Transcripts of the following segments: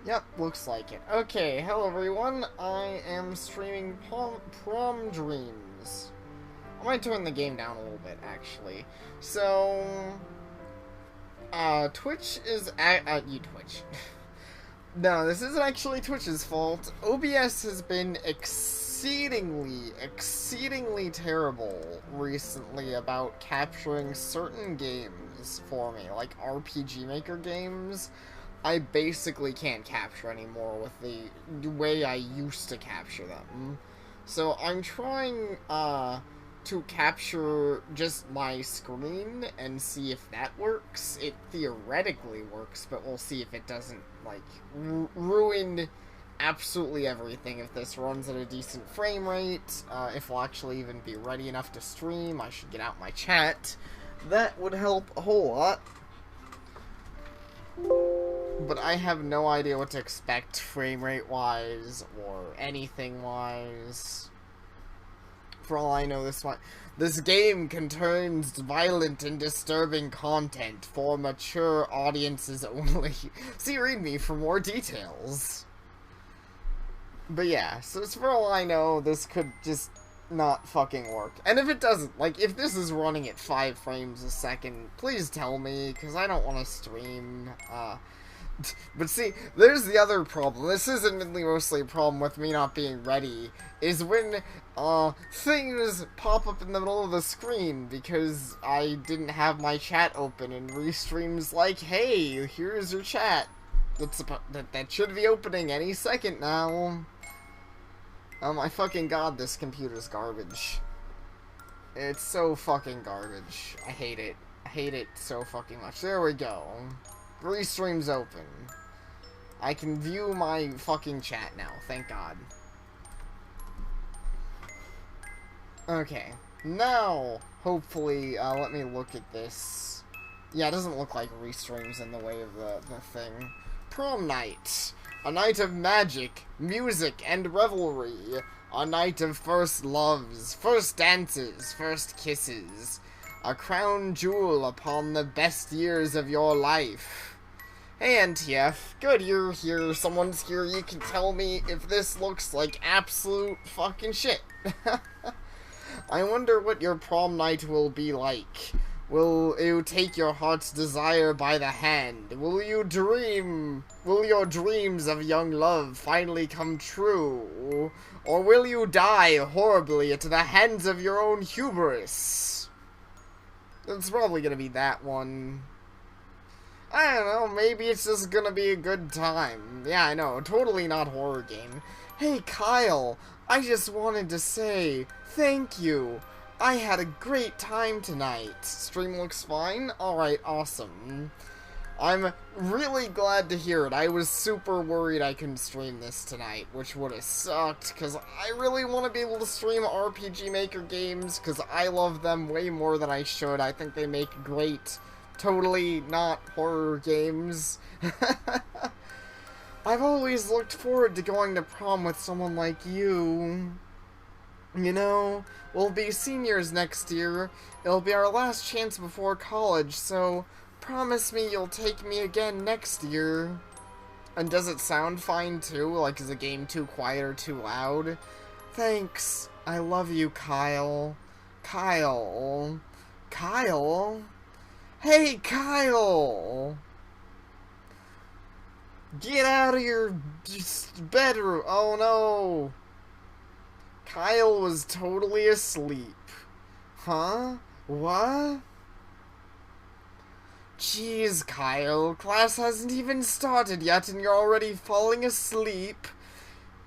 Yep, looks like it. Okay, hello everyone. I am streaming Prom Dreams. I might turn the game down a little bit, actually. So, Twitch is you Twitch. No, this isn't actually Twitch's fault. OBS has been exceedingly terrible recently about capturing certain games for me, like RPG Maker games. I basically can't capture anymore with the way I used to capture them. So I'm trying to capture just my screen and see if that works. It theoretically works, but we'll see if it doesn't like ruin absolutely everything. If this runs at a decent frame rate, if we'll actually even be ready enough to stream. I should get out my chat. That would help a whole lot. But I have no idea what to expect frame rate wise or anything wise. For all I know, this game contains violent and disturbing content for mature audiences only. See, read me for more details. But yeah, so as for all I know, this could just not fucking work. And if it doesn't, like, if this is running at 5 frames a second, please tell me, because I don't want to stream, But see, there's the other problem. This is admittedly mostly a problem with me not being ready, is when, things pop up in the middle of the screen because I didn't have my chat open and Restream's like, hey, here's your chat. That should be opening any second now. I fucking god, this computer's garbage. It's so fucking garbage. I hate it. I hate it so fucking much. There we go. Restream's open. I can view my fucking chat now, thank God. Okay, now, hopefully, let me look at this. Yeah, it doesn't look like Restream's in the way of the thing. Prom night. A night of magic, music, and revelry. A night of first loves, first dances, first kisses. A crown jewel upon the best years of your life. Hey NTF, good you're here, someone's here, you can tell me if this looks like absolute fucking shit. I wonder what your prom night will be like. Will you take your heart's desire by the hand? Will your dreams of young love finally come true? Or will you die horribly at the hands of your own hubris? It's probably gonna be that one. I don't know, maybe it's just gonna be a good time. Yeah, I know, totally not horror game. Hey Kyle, I just wanted to say thank you. I had a great time tonight. Stream looks fine? Alright, awesome. I'm really glad to hear it. I was super worried I couldn't stream this tonight, which would have sucked, because I really want to be able to stream RPG Maker games, because I love them way more than I should. I think they make great, totally not horror games. I've always looked forward to going to prom with someone like you. You know, we'll be seniors next year. It'll be our last chance before college, so promise me you'll take me again next year. And does it sound fine too? Like, is the game too quiet or too loud? Thanks. I love you, Kyle. Kyle. Kyle? Hey, Kyle! Get out of your bedroom. Oh no. Kyle was totally asleep. Huh? What? Jeez, Kyle. Class hasn't even started yet and you're already falling asleep.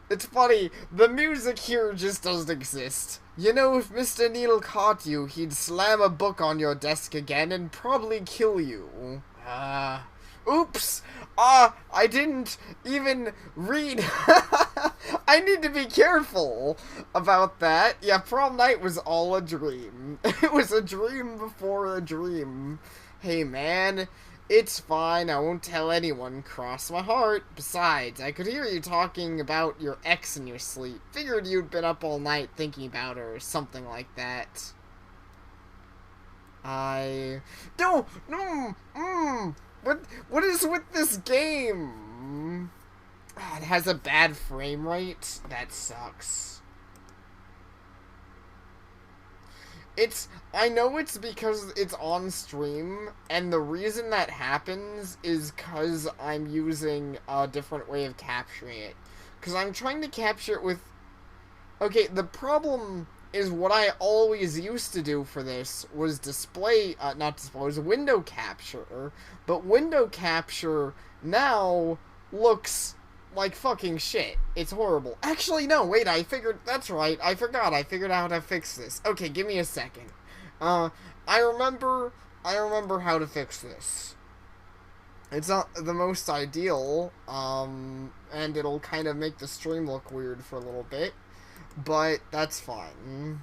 It's funny, the music here just doesn't exist. You know, if Mr. Neal caught you, he'd slam a book on your desk again and probably kill you. Oops! I didn't even read. I need to be careful about that. Yeah, prom night was all a dream. It was a dream before a dream. Hey man, it's fine, I won't tell anyone, cross my heart. Besides, I could hear you talking about your ex in your sleep. Figured you'd been up all night thinking about her or something like that. No, what is with this game? It has a bad frame rate. That sucks. I know it's because it's on stream, and the reason that happens is because I'm using a different way of capturing it. Because I'm trying to capture it with... Okay, the problem is what I always used to do for this was was window capture, but window capture now looks like fucking shit. It's horrible. Actually, no, wait, that's right, I forgot, I figured out how to fix this. Okay, give me a second. I remember how to fix this. It's not the most ideal, and it'll kind of make the stream look weird for a little bit, but that's fine.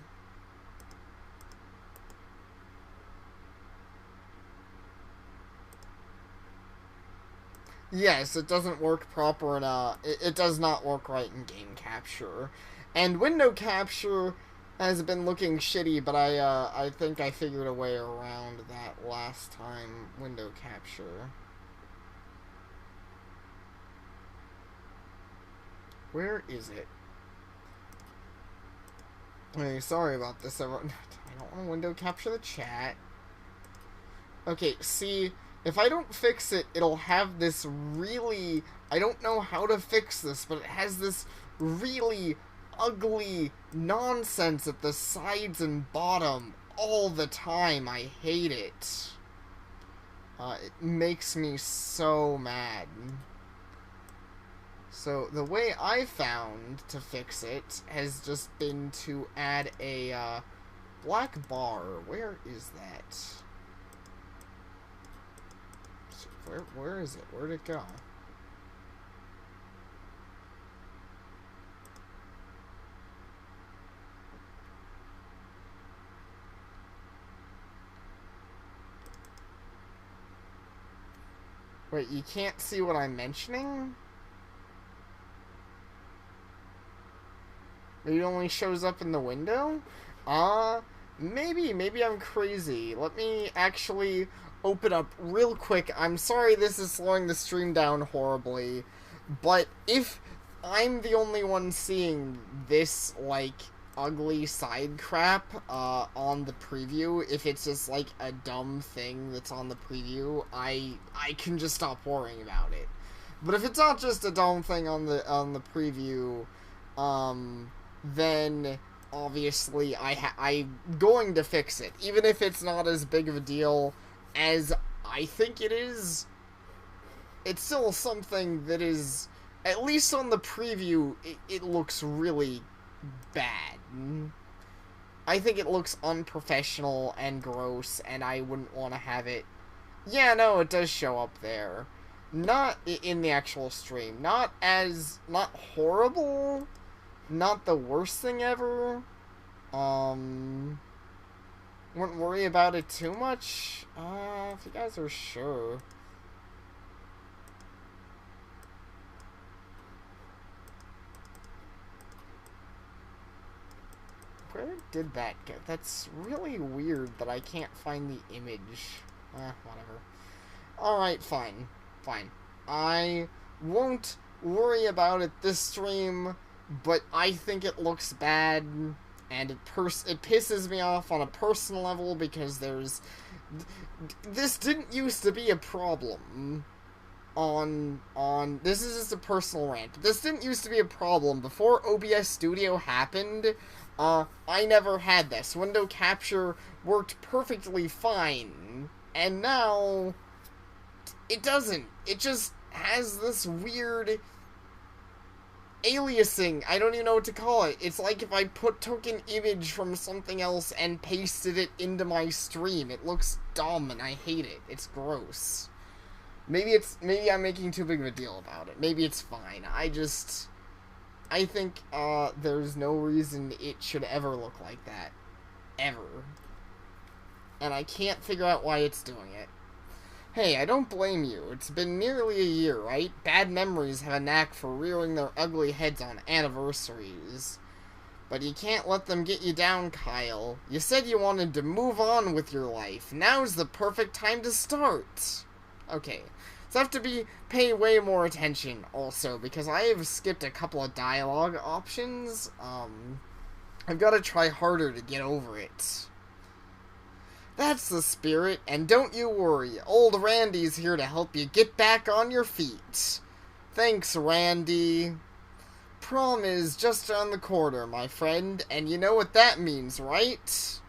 Yes, it doesn't work proper in it does not work right in game capture. And window capture has been looking shitty, but I think I figured a way around that last time. Window capture. Where is it? Hey, sorry about this, everyone. I don't want to window capture the chat. Okay, see, if I don't fix it, it'll have this really... I don't know how to fix this, but it has this really ugly nonsense at the sides and bottom all the time. I hate it. It makes me so mad. So, the way I found to fix it has just been to add a, black bar. Where is that? Where is it? Where'd it go? Wait, you can't see what I'm mentioning? It only shows up in the window? Maybe I'm crazy. Let me actually open up real quick. I'm sorry this is slowing the stream down horribly, but if I'm the only one seeing this, like, ugly side crap, on the preview, if it's just, like, a dumb thing that's on the preview, I can just stop worrying about it. But if it's not just a dumb thing on the preview, then obviously I'm going to fix it, even if it's not as big of a deal as I think it is. It's still something that is, at least on the preview, it looks really bad. I think it looks unprofessional and gross, and I wouldn't want to have it. Yeah, no, it does show up there. Not in the actual stream. Not horrible. Not the worst thing ever. Wouldn't worry about it too much. If you guys are sure. Where did that go? That's really weird that I can't find the image. Whatever. Alright, fine. Fine. I won't worry about it this stream, but I think it looks bad, and it pisses me off on a personal level because this didn't used to be a problem this is just a personal rant. This didn't used to be a problem before OBS Studio happened. I never had this. Window capture worked perfectly fine, and now it doesn't. It just has this weird aliasing. I don't even know what to call it. It's like if I took an image from something else and pasted it into my stream. It looks dumb and I hate it. It's gross. Maybe I'm making too big of a deal about it. Maybe it's fine. I think there's no reason it should ever look like that. Ever. And I can't figure out why it's doing it. Hey, I don't blame you. It's been nearly a year, right? Bad memories have a knack for rearing their ugly heads on anniversaries. But you can't let them get you down, Kyle. You said you wanted to move on with your life. Now's the perfect time to start. Okay. So I have to pay way more attention also, because I have skipped a couple of dialogue options. I've got to try harder to get over it. That's the spirit, and don't you worry, old Randy's here to help you get back on your feet. Thanks, Randy. Prom is just around the corner, my friend, and you know what that means, right?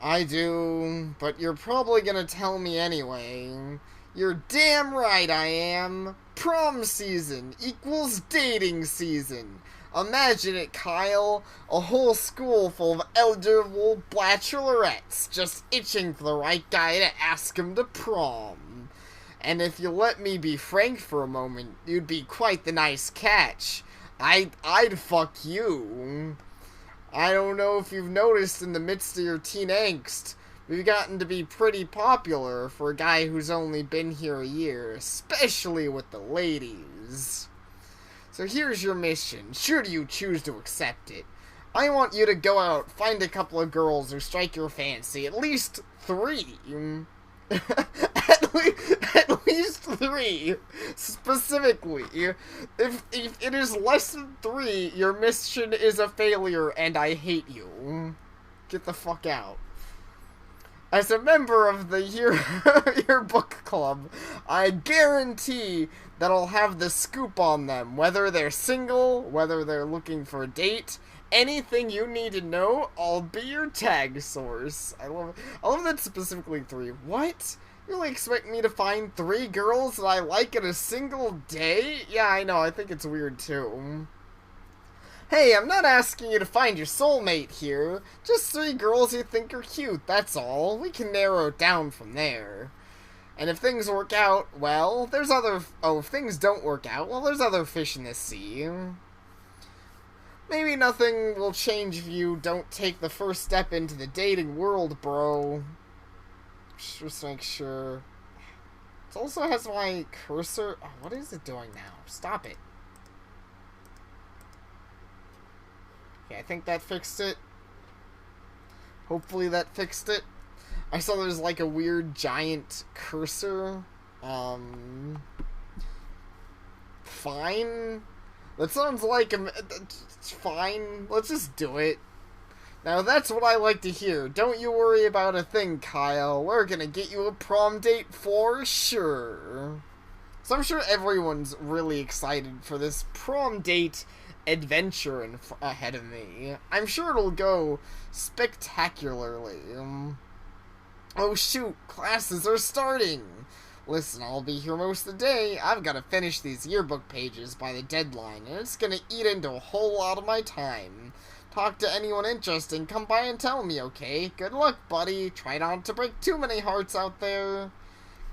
I do, but you're probably gonna tell me anyway. You're damn right I am. Prom season equals dating season. Imagine it, Kyle. A whole school full of eligible bachelorettes just itching for the right guy to ask him to prom. And if you let me be frank for a moment, you'd be quite the nice catch. I'd fuck you. I don't know if you've noticed in the midst of your teen angst, we've gotten to be pretty popular for a guy who's only been here a year, especially with the ladies. So here's your mission, should you choose to accept it. I want you to go out, find a couple of girls who strike your fancy, at least 3. at least 3, specifically. If it is less than 3, your mission is a failure and I hate you. Get the fuck out. As a member of the your book club, I guarantee that I'll have the scoop on them, whether they're single, whether they're looking for a date, anything you need to know, I'll be your tag source. I love that specifically 3. What? You really expect me to find 3 girls that I like in a single day? Yeah, I know, I think it's weird too. Hey, I'm not asking you to find your soulmate here. Just 3 girls you think are cute, that's all. We can narrow it down from there. And if things work out, well, there's other... Oh, if things don't work out, well, there's other fish in the sea. Maybe nothing will change if you don't take the first step into the dating world, bro. Just make sure. It also has my cursor... Oh, what is it doing now? Stop it. Okay, I think that fixed it. Hopefully that fixed it. I saw there's like a weird giant cursor. Fine. That sounds like it's fine. Let's just do it. Now that's what I like to hear. Don't you worry about a thing, Kyle. We're gonna get you a prom date for sure. So I'm sure everyone's really excited for this prom date adventure ahead of me. I'm sure it'll go spectacularly. Oh shoot, classes are starting. Listen, I'll be here most of the day. I've got to finish these yearbook pages by the deadline, and it's gonna eat into a whole lot of my time. Talk to anyone interesting, come by and tell me, okay? Good luck, buddy. Try not to break too many hearts out there,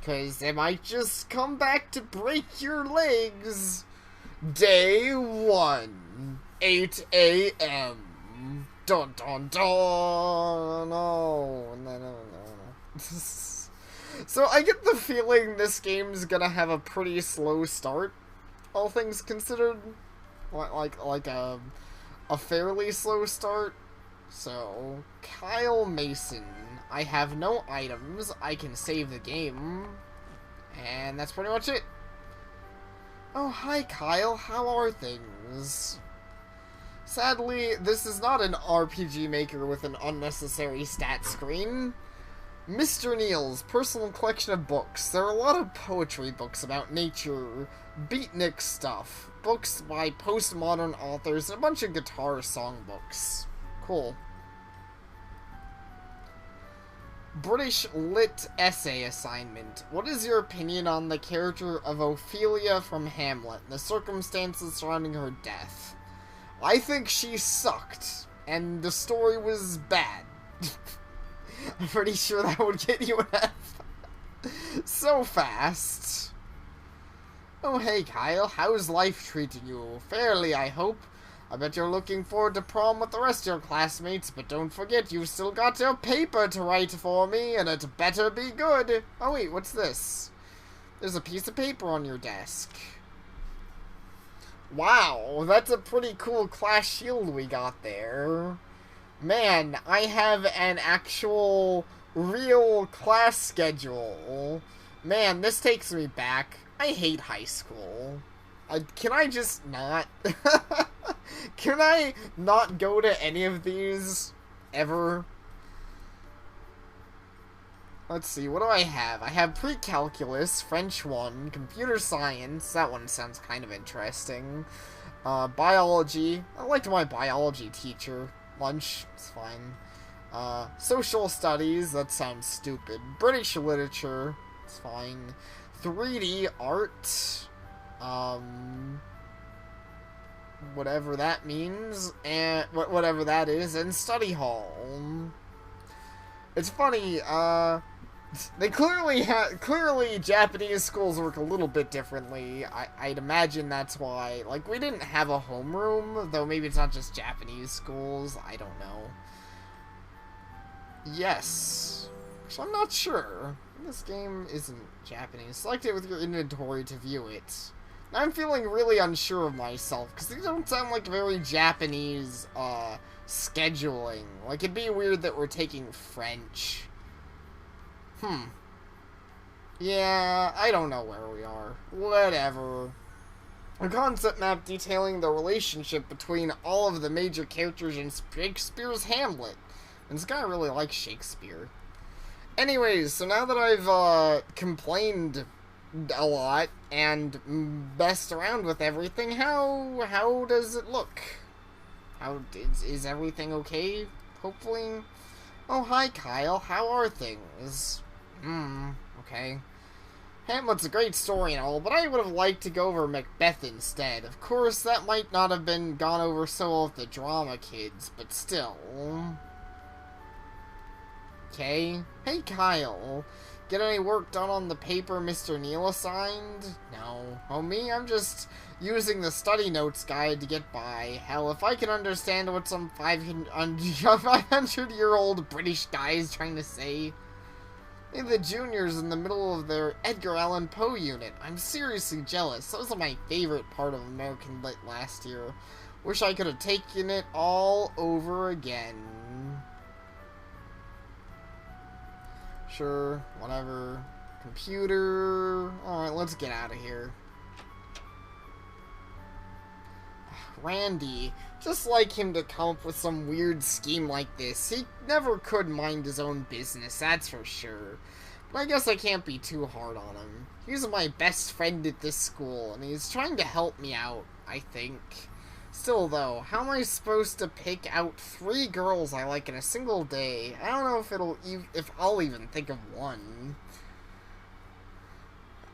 'cause they might just come back to break your legs. Day 1, 8 a.m. Dun dun dun. No. So I get the feeling this game's gonna have a pretty slow start, all things considered. Like a fairly slow start. So, Kyle Mason. I have no items. I can save the game. And that's pretty much it. Oh, hi Kyle. How are things? Sadly, this is not an RPG Maker with an unnecessary stat screen. Mr. Neal's personal collection of books. There are a lot of poetry books about nature, beatnik stuff, books by postmodern authors, and a bunch of guitar songbooks. Cool. British Lit Essay Assignment. What is your opinion on the character of Ophelia from Hamlet and the circumstances surrounding her death? I think she sucked, and the story was bad. I'm pretty sure that would get you an F. So fast. Oh hey Kyle, how's life treating you? Fairly, I hope. I bet you're looking forward to prom with the rest of your classmates, but don't forget you've still got your paper to write for me, and it better be good. Oh wait, what's this? There's a piece of paper on your desk. Wow, that's a pretty cool class shield we got there. Man, I have an actual, real class schedule. Man, this takes me back. I hate high school. Can I just not? Can I not go to any of these ever? Let's see, what do I have? I have pre-calculus, French 1, computer science, that one sounds kind of interesting. Biology, I liked my biology teacher. Lunch, it's fine. Social studies, that sounds stupid. British literature, it's fine. 3D art, whatever that means, and whatever that is, and study hall. It's funny, they clearly Japanese schools work a little bit differently. I'd imagine that's why. Like, we didn't have a homeroom, though maybe it's not just Japanese schools, I don't know. Yes. So I'm not sure. This game isn't Japanese. Select it with your inventory to view it. Now I'm feeling really unsure of myself, because these don't sound like very Japanese, scheduling. Like, it'd be weird that we're taking French. Yeah, I don't know where we are. Whatever. A concept map detailing the relationship between all of the major characters in Shakespeare's Hamlet. And this guy really likes Shakespeare. Anyways, so now that I've, complained a lot and messed around with everything, how does it look? Is everything okay? Hopefully? Oh, hi, Kyle. How are things? Okay. Hamlet's a great story and all, but I would have liked to go over Macbeth instead. Of course, that might not have been gone over so well with the drama kids, but still. Okay. Hey, Kyle. Get any work done on the paper Mr. Neal assigned? No. Oh, me? I'm just using the study notes guide to get by. Hell, if I can understand what some 500-year-old British guy is trying to say. Maybe the juniors in the middle of their Edgar Allan Poe unit. I'm seriously jealous. That was my favorite part of American Lit last year. Wish I could have taken it all over again. Sure, whatever. Computer. Alright, let's get out of here. Randy. Just like him to come up with some weird scheme like this. He never could mind his own business, that's for sure. But I guess I can't be too hard on him. He's my best friend at this school, and he's trying to help me out, I think. Still, though, how am I supposed to pick out 3 girls I like in a single day? I don't know if I'll even think of one.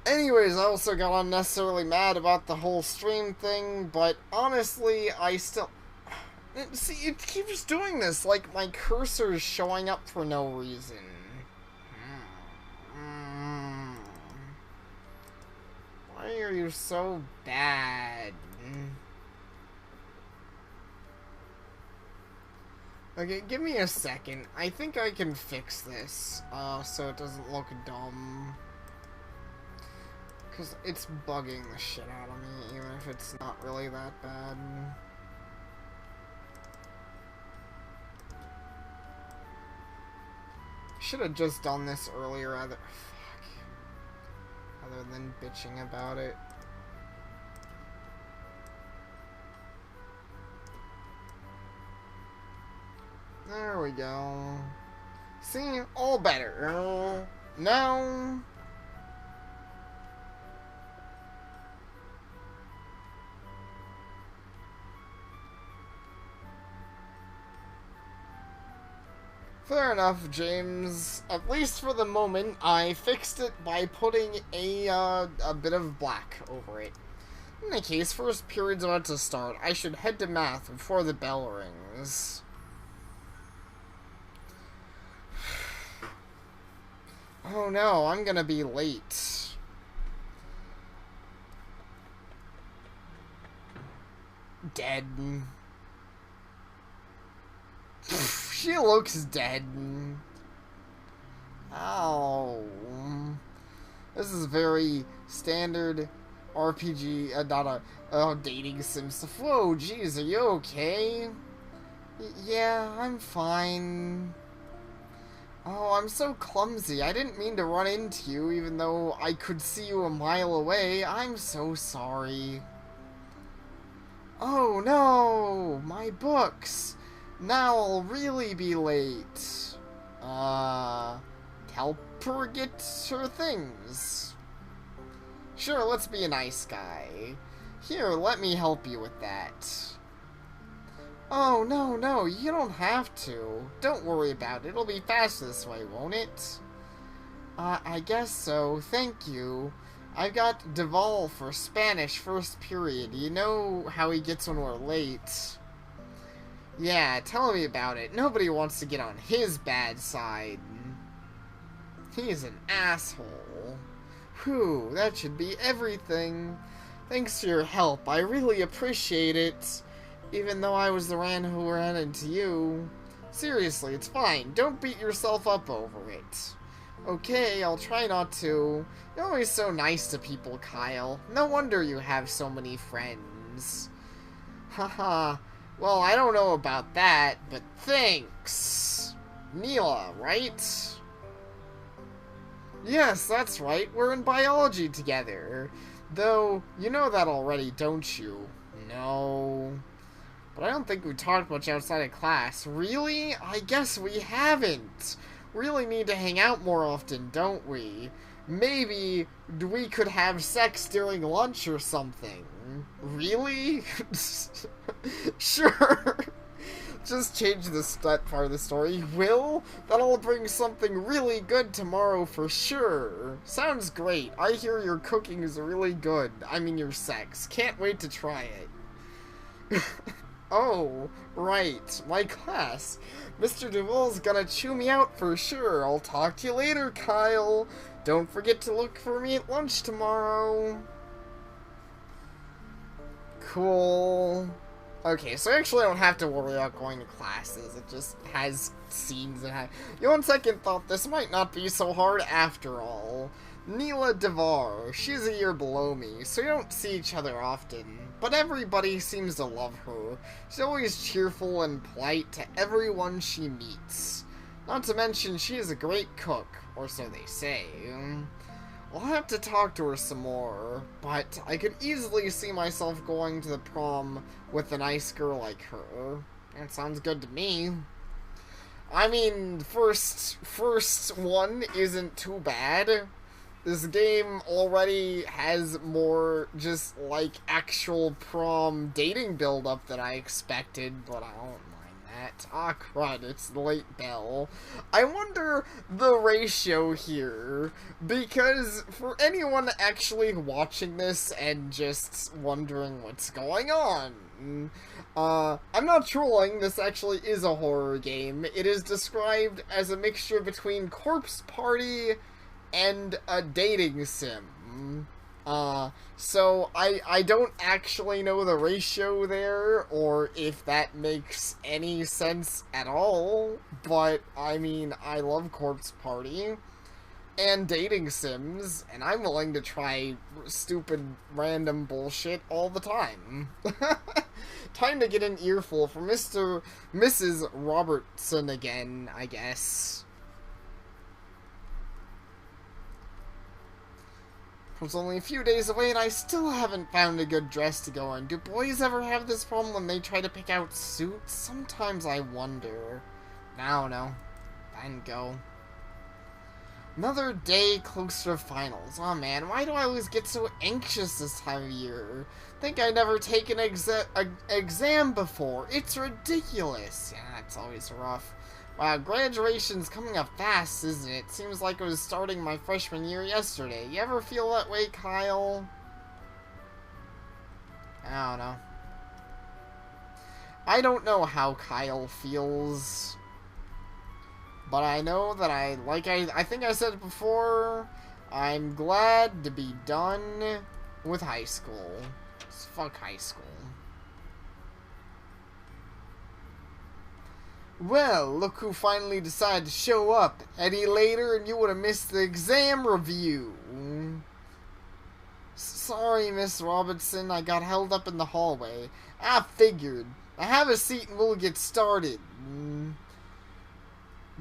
Anyways, I also got unnecessarily mad about the whole stream thing, but honestly, I still... See, it keeps doing this, like my cursor's showing up for no reason. Why are you so bad? Okay, give me a second. I think I can fix this, so it doesn't look dumb. Because it's bugging the shit out of me, even if it's not really that bad. Should have just done this earlier, rather than bitching about it. There we go. See? All better. No. Fair enough, James. At least for the moment, I fixed it by putting a bit of black over it. In any case, first period's about to start. I should head to math before the bell rings. Oh no, I'm gonna be late. Dead. She looks dead. Ow. This is very standard RPG, not a dating sim stuff. Whoa, jeez, are you okay? Yeah, I'm fine. Oh, I'm so clumsy. I didn't mean to run into you, even though I could see you a mile away. I'm so sorry. Oh no! My books! Now I'll really be late. Help her get her things. Sure, let's be a nice guy. Here, let me help you with that. Oh, no, you don't have to. Don't worry about it. It'll be faster this way, won't it? I guess so. Thank you. I've got Duval for Spanish first period. You know how he gets when we're late. Yeah, tell me about it. Nobody wants to get on his bad side. He's an asshole. Whew, that should be everything. Thanks for your help. I really appreciate it. Even though I was the man who ran into you. Seriously, it's fine. Don't beat yourself up over it. Okay, I'll try not to. You're always so nice to people, Kyle. No wonder you have so many friends. Haha. Well, I don't know about that, but thanks. Neela, right? Yes, that's right. We're in biology together. Though, you know that already, don't you? No. But I don't think we talked much outside of class. Really? I guess we haven't. Really need to hang out more often, don't we? Maybe we could have sex during lunch or something. Really? Sure. Just change that part of the story. Will? That'll bring something really good tomorrow for sure. Sounds great. I hear your cooking is really good. I mean your sex. Can't wait to try it. Oh, right. My class. Mr. Duval's gonna chew me out for sure. I'll talk to you later, Kyle. Don't forget to look for me at lunch tomorrow. Cool. Okay, so I actually don't have to worry about going to classes. It just has scenes and on second thought, this might not be so hard after all. Neela Devar, she's a year below me, so we don't see each other often. But everybody seems to love her. She's always cheerful and polite to everyone she meets. Not to mention, she is a great cook, or so they say. I'll have to talk to her some more, but I could easily see myself going to the prom with a nice girl like her. That sounds good to me. I mean, first one isn't too bad. This game already has more just like actual prom dating build-up than I expected, but I don't mind that. Ah, crud, it's the late bell. I wonder the ratio here, because for anyone actually watching this and just wondering what's going on, I'm not trolling, this actually is a horror game. It is described as a mixture between Corpse Party and a dating sim. So I don't actually know the ratio there, or if that makes any sense at all, but I mean, I love Corpse Party and dating sims, and I'm willing to try stupid random bullshit all the time. Time to get an earful from Mrs. Robertson again, I guess. It's only a few days away and I still haven't found a good dress to go in. Do boys ever have this problem when they try to pick out suits? Sometimes I wonder. I don't know. And go. Another day closer to finals. Oh man, why do I always get so anxious this time of year? Think I never taken an exam before. It's ridiculous. Yeah, it's always rough. Wow, graduation's coming up fast, isn't it? Seems like it was starting my freshman year yesterday. You ever feel that way, Kyle? I don't know. I don't know how Kyle feels. But I know that I think I said it before, I'm glad to be done with high school. Fuck high school. Well, look who finally decided to show up. Any later and you would have missed the exam review. Sorry, Miss Robertson, I got held up in the hallway. I figured. Now have a seat and we'll get started.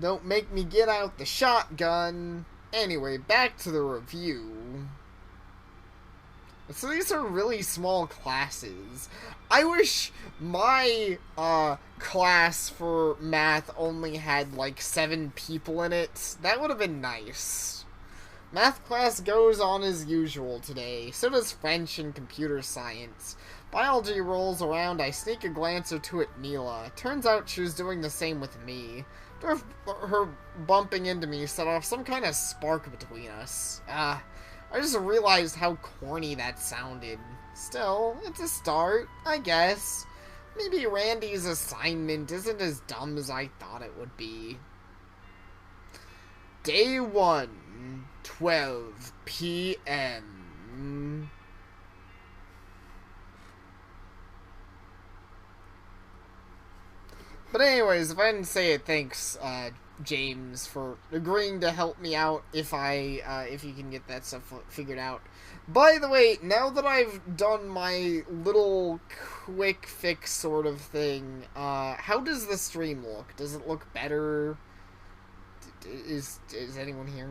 Don't make me get out the shotgun. Anyway, back to the review. So these are really small classes. I wish my class for math only had like 7 people in it. That would have been nice. Math class goes on as usual today. So does French and computer science. Biology rolls around, I sneak a glance or two at Mila. Turns out she was doing the same with me. Her bumping into me set off some kind of spark between us. I just realized how corny that sounded. Still, it's a start, I guess. Maybe Randy's assignment isn't as dumb as I thought it would be. Day 1, 12 p.m. But anyways, if I didn't say it, thanks, James, for agreeing to help me out if you can get that stuff figured out. By the way, now that I've done my little quick fix sort of thing, how does the stream look? Does it look better? Is anyone here?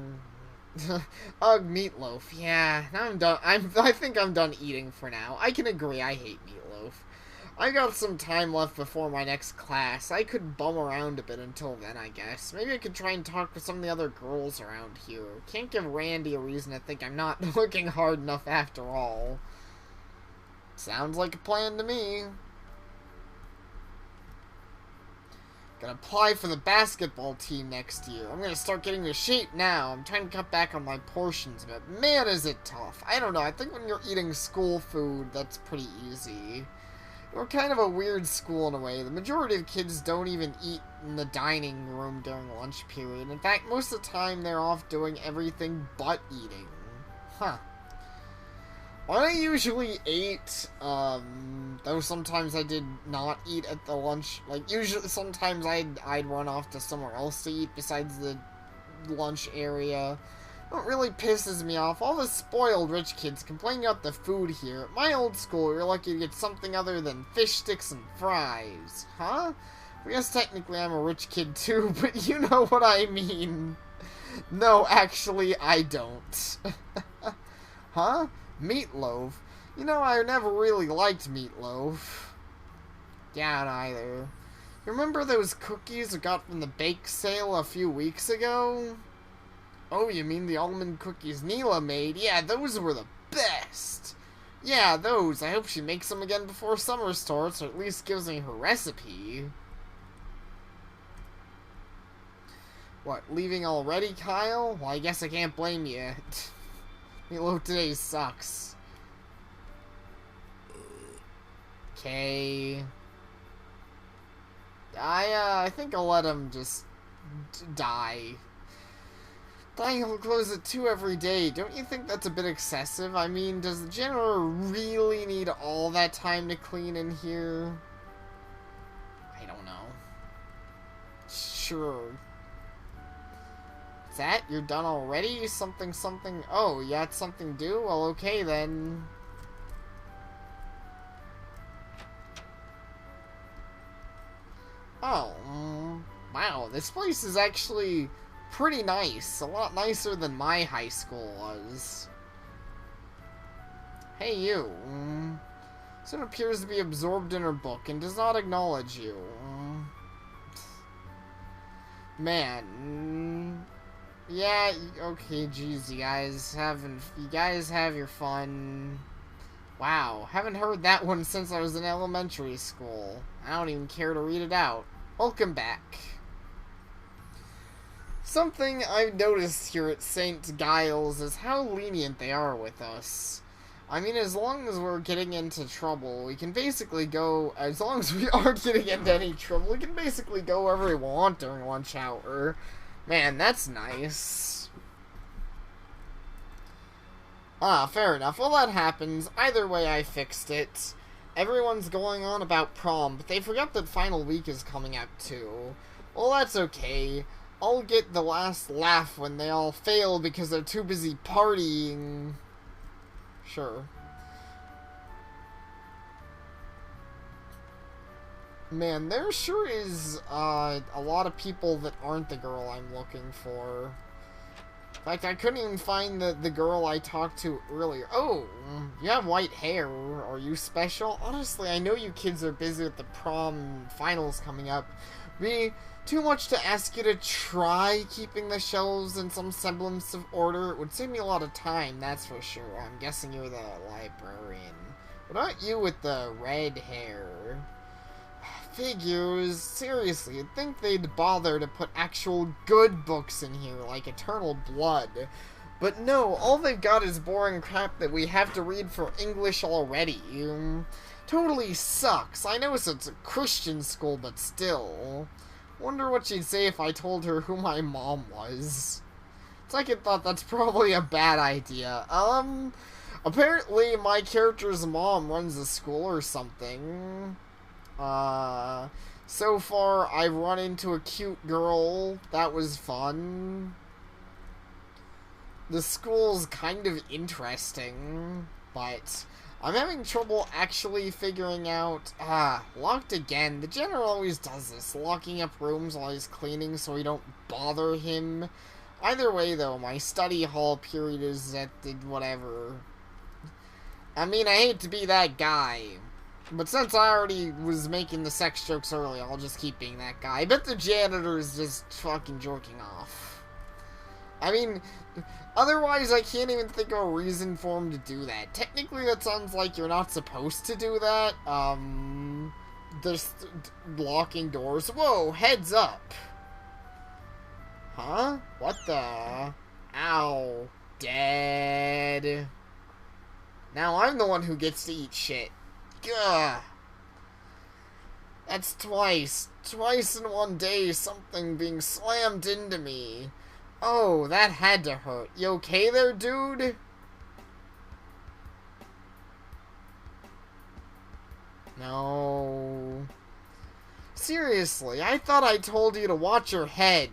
Ugh, meatloaf. Yeah, now I'm done. I think I'm done eating for now. I can agree, I hate meatloaf. I got some time left before my next class. I could bum around a bit until then, I guess. Maybe I could try and talk with some of the other girls around here. Can't give Randy a reason to think I'm not working hard enough after all. Sounds like a plan to me. Gonna apply for the basketball team next year. I'm gonna start getting into shape now. I'm trying to cut back on my portions, but man, is it tough. I don't know, I think when you're eating school food, that's pretty easy. We're kind of a weird school in a way. The majority of kids don't even eat in the dining room during lunch period. In fact, most of the time they're off doing everything but eating. Huh. When I usually ate, though sometimes I did not eat at the lunch, like usually sometimes I'd run off to somewhere else to eat besides the lunch area. What really pisses me off, all the spoiled rich kids complaining about the food here. At my old school, you're lucky to get something other than fish sticks and fries. Huh? I guess technically I'm a rich kid too, but you know what I mean. No, actually, I don't. Huh? Meatloaf? You know, I never really liked meatloaf. Yeah, neither. Remember those cookies I got from the bake sale a few weeks ago? Oh, you mean the almond cookies Neela made? Yeah, those were the best! Yeah, those. I hope she makes them again before summer starts, or at least gives me her recipe. What, leaving already, Kyle? Well, I guess I can't blame you. Meatloaf today sucks. Okay. I think I'll let him just die. Dying will close at 2 every day. Don't you think that's a bit excessive? I mean, does the janitor really need all that time to clean in here? I don't know. Sure. Is that? You're done already? Something. Oh, you got something to do? Well, okay then. Oh, wow. This place is actually pretty nice. A lot nicer than my high school was. Hey, you. Someone appears to be absorbed in her book and does not acknowledge you. Man. Yeah, okay, geez, you guys have your fun. Wow, haven't heard that one since I was in elementary school. I don't even care to read it out. Welcome back. Something I've noticed here at St. Giles is how lenient they are with us. I mean, as long as we're getting into trouble, we can basically go, as long as we aren't getting into any trouble, we can basically go wherever we want during lunch hour. Man, that's nice. Ah, fair enough. Well, that happens. Either way, I fixed it. Everyone's going on about prom, but they forgot that final week is coming up, too. Well, that's okay. I'll get the last laugh when they all fail because they're too busy partying. Sure. Man, there sure is a lot of people that aren't the girl I'm looking for. In fact, I couldn't even find the girl I talked to earlier. Oh, you have white hair. Are you special? Honestly, I know you kids are busy with the prom finals coming up. Be too much to ask you to try keeping the shelves in some semblance of order. It would save me a lot of time, that's for sure. I'm guessing you're the librarian. What about you with the red hair? Figures, seriously, you'd think they'd bother to put actual good books in here, like Eternal Blood. But no, all they've got is boring crap that we have to read for English already. Totally sucks. I know it's a Christian school, but still. Wonder what she'd say if I told her who my mom was. Second thought, that's probably a bad idea. Apparently my character's mom runs a school or something. So far, I've run into a cute girl. That was fun. The school's kind of interesting, but I'm having trouble actually figuring out... locked again. The general always does this, locking up rooms while he's cleaning so we don't bother him. Either way, though, my study hall period is at the whatever. I mean, I hate to be that guy. But since I already was making the sex jokes earlier, I'll just keep being that guy. I bet the janitor is just fucking jerking off. I mean, otherwise I can't even think of a reason for him to do that. Technically, that sounds like you're not supposed to do that. There's locking doors. Whoa, heads up. Huh? What the? Ow. Dead. Now I'm the one who gets to eat shit. Gah. That's twice. Twice in one day, something being slammed into me. Oh, that had to hurt. You okay there, dude? No. Seriously, I thought I told you to watch your head.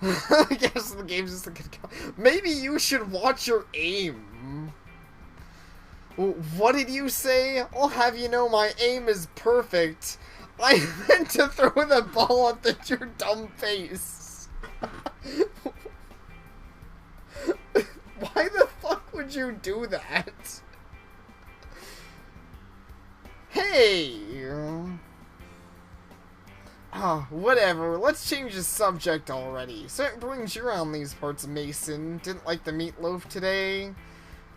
I guess the game's just a good call. Maybe you should watch your aim. What did you say? I'll have you know my aim is perfect. I meant to throw the ball at your dumb face. Why the fuck would you do that? Hey! Whatever. Let's change the subject already. So it brings you around these parts, Mason. Didn't like the meatloaf today?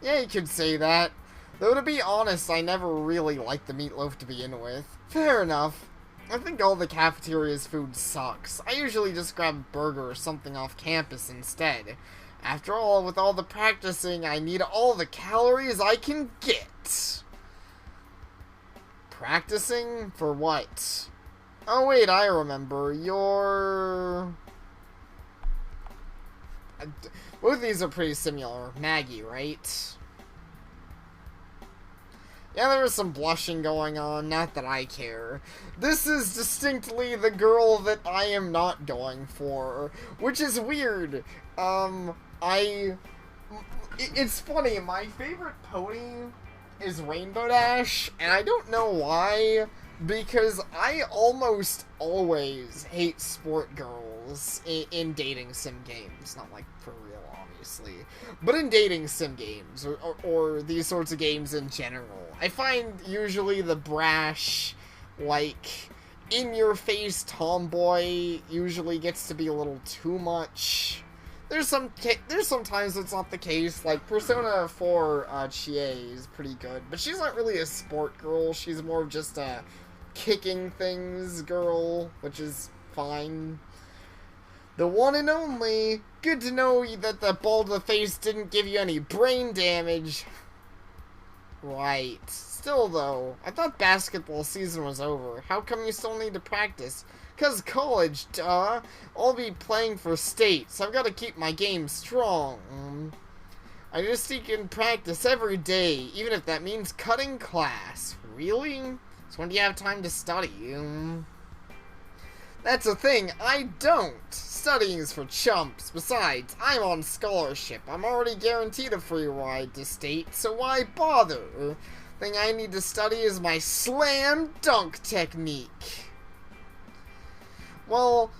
Yeah, you could say that. Though to be honest, I never really liked the meatloaf to begin with. Fair enough. I think all the cafeteria's food sucks. I usually just grab a burger or something off campus instead. After all, with all the practicing, I need all the calories I can get. Practicing? For what? Oh wait, I remember. You're... Both of these are pretty similar. Maggie, right? Yeah, there was some blushing going on, not that I care. This is distinctly the girl that I am not going for, which is weird. It's funny, my favorite pony is Rainbow Dash, and I don't know why, because I almost always hate sport girls in dating sim games. Not like for real, obviously, but in dating sim games, or these sorts of games in general. I find usually the brash, like, in-your-face tomboy usually gets to be a little too much. There's sometimes it's not the case, like Persona 4 Chie is pretty good, but she's not really a sport girl, she's more of just a kicking things girl, which is fine. The one and only, good to know that the ball to the face didn't give you any brain damage. Right. Still though, I thought basketball season was over. How come you still need to practice? 'Cause college, duh. I'll be playing for state, so I've got to keep my game strong. I just seek in practice every day, even if that means cutting class. Really? So when do you have time to study? That's the thing, I don't. Studying's for chumps. Besides, I'm on scholarship. I'm already guaranteed a free ride to state, so why bother? Thing I need to study is my slam dunk technique. Well,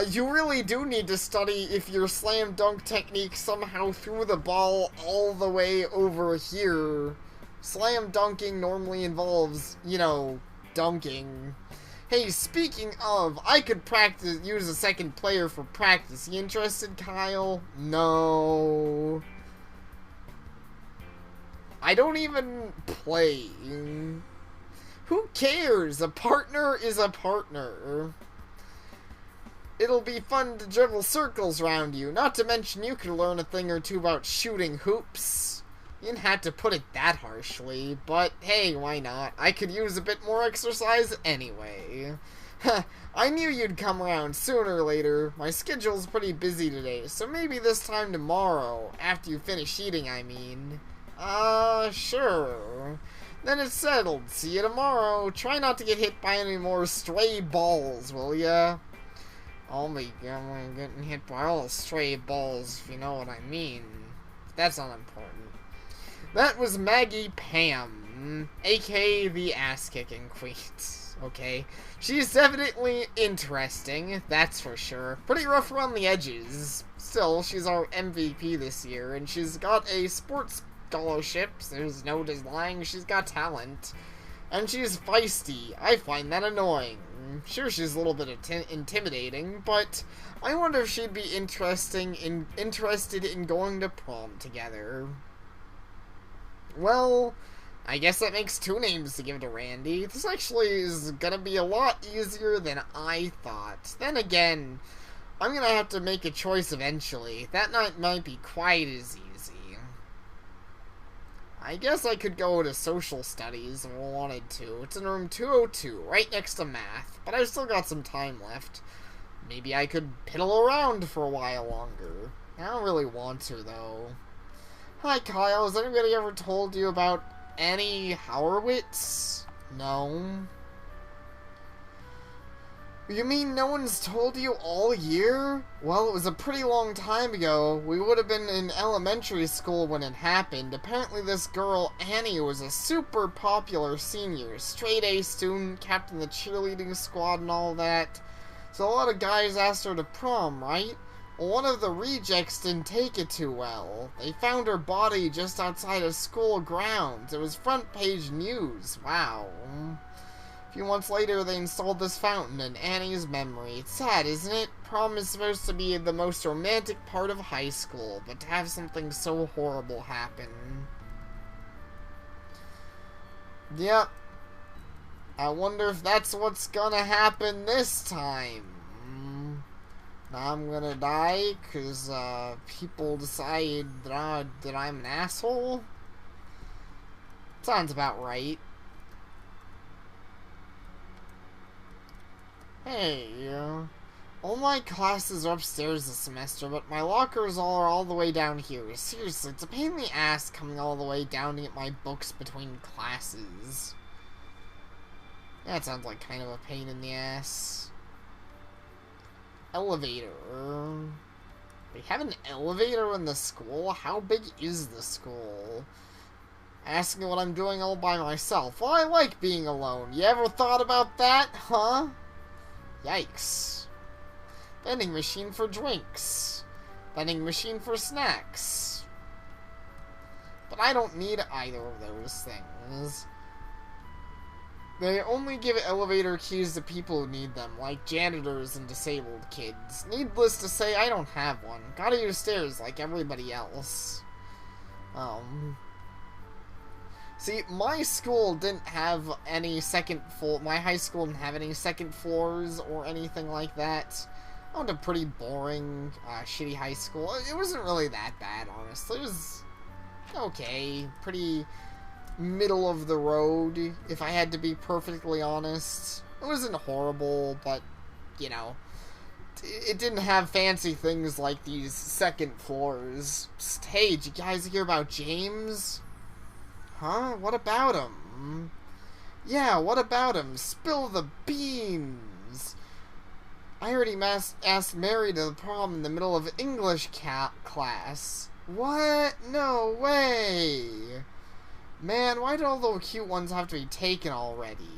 you really do need to study if your slam dunk technique somehow threw the ball all the way over here. Slam dunking normally involves, dunking. Hey, speaking of, I could use a second player for practice. You interested, Kyle? No. I don't even play. Who cares? A partner is a partner. It'll be fun to dribble circles around you. Not to mention you could learn a thing or two about shooting hoops. You didn't have to put it that harshly, but hey, why not? I could use a bit more exercise anyway. I knew you'd come around sooner or later. My schedule's pretty busy today, so maybe this time tomorrow, after you finish eating, I mean. Sure. Then it's settled. See you tomorrow. Try not to get hit by any more stray balls, will ya? Oh my god, I'm getting hit by all the stray balls, if you know what I mean. That's not important. That was Maggie Pam, aka the ass-kicking queen. Okay. She's definitely interesting, that's for sure. Pretty rough around the edges. Still, she's our MVP this year, and she's got a sports scholarship. There's no denying she's got talent. And she's feisty. I find that annoying. Sure, she's a little bit intimidating, but I wonder if she'd be interested in going to prom together. Well, I guess that makes 2 names to give to Randy. This actually is gonna be a lot easier than I thought. Then again, I'm gonna have to make a choice eventually. That night might be quite as easy. I guess I could go to social studies if I wanted to. It's in room 202, right next to math, but I've still got some time left. Maybe I could piddle around for a while longer. I don't really want to, though. Hi, Kyle. Has anybody ever told you about Annie Horowitz? No. You mean no one's told you all year? Well, it was a pretty long time ago. We would have been in elementary school when it happened. Apparently this girl, Annie, was a super popular senior. Straight A student, captain the cheerleading squad and all that. So a lot of guys asked her to prom, right? Well, one of the rejects didn't take it too well. They found her body just outside of school grounds. It was front page news. Wow. A few months later, they installed this fountain in Annie's memory. It's sad, isn't it? Prom is supposed to be the most romantic part of high school, but to have something so horrible happen. Yep. I wonder if that's what's gonna happen this time. I'm gonna die because people decide that I'm an asshole? Sounds about right. Hey, all my classes are upstairs this semester, but my lockers are all the way down here. Seriously, it's a pain in the ass coming all the way down to get my books between classes. That sounds like kind of a pain in the ass. Elevator. We have an elevator in the school? How big is the school? Asking what I'm doing all by myself. Well, I like being alone. You ever thought about that, huh? Yikes. Vending machine for drinks. Vending machine for snacks. But I don't need either of those things. They only give elevator keys to people who need them, like janitors and disabled kids. Needless to say, I don't have one. Gotta use stairs like everybody else. See, my school didn't have any second floor. My high school didn't have any second floors or anything like that. I went to pretty boring, shitty high school. It wasn't really that bad, honestly. It was okay. Pretty middle of the road, if I had to be perfectly honest. It wasn't horrible, but, you know, it didn't have fancy things like these second floors. Hey, did you guys hear about James? Huh? What about him? Yeah, what about him? Spill the beans! I already asked Mary to the prom in the middle of English class. What? No way! Man, why do all the cute ones have to be taken already?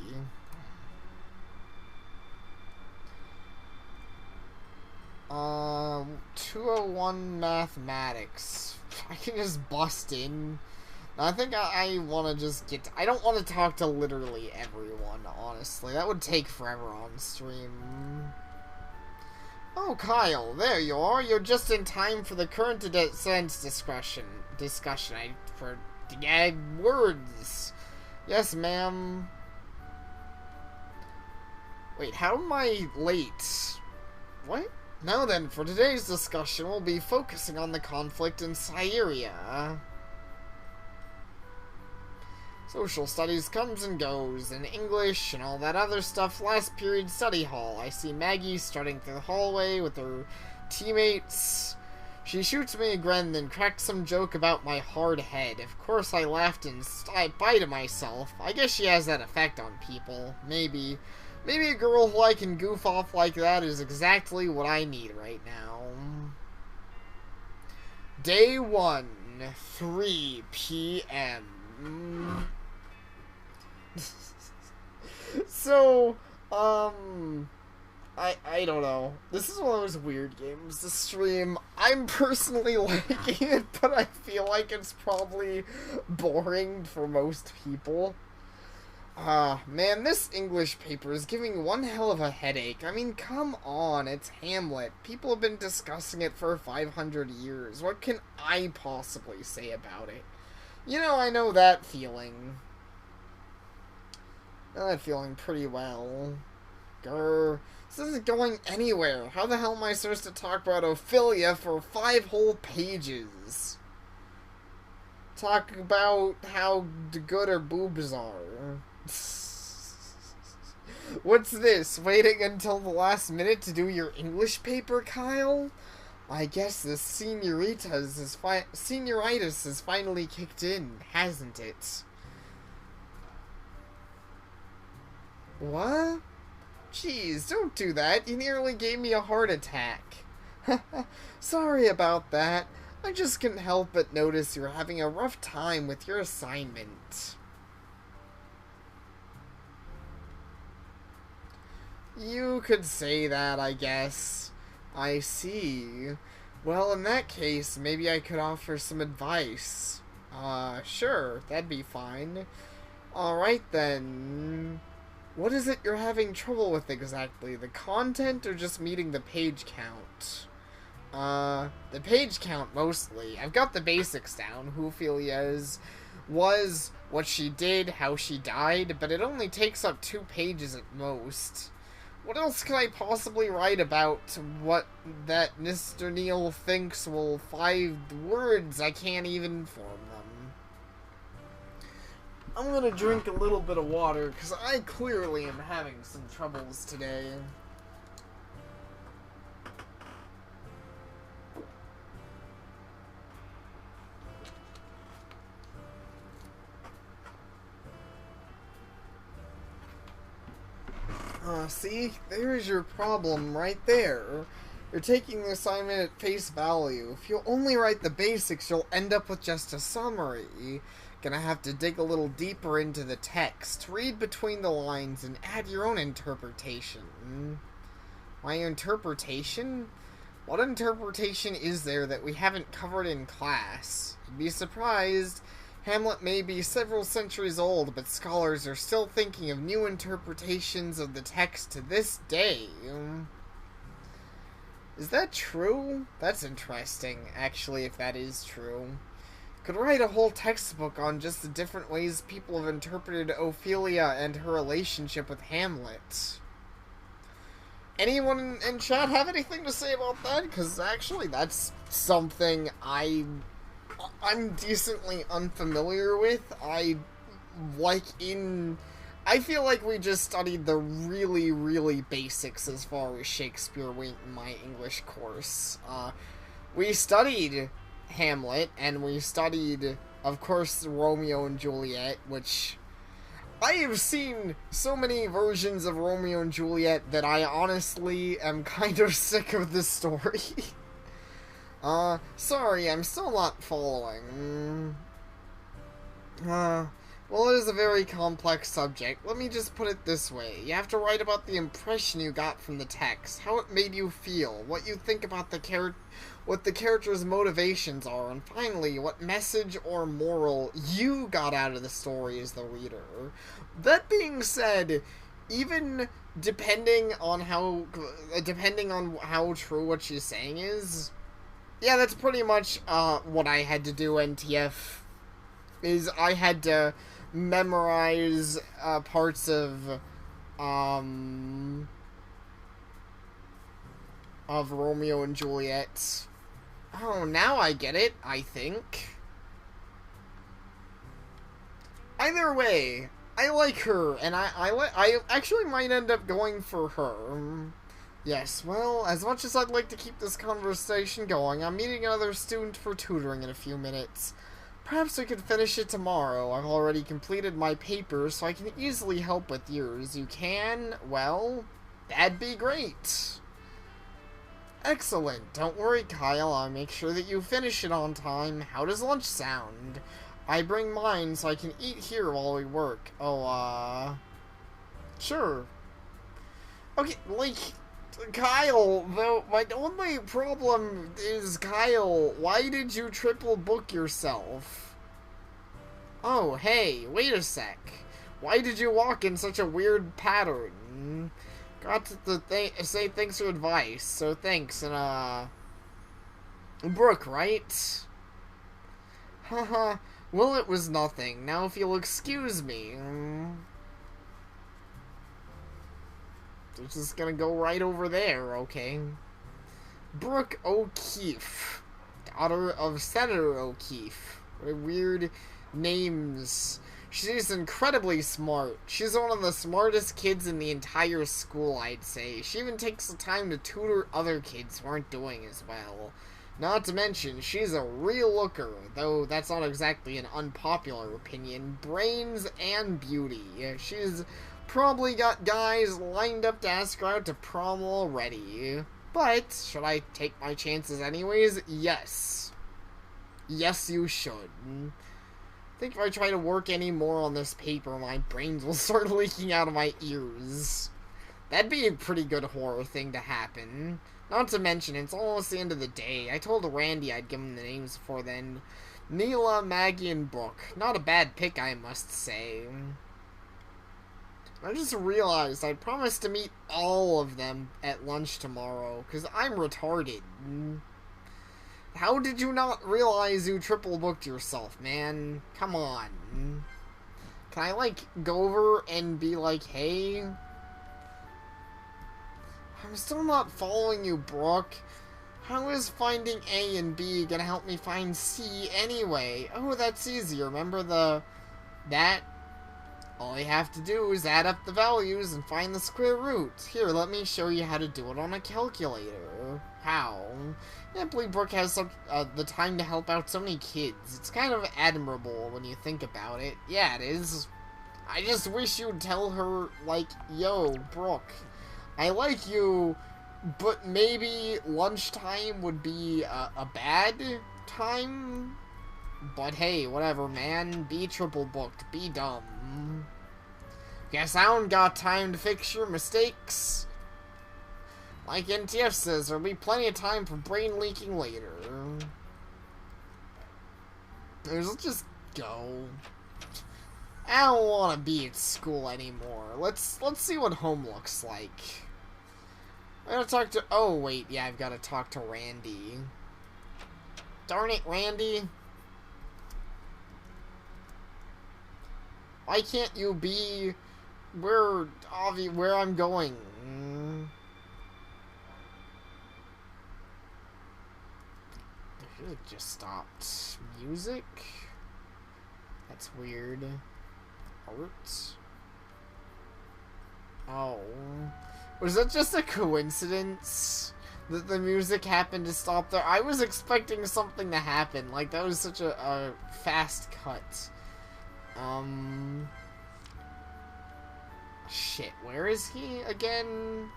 Uh, 201 mathematics. I can just bust in. I think I want to just get... I don't want to talk to literally everyone, honestly. That would take forever on stream. Oh, Kyle, there you are. You're just in time for the current events discussion. Words. Yes, ma'am. Wait, how am I late? What? Now then, for today's discussion, we'll be focusing on the conflict in Syria. Social studies comes and goes, and English and all that other stuff. Last period study hall. I see Maggie strutting through the hallway with her teammates. She shoots me a grin, then cracks some joke about my hard head. Of course, I laughed and I bite to myself. I guess she has that effect on people. Maybe. Maybe a girl who I can goof off like that is exactly what I need right now. Day 1, 3 p.m. So, I don't know. This is one of those weird games to stream. I'm personally liking it, but I feel like it's probably boring for most people. Man, this English paper is giving one hell of a headache. I mean, come on, it's Hamlet. People have been discussing it for 500 years. What can I possibly say about it? You know, I know that feeling. I know that feeling pretty well. Grr. This isn't going anywhere. How the hell am I supposed to talk about Ophelia for 5 whole pages? Talk about how good her boobs are. What's this? Waiting until the last minute to do your English paper, Kyle? I guess the senioritis has finally kicked in, hasn't it? What? Jeez, don't do that. You nearly gave me a heart attack. Sorry about that. I just couldn't help but notice you're having a rough time with your assignment. You could say that, I guess. I see. Well, in that case, maybe I could offer some advice. Sure, that'd be fine. Alright then. What is it you're having trouble with exactly? The content or just meeting the page count? The page count mostly. I've got the basics down. Who Ophelia was, what she did, how she died, but it only takes up 2 pages at most. What else can I possibly write about what that Mr. Neal thinks will 5 words? I can't even form them. I'm gonna drink a little bit of water, because I clearly am having some troubles today. See? There's your problem right there. You're taking the assignment at face value. If you only write the basics, you'll end up with just a summary. Gonna have to dig a little deeper into the text, read between the lines, and add your own interpretation. My interpretation? What interpretation is there that we haven't covered in class? You'd be surprised. Hamlet may be several centuries old, but scholars are still thinking of new interpretations of the text to this day. Is that true? That's interesting, actually, if that is true. Could write a whole textbook on just the different ways people have interpreted Ophelia and her relationship with Hamlet. Anyone in chat have anything to say about that? Because actually that's something I'm decently unfamiliar with. I feel like we just studied the really, really basics as far as Shakespeare went in my English course. We studied Hamlet, and we studied, of course, Romeo and Juliet, which I have seen so many versions of Romeo and Juliet that I honestly am kind of sick of this story. Sorry, I'm still not following. Well, it is a very complex subject. Let me just put it this way. You have to write about the impression you got from the text, how it made you feel, what you think about what the character's motivations are, and finally, what message or moral you got out of the story as the reader. That being said, even depending on how true what she's saying is, yeah, that's pretty much what I had to do, NTF. Is I had to memorize parts of Romeo and Juliet. Oh, now I get it, I think. Either way, I like her, and I actually might end up going for her. Yes, well, as much as I'd like to keep this conversation going, I'm meeting another student for tutoring in a few minutes. Perhaps we could finish it tomorrow. I've already completed my papers, so I can easily help with yours. You can? Well, that'd be great. Excellent. Don't worry, Kyle. I'll make sure that you finish it on time. How does lunch sound? I bring mine so I can eat here while we work. Oh, sure. Okay, like, Kyle, though, my only problem is, Kyle, why did you triple book yourself? Oh, hey, wait a sec. Why did you walk in such a weird pattern? Got to say thanks for advice, so thanks, and, Brooke, right? Haha, well, it was nothing. Now, if you'll excuse me... It's just gonna go right over there, okay? Brooke O'Keefe, daughter of Senator O'Keefe. What weird names. She's incredibly smart. She's one of the smartest kids in the entire school, I'd say. She even takes the time to tutor other kids who aren't doing as well. Not to mention, she's a real looker, though that's not exactly an unpopular opinion. Brains and beauty. She's probably got guys lined up to ask her out to prom already. But, should I take my chances anyways? Yes. Yes, you should. I think if I try to work any more on this paper, my brains will start leaking out of my ears. That'd be a pretty good horror thing to happen. Not to mention, it's almost the end of the day. I told Randy I'd give him the names before then. Neela, Maggie, and Brooke. Not a bad pick, I must say. I just realized I promised to meet all of them at lunch tomorrow, because I'm retarded. How did you not realize you triple booked yourself, man? Come on. Can I, like, go over and be like, hey? I'm still not following you, Brooke. How is finding A and B gonna help me find C anyway? Oh, that's easy. Remember that? All you have to do is add up the values and find the square root. Here, let me show you how to do it on a calculator. How? I can't believe Brooke has the time to help out so many kids. It's kind of admirable when you think about it. Yeah, it is. I just wish you'd tell her, like, yo, Brooke, I like you, but maybe lunchtime would be a bad time? But hey, whatever, man. Be triple booked. Be dumb. Guess I don't got time to fix your mistakes. Like NTF says, there'll be plenty of time for brain leaking later. Let's just go. I don't want to be at school anymore. Let's see what home looks like. I gotta talk to... Oh, wait. Yeah, I've got to talk to Randy. Darn it, Randy. Why can't you be where I'm going? I should have just stopped. Music? That's weird. Art? Oh. Was that just a coincidence that the music happened to stop there? I was expecting something to happen. Like, that was such a fast cut. Shit, where is he again?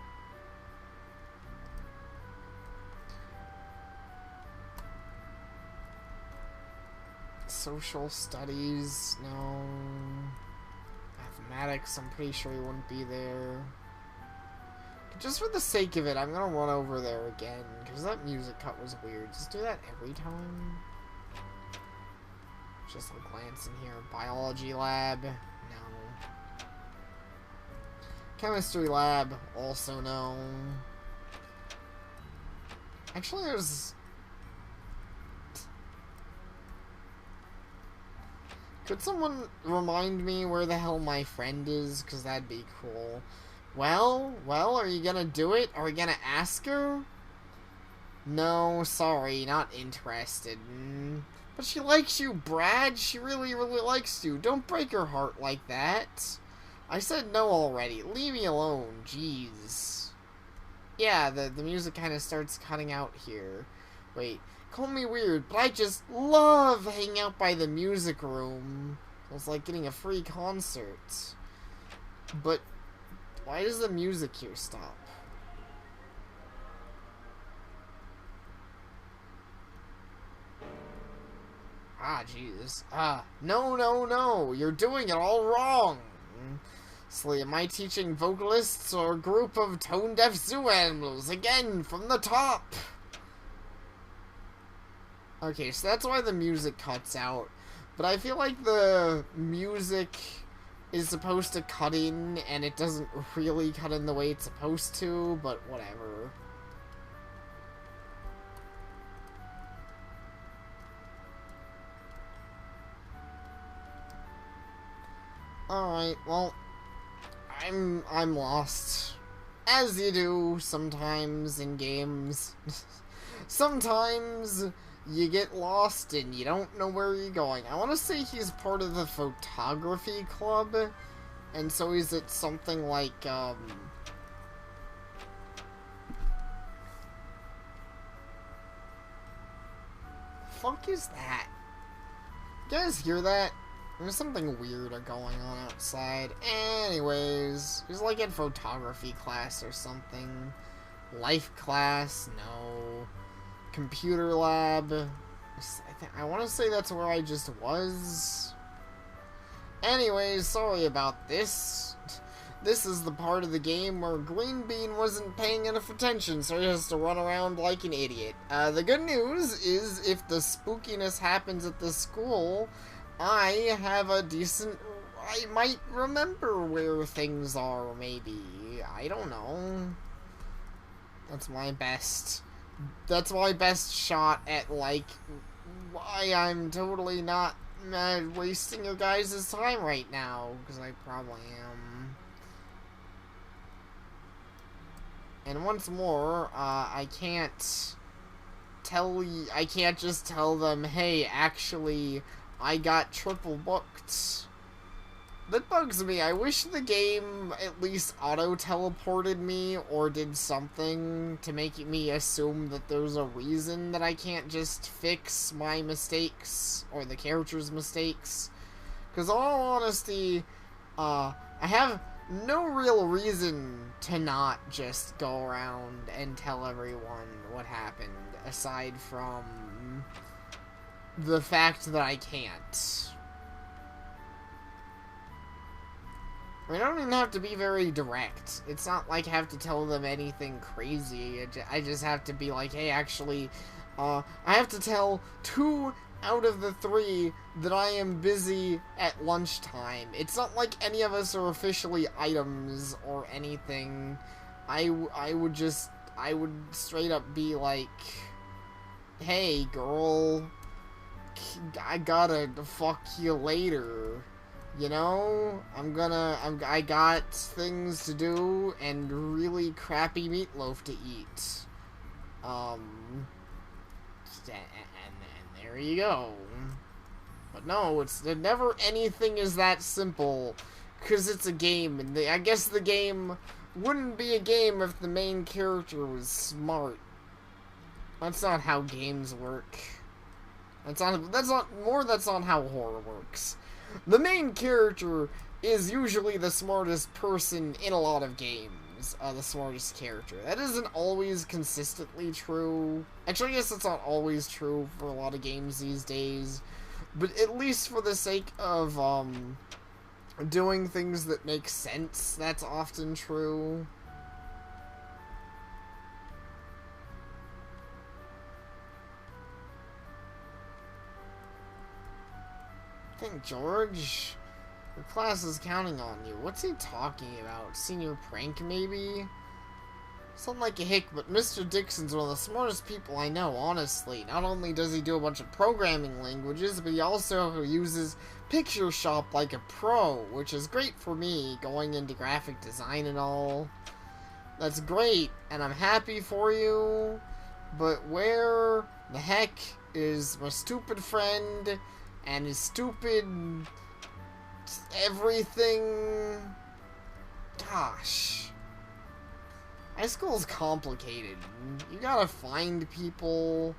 Social studies, no. Mathematics, I'm pretty sure he wouldn't be there. Just for the sake of it, I'm gonna run over there again, because that music cut was weird. Just do that every time. Just a glance in here. Biology lab, no. Chemistry lab, also no. Actually, there's... Could someone remind me where the hell my friend is? Because that'd be cool. Well, are you gonna do it? Are we gonna ask her? No, sorry, not interested. But she likes you, Brad. She really, really likes you. Don't break her heart like that. I said no already. Leave me alone. Jeez. Yeah, the music kind of starts cutting out here. Wait. Call me weird, but I just love hanging out by the music room. It's like getting a free concert. But why does the music here stop? Ah, Jesus. No. You're doing it all wrong. So, am I teaching vocalists or a group of tone-deaf zoo animals? Again, from the top. Okay, so that's why the music cuts out. But I feel like the music is supposed to cut in, and it doesn't really cut in the way it's supposed to, but whatever. Alright, well, I'm lost. As you do sometimes in games. Sometimes you get lost and you don't know where you're going. I want to say he's part of the photography club, and so is it something like, fuck is that? You guys hear that? There's something weird going on outside. Anyways, he's like in photography class or something. Life class, no. Computer lab. I want to say that's where I just was. Anyways, sorry about this. This is the part of the game where Green Bean wasn't paying enough attention, so he has to run around like an idiot. The good news is if the spookiness happens at the school, I have a decent... I might remember where things are, maybe. I don't know. That's my best shot at, like, why I'm totally not wasting your guys' time right now, because I probably am. And once more, I can't just tell them, hey, actually, I got triple booked. That bugs me. I wish the game at least auto-teleported me or did something to make me assume that there's a reason that I can't just fix my mistakes or the character's mistakes. Because all honesty, I have no real reason to not just go around and tell everyone what happened, aside from the fact that I can't. I don't even have to be very direct. It's not like I have to tell them anything crazy. I just have to be like, hey, actually, I have to tell 2 out of the 3 that I am busy at lunchtime. It's not like any of us are officially items or anything. I would straight up be like, hey, girl, I gotta fuck you later. You know, I got things to do and really crappy meatloaf to eat. And there you go. But no, never anything is that simple, because it's a game, and I guess the game wouldn't be a game if the main character was smart. That's not how games work. That's not how horror works. The main character is usually the smartest person in a lot of games, the smartest character. That isn't always consistently true. Actually, I guess it's not always true for a lot of games these days, but at least for the sake of, doing things that make sense, that's often true. I think George, your class is counting on you. What's he talking about? Senior prank, maybe? Something like a hick, but Mr. Dixon's one of the smartest people I know, honestly. Not only does he do a bunch of programming languages, but he also uses Picture Shop like a pro, which is great for me, going into graphic design and all. That's great, and I'm happy for you, but where the heck is my stupid friend and his stupid everything? Gosh. High school is complicated. You gotta find people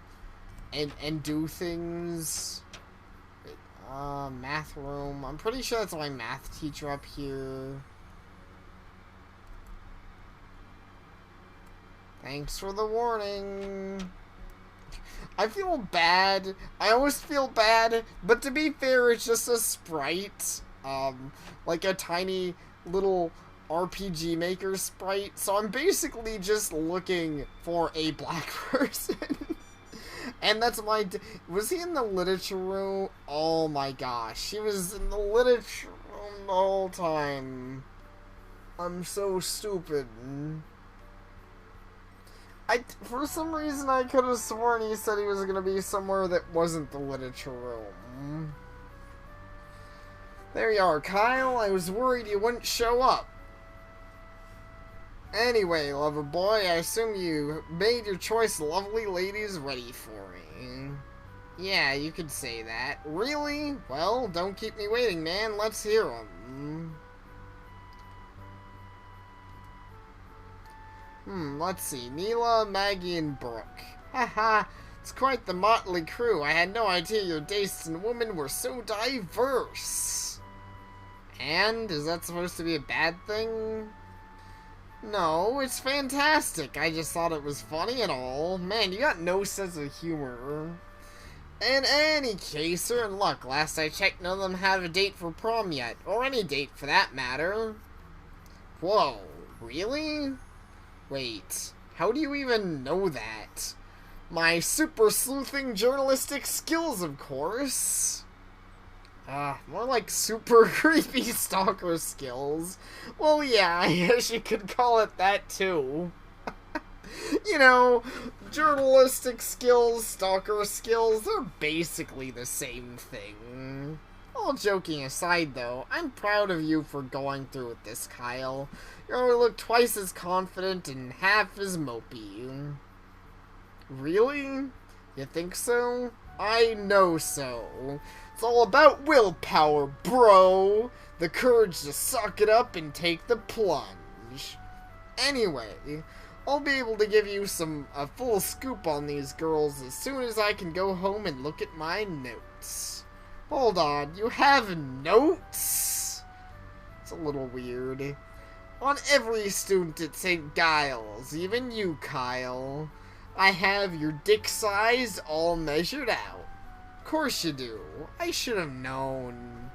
and do things. Math room. I'm pretty sure that's my math teacher up here. Thanks for the warning. I feel bad. I always feel bad, but to be fair, it's just a sprite. Like a tiny little RPG Maker sprite. So I'm basically just looking for a black person. And that's my... Was he in the literature room? Oh my gosh. He was in the literature room the whole time. I'm so stupid. For some reason, I could have sworn he said he was going to be somewhere that wasn't the literature room. There you are, Kyle. I was worried you wouldn't show up. Anyway, lover boy, I assume you made your choice, lovely ladies, ready for me. Yeah, you could say that. Really? Well, don't keep me waiting, man. Let's hear 'em. Let's see. Neela, Maggie, and Brooke. Haha, it's quite the motley crew. I had no idea your tastes in women were so diverse. And? Is that supposed to be a bad thing? No, it's fantastic. I just thought it was funny and all. Man, you got no sense of humor. In any case, you're in luck. Last I checked, none of them have a date for prom yet. Or any date, for that matter. Whoa, really? Wait, how do you even know that? My super sleuthing journalistic skills, of course. More like super creepy stalker skills. Well, yeah, I guess you could call it that too. You know, journalistic skills, stalker skills, they're basically the same thing. All joking aside, though, I'm proud of you for going through with this, Kyle. You already look twice as confident and half as mopey. Really? You think so? I know so. It's all about willpower, bro. The courage to suck it up and take the plunge. Anyway, I'll be able to give you a full scoop on these girls as soon as I can go home and look at my notes. Hold on, you have notes? It's a little weird. On every student at St. Giles, even you, Kyle. I have your dick size all measured out. Of course you do. I should have known.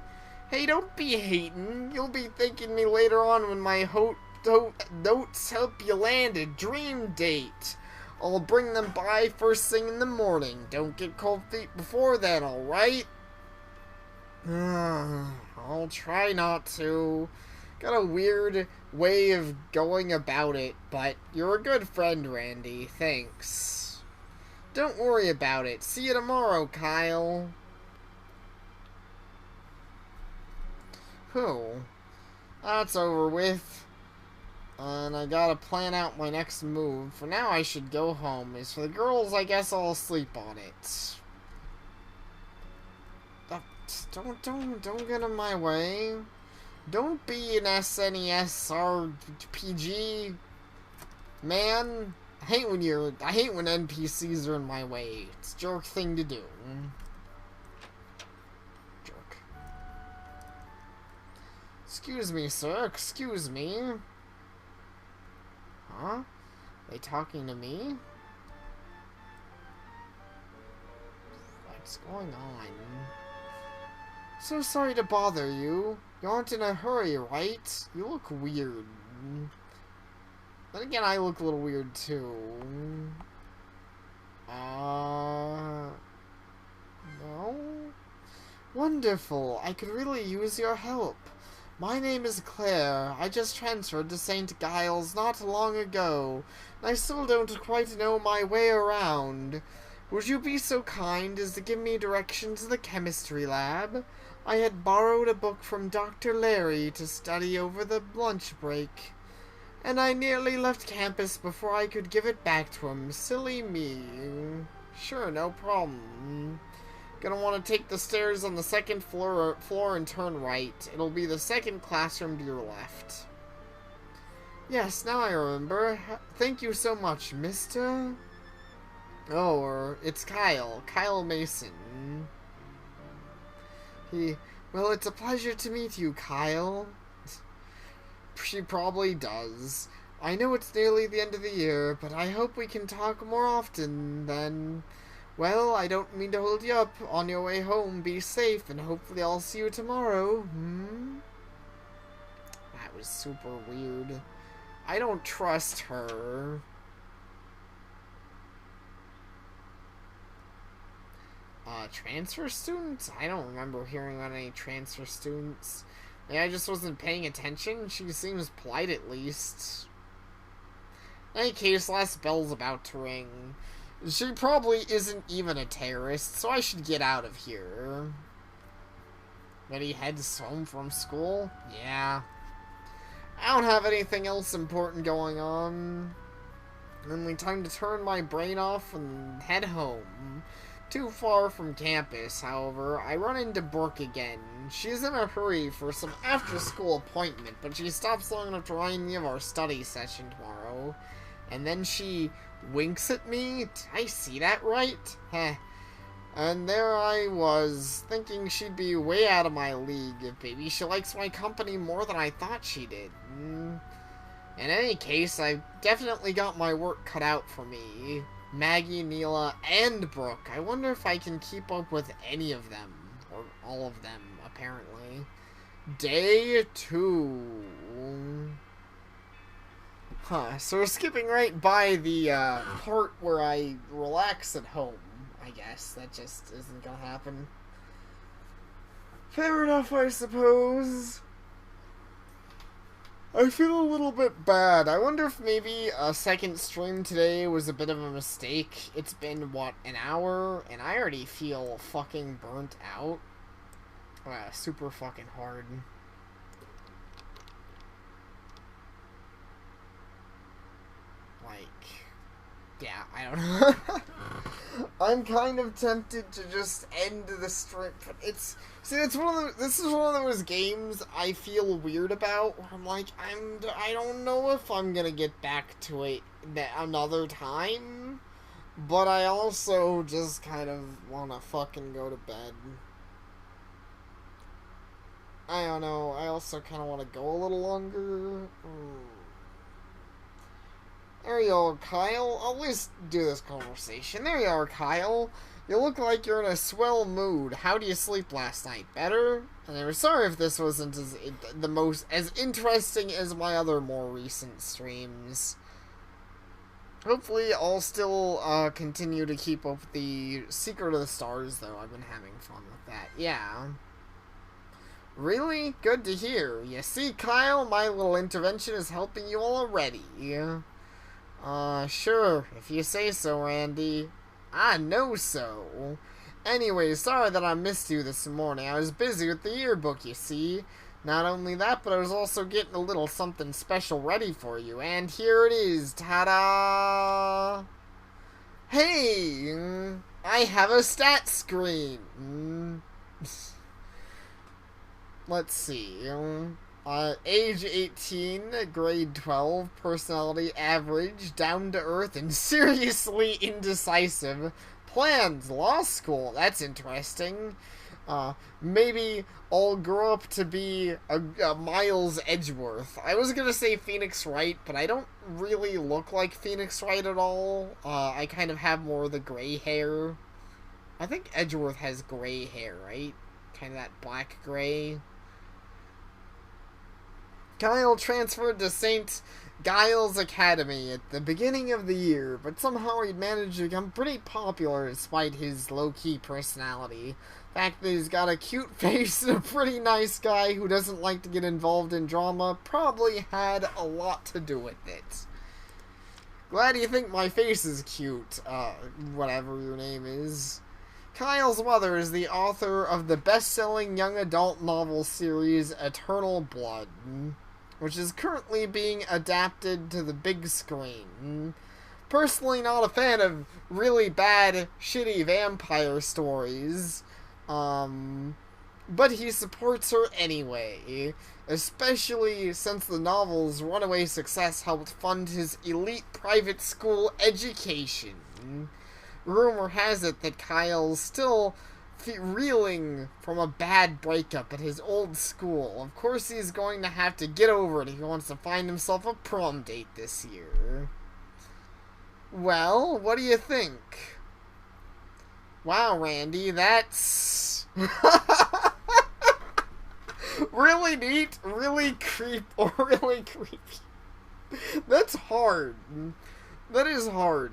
Hey, don't be hating. You'll be thanking me later on when my notes help you land a dream date. I'll bring them by first thing in the morning. Don't get cold feet before then, alright? I'll try not to. Got a weird way of going about it, but you're a good friend, Randy. Thanks. Don't worry about it. See you tomorrow, Kyle. Whew. That's over with. And I gotta plan out my next move. For now, I should go home. As for the girls, I guess I'll sleep on it. Don't get in my way. Don't be an SNES RPG, man. I hate when NPCs are in my way. It's a jerk thing to do. Jerk. Excuse me, sir. Excuse me. Huh? They talking to me? What's going on? So sorry to bother you. You aren't in a hurry, right? You look weird. Then again, I look a little weird too. No? Wonderful. I could really use your help. My name is Claire. I just transferred to St. Giles not long ago, and I still don't quite know my way around. Would you be so kind as to give me directions to the chemistry lab? I had borrowed a book from Dr. Larry to study over the lunch break, and I nearly left campus before I could give it back to him. Silly me. Sure, no problem. Gonna want to take the stairs on the second floor and turn right. It'll be the second classroom to your left. Yes, now I remember. Thank you so much, Mr. Oh, it's Kyle. Kyle Mason. Well, it's a pleasure to meet you, Kyle. She probably does. I know it's nearly the end of the year, but I hope we can talk more often then. Well, I don't mean to hold you up. On your way home, be safe, and hopefully I'll see you tomorrow. That was super weird. I don't trust her. Transfer students? I don't remember hearing about any transfer students. Maybe I just wasn't paying attention. She seems polite at least. In any case, last bell's about to ring. She probably isn't even a terrorist, so I should get out of here. Ready heads home from school? Yeah. I don't have anything else important going on. Only time to turn my brain off and head home. Too far from campus, however, I run into Brooke again. She's in a hurry for some after-school appointment, but she stops long enough to remind me of our study session tomorrow. And then she winks at me? Did I see that right? Heh. And there I was, thinking she'd be way out of my league. Maybe she likes my company more than I thought she did. In any case, I've definitely got my work cut out for me. Maggie, Neela, and Brooke. I wonder if I can keep up with any of them. Or all of them, apparently. Day 2. Huh, so we're skipping right by the part where I relax at home, I guess. That just isn't gonna happen. Fair enough, I suppose. I feel a little bit bad. I wonder if maybe a second stream today was a bit of a mistake. It's been, what, an hour? And I already feel fucking burnt out. Super fucking hard. Like, yeah, I don't know. I'm kind of tempted to just end the stream. It's this is one of those games I feel weird about. Where I'm like, I don't know if I'm gonna get back to it another time, but I also just kind of want to fucking go to bed. I don't know. I also kind of want to go a little longer. There you are, Kyle. I'll at least do this conversation. There you are, Kyle. You look like you're in a swell mood. How do you sleep last night? Better? And I'm sorry if this wasn't as interesting as my other more recent streams. Hopefully, I'll still continue to keep up with the Secret of the Stars, though. I've been having fun with that. Yeah. Really? Good to hear. You see, Kyle, my little intervention is helping you already. Sure, if you say so, Randy. I know so. Anyway, sorry that I missed you this morning. I was busy with the yearbook, you see. Not only that, but I was also getting a little something special ready for you. And here it is. Ta-da! Hey! I have a stat screen. Let's see. Age 18, grade 12, personality average, down to earth, and seriously indecisive. Plans, law school, that's interesting. Maybe I'll grow up to be a Miles Edgeworth. I was gonna say Phoenix Wright, but I don't really look like Phoenix Wright at all. I kind of have more of the gray hair. I think Edgeworth has gray hair, right? Kind of that black gray. Kyle transferred to St. Giles Academy at the beginning of the year, but somehow he managed to become pretty popular despite his low-key personality. The fact that he's got a cute face and a pretty nice guy who doesn't like to get involved in drama probably had a lot to do with it. Glad you think my face is cute, whatever your name is. Kyle's mother is the author of the best-selling young adult novel series Eternal Blood, which is currently being adapted to the big screen. Personally not a fan of really bad, shitty vampire stories, but he supports her anyway, especially since the novel's runaway success helped fund his elite private school education. Rumor has it that Kyle's still reeling from a bad breakup at his old school. Of course he's going to have to get over it if he wants to find himself a prom date this year. Well, what do you think? Wow, Randy, that's really neat, really really creepy. That's hard. That is hard.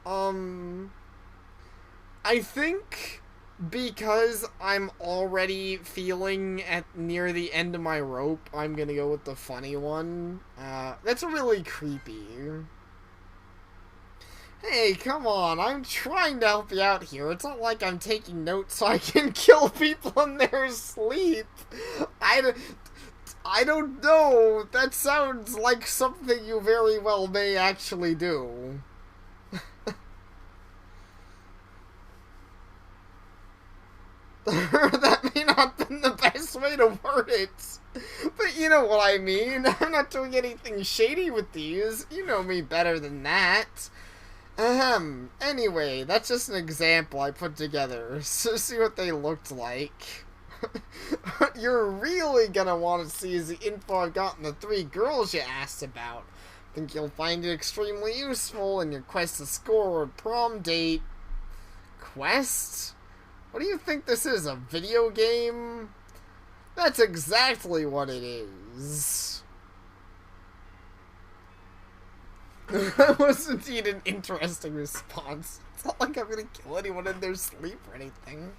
I think because I'm already feeling at near the end of my rope, I'm gonna go with the funny one. That's really creepy. Hey, come on, I'm trying to help you out here. It's not like I'm taking notes so I can kill people in their sleep. I don't know. That sounds like something you very well may actually do. That may not have been the best way to word it. But you know what I mean. I'm not doing anything shady with these. You know me better than that. Anyway, that's just an example I put together. So see what they looked like. What you're really gonna want to see is the info I've got on the 3 girls you asked about. I think you'll find it extremely useful in your quest to score a prom date. Quest? What do you think this is, a video game? That's exactly what it is. That was indeed an interesting response. It's not like I'm gonna kill anyone in their sleep or anything.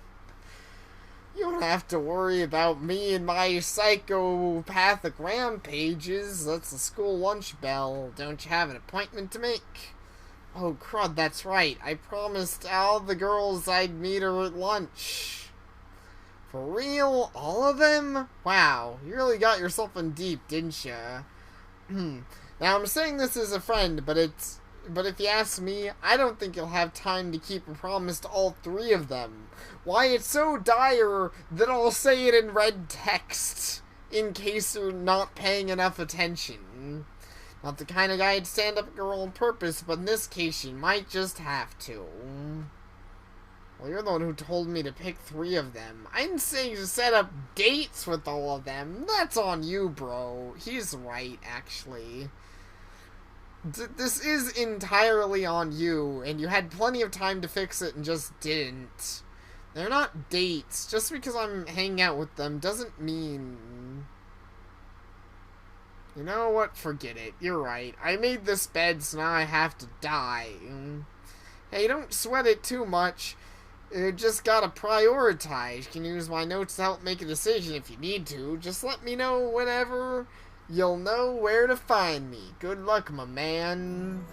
You don't have to worry about me and my psychopathic rampages. That's the school lunch bell. Don't you have an appointment to make? Oh, crud, that's right. I promised all the girls I'd meet her at lunch. For real? All of them? Wow, you really got yourself in deep, didn't ya? Now, I'm saying this as a friend, but if you ask me, I don't think you'll have time to keep a promise to all 3 of them. Why, it's so dire that I'll say it in red text, in case you're not paying enough attention. Not the kind of guy who'd stand up a girl on purpose, but in this case, you might just have to. Well, you're the one who told me to pick 3 of them. I didn't say to set up dates with all of them. That's on you, bro. He's right, actually. This is entirely on you, and you had plenty of time to fix it and just didn't. They're not dates. Just because I'm hanging out with them doesn't mean... You know what? Forget it. You're right. I made this bed, so now I have to die. Hey, don't sweat it too much. You just gotta prioritize. You can use my notes to help make a decision if you need to. Just let me know whenever. You'll know where to find me. Good luck, my man.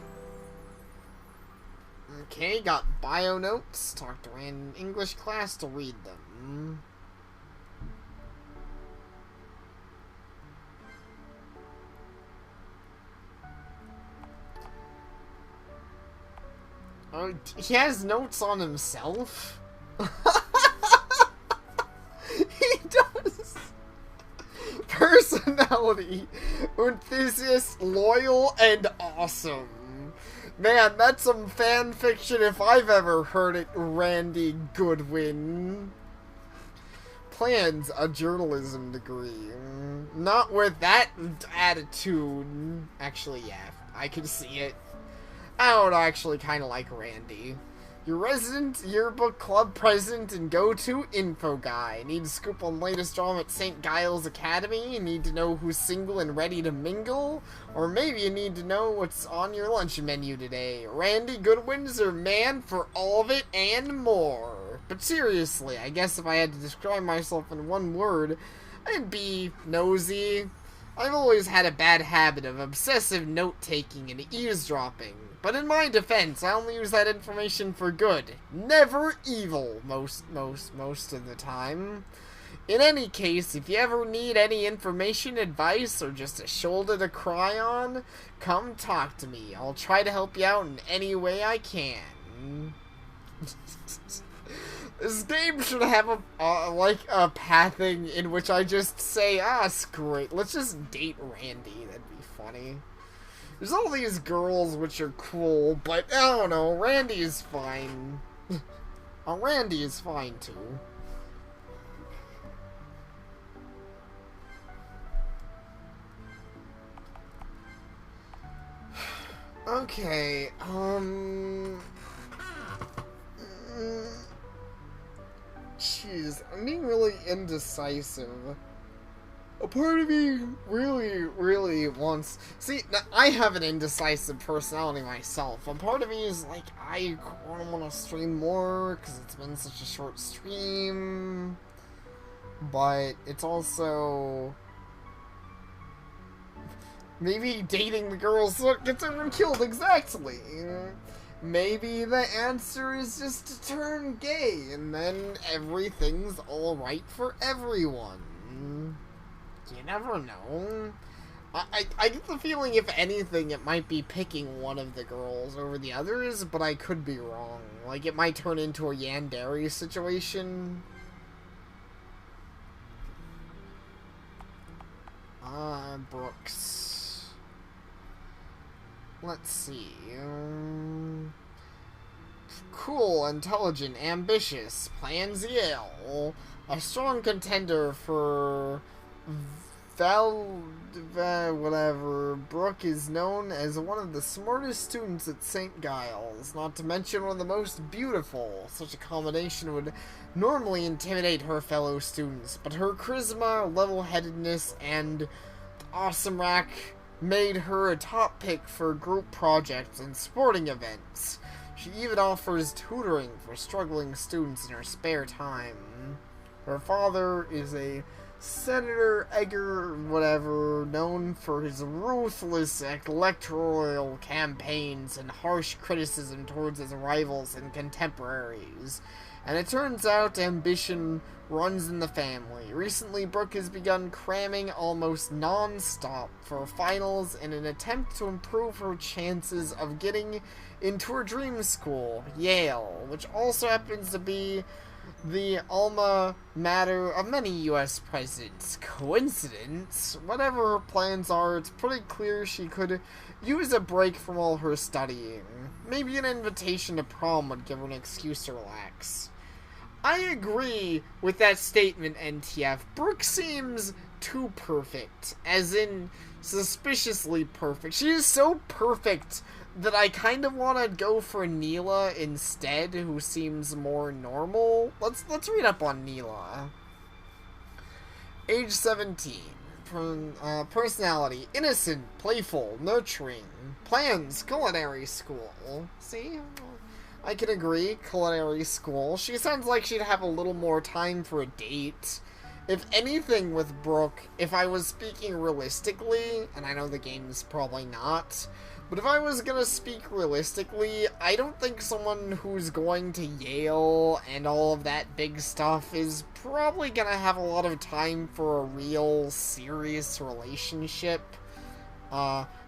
Okay, got bio notes. Talked to an English class to read them. Oh, he has notes on himself? He does! Personality, enthusiast, loyal, and awesome. Man, that's some fan fiction if I've ever heard it, Randy Goodwin. plans a journalism degree. Not with that attitude. Actually, yeah, I can see it. I would actually kind of like Randy. Your resident yearbook club president and go-to info guy. Need to scoop on latest drama at St. Giles Academy? You need to know who's single and ready to mingle? Or maybe you need to know what's on your lunch menu today. Randy Goodwin's your man for all of it and more. But seriously, I guess if I had to describe myself in one word, I'd be nosy. I've always had a bad habit of obsessive note-taking and eavesdropping. But in my defense, I only use that information for good, never evil, most of the time. In any case, if you ever need any information, advice, or just a shoulder to cry on, come talk to me. I'll try to help you out in any way I can. This game should have a pathing in which I just say, screw it, let's just date Randy. That'd be funny. There's all these girls which are cool, but I don't know, Randy is fine. Randy is fine too. Okay, jeez, I'm being really indecisive. A part of me really wants... See, I have an indecisive personality myself. A part of me is like, I want to stream more because it's been such a short stream. But it's also... maybe dating the girls gets everyone killed, exactly. Maybe the answer is just to turn gay, and then everything's alright for everyone. You never know. I get the feeling, if anything, it might be picking one of the girls over the others, but I could be wrong. Like, it might turn into a Yandere situation. Brooks. Let's see. Cool, intelligent, ambitious, plans Yale. A strong contender for whatever. Brooke is known as one of the smartest students at St. Giles, not to mention one of the most beautiful. Such a combination would normally intimidate her fellow students, but her charisma, level-headedness, and awesome rack made her a top pick for group projects and sporting events. She even offers tutoring for struggling students in her spare time. Her father is a Senator Edgar, whatever, known for his ruthless electoral campaigns and harsh criticism towards his rivals and contemporaries. And it turns out ambition runs in the family. Recently, Brooke has begun cramming almost non-stop for finals in an attempt to improve her chances of getting into her dream school, Yale, which also happens to be the alma mater of many U.S. presidents. Coincidence? Whatever her plans are, it's pretty clear she could use a break from all her studying. Maybe an invitation to prom would give her an excuse to relax. I agree with that statement, NTF. Brooke seems too perfect, as in suspiciously perfect. She is so perfect that I kind of want to go for Neela instead, who seems more normal. Let's read up on Neela. Age 17. Personality: innocent, playful, nurturing. Plans: culinary school. See? I can agree, culinary school. She sounds like she'd have a little more time for a date. If anything with Brooke, if I was speaking realistically, and I know the game's probably not, but if I was gonna speak realistically, I don't think someone who's going to Yale and all of that big stuff is probably gonna have a lot of time for a real, serious relationship.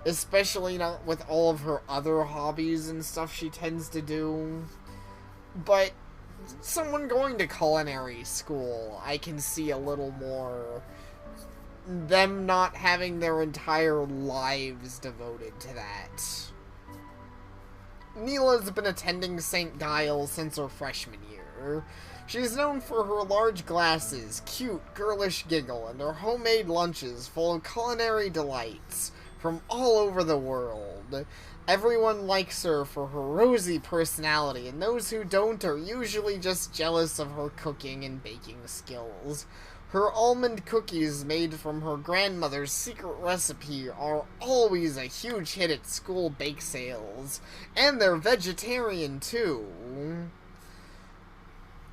Especially not with all of her other hobbies and stuff she tends to do. But someone going to culinary school, I can see a little more them not having their entire lives devoted to that. Neela's been attending St. Giles since her freshman year. here. She's known for her large glasses, cute, girlish giggle, and her homemade lunches full of culinary delights from all over the world. Everyone likes her for her rosy personality, and those who don't are usually just jealous of her cooking and baking skills. Her almond cookies made from her grandmother's secret recipe are always a huge hit at school bake sales, and they're vegetarian too.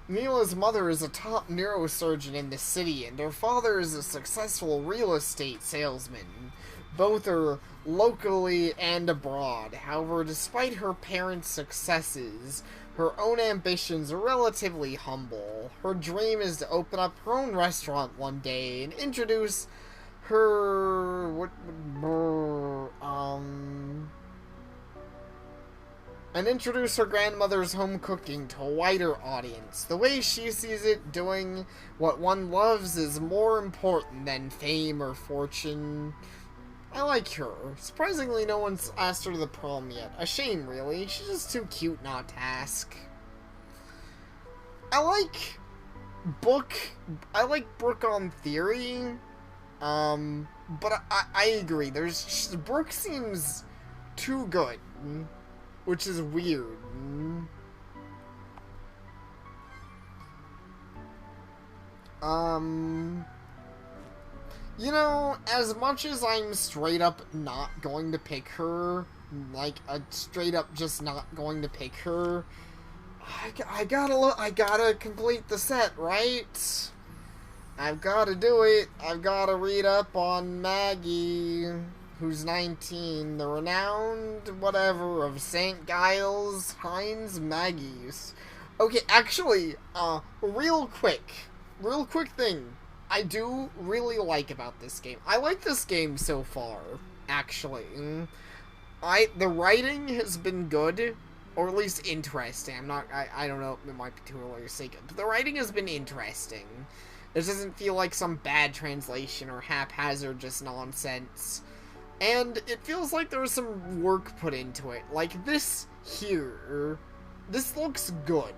Mila's mother is a top neurosurgeon in the city, and her father is a successful real estate salesman. Both are locally and abroad. However, despite her parents' successes, her own ambitions are relatively humble. Her dream is to open up her own restaurant one day and introduce her grandmother's home cooking to a wider audience. The way she sees it, doing what one loves is more important than fame or fortune. I like her. Surprisingly, no one's asked her to the prom yet. A shame, really. She's just too cute not to ask. I like Brooke on theory. But I agree. Brooke seems too good, which is weird. You know, as much as I'm straight up not going to pick her, like, straight up just not going to pick her, I gotta complete the set, right? I've gotta do it. I've gotta read up on Maggie, who's 19, the renowned whatever of St. Giles Hines Maggie's. Okay, actually, real quick thing I do really like about this game. I like this game so far, actually. The writing has been good, or at least interesting. I don't know, it might be too early to say good, but the writing has been interesting. It doesn't feel like some bad translation or haphazard just nonsense. And it feels like there was some work put into it. Like this here, this looks good.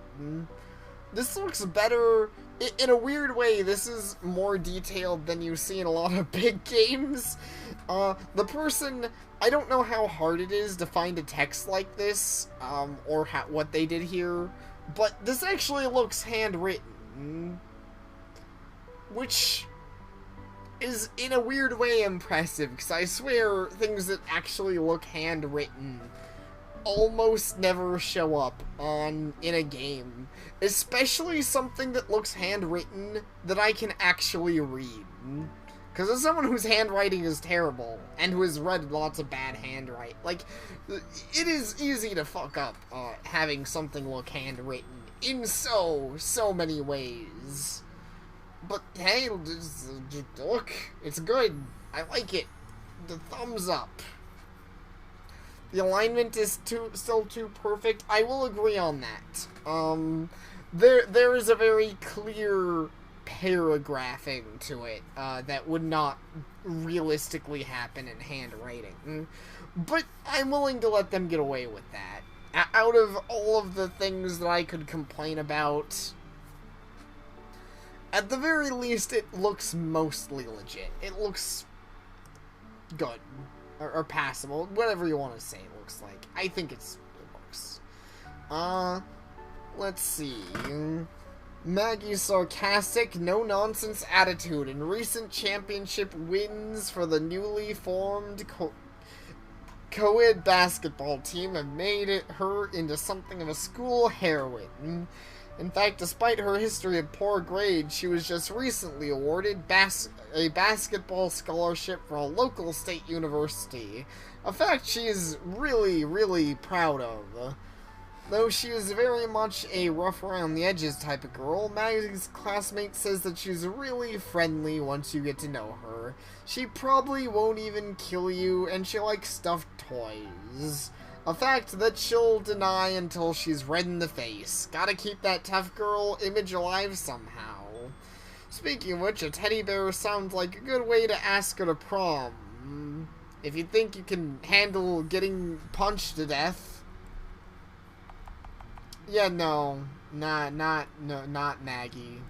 This looks better. In a weird way, this is more detailed than you see in a lot of big games. The person, I don't know how hard it is to find a text like this, or what they did here, but this actually looks handwritten, which is in a weird way impressive, because I swear things that actually look handwritten almost never show up in a game, especially something that looks handwritten that I can actually read. Because as someone whose handwriting is terrible and who has read lots of bad handwriting, like, it is easy to fuck up having something look handwritten in so many ways. But hey, look, it's good. I like it. The thumbs up. The alignment is still too perfect. I will agree on that. There is a very clear paragraphing to it that would not realistically happen in handwriting. But I'm willing to let them get away with that. Out of all of the things that I could complain about, at the very least, it looks mostly legit. It looks good. Or passable, whatever you want to say it looks like. I think it works. Let's see. Maggie's sarcastic, no-nonsense attitude and recent championship wins for the newly formed co-ed basketball team have made her into something of a school heroine. In fact, despite her history of poor grades, she was just recently awarded a basketball scholarship for a local state university. A fact she is really proud of. Though she is very much a rough-around-the-edges type of girl, Maggie's classmate says that she's really friendly once you get to know her. She probably won't even kill you, and she likes stuffed toys. A fact that she'll deny until she's red in the face. Gotta keep that tough girl image alive somehow. Speaking of which, a teddy bear sounds like a good way to ask her to prom. If you think you can handle getting punched to death. Yeah, no. Not Maggie.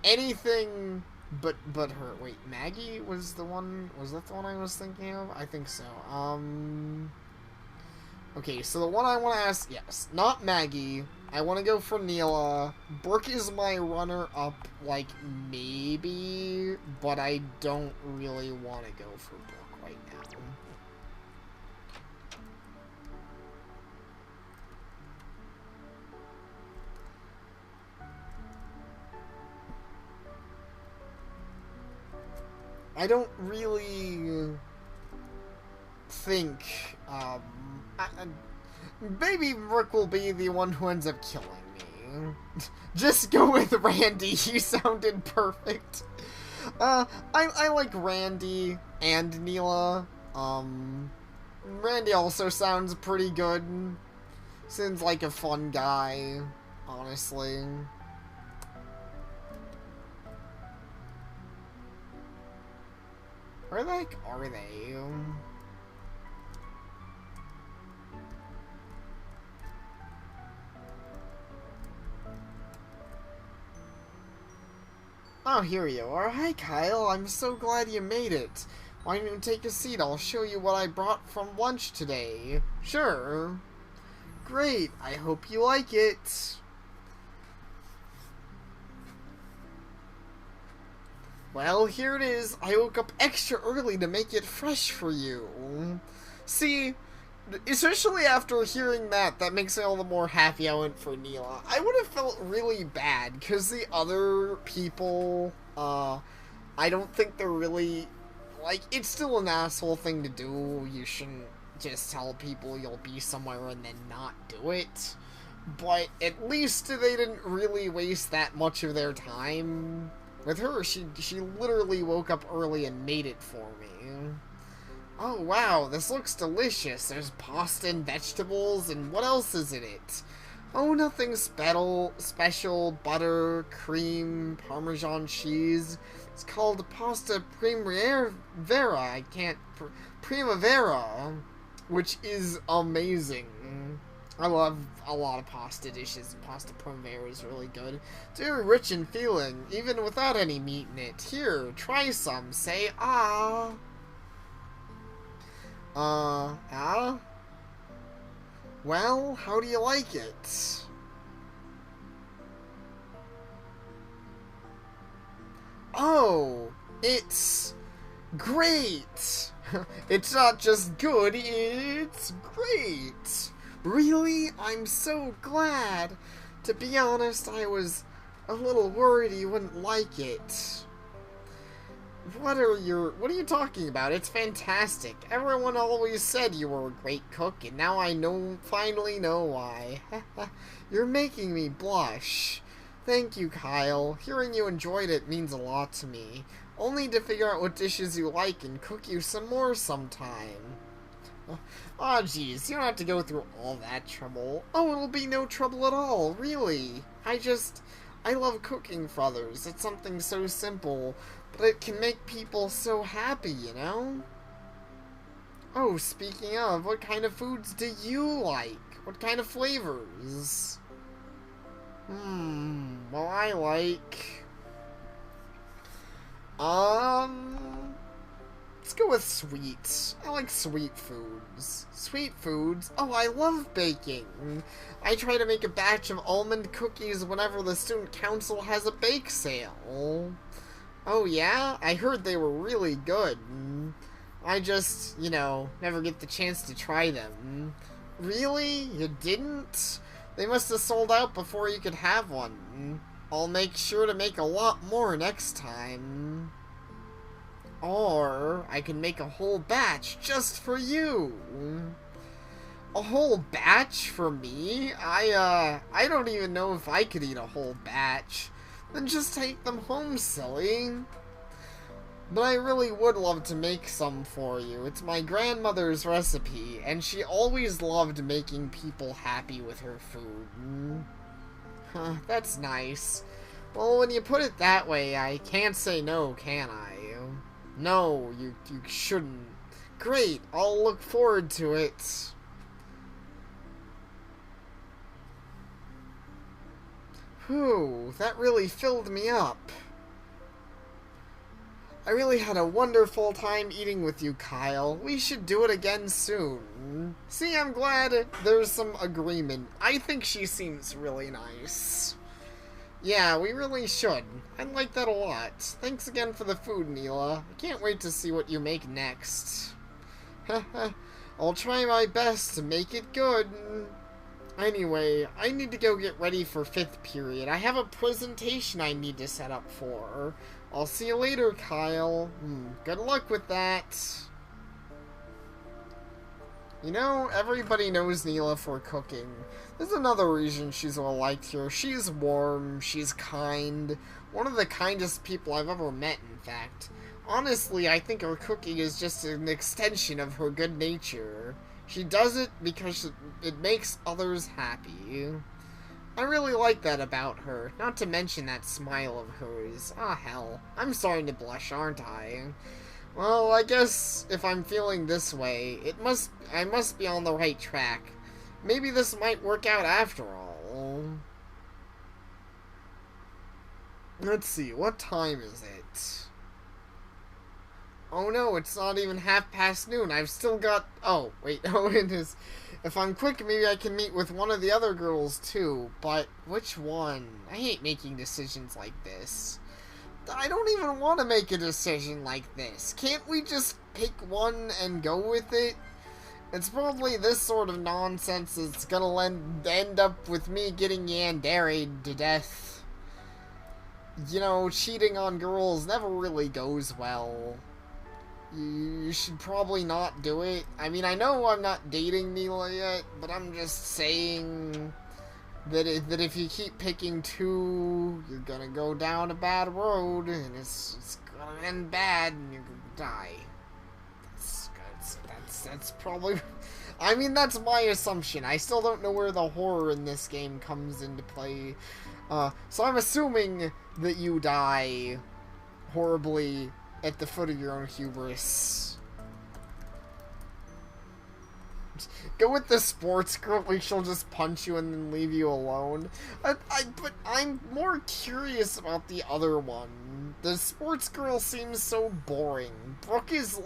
Anything but her. Wait, Maggie was the one. Was that the one I was thinking of? I think so. Okay, so the one I want to ask, yes, not Maggie. I want to go for Neela. Brooke is my runner-up, like, maybe, but I don't really want to go for Brooke right now. I don't really think, maybe Brooke will be the one who ends up killing me. Just go with Randy, you sounded perfect. I like Randy and Neela. Randy also sounds pretty good. Seems like a fun guy, honestly. Where the heck are they? Oh, here you are. Hi, Kyle. I'm so glad you made it. Why don't you take a seat? I'll show you what I brought from lunch today. Sure. Great. I hope you like it. Well, here it is. I woke up extra early to make it fresh for you. See, especially after hearing that makes me all the more happy I went for Neela. I would have felt really bad, because the other people, I don't think they're really, like, it's still an asshole thing to do. You shouldn't just tell people you'll be somewhere and then not do it. But at least they didn't really waste that much of their time. With her, she literally woke up early and made it for me. Oh wow, this looks delicious. There's pasta and vegetables, and what else is in it? Oh, nothing special, butter, cream, Parmesan cheese. It's called pasta primavera, primavera, which is amazing. I love a lot of pasta dishes, and pasta primavera is really good. It's very rich and filling, even without any meat in it. Here, try some. Say ah. Ah? Well, how do you like it? Oh, it's great! It's not just good, it's great! Really? I'm so glad! To be honest, I was a little worried you wouldn't like it. What are you talking about? It's fantastic. Everyone always said you were a great cook, and now I finally know why. You're making me blush. Thank you, Kyle. Hearing you enjoyed it means a lot to me. Only to figure out what dishes you like and cook you some more sometime. Aw, geez, you don't have to go through all that trouble. Oh, it'll be no trouble at all, really. I love cooking for others. It's something so simple, but it can make people so happy, you know? Oh, speaking of, what kind of foods do you like? What kind of flavors? Well, I like... Let's go with sweets. I like sweet foods. Sweet foods? Oh, I love baking. I try to make a batch of almond cookies whenever the student council has a bake sale. Oh yeah? I heard they were really good. I just, never get the chance to try them. Really? You didn't? They must have sold out before you could have one. I'll make sure to make a lot more next time. Or I can make a whole batch just for you. A whole batch for me? I don't even know if I could eat a whole batch. Then just take them home, silly. But I really would love to make some for you. It's my grandmother's recipe, and she always loved making people happy with her food. Huh, that's nice. Well, when you put it that way, I can't say no, can I? No, you shouldn't. Great, I'll look forward to it. Whew, that really filled me up. I really had a wonderful time eating with you, Kyle. We should do it again soon. See, I'm glad there's some agreement. I think she seems really nice. Yeah, we really should. I like that a lot. Thanks again for the food, Neela. I can't wait to see what you make next. I'll try my best to make it good. Anyway, I need to go get ready for 5th period. I have a presentation I need to set up for. I'll see you later, Kyle. Good luck with that. You know, everybody knows Neela for cooking. There's another reason she's well liked here. She's warm, she's kind. One of the kindest people I've ever met, in fact. Honestly, I think her cooking is just an extension of her good nature. She does it because it makes others happy. I really like that about her, not to mention that smile of hers. Ah, hell. I'm starting to blush, aren't I? Well, I guess if I'm feeling this way, I must be on the right track. Maybe this might work out after all. Let's see, what time is it? Oh no, it's not even noon. I've still got... Oh, wait, oh, it is... If I'm quick, maybe I can meet with one of the other girls, too. But, which one? I hate making decisions like this. I don't even want to make a decision like this. Can't we just pick one and go with it? It's probably this sort of nonsense that's gonna end up with me getting yandere to death. You know, cheating on girls never really goes well. You should probably not do it. I mean, I know I'm not dating Neela yet, but I'm just saying that if you keep picking two, you're gonna go down a bad road, and it's gonna end bad, and you're gonna die. That's probably... I mean, that's my assumption. I still don't know where the horror in this game comes into play. So I'm assuming that you die horribly at the foot of your own hubris. Go with the sports girl, like she'll just punch you and then leave you alone. But I'm more curious about the other one. The sports girl seems so boring. Brooke is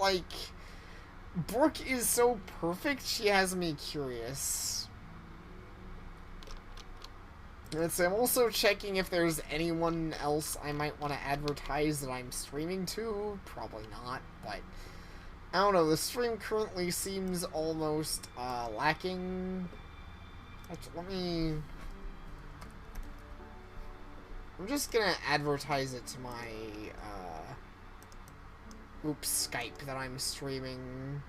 so perfect, she has me curious. Let's see, I'm also checking if there's anyone else I might want to advertise that I'm streaming to. Probably not, but I don't know. The stream currently seems almost lacking. Actually, I'm just gonna advertise it to my Skype that I'm streaming.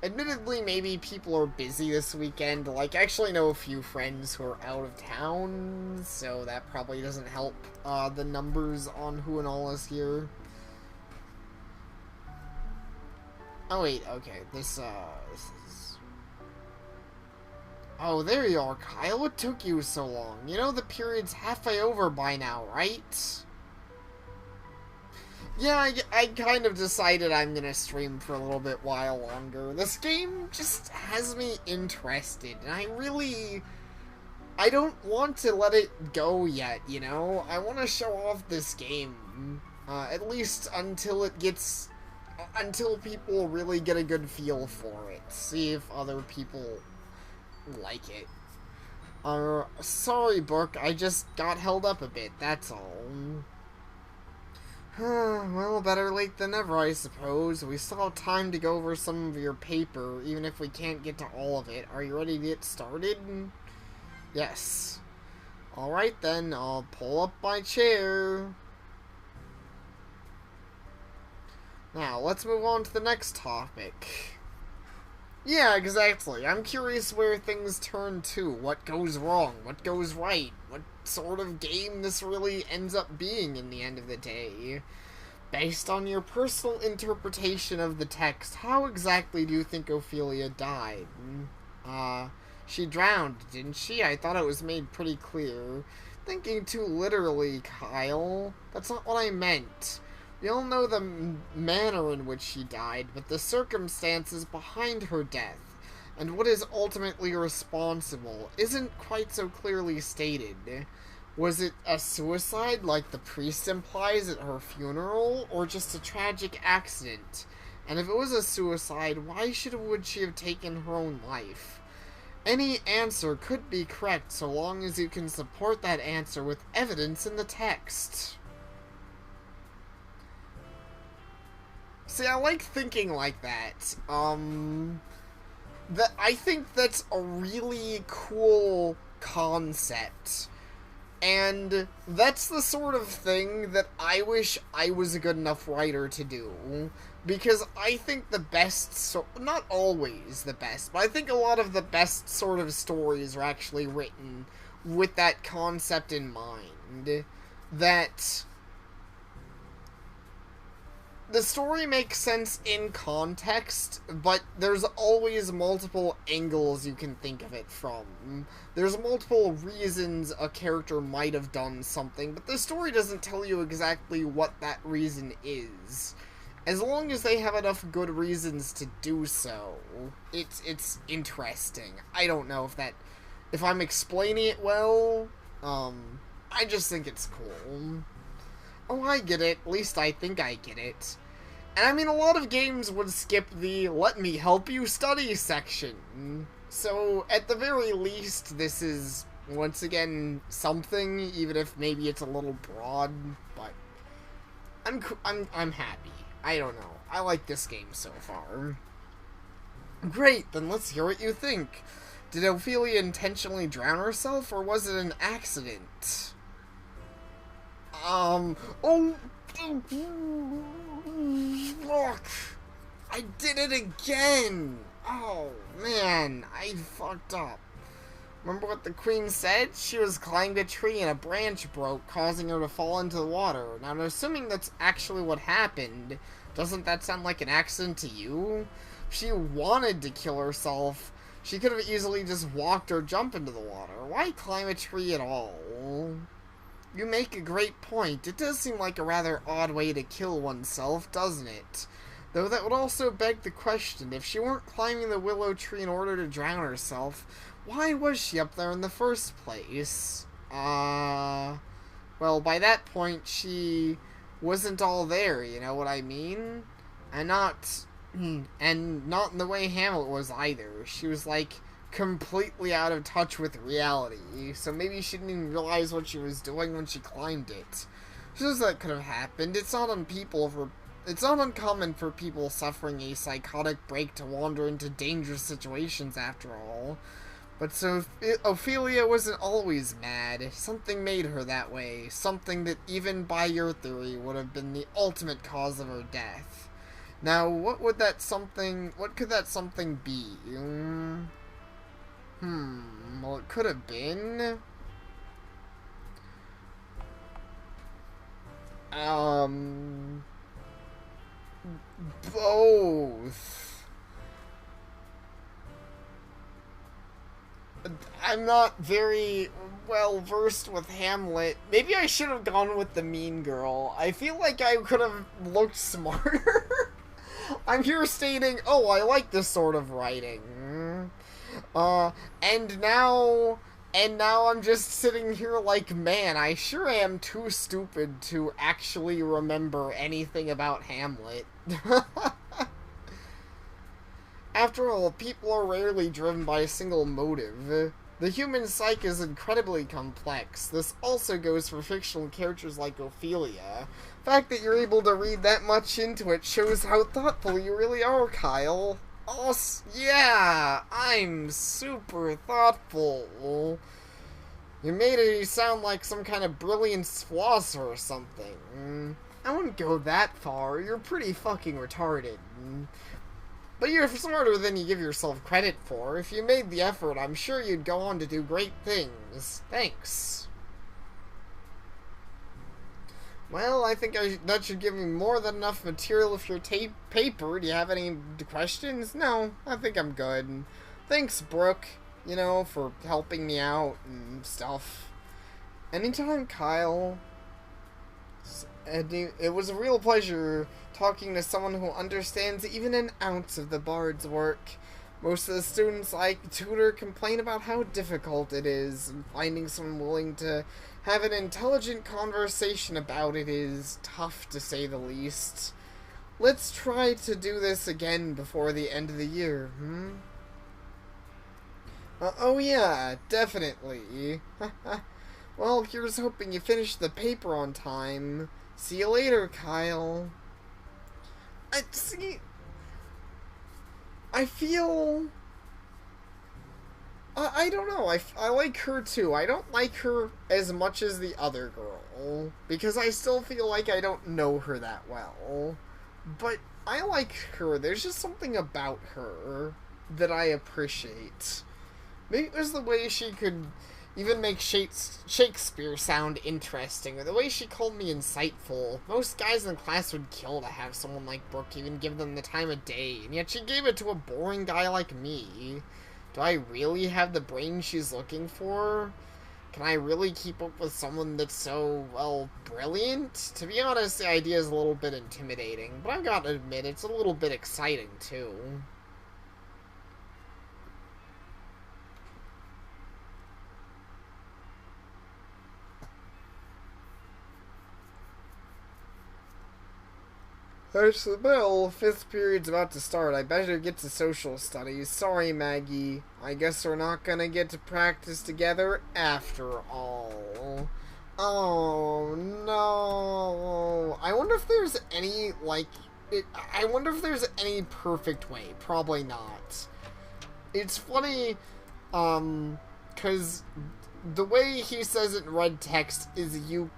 Admittedly, maybe people are busy this weekend. Like, I actually know a few friends who are out of town, so that probably doesn't help the numbers on who and all is here. Oh wait, okay, this is... Oh, there you are, Kyle. What took you so long? You know the period's halfway over by now, right? Yeah, I kind of decided I'm gonna stream for a little bit while longer. This game just has me interested, and I don't want to let it go yet, you know? I want to show off this game, at least until people really get a good feel for it. See if other people like it. Sorry, Brooke, I just got held up a bit, that's all. Well, better late than never, I suppose. We still have time to go over some of your paper, even if we can't get to all of it. Are you ready to get started? Yes. Alright then, I'll pull up my chair. Now, let's move on to the next topic. Yeah, exactly. I'm curious where things turn to. What goes wrong? What goes right? What sort of game this really ends up being in the end of the day. Based on your personal interpretation of the text, how exactly do you think Ophelia died? She drowned, didn't she? I thought it was made pretty clear. Thinking too literally, Kyle. That's not what I meant. We all know the manner in which she died, but the circumstances behind her death. and what is ultimately responsible isn't quite so clearly stated. Was it a suicide, like the priest implies at her funeral, or just a tragic accident? And if it was a suicide, why would she have taken her own life? Any answer could be correct so long as you can support that answer with evidence in the text. See, I like thinking like that. I think that's a really cool concept. And that's the sort of thing that I wish I was a good enough writer to do. Because I think the best, not always the best, but I think a lot of the best sort of stories are actually written with that concept in mind. That the story makes sense in context, but there's always multiple angles you can think of it from. There's multiple reasons a character might have done something, but the story doesn't tell you exactly what that reason is. As long as they have enough good reasons to do so, it's interesting. I don't know if I'm explaining it well. I just think it's cool. Oh, I get it. At least I think I get it. And I mean, a lot of games would skip the "let me help you study" section. So, at the very least, this is, once again, something, even if maybe it's a little broad, but I'm happy. I don't know. I like this game so far. Great, then let's hear what you think. Did Ophelia intentionally drown herself, or was it an accident? Look! I did it again! Oh, man, I fucked up. Remember what the queen said? She was climbing a tree and a branch broke, causing her to fall into the water. Now, assuming that's actually what happened, doesn't that sound like an accident to you? If she wanted to kill herself, she could have easily just walked or jumped into the water. Why climb a tree at all? You make a great point. It does seem like a rather odd way to kill oneself, doesn't it? Though that would also beg the question, if she weren't climbing the willow tree in order to drown herself, why was she up there in the first place? Well, by that point, she wasn't all there, you know what I mean? And not in the way Hamlet was either. She was, like, completely out of touch with reality, so maybe she didn't even realize what she was doing when she climbed it. Just that could have happened. It's not uncommon for people suffering a psychotic break to wander into dangerous situations after all. But so Ophelia wasn't always mad. Something made her that way. Something that, even by your theory, would have been the ultimate cause of her death. Now, what could that something be? Well, it could have been both. I'm not very well versed with Hamlet. Maybe I should have gone with the mean girl. I feel like I could have looked smarter. I'm here stating, oh, I like this sort of writing. And now I'm just sitting here like, man, I sure am too stupid to actually remember anything about Hamlet. After all, people are rarely driven by a single motive. The human psyche is incredibly complex. This also goes for fictional characters like Ophelia. The fact that you're able to read that much into it shows how thoughtful you really are, Kyle. Oh, yeah, I'm super thoughtful. You made it sound like some kind of brilliant philosopher or something. I wouldn't go that far. You're pretty fucking retarded. But you're smarter than you give yourself credit for. If you made the effort, I'm sure you'd go on to do great things. Thanks. Well, I think that should give me more than enough material for your paper. Do you have any questions? No, I think I'm good. Thanks, Brooke, you know, for helping me out and stuff. Anytime, Kyle. It was a real pleasure talking to someone who understands even an ounce of the bard's work. Most of the students I tutor complain about how difficult it is, and finding someone willing to have an intelligent conversation about it is tough, to say the least. Let's try to do this again before the end of the year, oh yeah, definitely. Well, here's hoping you finish the paper on time. See you later, Kyle. I feel... I don't know, I like her too. I don't like her as much as the other girl, because I still feel like I don't know her that well. But I like her. There's just something about her that I appreciate. Maybe it was the way she could even make Shakespeare sound interesting, or the way she called me insightful. Most guys in class would kill to have someone like Brooke even give them the time of day, and yet she gave it to a boring guy like me. Do I really have the brain she's looking for? Can I really keep up with someone that's so, well, brilliant? To be honest, the idea is a little bit intimidating, but I've got to admit, it's a little bit exciting, too. There's the bell. 5th period's about to start. I better get to social studies. Sorry, Maggie. I guess we're not gonna get to practice together after all. Oh, no. I wonder if there's any, I wonder if there's any perfect way. Probably not. It's funny, because the way he says it in red text is you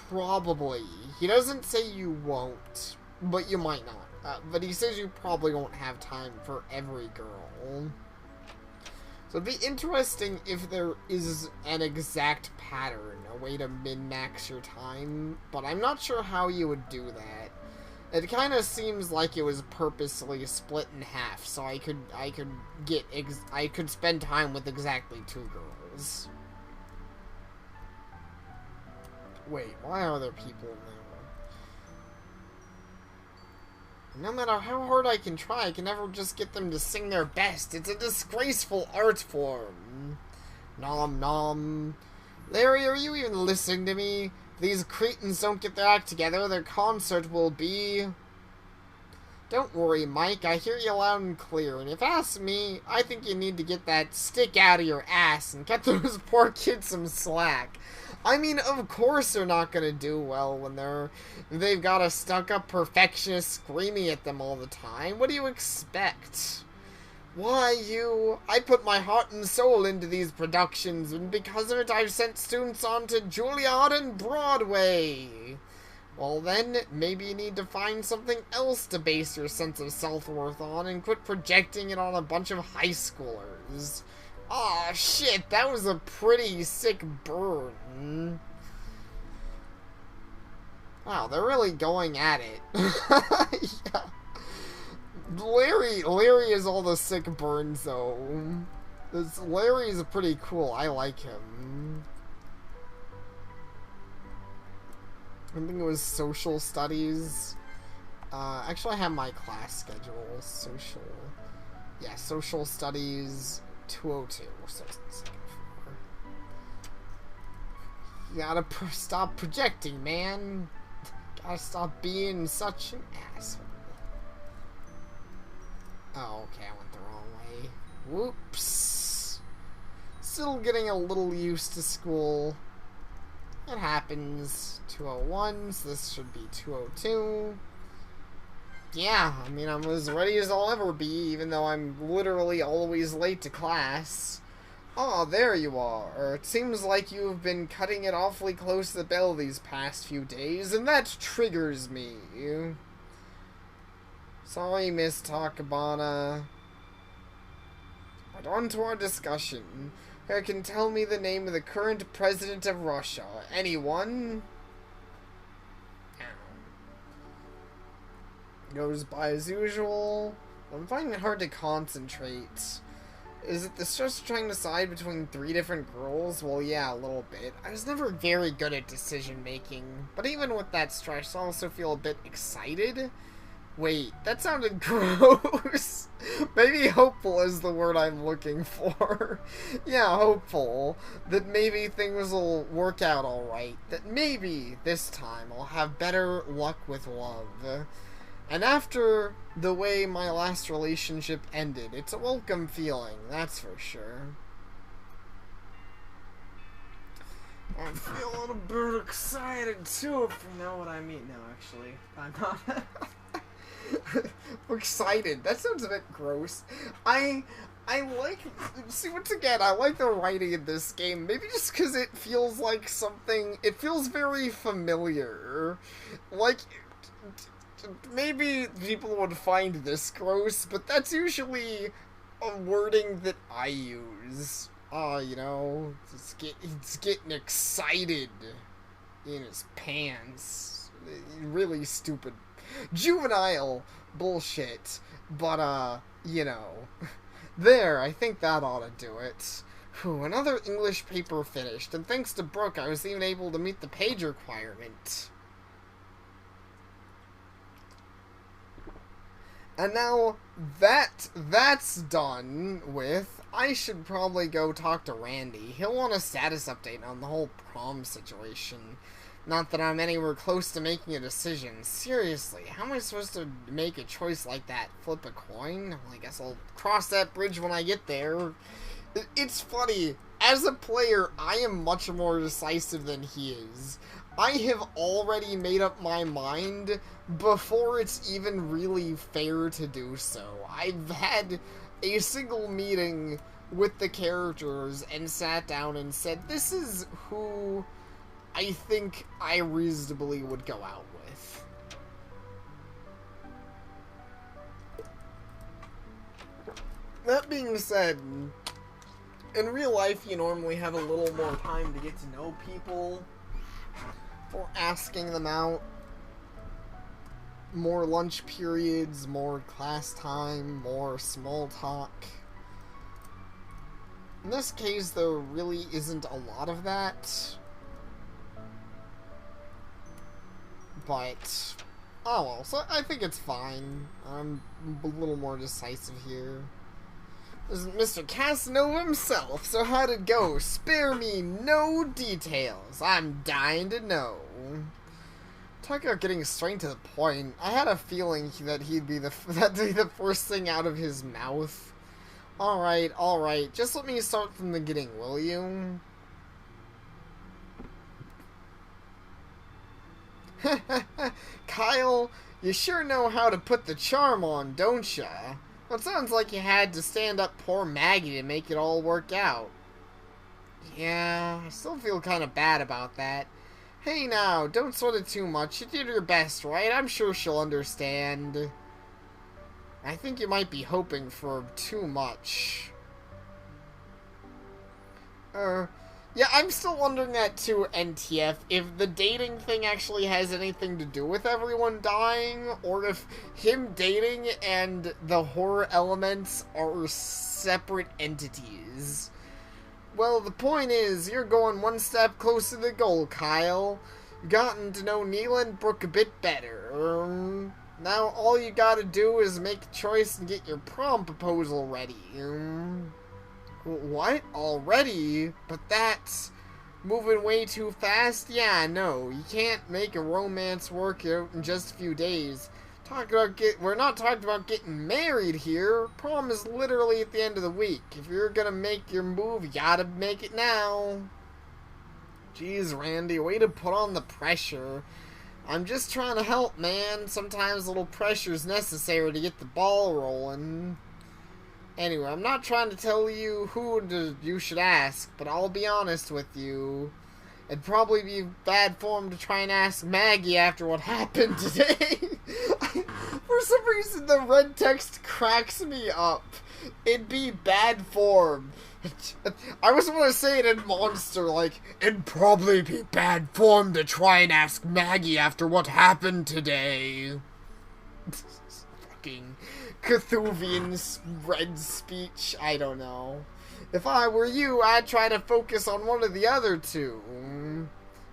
probably. He doesn't say you won't, but you might not. But he says you probably won't have time for every girl. So it'd be interesting if there is an exact pattern, a way to min-max your time, but I'm not sure how you would do that. It kind of seems like it was purposely split in half, so I could spend time with exactly 2 girls. Wait, why are there people in there? No matter how hard I can try, I can never just get them to sing their best. It's a disgraceful art form. Nom nom. Larry, are you even listening to me? If these cretins don't get their act together, their concert will be... Don't worry, Mike. I hear you loud and clear. And if you ask me, I think you need to get that stick out of your ass and cut those poor kids some slack. I mean, of course they're not gonna do well when they've got a stuck-up perfectionist screaming at them all the time. What do you expect? Why, I put my heart and soul into these productions, and because of it I've sent students on to Juilliard and Broadway. Well then, maybe you need to find something else to base your sense of self-worth on and quit projecting it on a bunch of high schoolers. Aw, oh, shit, that was a pretty sick burn. Wow, they're really going at it. Yeah. Larry is all the sick burns, though. Larry is pretty cool. I like him. I think it was social studies. Actually, I have my class schedule. Social studies 202. You gotta stop projecting, man. Gotta stop being such an asshole. Oh, okay, I went the wrong way. Whoops. Still getting a little used to school. It happens. 201, so this should be 202. Yeah, I mean, I'm as ready as I'll ever be, even though I'm literally always late to class. Oh, there you are. It seems like you've been cutting it awfully close to the bell these past few days, and that triggers me. Sorry, Miss Takabana. But on to our discussion. Who can tell me the name of the current president of Russia? Anyone? Goes by as usual. I'm finding it hard to concentrate. Is it the stress of trying to decide between 3 different girls? Well, yeah, a little bit. I was never very good at decision making, but even with that stress, I also feel a bit excited. Wait, that sounded gross. Maybe hopeful is the word I'm looking for. Yeah, hopeful. That maybe things will work out alright. That maybe this time I'll have better luck with love. And after the way my last relationship ended, it's a welcome feeling, that's for sure. I feel a little bit excited too, if you know what I mean. No, actually, I'm not. Excited. That sounds a bit gross. I like, see, once again, I like the writing in this game, maybe just because it feels like something, it feels very familiar. Like, maybe people would find this gross, but that's usually a wording that I use. You know, he's getting excited in his pants. Really stupid, juvenile bullshit. But, you know, there, I think that ought to do it. Whew, another English paper finished, and thanks to Brooke, I was even able to meet the page requirement. And now that's done with, I should probably go talk to Randy. He'll want a status update on the whole prom situation. Not that I'm anywhere close to making a decision. Seriously, how am I supposed to make a choice like that? Flip a coin? Well, I guess I'll cross that bridge when I get there. It's funny. As a player, I am much more decisive than he is. I have already made up my mind before it's even really fair to do so. I've had a single meeting with the characters and sat down and said, this is who I think I reasonably would go out with. That being said, in real life you normally have a little more time to get to know people, for asking them out, more lunch periods, more class time, more small talk. In this case, there really isn't a lot of that. But, oh well, so I think it's fine. I'm a little more decisive here. This is Mr. Casanova himself, so how'd it go? Spare me no details. I'm dying to know. Talk about getting straight to the point. I had a feeling that that'd be the first thing out of his mouth. Alright. Just let me start from the beginning, will you? Kyle, you sure know how to put the charm on, don't ya? Well, it sounds like you had to stand up poor Maggie to make it all work out. Yeah, I still feel kind of bad about that. Hey now, don't sweat it too much. You did your best, right? I'm sure she'll understand. I think you might be hoping for too much. Yeah, I'm still wondering that too, NTF, if the dating thing actually has anything to do with everyone dying, or if him dating and the horror elements are separate entities. Well, the point is, you're going one step closer to the goal, Kyle. You've gotten to know Neela and Brooke a bit better. Now all you gotta do is make a choice and get your prom proposal ready. What? Already? But that's moving way too fast? Yeah, no. You can't make a romance work out in just a few days. We're not talking about getting married here. Prom is literally at the end of the week. If you're gonna make your move, you gotta make it now. Jeez, Randy, way to put on the pressure. I'm just trying to help, man. Sometimes a little pressure's necessary to get the ball rolling. Anyway, I'm not trying to tell you who you should ask, but I'll be honest with you. It'd probably be bad form to try and ask Maggie after what happened today. For some reason, the red text cracks me up. It'd be bad form. I was going to say it in Monster, like, it'd probably be bad form to try and ask Maggie after what happened today. Fucking Cthulhuian red speech, I don't know. If I were you, I'd try to focus on one of the other two.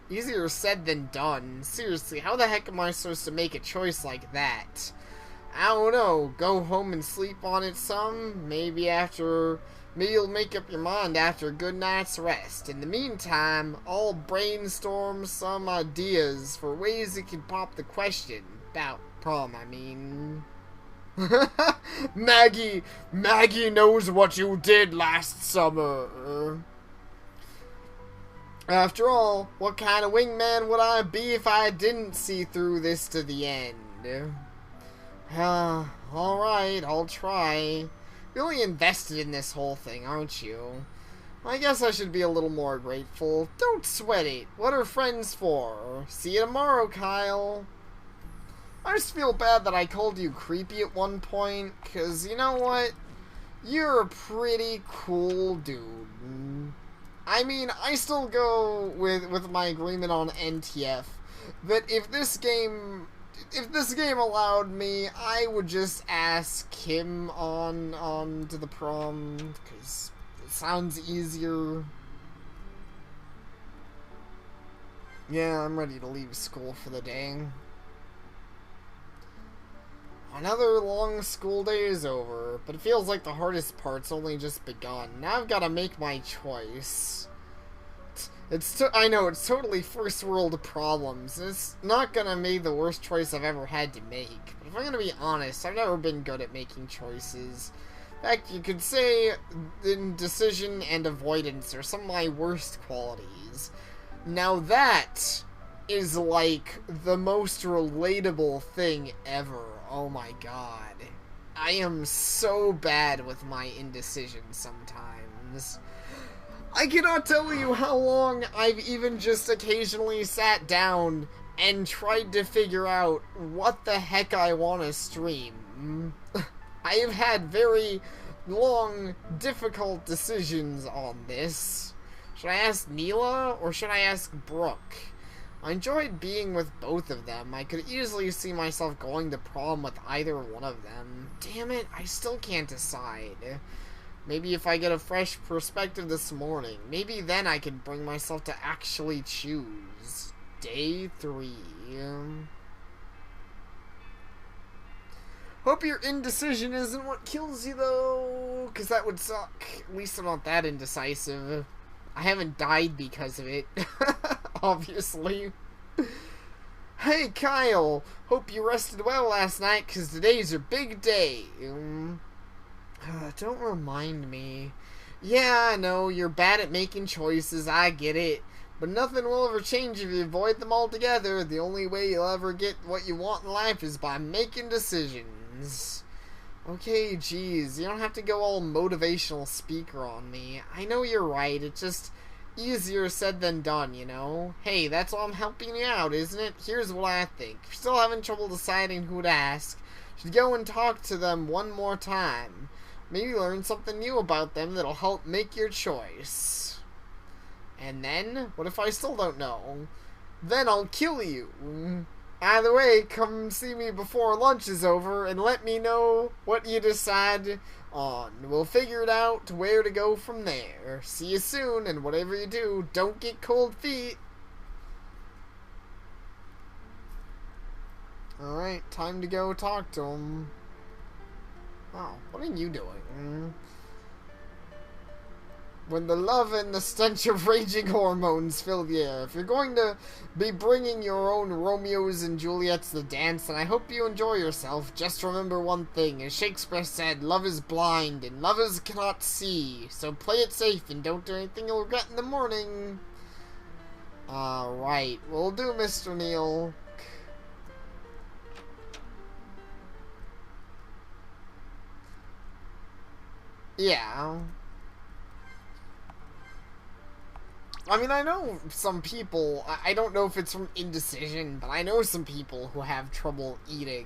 Easier said than done. Seriously, how the heck am I supposed to make a choice like that? I don't know, go home and sleep on it some. Maybe you'll make up your mind after a good night's rest. In the meantime, I'll brainstorm some ideas for ways it could pop the question about prom, I mean. Maggie knows what you did last summer. After all, what kind of wingman would I be if I didn't see through this to the end? Alright, I'll try. Really invested in this whole thing, aren't you? I guess I should be a little more grateful. Don't sweat it. What are friends for? See you tomorrow, Kyle. I just feel bad that I called you creepy at one point, because you know what? You're a pretty cool dude. I mean, I still go with my agreement on NTF, that if this game allowed me, I would just ask him on to the prom, because it sounds easier. Yeah, I'm ready to leave school for the day. Another long school day is over, but it feels like the hardest part's only just begun. Now I've got to make my choice. I know, it's totally first world problems. It's not gonna be the worst choice I've ever had to make. But if I'm gonna be honest, I've never been good at making choices. In fact, you could say indecision and avoidance are some of my worst qualities. Now that is like the most relatable thing ever. Oh my god. I am so bad with my indecision sometimes. I cannot tell you how long I've even just occasionally sat down and tried to figure out what the heck I want to stream. I have had very long, difficult decisions on this. Should I ask Neela or should I ask Brooke? I enjoyed being with both of them. I could easily see myself going to prom with either one of them. Damn it, I still can't decide. Maybe if I get a fresh perspective this morning, maybe then I could bring myself to actually choose. Day 3. Hope your indecision isn't what kills you though, because that would suck. At least I'm not that indecisive. I haven't died because of it. Obviously. Hey Kyle, hope you rested well last night, because today's your big day. Don't remind me. Yeah, I know, you're bad at making choices, I get it. But nothing will ever change if you avoid them altogether. The only way you'll ever get what you want in life is by making decisions. Okay, geez, you don't have to go all motivational speaker on me. I know you're right, it's just easier said than done, you know? Hey, that's why I'm helping you out, isn't it? Here's what I think. If you're still having trouble deciding who to ask, you should go and talk to them one more time. Maybe learn something new about them that'll help make your choice. And then, what if I still don't know? Then I'll kill you. Either way, come see me before lunch is over and let me know what you decide on. We'll figure it out where to go from there. See you soon, and whatever you do, don't get cold feet. Alright, time to go talk to him. Oh, what are you doing? When the love and the stench of raging hormones fill the air. If you're going to be bringing your own Romeos and Juliets to the dance, then I hope you enjoy yourself. Just remember one thing. As Shakespeare said, love is blind and lovers cannot see. So play it safe and don't do anything you'll regret in the morning. Right. Will do, Mr. Neal. Yeah. I mean, I know some people, I don't know if it's from indecision, but I know some people who have trouble eating,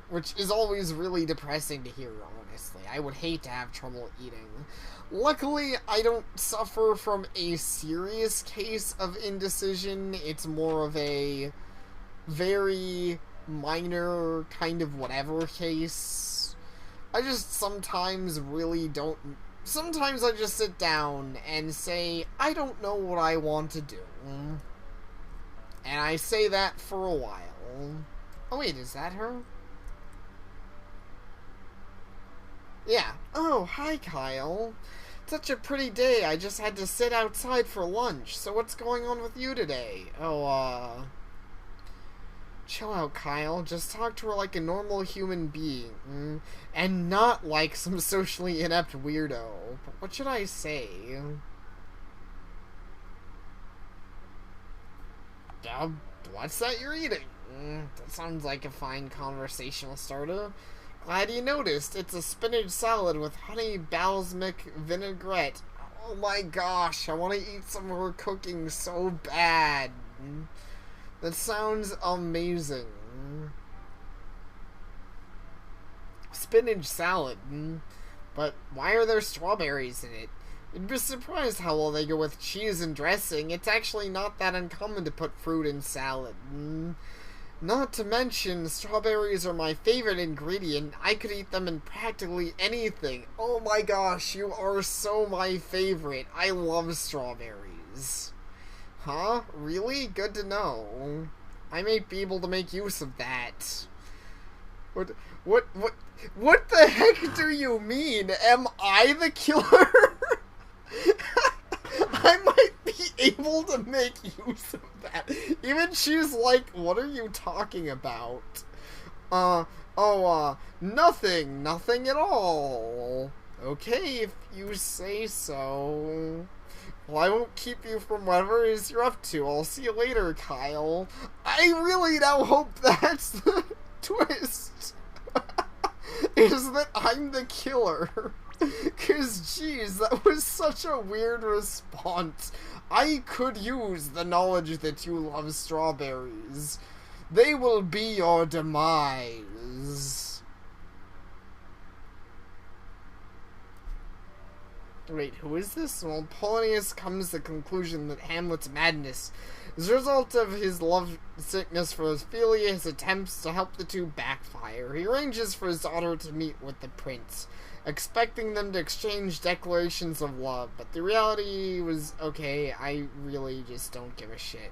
which is always really depressing to hear, honestly. I would hate to have trouble eating. Luckily, I don't suffer from a serious case of indecision. It's more of a very minor kind of whatever case. I just sometimes really don't... Sometimes I just sit down and say, I don't know what I want to do. And I say that for a while. Oh wait, is that her? Yeah. Oh, hi, Kyle. Such a pretty day. I just had to sit outside for lunch. So what's going on with you today? Oh, chill out, Kyle. Just talk to her like a normal human being. And not like some socially inept weirdo. But what should I say? What's that you're eating? That sounds like a fine conversational starter. Glad you noticed. It's a spinach salad with honey balsamic vinaigrette. Oh my gosh, I want to eat some of her cooking so bad. That sounds amazing. Spinach salad. But why are there strawberries in it? You'd be surprised how well they go with cheese and dressing. It's actually not that uncommon to put fruit in salad. Not to mention, strawberries are my favorite ingredient. I could eat them in practically anything. Oh my gosh, you are so my favorite. I love strawberries. Huh? Really? Good to know. I may be able to make use of that. What the heck do you mean? Am I the killer? I might be able to make use of that. Even she's like, what are you talking about? Nothing at all. Okay, if you say so. Well, I won't keep you from whatever it is you're up to. I'll see you later, Kyle. I really now hope that's the twist. Is that I'm the killer. Cause jeez, that was such a weird response. I could use the knowledge that you love strawberries. They will be your demise. Wait, who is this? Well, Polonius comes to the conclusion that Hamlet's madness is a result of his love sickness for Ophelia. His attempts to help the two backfire. He arranges for his daughter to meet with the prince, expecting them to exchange declarations of love, but the reality was, okay, I really just don't give a shit.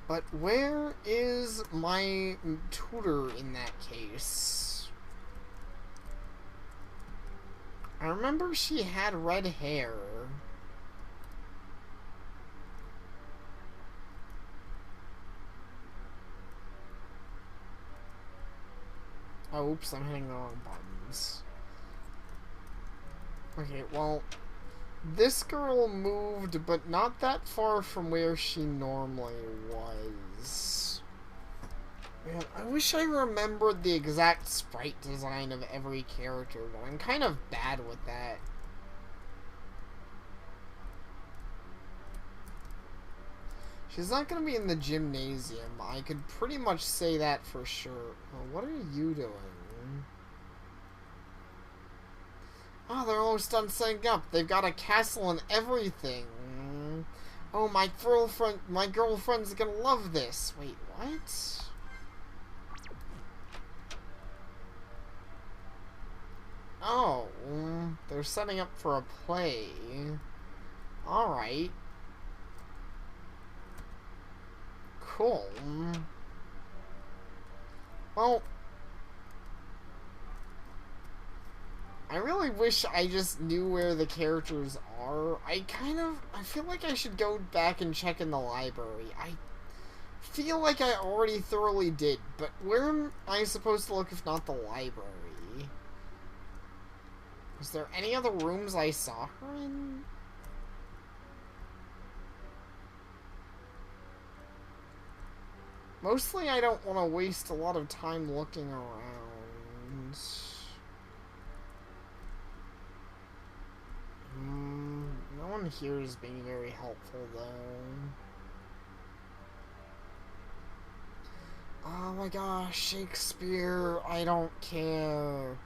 But where is my tutor in that case? I remember she had red hair. Oh, oops, I'm hitting the wrong buttons. Okay, well, this girl moved, but not that far from where she normally was. Man, I wish I remembered the exact sprite design of every character, but I'm kind of bad with that. She's not going to be in the gymnasium. I could pretty much say that for sure. Oh, what are you doing? Oh, they're almost done setting up. They've got a castle and everything. Oh, my girlfriend's gonna love this. Wait, what? Oh, they're setting up for a play. Alright. Cool. Well, I really wish I just knew where the characters are. I feel like I should go back and check in the library. I feel like I already thoroughly did, but where am I supposed to look if not the library? Was there any other rooms I saw her in? Mostly I don't want to waste a lot of time looking around. No one here is being very helpful, though. Oh my gosh, Shakespeare, I don't care.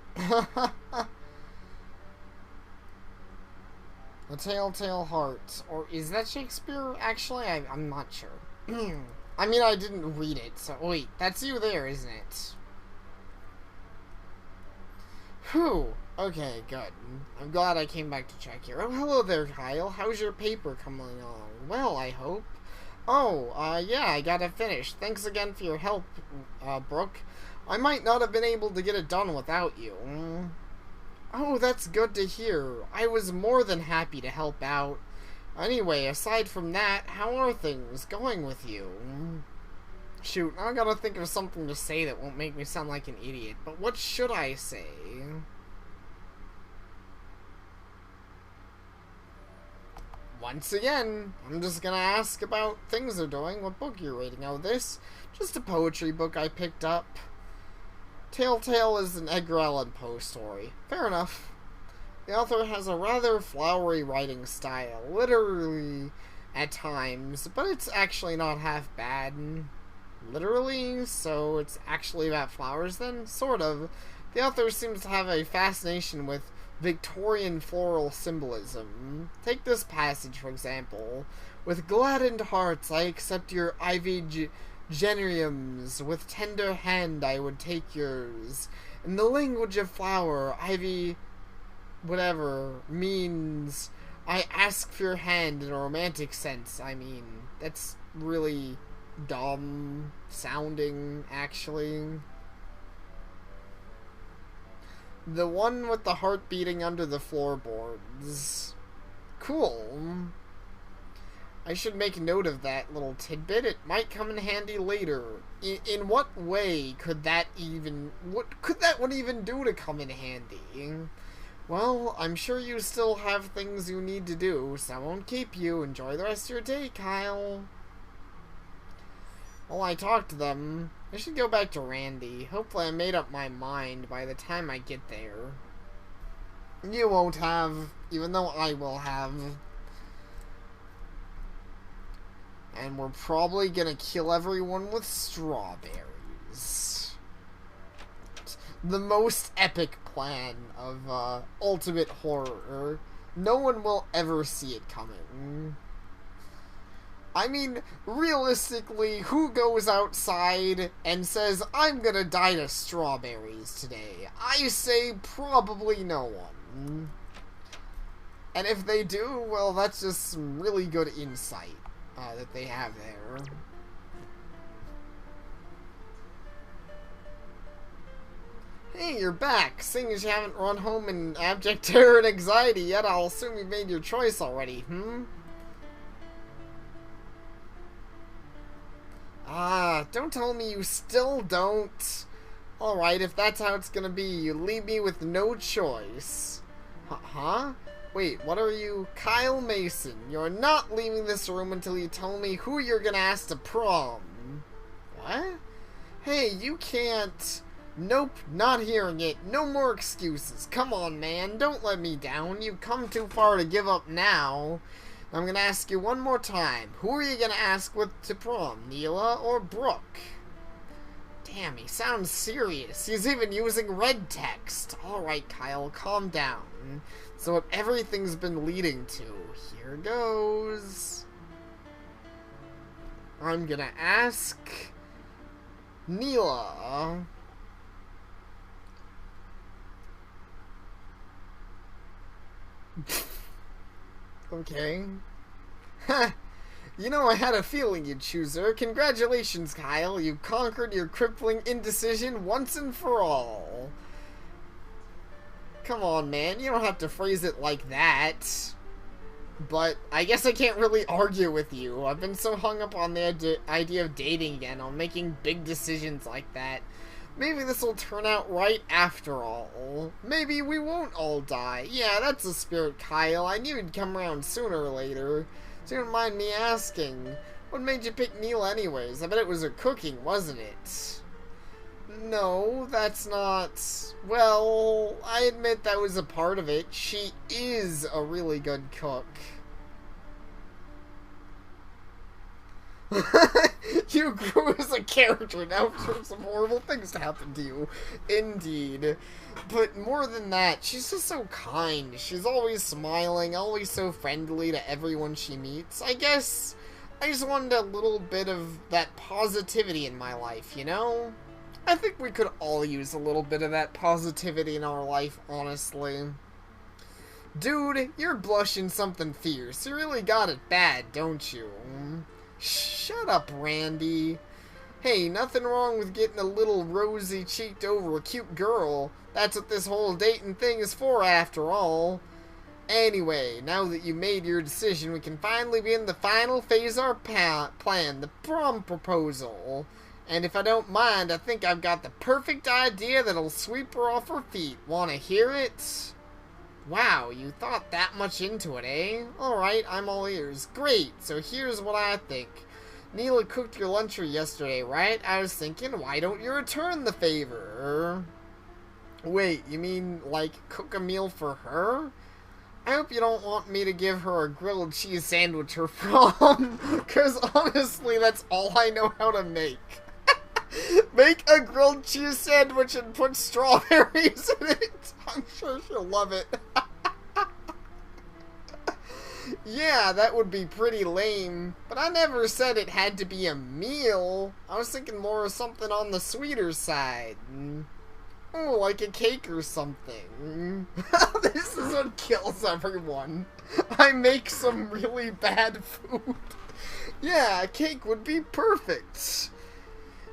A Telltale Heart. Or is that Shakespeare? Actually, I'm not sure. I mean, I didn't read it, so wait, that's you there, isn't it? Whew. Okay, good. I'm glad I came back to check here. Oh, hello there, Kyle. How's your paper coming along? Well, I hope. Oh, yeah, I got it finished. Thanks again for your help, Brooke. I might not have been able to get it done without you. Oh, that's good to hear. I was more than happy to help out. Anyway, aside from that, how are things going with you? Shoot, I gotta think of something to say that won't make me sound like an idiot, but what should I say? Once again, I'm just gonna ask about things they're doing, what book you're reading. Oh, this? Just a poetry book I picked up. Telltale is an Edgar Allan Poe story. Fair enough. The author has a rather flowery writing style, literally at times, but it's actually not half bad. Literally, so it's actually about flowers then? Sort of. The author seems to have a fascination with Victorian floral symbolism. Take this passage, for example. With gladdened hearts I accept your ivy generiums. With tender hand I would take yours. In the language of flower, ivy, whatever, means I ask for your hand in a romantic sense. I mean, that's really dumb sounding, actually. The one with the heart beating under the floorboards. Cool. I should make note of that little tidbit. It might come in handy later. In what way could that even... What could that one even do to come in handy? Well, I'm sure you still have things you need to do, so I won't keep you. Enjoy the rest of your day, Kyle. Well, I talked to them. I should go back to Randy. Hopefully I made up my mind by the time I get there. You won't have, even though I will have. And we're probably gonna kill everyone with strawberries. The most epic plan of ultimate horror. No one will ever see it coming. I mean, realistically, who goes outside and says, I'm gonna die to strawberries today? I say probably no one. And if they do, well, that's just some really good insight that they have there. Hey, you're back. Seeing as you haven't run home in abject terror and anxiety yet, I'll assume you made your choice already, Ah, don't tell me you still don't. Alright, if that's how it's gonna be, you leave me with no choice. Huh? Wait, what are you? Kyle Mason, you're not leaving this room until you tell me who you're gonna ask to prom. What? Hey, you can't... Nope, not hearing it. No more excuses. Come on, man, don't let me down. You've come too far to give up now. I'm gonna ask you one more time. Who are you gonna ask with to prom, Neela or Brooke? Damn, he sounds serious. He's even using red text. Alright, Kyle, calm down. So what everything's been leading to, here goes. I'm gonna ask Neela. Okay. Ha! You know, I had a feeling you'd choose her. Congratulations, Kyle. You conquered your crippling indecision once and for all. Come on, man. You don't have to phrase it like that. But I guess I can't really argue with you. I've been so hung up on the idea of dating again, on making big decisions like that. Maybe this will turn out right after all. Maybe we won't all die. Yeah, that's the spirit, Kyle. I knew you'd come around sooner or later. So you don't mind me asking, what made you pick Neela anyways? I bet it was her cooking, wasn't it? No, that's not... Well, I admit that was a part of it. She is a really good cook. You grew as a character now for some horrible things to happen to you. Indeed. But more than that, she's just so kind. She's always smiling, always so friendly to everyone she meets. I guess I just wanted a little bit of that positivity in my life, you know? I think we could all use a little bit of that positivity in our life, honestly. Dude, you're blushing something fierce. You really got it bad, don't you? Shut up, Randy. Hey, nothing wrong with getting a little rosy-cheeked over a cute girl. That's what this whole dating thing is for, after all. Anyway, now that you made your decision, we can finally begin the final phase of our plan, the prom proposal. And if I don't mind, I think I've got the perfect idea that'll sweep her off her feet. Wanna hear it? Wow, you thought that much into it, eh? Alright, I'm all ears. Great, so here's what I think. Neela cooked your lunch yesterday, right? I was thinking, why don't you return the favor? Wait, you mean, like, cook a meal for her? I hope you don't want me to give her a grilled cheese sandwich for prom, because honestly, that's all I know how to make. Make a grilled cheese sandwich and put strawberries in it. I'm sure she'll love it. Yeah, that would be pretty lame, but I never said it had to be a meal. I was thinking more of something on the sweeter side. Oh, like a cake or something. This is what kills everyone. I make some really bad food. Yeah, a cake would be perfect.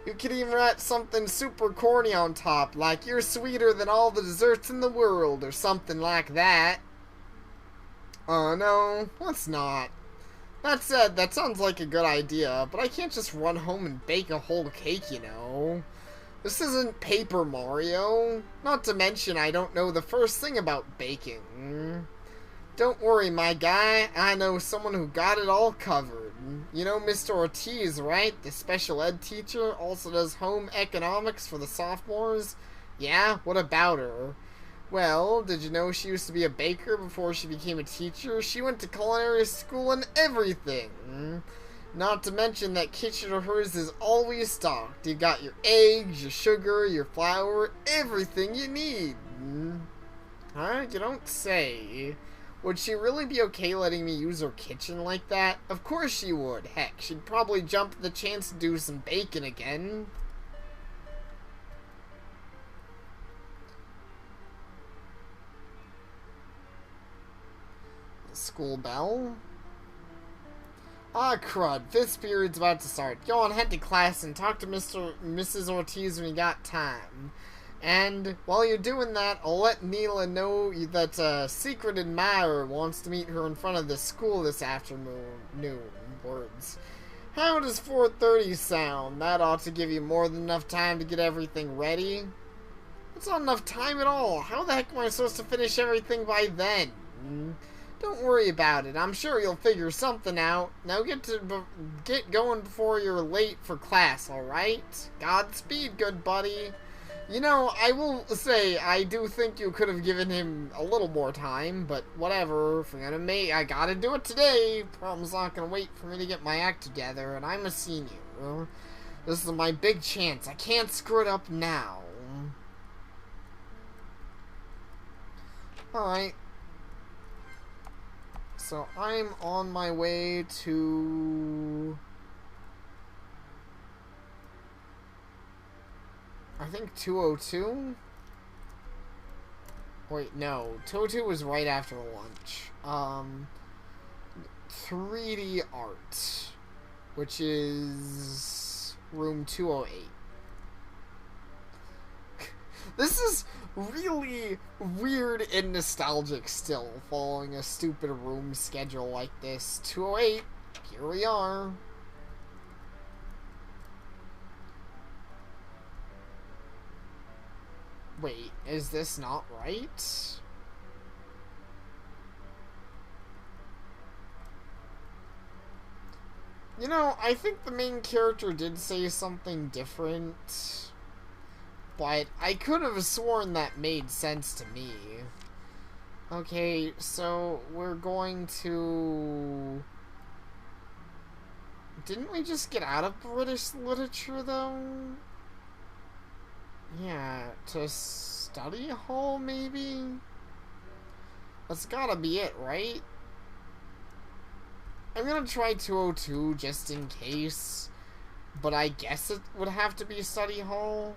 You could even write something super corny on top, like you're sweeter than all the desserts in the world, or something like that. Oh no, let's not. That said, that sounds like a good idea, but I can't just run home and bake a whole cake, you know. This isn't Paper Mario. Not to mention, I don't know the first thing about baking. Don't worry, my guy. I know someone who got it all covered. You know Mr. Ortiz, right? The special ed teacher also does home economics for the sophomores. Yeah? What about her? Well, did you know she used to be a baker before she became a teacher? She went to culinary school and everything. Not to mention that kitchen of hers is always stocked. You've got your eggs, your sugar, your flour, everything you need. Huh? You don't say. Would she really be okay letting me use her kitchen like that? Of course she would. Heck, she'd probably jump at the chance to do some baking again. The school bell? Ah, crud. Fifth period's about to start. Go on, head to class and talk to Mrs. Ortiz when you got time. And while you're doing that, I'll let Neela know that a secret admirer wants to meet her in front of the school this afternoon. Words. How does 4:30 sound? That ought to give you more than enough time to get everything ready. That's not enough time at all. How the heck am I supposed to finish everything by then? Don't worry about it. I'm sure you'll figure something out. Now get going before you're late for class, alright? Godspeed, good buddy. You know, I will say, I do think you could have given him a little more time, but whatever. If you're gonna I gotta do it today. Prom's not gonna wait for me to get my act together, and I'm a senior. This is my big chance. I can't screw it up now. Alright. So I'm on my way to... I think 202? Wait, no. 202 was right after lunch. 3D art, which is room 208. This is really weird and nostalgic still, following a stupid room schedule like this. 208, here we are. Wait, is this not right? You know, I think the main character did say something different, but I could have sworn that made sense to me. Okay, so we're going to... Didn't we just get out of British literature, though? Yeah, to study hall, maybe? That's gotta be it, right? I'm gonna try 202 just in case, but I guess it would have to be study hall.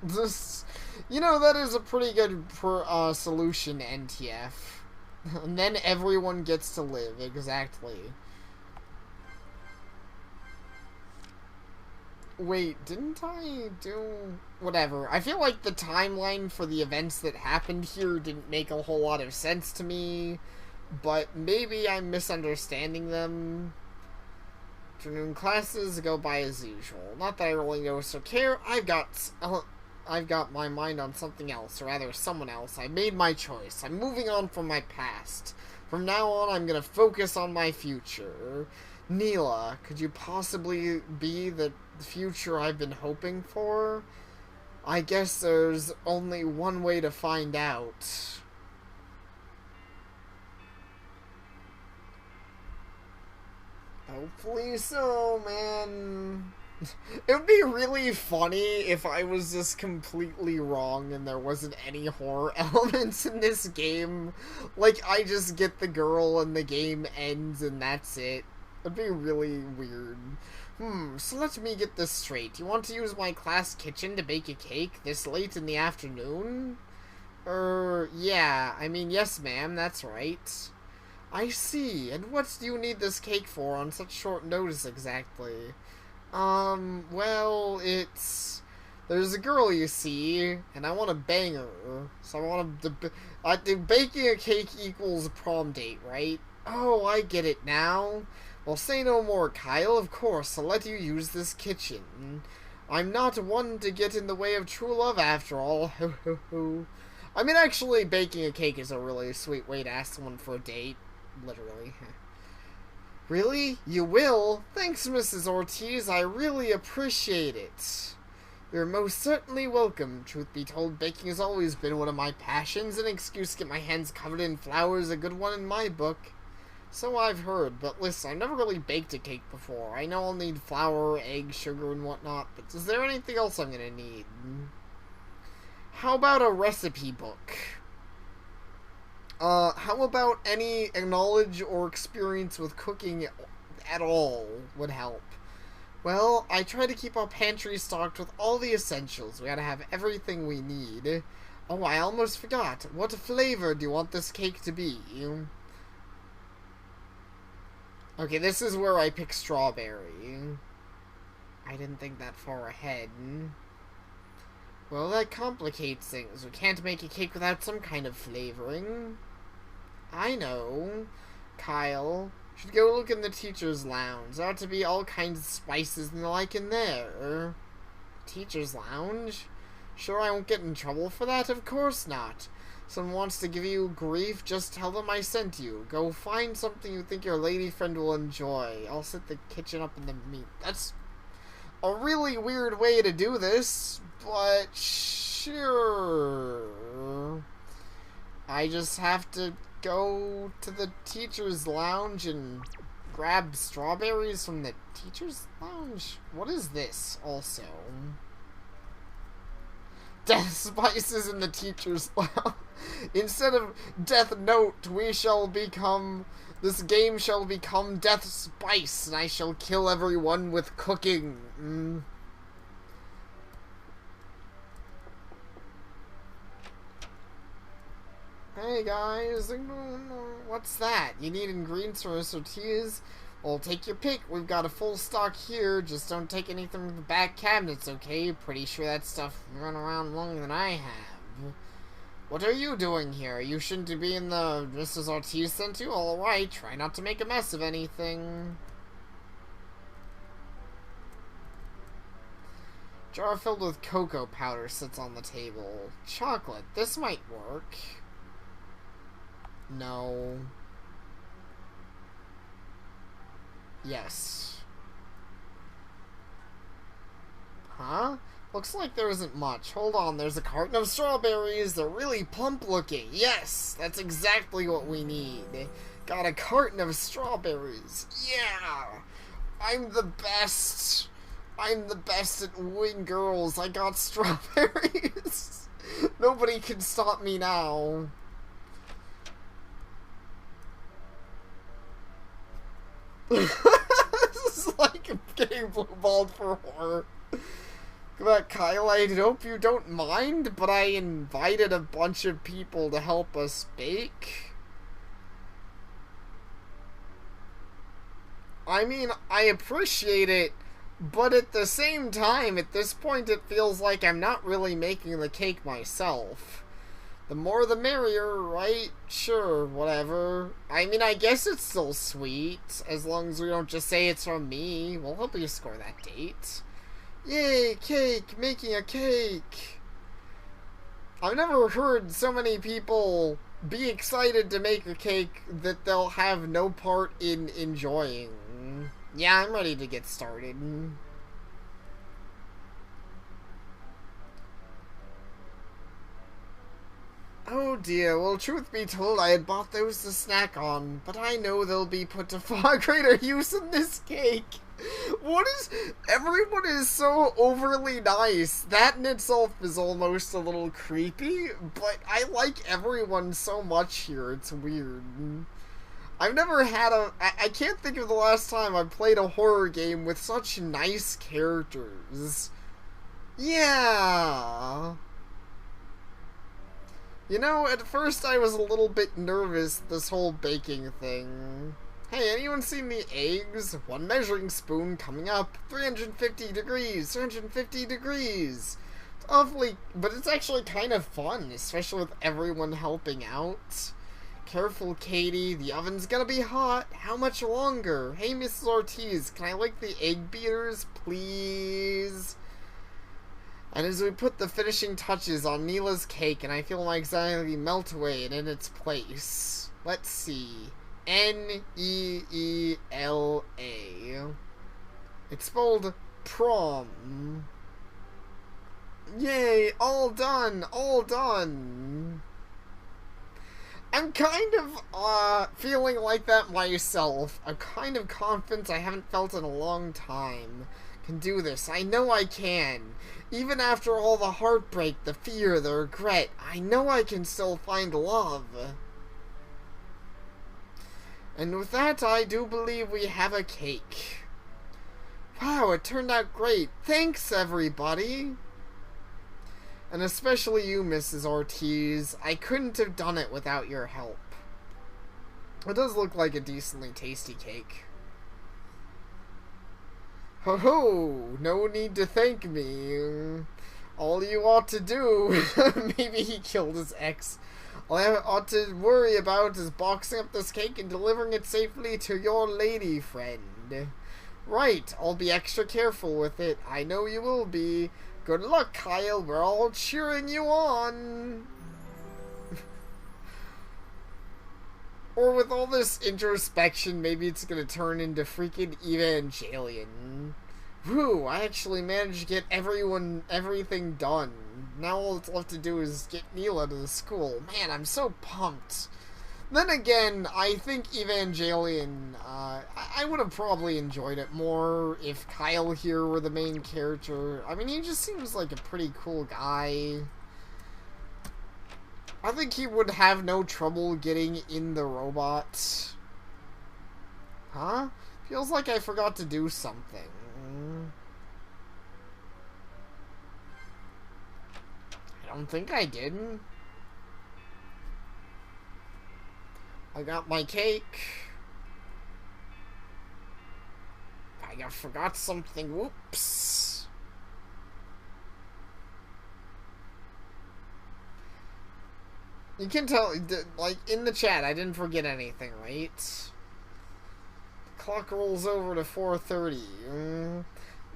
This, that is a pretty good solution, NTF. And then everyone gets to live, exactly. Wait, didn't I do... Whatever. I feel like the timeline for the events that happened here didn't make a whole lot of sense to me, but maybe I'm misunderstanding them. Afternoon classes go by as usual. Not that I really notice or care. I've got my mind on something else, or rather someone else. I made my choice. I'm moving on from my past. From now on, I'm gonna focus on my future. Neela, could you possibly be the future I've been hoping for? I guess there's only one way to find out. Hopefully so, man. It would be really funny if I was just completely wrong and there wasn't any horror elements in this game. Like, I just get the girl and the game ends and that's it. It'd be really weird. So let me get this straight. You want to use my class kitchen to bake a cake this late in the afternoon? Yeah. I mean, yes, ma'am, that's right. I see. And what do you need this cake for on such short notice exactly? Well, there's a girl, you see, and I want to bang her. So I want to, baking a cake equals a prom date, right? Oh, I get it now. Well, say no more, Kyle. Of course, I'll let you use this kitchen. I'm not one to get in the way of true love, after all. Ho, ho, ho. I mean, actually, baking a cake is a really sweet way to ask someone for a date. Literally. Really? You will? Thanks, Mrs. Ortiz. I really appreciate it. You're most certainly welcome. Truth be told, baking has always been one of my passions. An excuse to get my hands covered in flour is a good one in my book. So I've heard, but listen, I've never really baked a cake before. I know I'll need flour, egg, sugar, and whatnot, but is there anything else I'm gonna need? How about a recipe book? How about any knowledge or experience with cooking at all would help? Well, I try to keep our pantry stocked with all the essentials. We gotta have everything we need. Oh, I almost forgot. What flavor do you want this cake to be? Okay, this is where I pick strawberry. I didn't think that far ahead. Well, that complicates things. We can't make a cake without some kind of flavoring. I know. Kyle, should go look in the teacher's lounge. There ought to be all kinds of spices and the like in there. Teacher's lounge? Sure I won't get in trouble for that? Of course not. Someone wants to give you grief, just tell them I sent you. Go find something you think your lady friend will enjoy. I'll set the kitchen up in the meat. That's a really weird way to do this, but sure. I just have to go to the teacher's lounge and grab strawberries from the teacher's lounge? What is this, also? Death spices in the teacher's lounge. Instead of Death Note, this game shall become Death Spice, and I shall kill everyone with cooking. Hey guys, what's that? You need ingredients for tortillas? Well, take your pick. We've got a full stock here. Just don't take anything from the back cabinets, okay? Pretty sure that stuff run around longer than I have. What are you doing here? You shouldn't be in the Mrs. Ortiz sent you? Alright, try not to make a mess of anything. Jar filled with cocoa powder sits on the table. Chocolate. This might work. No. Yes. Huh? Looks like there isn't much. Hold on, there's a carton of strawberries. They're really plump looking. Yes, that's exactly what we need. Got a carton of strawberries. Yeah! I'm the best. I'm the best at wooing girls. I got strawberries. Nobody can stop me now. This is like getting blue-balled for horror. But Kyle, I hope you don't mind, but I invited a bunch of people to help us bake. I mean, I appreciate it, but at the same time, at this point it feels like I'm not really making the cake myself. The more the merrier, right? Sure, whatever. I mean, I guess it's still sweet, as long as we don't just say it's from me. We'll help you score that date. Yay, cake! Making a cake! I've never heard so many people be excited to make a cake that they'll have no part in enjoying. Yeah, I'm ready to get started. Oh dear, well, truth be told, I had bought those to snack on, but I know they'll be put to far greater use in this cake. What is... Everyone is so overly nice. That in itself is almost a little creepy, but I like everyone so much here, it's weird. I've never had a... I can't think of the last time I played a horror game with such nice characters. Yeah... You know, at first I was a little bit nervous, this whole baking thing. Hey, anyone seen the eggs? 1 measuring spoon coming up. 350 degrees, 350 degrees. It's awfully, but it's actually kind of fun, especially with everyone helping out. Careful, Katie, the oven's gonna be hot. How much longer? Hey, Mrs. Ortiz, can I lick the egg beaters, please? And as we put the finishing touches on Neela's cake, and I feel my anxiety melt away and in its place. Let's see. N-E-E-L-A. It's spelled prom. Yay, all done, all done. I'm kind of, feeling like that myself. I'm kind of confident I haven't felt in a long time. Can do this, I know I can. Even after all the heartbreak, the fear, the regret, I know I can still find love. And with that, I do believe we have a cake. Wow, it turned out great. Thanks, everybody. And especially you, Mrs. Ortiz. I couldn't have done it without your help. It does look like a decently tasty cake. Ho ho! No need to thank me. All you ought to do... Maybe he killed his ex. All I ought to worry about is boxing up this cake and delivering it safely to your lady friend. Right, I'll be extra careful with it. I know you will be. Good luck, Kyle. We're all cheering you on. Or with all this introspection, maybe it's gonna turn into freaking Evangelion. Whew, I actually managed to get everything done. Now all it's left to do is get Neela to the school. Man, I'm so pumped. Then again, I think Evangelion, I would have probably enjoyed it more if Kyle here were the main character. I mean, he just seems like a pretty cool guy. I think he would have no trouble getting in the robot. Huh? Feels like I forgot to do something. I don't think I did. I got my cake. I forgot something. Whoops. You can tell, like, in the chat, I didn't forget anything, right? The clock rolls over to 4:30.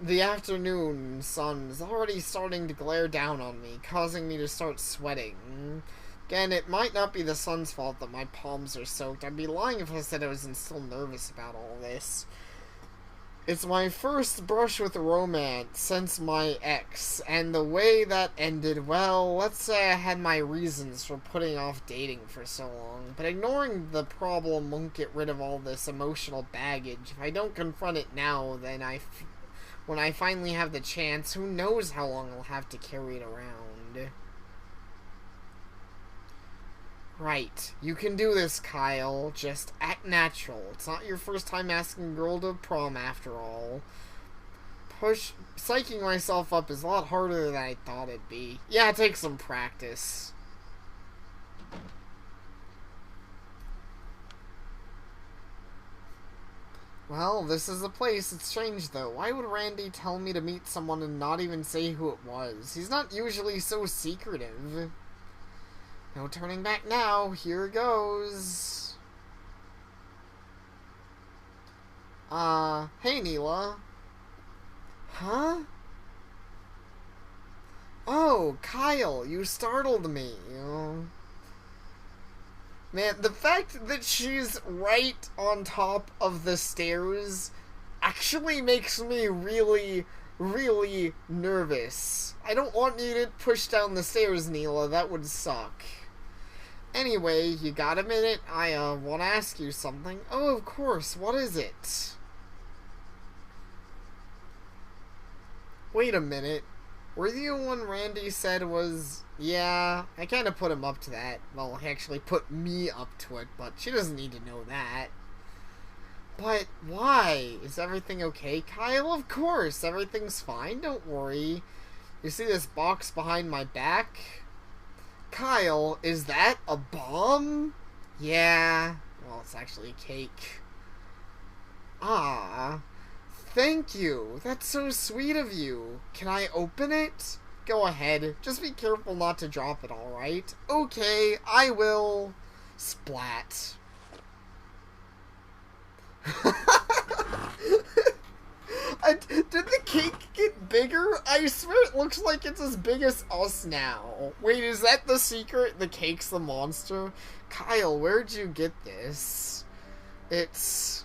The afternoon sun is already starting to glare down on me, causing me to start sweating. Again, it might not be the sun's fault that my palms are soaked. I'd be lying if I said I wasn't still nervous about all this. It's my first brush with romance since my ex, and the way that ended, well, let's say I had my reasons for putting off dating for so long, but ignoring the problem won't get rid of all this emotional baggage. If I don't confront it now, then when I finally have the chance, who knows how long I'll have to carry it around. Right, you can do this, Kyle. Just act natural. It's not your first time asking a girl to prom after all. psyching myself up is a lot harder than I thought it'd be. Yeah, it takes some practice. Well, this is the place. It's strange, though. Why would Randy tell me to meet someone and not even say who it was? He's not usually so secretive. No turning back now. Here goes. Hey, Neela. Huh? Oh, Kyle, you startled me. Man, the fact that she's right on top of the stairs actually makes me really, really nervous. I don't want you to push down the stairs, Neela. That would suck. Anyway, you got a minute? I, want to ask you something. Oh, of course. What is it? Wait a minute. Were you the one Randy said was... Yeah, I kind of put him up to that. Well, he actually put me up to it, but she doesn't need to know that. But why? Is everything okay, Kyle? Of course, everything's fine. Don't worry. You see this box behind my back? Kyle, is that a bomb? Yeah. Well, it's actually a cake. Ah. Thank you. That's so sweet of you. Can I open it? Go ahead. Just be careful not to drop it, alright? Okay, I will. Splat. Did the cake get bigger? I swear it looks like it's as big as us now. Wait, is that the secret? The cake's the monster? Kyle, where'd you get this? It's...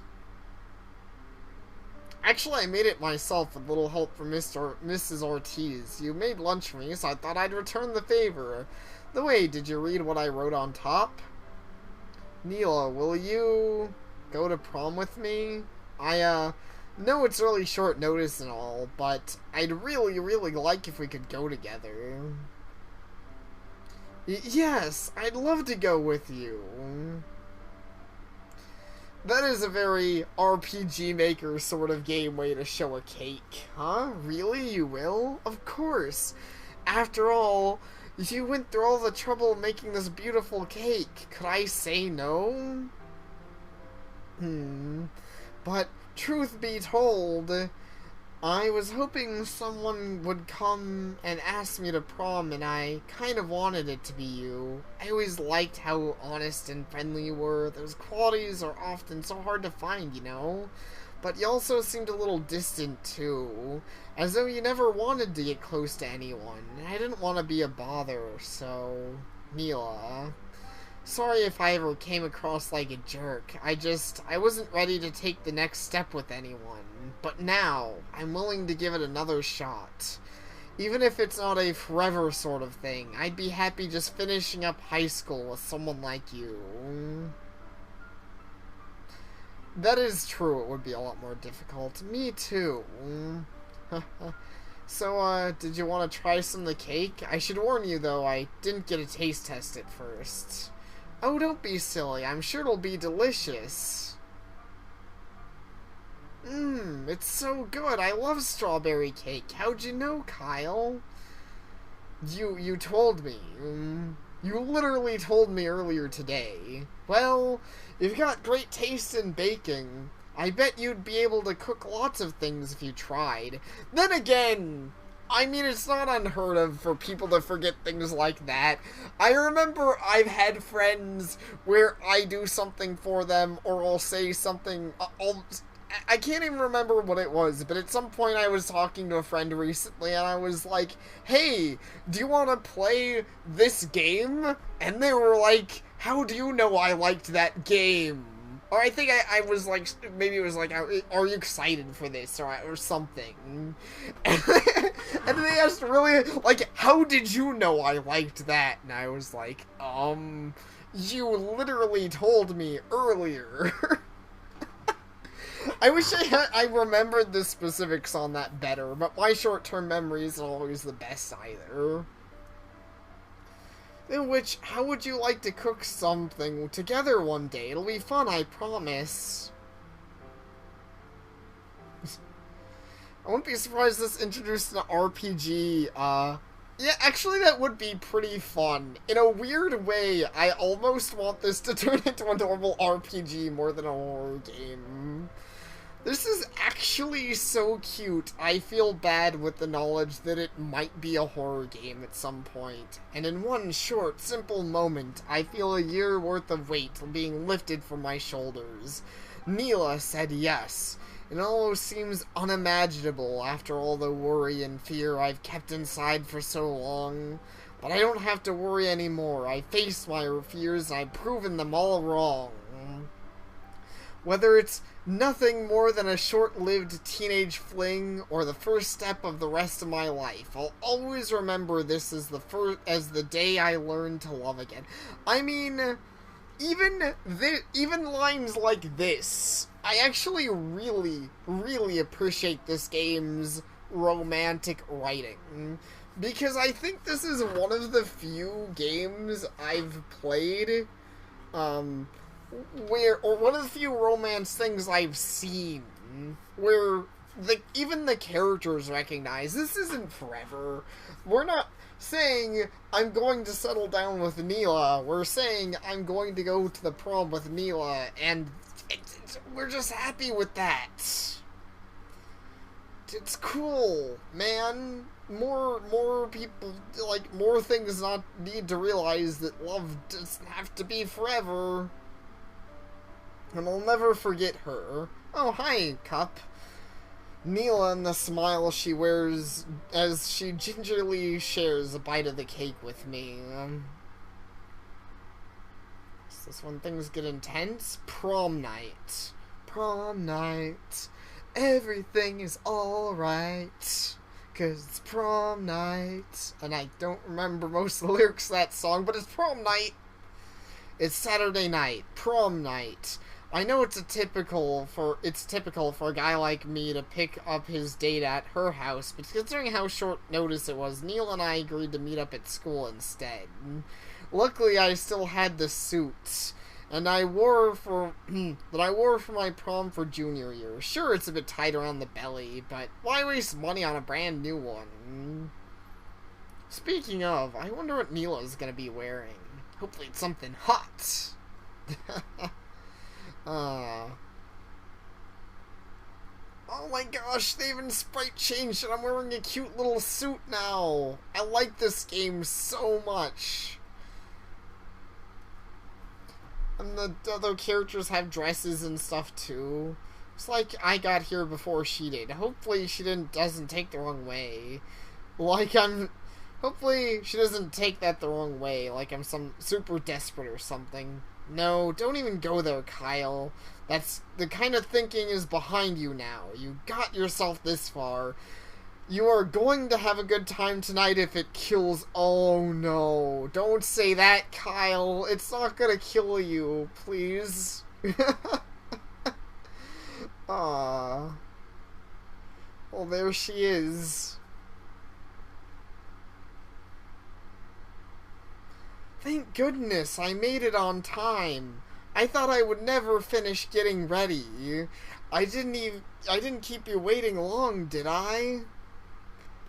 Actually, I made it myself with little help from Mrs. Ortiz. You made lunch for me, so I thought I'd return the favor. The way, did you read what I wrote on top? Neela, will you go to prom with me? I, know it's really short notice and all, but I'd really, really like if we could go together. Yes, I'd love to go with you. That is a very RPG Maker sort of game way to show a cake. Huh? Really? You will? Of course. After all, you went through all the trouble making this beautiful cake. Could I say no? But, truth be told, I was hoping someone would come and ask me to prom, and I kind of wanted it to be you. I always liked how honest and friendly you were. Those qualities are often so hard to find, you know? But you also seemed a little distant, too. As though you never wanted to get close to anyone. I didn't want to be a bother, so... Neela... Sorry if I ever came across like a jerk. I wasn't ready to take the next step with anyone. But now, I'm willing to give it another shot. Even if it's not a forever sort of thing, I'd be happy just finishing up high school with someone like you. That is true, it would be a lot more difficult. Me too. So, did you want to try some of the cake? I should warn you, though, I didn't get a taste test at first. Oh, don't be silly. I'm sure it'll be delicious. It's so good. I love strawberry cake. How'd you know, Kyle? You told me. You literally told me earlier today. Well, you've got great taste in baking. I bet you'd be able to cook lots of things if you tried. Then again... I mean, it's not unheard of for people to forget things like that. I remember I've had friends where I do something for them, or I'll say something, I can't even remember what it was, but at some point I was talking to a friend recently, and I was like, hey, do you want to play this game? And they were like, how do you know I liked that game? Or I think I was like, maybe it was like, are you excited for this, or something? And they asked really, like, how did you know I liked that? And I was like, you literally told me earlier. I wish I remembered the specifics on that better, but my short-term memory isn't always the best either. In which, how would you like to cook something together one day? It'll be fun, I promise. I wouldn't be surprised this introduced an RPG. Yeah, actually that would be pretty fun. In a weird way, I almost want this to turn into a normal RPG more than a horror game. This is actually so cute. I feel bad with the knowledge that it might be a horror game at some point. And in one short, simple moment, I feel a year worth of weight being lifted from my shoulders. Neela said yes. It almost seems unimaginable after all the worry and fear I've kept inside for so long. But I don't have to worry anymore. I faced my fears and I've proven them all wrong. Whether it's nothing more than a short-lived teenage fling or the first step of the rest of my life, I'll always remember this as the day I learned to love again. I mean, even lines like this, I actually really appreciate this game's romantic writing, because I think this is one of the few games I've played, or one of the few romance things I've seen where even the characters recognize this isn't forever. We're not saying I'm going to settle down with Neela. We're saying I'm going to go to the prom with Neela, and we're just happy with that. It's cool, man. More people, like, more things not need to realize that love doesn't have to be forever. And I'll never forget her. Oh, hi, Cup. Neela and the smile she wears as she gingerly shares a bite of the cake with me. Is this when things get intense? Prom night. Prom night. Everything is alright. 'Cause it's prom night. And I don't remember most of the lyrics of that song, but it's prom night. It's Saturday night. Prom night. I know it's typical for a guy like me to pick up his date at her house, but considering how short notice it was, Neil and I agreed to meet up at school instead. Luckily, I still had the suit, and I wore for my prom for junior year. Sure, it's a bit tight around the belly, but why waste money on a brand new one? Speaking of, I wonder what Neela's gonna be wearing. Hopefully it's something hot. Oh my gosh, they even sprite changed and I'm wearing a cute little suit now. I like this game so much. And the other characters have dresses and stuff too. It's like I got here before she did. Hopefully she doesn't take the wrong way. Hopefully she doesn't take that the wrong way, like I'm some super desperate or something. No, don't even go there, Kyle. That's the kind of thinking is behind you now. You got yourself this far. You are going to have a good time tonight if it kills... Oh, no. Don't say that, Kyle. It's not gonna kill you, please. Aww. Well, there she is. Thank goodness I made it on time. I thought I would never finish getting ready. I didn't keep you waiting long, did I?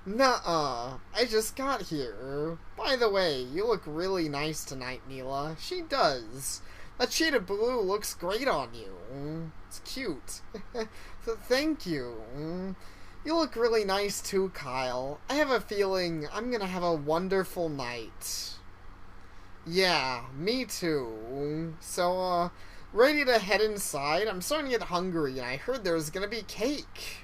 Nuh-uh. I just got here. By the way, you look really nice tonight, Neela. She does. That shade of blue looks great on you. It's cute. So thank you. You look really nice too, Kyle. I have a feeling I'm gonna have a wonderful night. Yeah, me too. So, ready to head inside? I'm starting to get hungry, and I heard there was gonna be cake.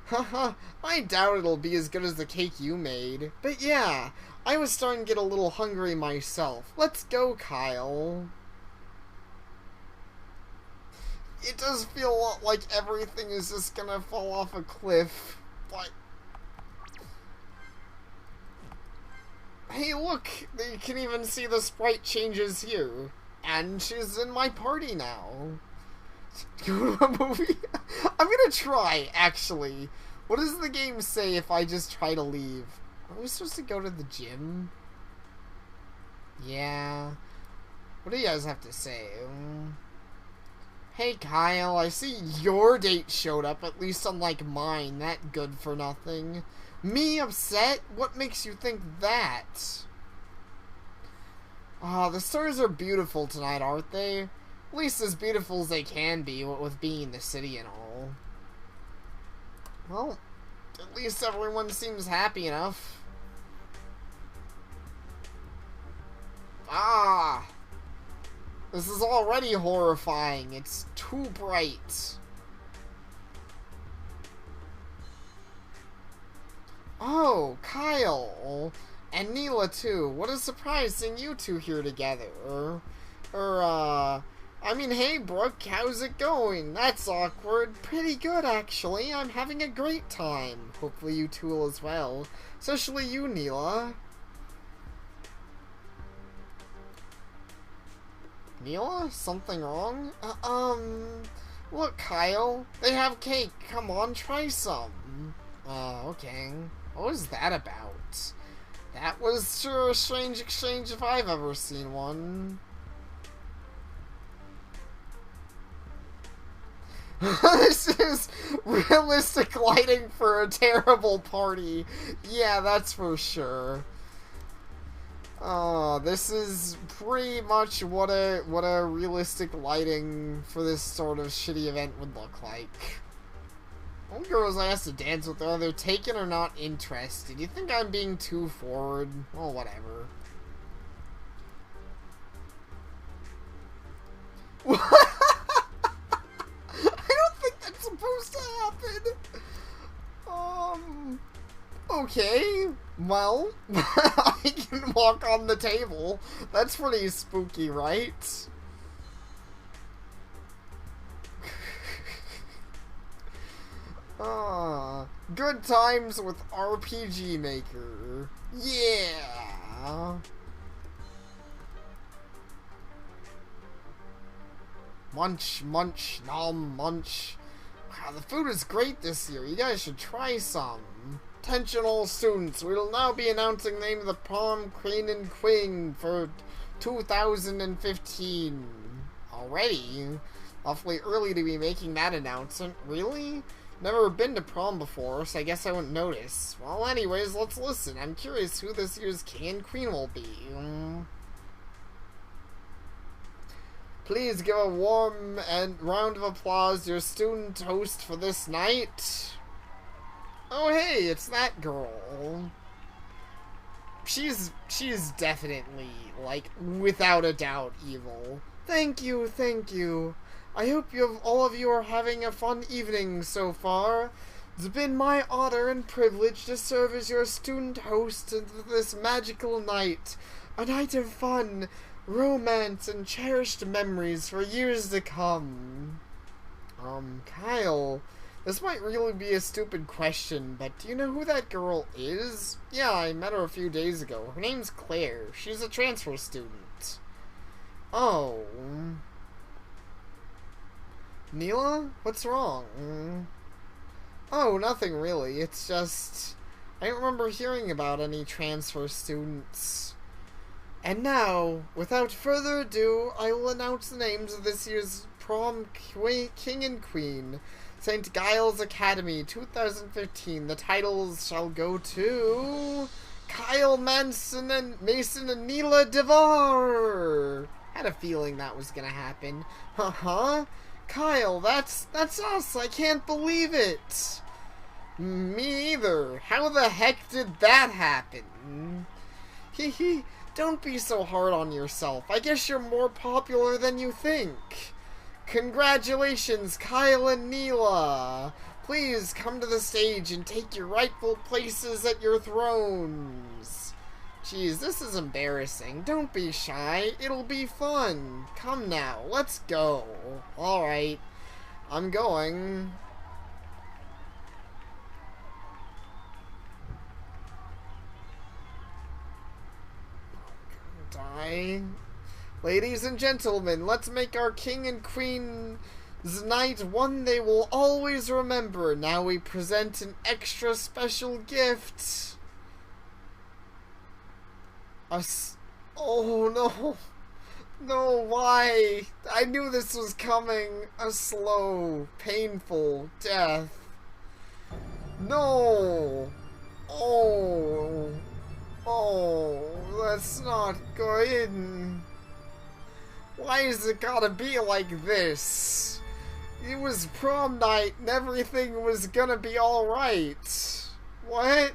Haha, I doubt it'll be as good as the cake you made. But yeah, I was starting to get a little hungry myself. Let's go, Kyle. It does feel a lot like everything is just gonna fall off a cliff, but... Hey, look! You can even see the sprite changes here. And she's in my party now. Go to a movie? I'm gonna try, actually. What does the game say if I just try to leave? Are we supposed to go to the gym? Yeah. What do you guys have to say? Hey Kyle, I see your date showed up, at least unlike mine, that good for nothing. Me upset? What makes you think that? Ah, the stars are beautiful tonight, aren't they? At least as beautiful as they can be, what with being in the city and all. Well, at least everyone seems happy enough. Ah! This is already horrifying. It's too bright. Oh, Kyle! And Neela, too. What a surprise seeing you two here together. I mean, hey, Brooke, how's it going? That's awkward. Pretty good, actually. I'm having a great time. Hopefully you two will as well. Especially you, Neela. Neela? Something wrong? Look, Kyle. They have cake. Come on, try some. Okay. What was that about? That was sure a strange exchange if I've ever seen one. This is realistic lighting for a terrible party. Yeah, that's for sure. This is pretty much what a realistic lighting for this sort of shitty event would look like. One girls I asked to dance with are either taken or not interested. You think I'm being too forward? Well, whatever. I don't think that's supposed to happen. Okay. Well, I can walk on the table. That's pretty spooky, right? Good times with RPG Maker. Yeah. Munch, munch, nom, munch. Wow, the food is great this year. You guys should try some. Attention all students, we will now be announcing the name of the prom queen and queen for 2015. Already? Awfully early to be making that announcement. Really? Never been to prom before, so I guess I wouldn't notice. Well, anyways, let's listen. I'm curious who this year's king and queen will be. Please give a warm and round of applause to your student host for this night. Oh hey, it's that girl. She's definitely, like, without a doubt evil. Thank you, thank you. I hope all of you are having a fun evening so far. It's been my honor and privilege to serve as your student host of this magical night. A night of fun, romance, and cherished memories for years to come. Kyle, this might really be a stupid question, but do you know who that girl is? Yeah, I met her a few days ago. Her name's Claire. She's a transfer student. Oh. Neela? What's wrong? Oh, nothing really. It's just, I don't remember hearing about any transfer students. And now, without further ado, I will announce the names of this year's prom king and queen. St. Giles Academy 2015. The titles shall go to Kyle Manson and Mason and Neela DeVar. Had a feeling that was gonna happen. Huh? Kyle, that's us. I can't believe it. Me either. How the heck did that happen? Hee. Don't be so hard on yourself. I guess you're more popular than you think. Congratulations, Kyle and Neela. Please come to the stage and take your rightful places at your thrones. Jeez, this is embarrassing. Don't be shy. It'll be fun. Come now, let's go. Alright, I'm going. Ladies and gentlemen, let's make our king and queen's night one they will always remember. Now we present an extra special gift. Oh no. No, why? I knew this was coming. A slow, painful death. No! Oh! Oh, that's not good. Why is it gotta be like this? It was prom night and everything was gonna be alright. What?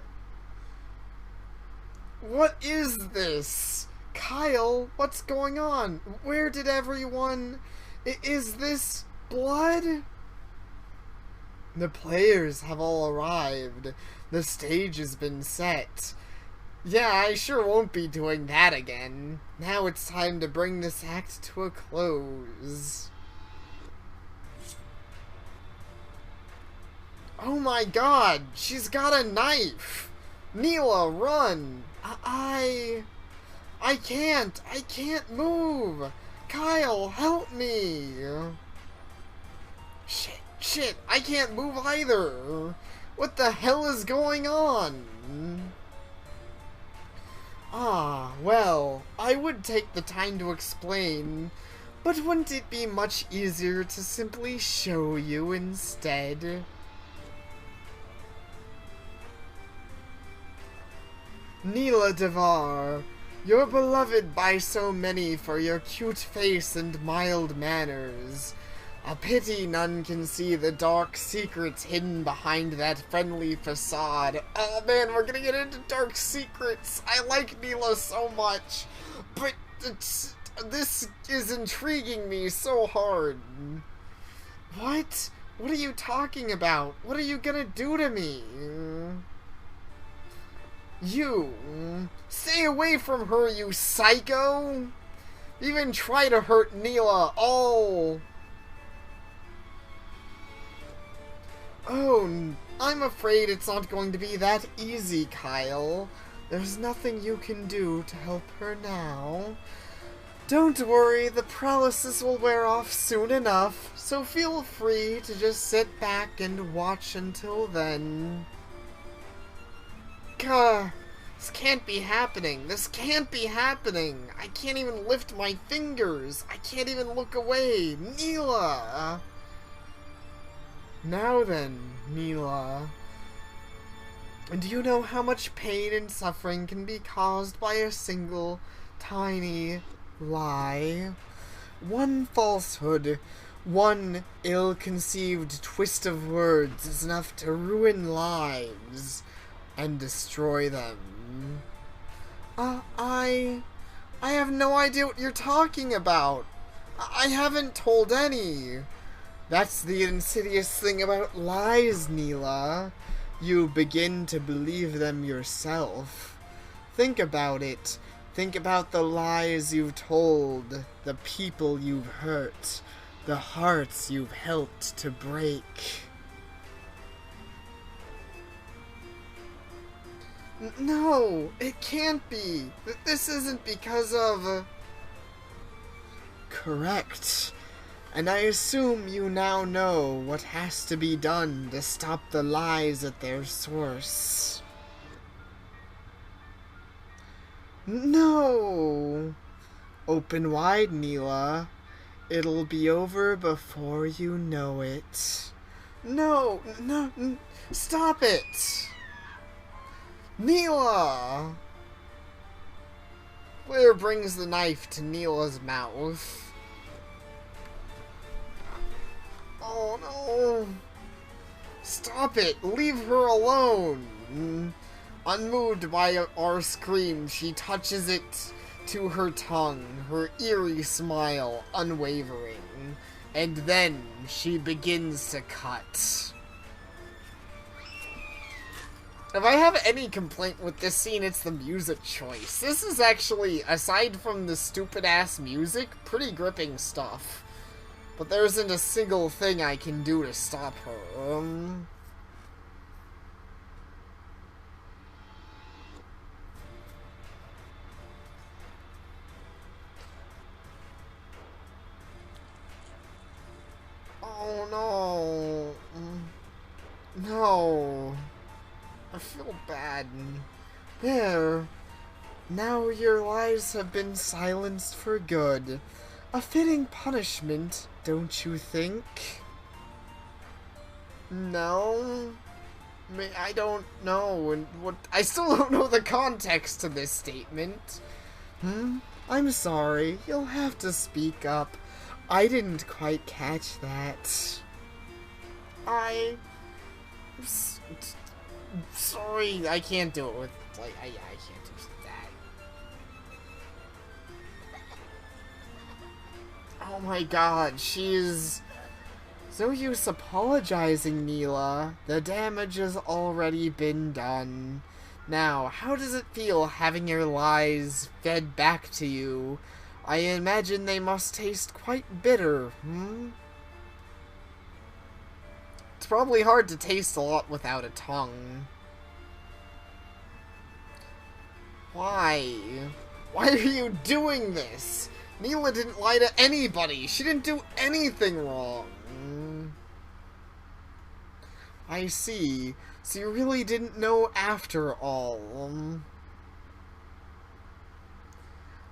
What is this? Kyle, what's going on? Where did everyone... Is this blood? The players have all arrived. The stage has been set. Yeah, I sure won't be doing that again. Now it's time to bring this act to a close. Oh my god, she's got a knife! Neela, run! I can't move! Kyle, help me! Shit, I can't move either! What the hell is going on? Ah, well, I would take the time to explain, but wouldn't it be much easier to simply show you instead? Neela Devar, you're beloved by so many for your cute face and mild manners. A pity none can see the dark secrets hidden behind that friendly facade. Oh man, we're gonna get into dark secrets. I like Neela so much, but this is intriguing me so hard. What? What are you talking about? What are you gonna do to me? You! Stay away from her, you psycho! Even try to hurt Neela. Oh, I'm afraid it's not going to be that easy, Kyle. There's nothing you can do to help her now. Don't worry, the paralysis will wear off soon enough, so feel free to just sit back and watch until then. Gah, this can't be happening. This can't be happening. I can't even lift my fingers. I can't even look away. Neela! Now then, Neela. Do you know how much pain and suffering can be caused by a single, tiny lie? One falsehood, one ill-conceived twist of words is enough to ruin lives and destroy them. I have no idea what you're talking about. I haven't told any. That's the insidious thing about lies, Neela. You begin to believe them yourself. Think about it. Think about the lies you've told, the people you've hurt, the hearts you've helped to break. No, it can't be. This isn't because of... Correct. And I assume you now know what has to be done to stop the lies at their source. No! Open wide, Neela. It'll be over before you know it. No, stop it! Neela! Blair brings the knife to Neela's mouth. Oh no! Stop it! Leave her alone! Unmoved by our scream, she touches it to her tongue, her eerie smile unwavering, and then she begins to cut. If I have any complaint with this scene, it's the music choice. This is actually, aside from the stupid-ass music, pretty gripping stuff. But there isn't a single thing I can do to stop her. Oh no. No. I feel bad. There. Now your lies have been silenced for good. A fitting punishment, don't you think? No? I don't know, and what I still don't know the context to this statement. I'm sorry, you'll have to speak up. I didn't quite catch that. Sorry, I can't do it with, like, I can't do that. Oh my god, she's... No use apologizing, Neela. The damage has already been done. Now, how does it feel having your lies fed back to you? I imagine they must taste quite bitter, It's probably hard to taste a lot without a tongue. Why? Why are you doing this? Neela didn't lie to anybody. She didn't do anything wrong. I see. So you really didn't know after all.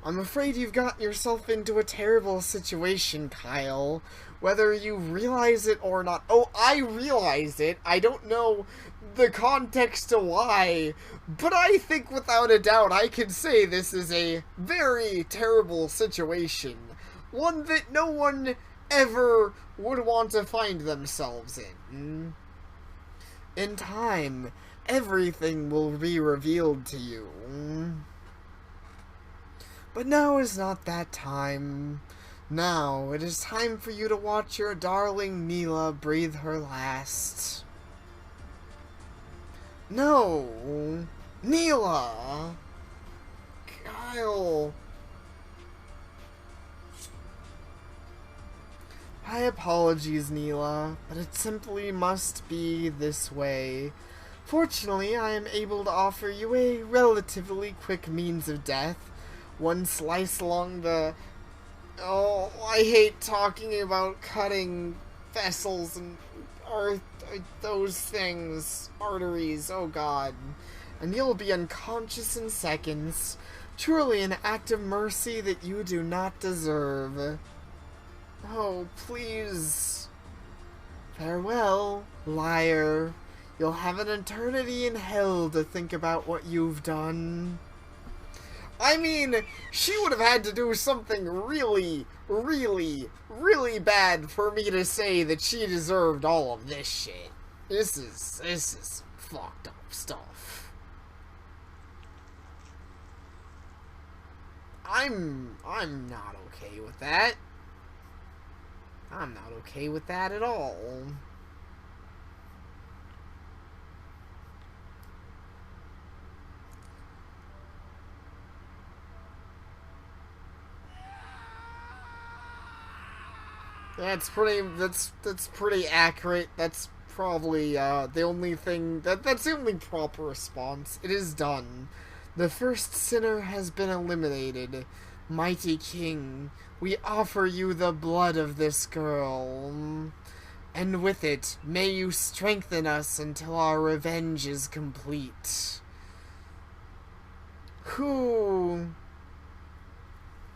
I'm afraid you've gotten yourself into a terrible situation, Kyle. Whether you realize it or not. Oh, I realize it. I don't know the context to why. But I think without a doubt I can say this is a very terrible situation. One that no one ever would want to find themselves in. In time, everything will be revealed to you. But now is not that time. Now, it is time for you to watch your darling Neela breathe her last. No! Neela! Kyle! My apologies, Neela, but it simply must be this way. Fortunately, I am able to offer you a relatively quick means of death. One slice along the... Oh, I hate talking about cutting vessels and those things. Arteries, oh god. And you'll be unconscious in seconds. Truly an act of mercy that you do not deserve. Oh, please. Farewell, liar. You'll have an eternity in hell to think about what you've done. I mean, she would have had to do something really, really, really bad for me to say that she deserved all of this shit. This is fucked up stuff. I'm not okay with that. I'm not okay with that at all. That's pretty accurate. That's probably the only thing that's the only proper response. It is done. The first sinner has been eliminated. Mighty King, we offer you the blood of this girl. And with it, may you strengthen us until our revenge is complete. Who?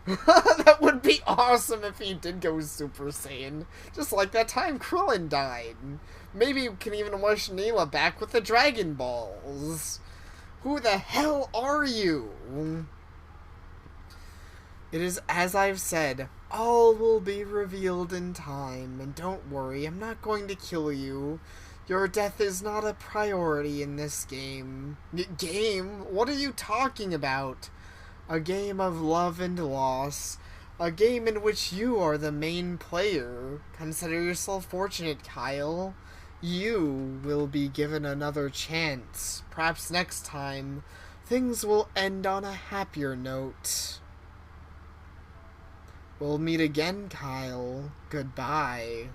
That would be awesome if he did go Super Saiyan. Just like that time Krillin died. Maybe you can even wish Neela back with the Dragon Balls. Who the hell are you? It is as I've said, all will be revealed in time, and don't worry, I'm not going to kill you. Your death is not a priority in this game. Game? What are you talking about? A game of love and loss. A game in which you are the main player. Consider yourself fortunate, Kyle. You will be given another chance. Perhaps next time, things will end on a happier note. We'll meet again, Kyle. Goodbye.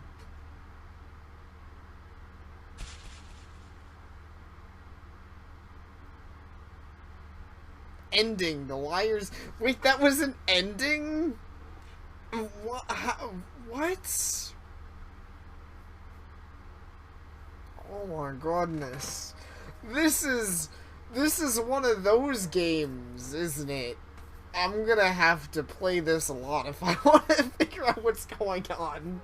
Ending. The liars... Wait, that was an ending? What? What? Oh my goodness. This is This is one of those games, isn't it? I'm gonna have to play this a lot if I want to figure out what's going on.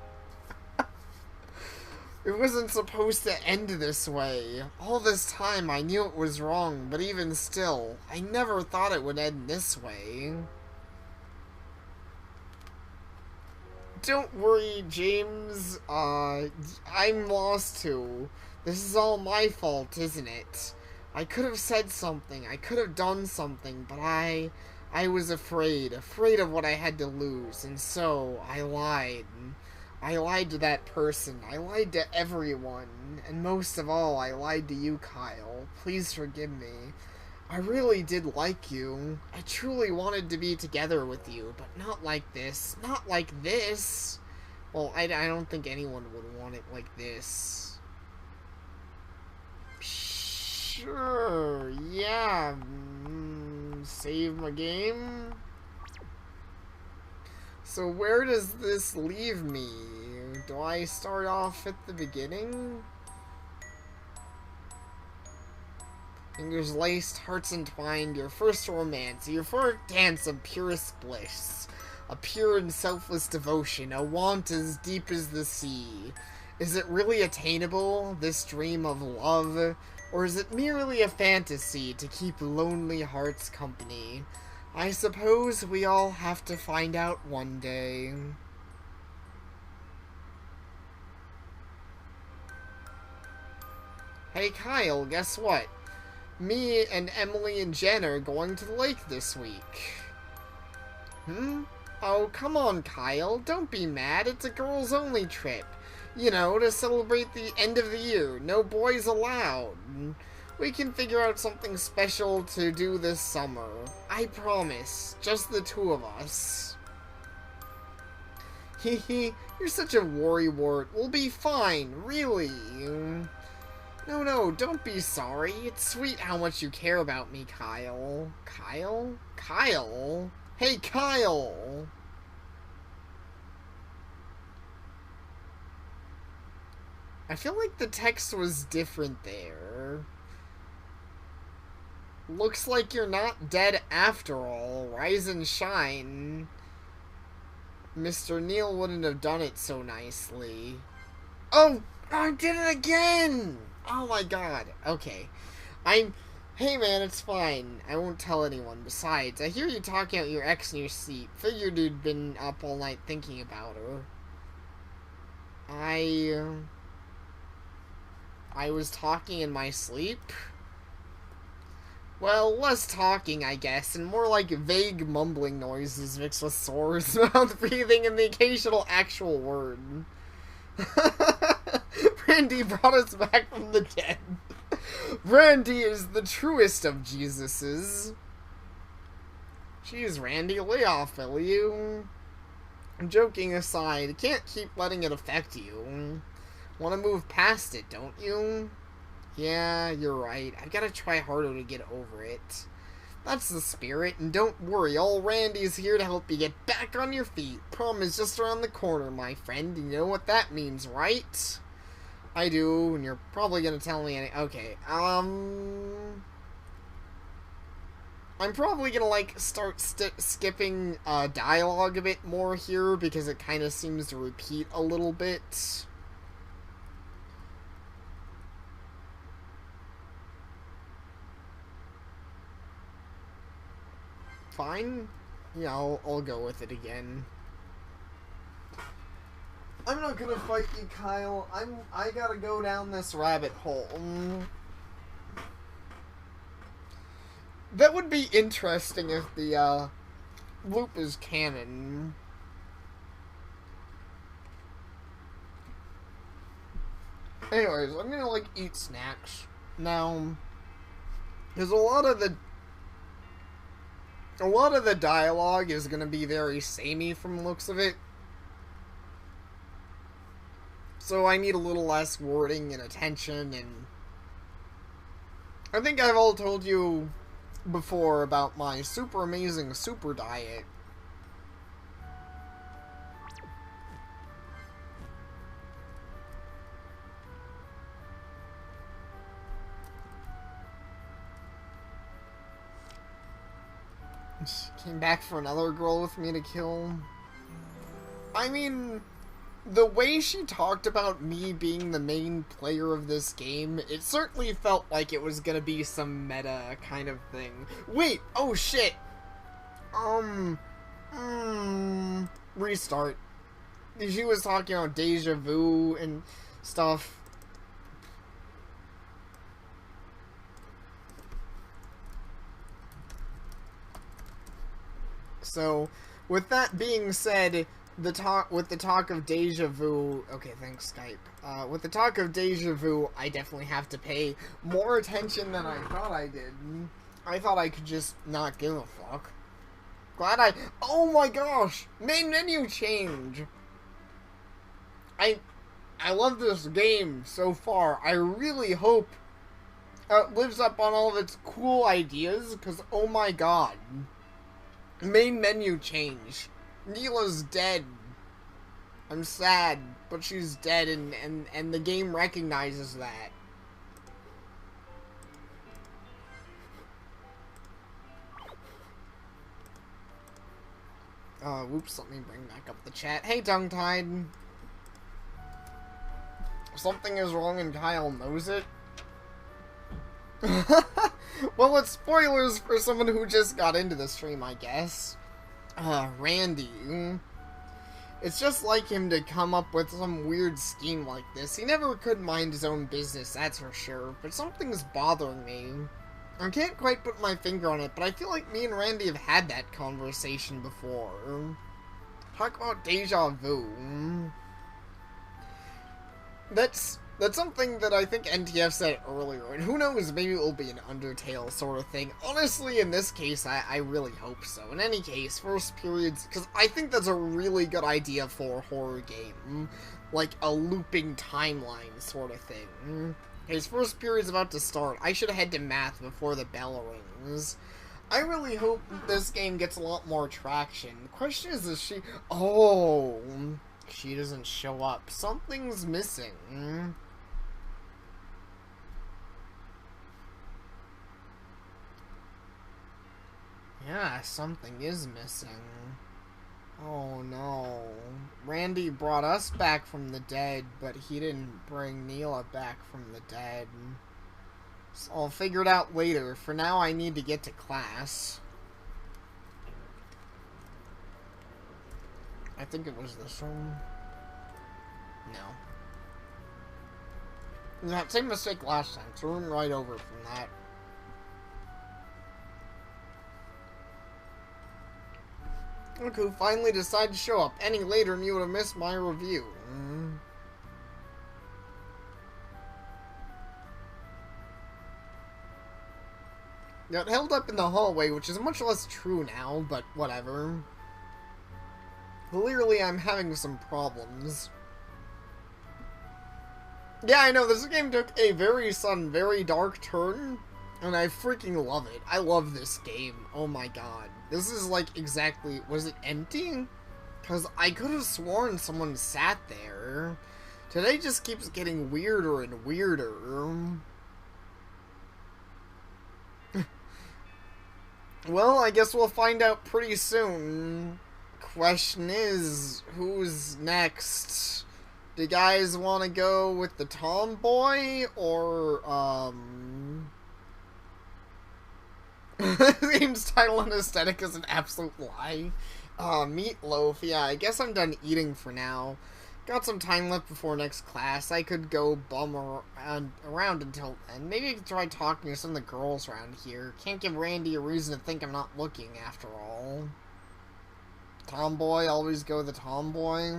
It wasn't supposed to end this way. All this time I knew it was wrong, but even still, I never thought it would end this way. Don't worry, James. I'm lost too. This is all my fault, isn't it? I could have said something, I could have done something, but I was afraid of what I had to lose, and so I lied. I lied to that person, I lied to everyone, and most of all, I lied to you, Kyle. Please forgive me. I really did like you. I truly wanted to be together with you, but not like this. Not like this. Well, I don't think anyone would want it like this. Sure, yeah. Save my game. So where does this leave me? Do I start off at the beginning? Fingers laced, hearts entwined, your first romance, your first dance of purest bliss. A pure and selfless devotion, a want as deep as the sea. Is it really attainable, this dream of love? Or is it merely a fantasy to keep lonely hearts company? I suppose we all have to find out one day. Hey Kyle, guess what? Me and Emily and Jen are going to the lake this week. Oh, come on, Kyle. Don't be mad. It's a girls-only trip. You know, to celebrate the end of the year. No boys allowed. We can figure out something special to do this summer. I promise. Just the two of us. Hehe, you're such a worrywart. We'll be fine, really. No, don't be sorry. It's sweet how much you care about me, Kyle. Kyle? Kyle? Hey, Kyle! I feel like the text was different there. Looks like you're not dead after all. Rise and shine. Mr. Neal wouldn't have done it so nicely. Oh! I did it again! Oh my god. Okay. Hey man, it's fine. I won't tell anyone. Besides, I hear you talking about your ex in your sleep. Figured you'd been up all night thinking about her. I was talking in my sleep? Well, less talking, I guess, and more like vague mumbling noises mixed with sores, mouth breathing, and the occasional actual word. Randy brought us back from the dead. Randy is the truest of Jesuses. Jeez, Randy, lay off, will you? Joking aside, can't keep letting it affect you. Want to move past it, don't you? Yeah, you're right. I've got to try harder to get over it. That's the spirit, and don't worry, old Randy's here to help you get back on your feet. Prom is just around the corner, my friend, and you know what that means, right? I do, and you're probably gonna tell me okay, I'm probably gonna, like, start skipping dialogue a bit more here, because it kind of seems to repeat a little bit. Fine. Yeah, I'll go with it again. I'm not gonna fight you, Kyle. I gotta go down this rabbit hole. That would be interesting if the loop is canon. Anyways, I'm gonna, like, eat snacks now. There's a lot of the dialogue is gonna be very samey from the looks of it. So I need a little less wording and attention, and I think I've all told you before about my super amazing super diet. She came back for another girl with me to kill. I mean, the way she talked about me being the main player of this game, it certainly felt like it was gonna be some meta kind of thing. Wait, oh shit! Restart. She was talking about deja vu and stuff. So, with that being said, with the talk of deja vu, okay, thanks Skype. With the talk of deja vu, I definitely have to pay more attention than I thought I did. I thought I could just not give a fuck. Glad oh my gosh! Main menu change! I love this game so far. I really hope it lives up on all of its cool ideas, because oh my god. Main menu change. Neela's dead. I'm sad, but she's dead, and the game recognizes that. Whoops, let me bring back up the chat. Hey, Tongue-Tied. Something is wrong and Kyle knows it. Well, it's spoilers for someone who just got into the stream, I guess. Randy. It's just like him to come up with some weird scheme like this. He never could mind his own business, that's for sure. But something's bothering me. I can't quite put my finger on it, but I feel like me and Randy have had that conversation before. Talk about deja vu. That's something that I think NTF said earlier, and who knows, maybe it will be an Undertale sort of thing. Honestly, in this case, I really hope so. In any case, first periods, because I think that's a really good idea for a horror game. Like a looping timeline sort of thing. His first period's about to start. I should head to math before the bell rings. I really hope this game gets a lot more traction. The question is she... Oh... She doesn't show up. Something's missing. Yeah, something is missing. Oh no. Randy brought us back from the dead, but he didn't bring Neela back from the dead. So I'll figure it out later. For now, I need to get to class. I think it was this room. No. That same mistake last time. It's a room right over from that. Look who finally decided to show up. Any later and you would have missed my review. Got held up in the hallway, which is much less true now, but whatever. Clearly I'm having some problems. Yeah, I know, this game took a very sudden, very dark turn, and I freaking love it. I love this game. Oh my god. This is like exactly... Was it empty? Because I could have sworn someone sat there. Today just keeps getting weirder and weirder. Well, I guess we'll find out pretty soon. Question is, who's next? Do you guys want to go with the tomboy, or, The game's title and aesthetic is an absolute lie. Meatloaf, yeah, I guess I'm done eating for now. Got some time left before next class. I could go bum around until then. Maybe I could try talking to some of the girls around here. Can't give Randy a reason to think I'm not looking, after all. Tomboy, always go the tomboy.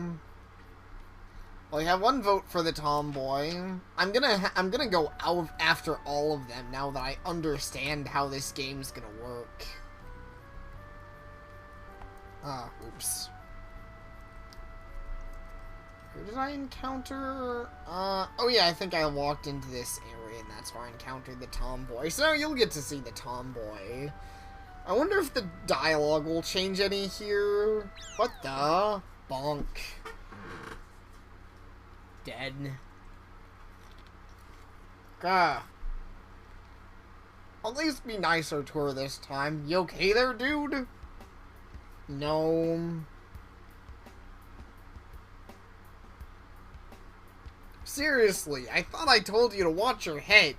Well, I have one vote for the tomboy. I'm gonna go out after all of them now that I understand how this game's gonna work. Oops. Who did I encounter? Oh yeah, I think I walked into this area and that's where I encountered the tomboy. So you'll get to see the tomboy. I wonder if the dialogue will change any here. What the? Bonk. Dead. Gah. At least be nicer to her this time. You okay there, dude? No. Seriously, I thought I told you to watch your head.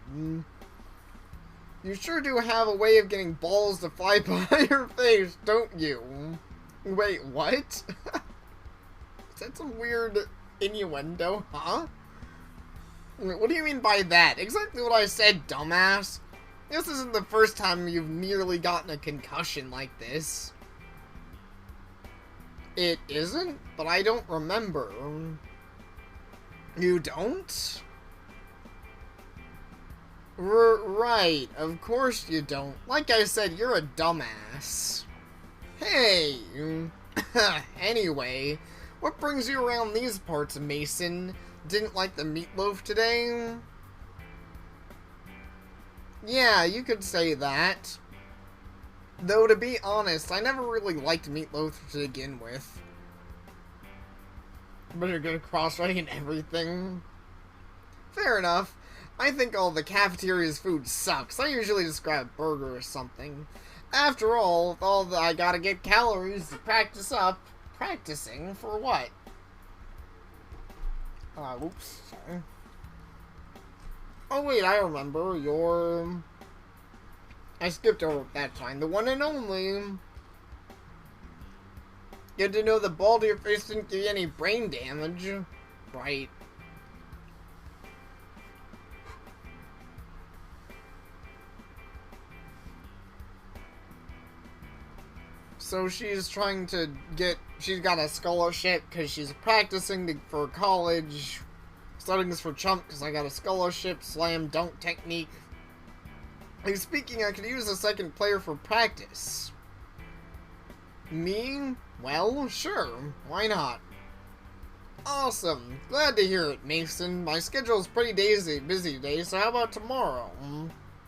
You sure do have a way of getting balls to fly by your face, don't you? Wait, what? Is that some weird innuendo, huh? What do you mean by that? Exactly what I said, dumbass. This isn't the first time you've nearly gotten a concussion like this. It isn't? But I don't remember. You don't? Right, of course you don't. Like I said, you're a dumbass. Hey! Anyway, what brings you around these parts, Mason? Didn't like the meatloaf today? Yeah, you could say that. Though, to be honest, I never really liked meatloaf to begin with. But you're good at cross-writing and everything. Fair enough. I think all the cafeteria's food sucks. I usually just grab a burger or something. After all, I gotta get calories to practice up. Practicing for what? Oops, sorry. Oh wait, I remember. I skipped over that time. The one and only. Good to know the ball to your face didn't give you any brain damage. Right. So she's trying to she's got a scholarship because she's practicing for college. Studying this for chump because I got a scholarship, slam dunk technique. Like, speaking, I could use a second player for practice. Me? Well, sure. Why not? Awesome. Glad to hear it, Mason. My schedule's pretty busy today, so how about tomorrow?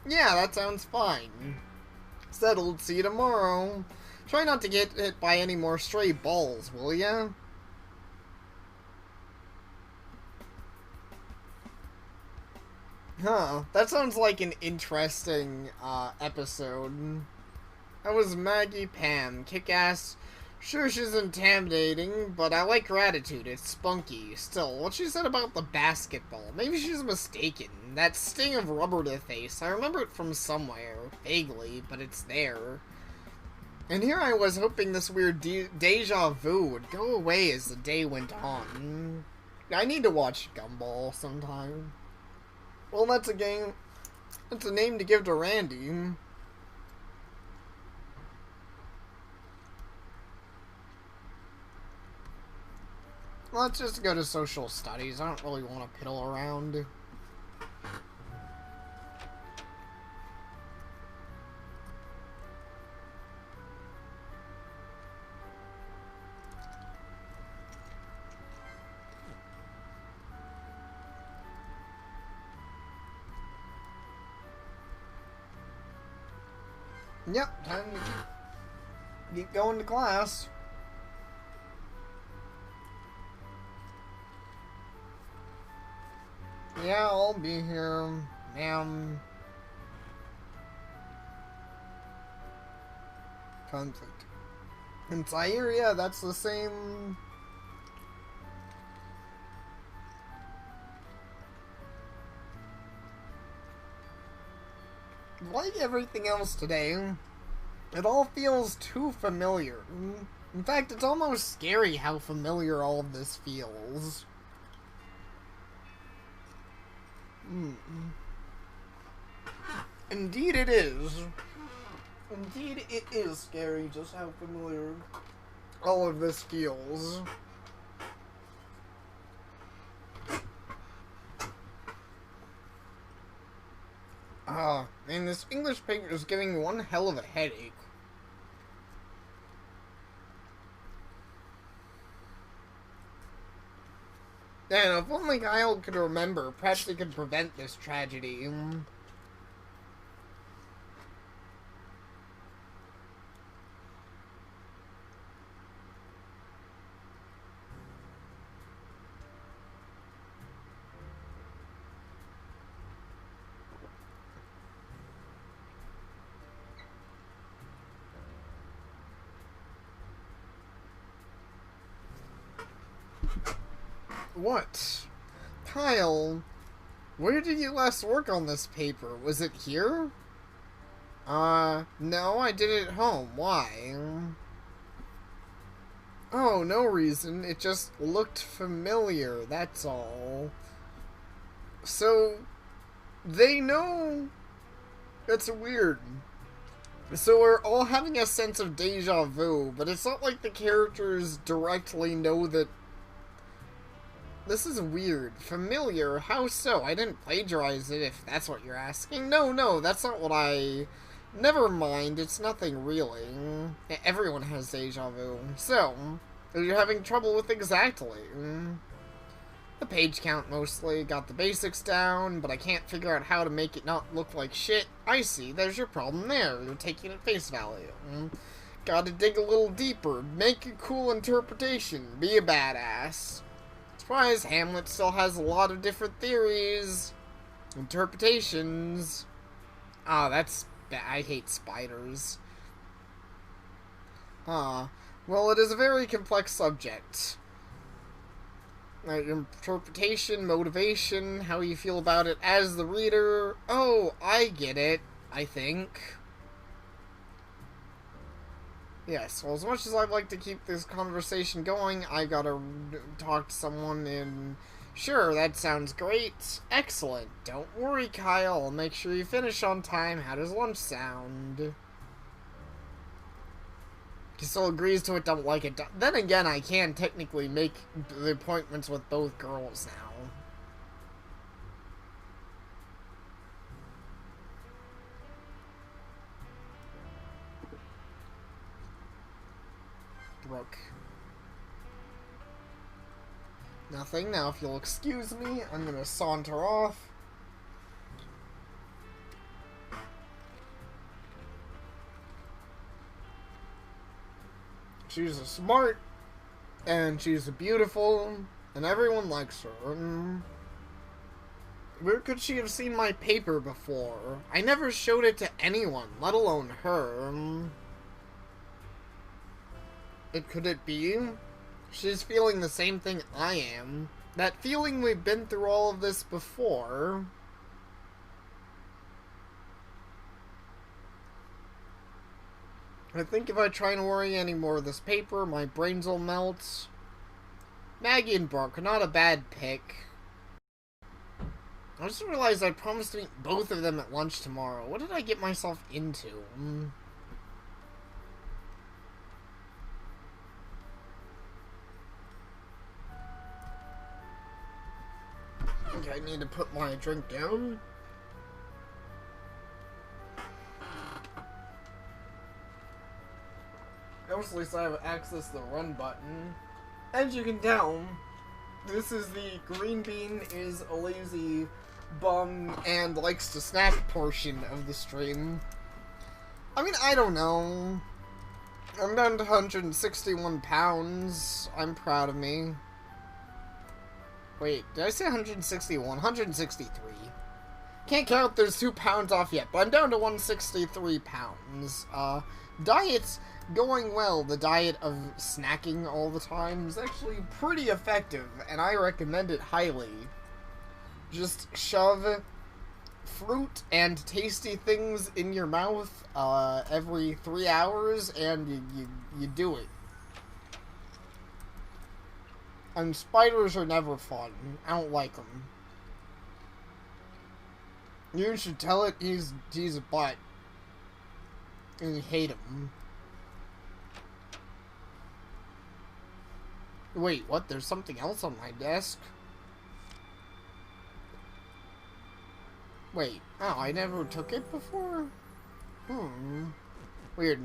Yeah, that sounds fine. Settled. See you tomorrow. Try not to get hit by any more stray balls, will ya? Huh. That sounds like an interesting, episode. That was Maggie Pam. Kick-ass. Sure, she's intimidating, but I like her attitude. It's spunky. Still, what she said about the basketball. Maybe she's mistaken. That sting of rubber to the face. I remember it from somewhere. Vaguely, but it's there. And here I was hoping this weird deja vu would go away as the day went on. I need to watch Gumball sometime. Well, that's a game. That's a name to give to Randy. Let's just go to social studies. I don't really want to piddle around. Yep, time to keep going to class. Yeah, I'll be here, ma'am. Conflict. In Zaire, that's the same. Like everything else today, it all feels too familiar. In fact, it's almost scary how familiar all of this feels. Indeed it is. Indeed it is scary just how familiar all of this feels. Man, this English paper is giving me one hell of a headache. And if only Kyle could remember, perhaps he could prevent this tragedy. What? Kyle, where did you last work on this paper? Was it here? No, I did it at home. Why? Oh, no reason. It just looked familiar, that's all. So, they know. That's weird. So we're all having a sense of deja vu, but it's not like the characters directly know that. This is weird. Familiar? How so? I didn't plagiarize it, if that's what you're asking. No, that's not what I... Never mind, it's nothing really. Everyone has deja vu. So, you're having trouble with exactly. The page count mostly. Got the basics down, but I can't figure out how to make it not look like shit. I see, there's your problem there. You're taking it at face value. Gotta dig a little deeper. Make a cool interpretation. Be a badass. Surprise, Hamlet still has a lot of different theories. Interpretations. Ah, that's... I hate spiders. Well, it is a very complex subject. Interpretation, motivation, how you feel about it as the reader. Oh, I get it, I think. Yes, well, as much as I'd like to keep this conversation going, I gotta talk to someone and... Sure, that sounds great. Excellent. Don't worry, Kyle. I'll make sure you finish on time. How does lunch sound? He still agrees to it, don't like it. Then again, I can technically make the appointments with both girls now. Brooke. Nothing. Now, if you'll excuse me, I'm gonna saunter off. She's smart, and she's beautiful, and everyone likes her. Where could she have seen my paper before? I never showed it to anyone, let alone her. Could it be? She's feeling the same thing I am. That feeling we've been through all of this before. I think if I try and worry any more of this paper, my brains will melt. Maggie and Brooke, not a bad pick. I just realized I promised to meet both of them at lunch tomorrow. What did I get myself into? I think I need to put my drink down. Mostly so I have access to the run button. As you can tell, this is the green bean is a lazy bum and likes to snack portion of the stream. I mean, I don't know. I'm down to 161 pounds. I'm proud of me. Wait, did I say 161? 163. Can't count, there's 2 pounds off yet, but I'm down to 163 pounds. Diet's going well. The diet of snacking all the time is actually pretty effective, and I recommend it highly. Just shove fruit and tasty things in your mouth every 3 hours, and you do it. And spiders are never fun. I don't like them. You should tell it he's a butt. And you hate him. Wait, what? There's something else on my desk? Wait. Oh, I never took it before? Weird.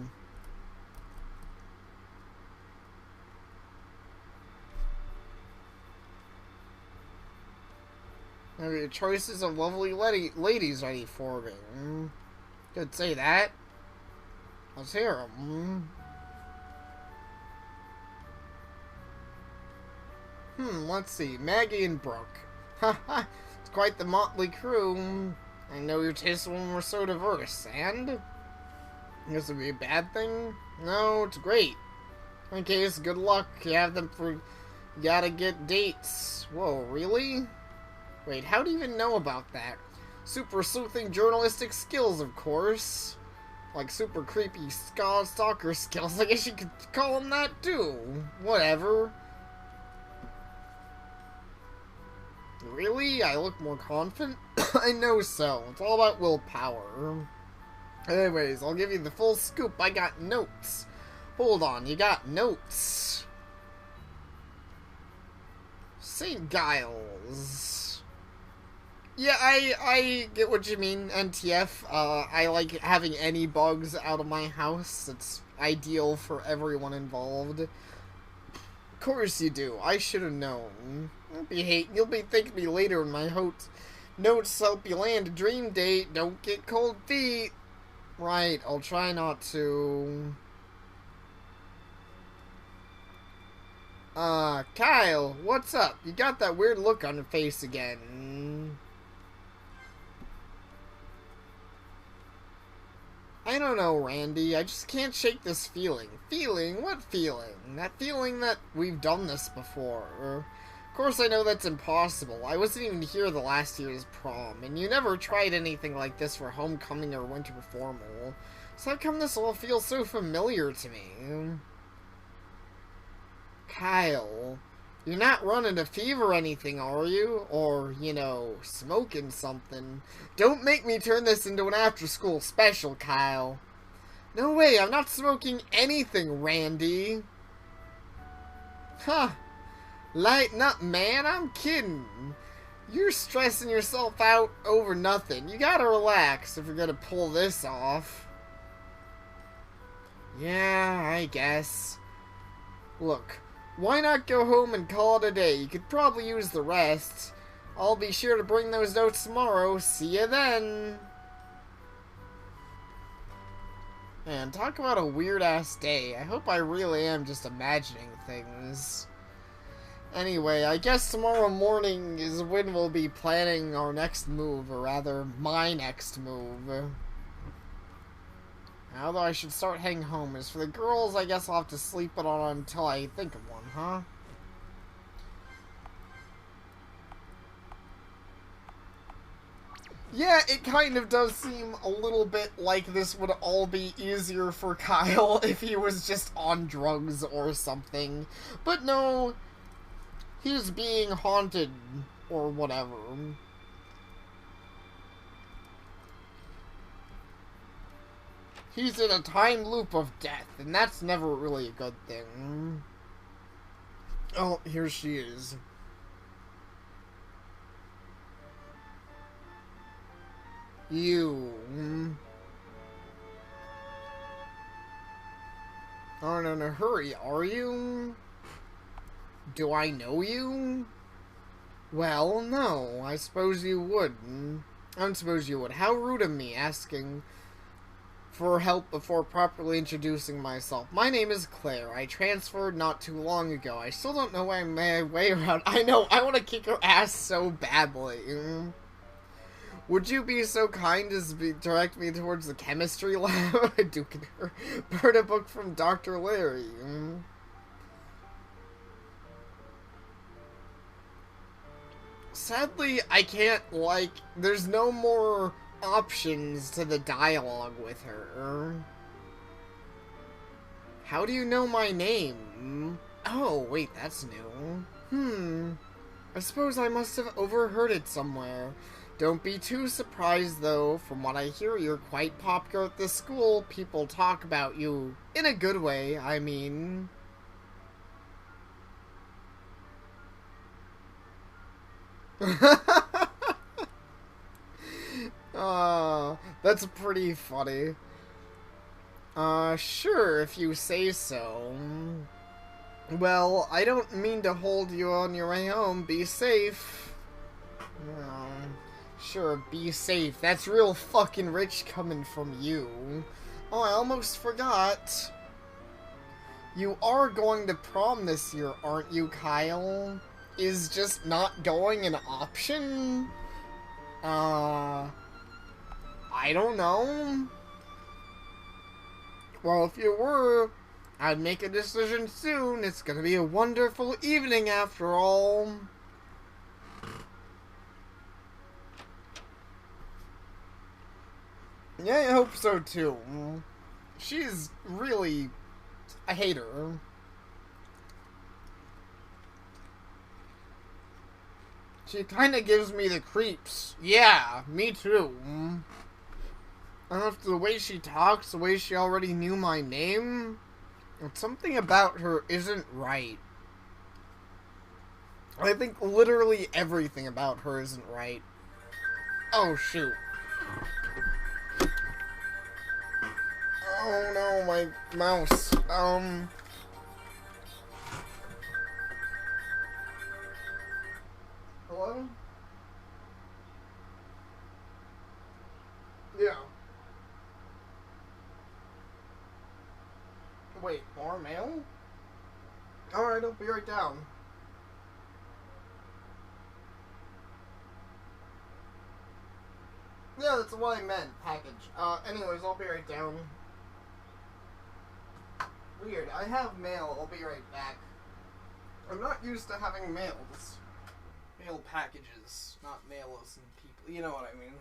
Your choices of lovely ladies ready for me. Could say that. Let's hear them. Let's see. Maggie and Brooke. Haha, it's quite the motley crew. I know your tastes when we're so diverse. And? This would be a bad thing? No, it's great. In case, good luck. You have them for You gotta get dates. Whoa, really? Wait, how do you even know about that? Super sleuthing journalistic skills, of course. Like super creepy stalker skills. I guess you could call them that too. Whatever. Really? I look more confident? I know so. It's all about willpower. Anyways, I'll give you the full scoop. I got notes. Hold on, you got notes. St. Giles. Yeah, I get what you mean, NTF. I like having any bugs out of my house. It's ideal for everyone involved. Of course you do. I should have known. You'll be thanking me later in my notes help you land a dream date. Don't get cold feet. Right, I'll try not to. Kyle, what's up? You got that weird look on your face again. I don't know, Randy. I just can't shake this feeling. Feeling? What feeling? That feeling that we've done this before. Of course I know that's impossible. I wasn't even here the last year's prom, and you never tried anything like this for homecoming or winter formal. So how come this all feels so familiar to me? Kyle, you're not running a fever or anything, are you? Or, you know, smoking something. Don't make me turn this into an after-school special, Kyle. No way, I'm not smoking anything, Randy. Huh. Lighten up, man, I'm kidding. You're stressing yourself out over nothing. You gotta relax if you're gonna pull this off. Yeah, I guess. Look, why not go home and call it a day? You could probably use the rest. I'll be sure to bring those notes tomorrow. See you then. Man, talk about a weird-ass day. I hope I really am just imagining things. Anyway, I guess tomorrow morning is when we'll be planning our next move, or rather, my next move. Although I should start heading home. As for the girls, I guess I'll have to sleep it on until I think of one, huh? Yeah, it kind of does seem a little bit like this would all be easier for Kyle if he was just on drugs or something. But no, he's being haunted or whatever. He's in a time loop of death, and that's never really a good thing. Oh, here she is. You. Aren't in a hurry, are you? Do I know you? Well, no, I suppose you would. I don't suppose you would. How rude of me asking for help before properly introducing myself. My name is Claire. I transferred not too long ago. I still don't know my way around. I know, I want to kick her ass so badly. Would you be so kind as to direct me towards the chemistry lab? Burn a book from Dr. Larry. Sadly, I can't, there's no more options to the dialogue with her. How do you know my name? Oh, wait, that's new. I suppose I must have overheard it somewhere. Don't be too surprised, though. From what I hear, you're quite popular at this school. People talk about you. In a good way, I mean. That's pretty funny. Sure, if you say so. Well, I don't mean to hold you on your way home. Be safe. Sure, be safe. That's real fucking rich coming from you. Oh, I almost forgot. You are going to prom this year, aren't you, Kyle? Is just not going an option? I don't know. Well, if you were, I'd make a decision soon. It's gonna be a wonderful evening after all. Yeah, I hope so too. She's really... I hate her. She kinda gives me the creeps. Yeah, me too. I don't know if the way she talks, the way she already knew my name, something about her isn't right. I think literally everything about her isn't right. Oh, shoot. Oh no, my mouse. Hello? Yeah. Wait, more mail? Alright, I'll be right down. Yeah, that's what I meant, package. Anyways, I'll be right down. Weird, I have mail, I'll be right back. I'm not used to having mails. Mail packages, not mailers and people, you know what I mean.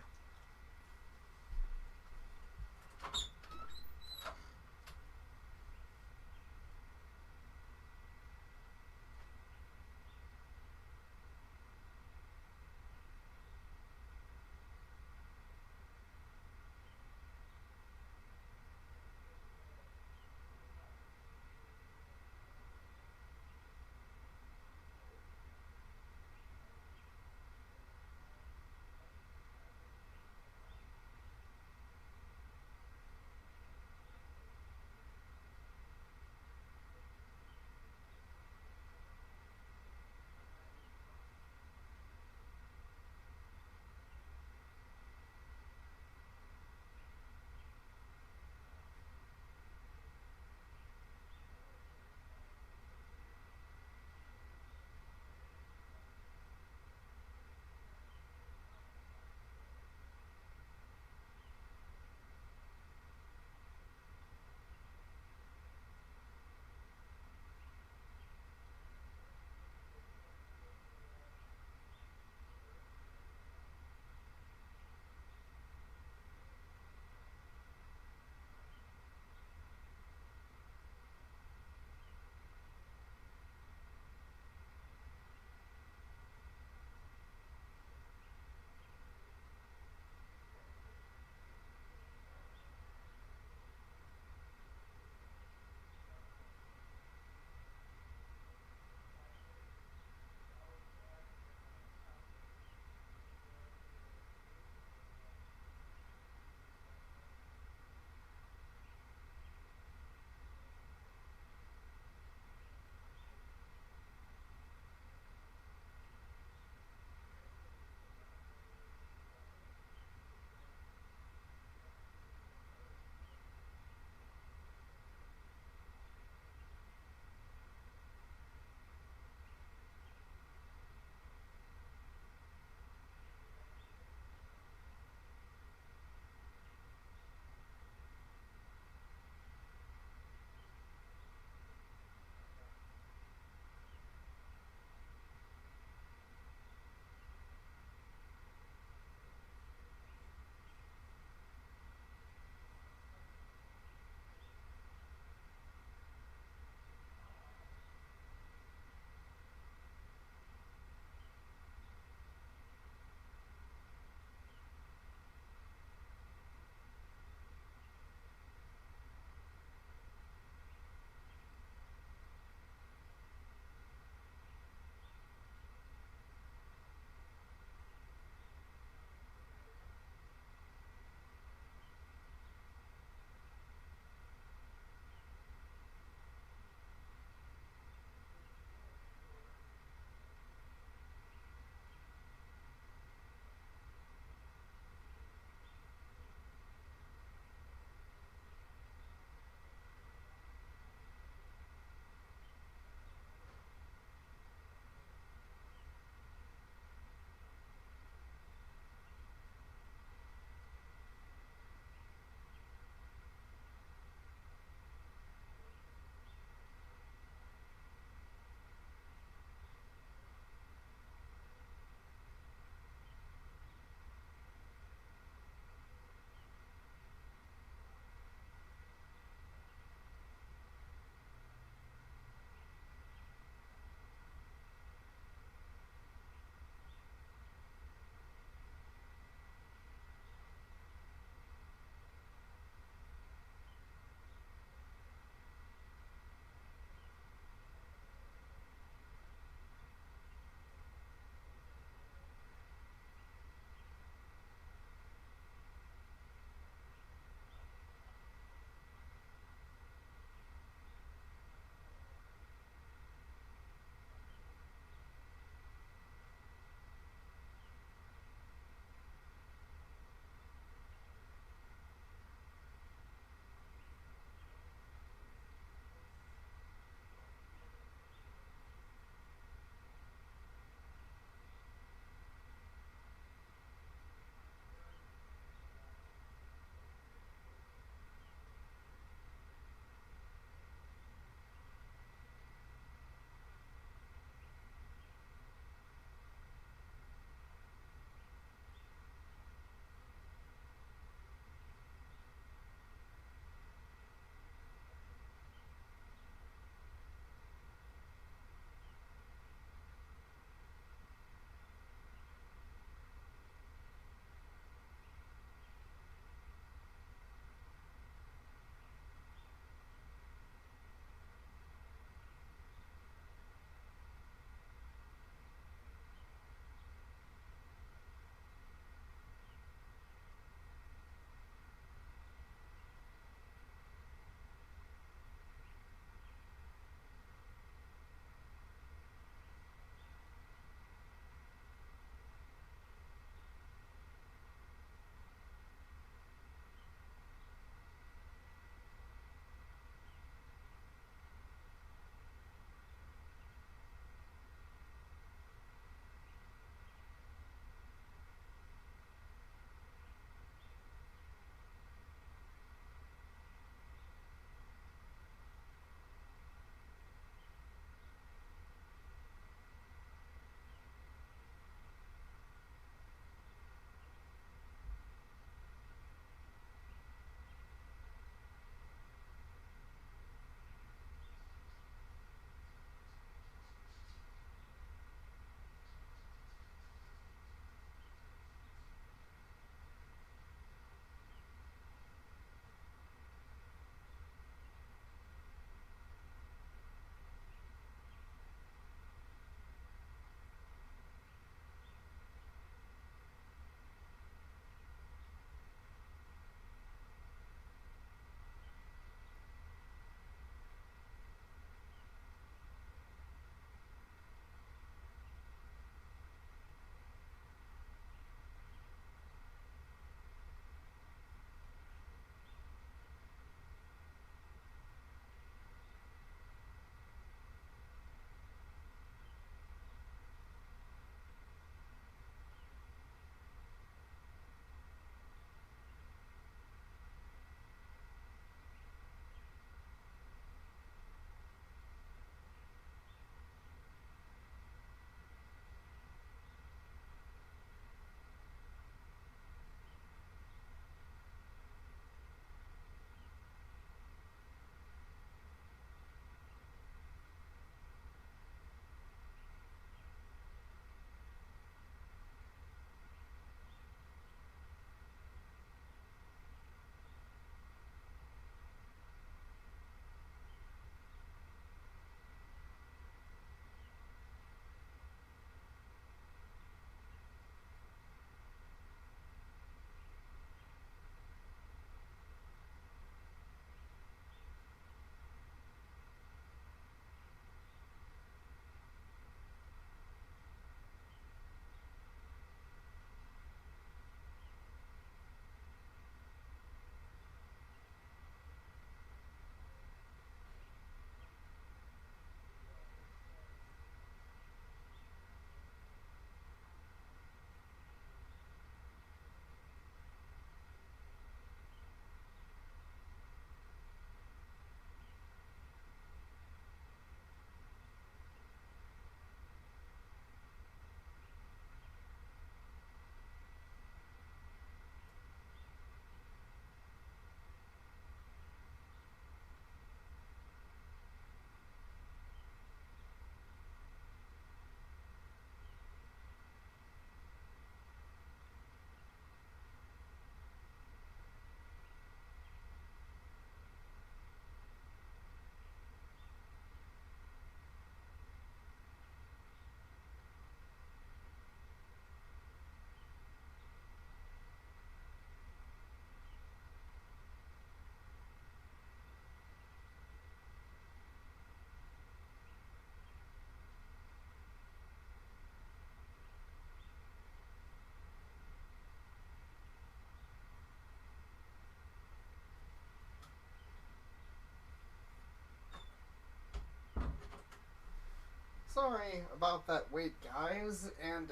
sorry about that wait, guys. And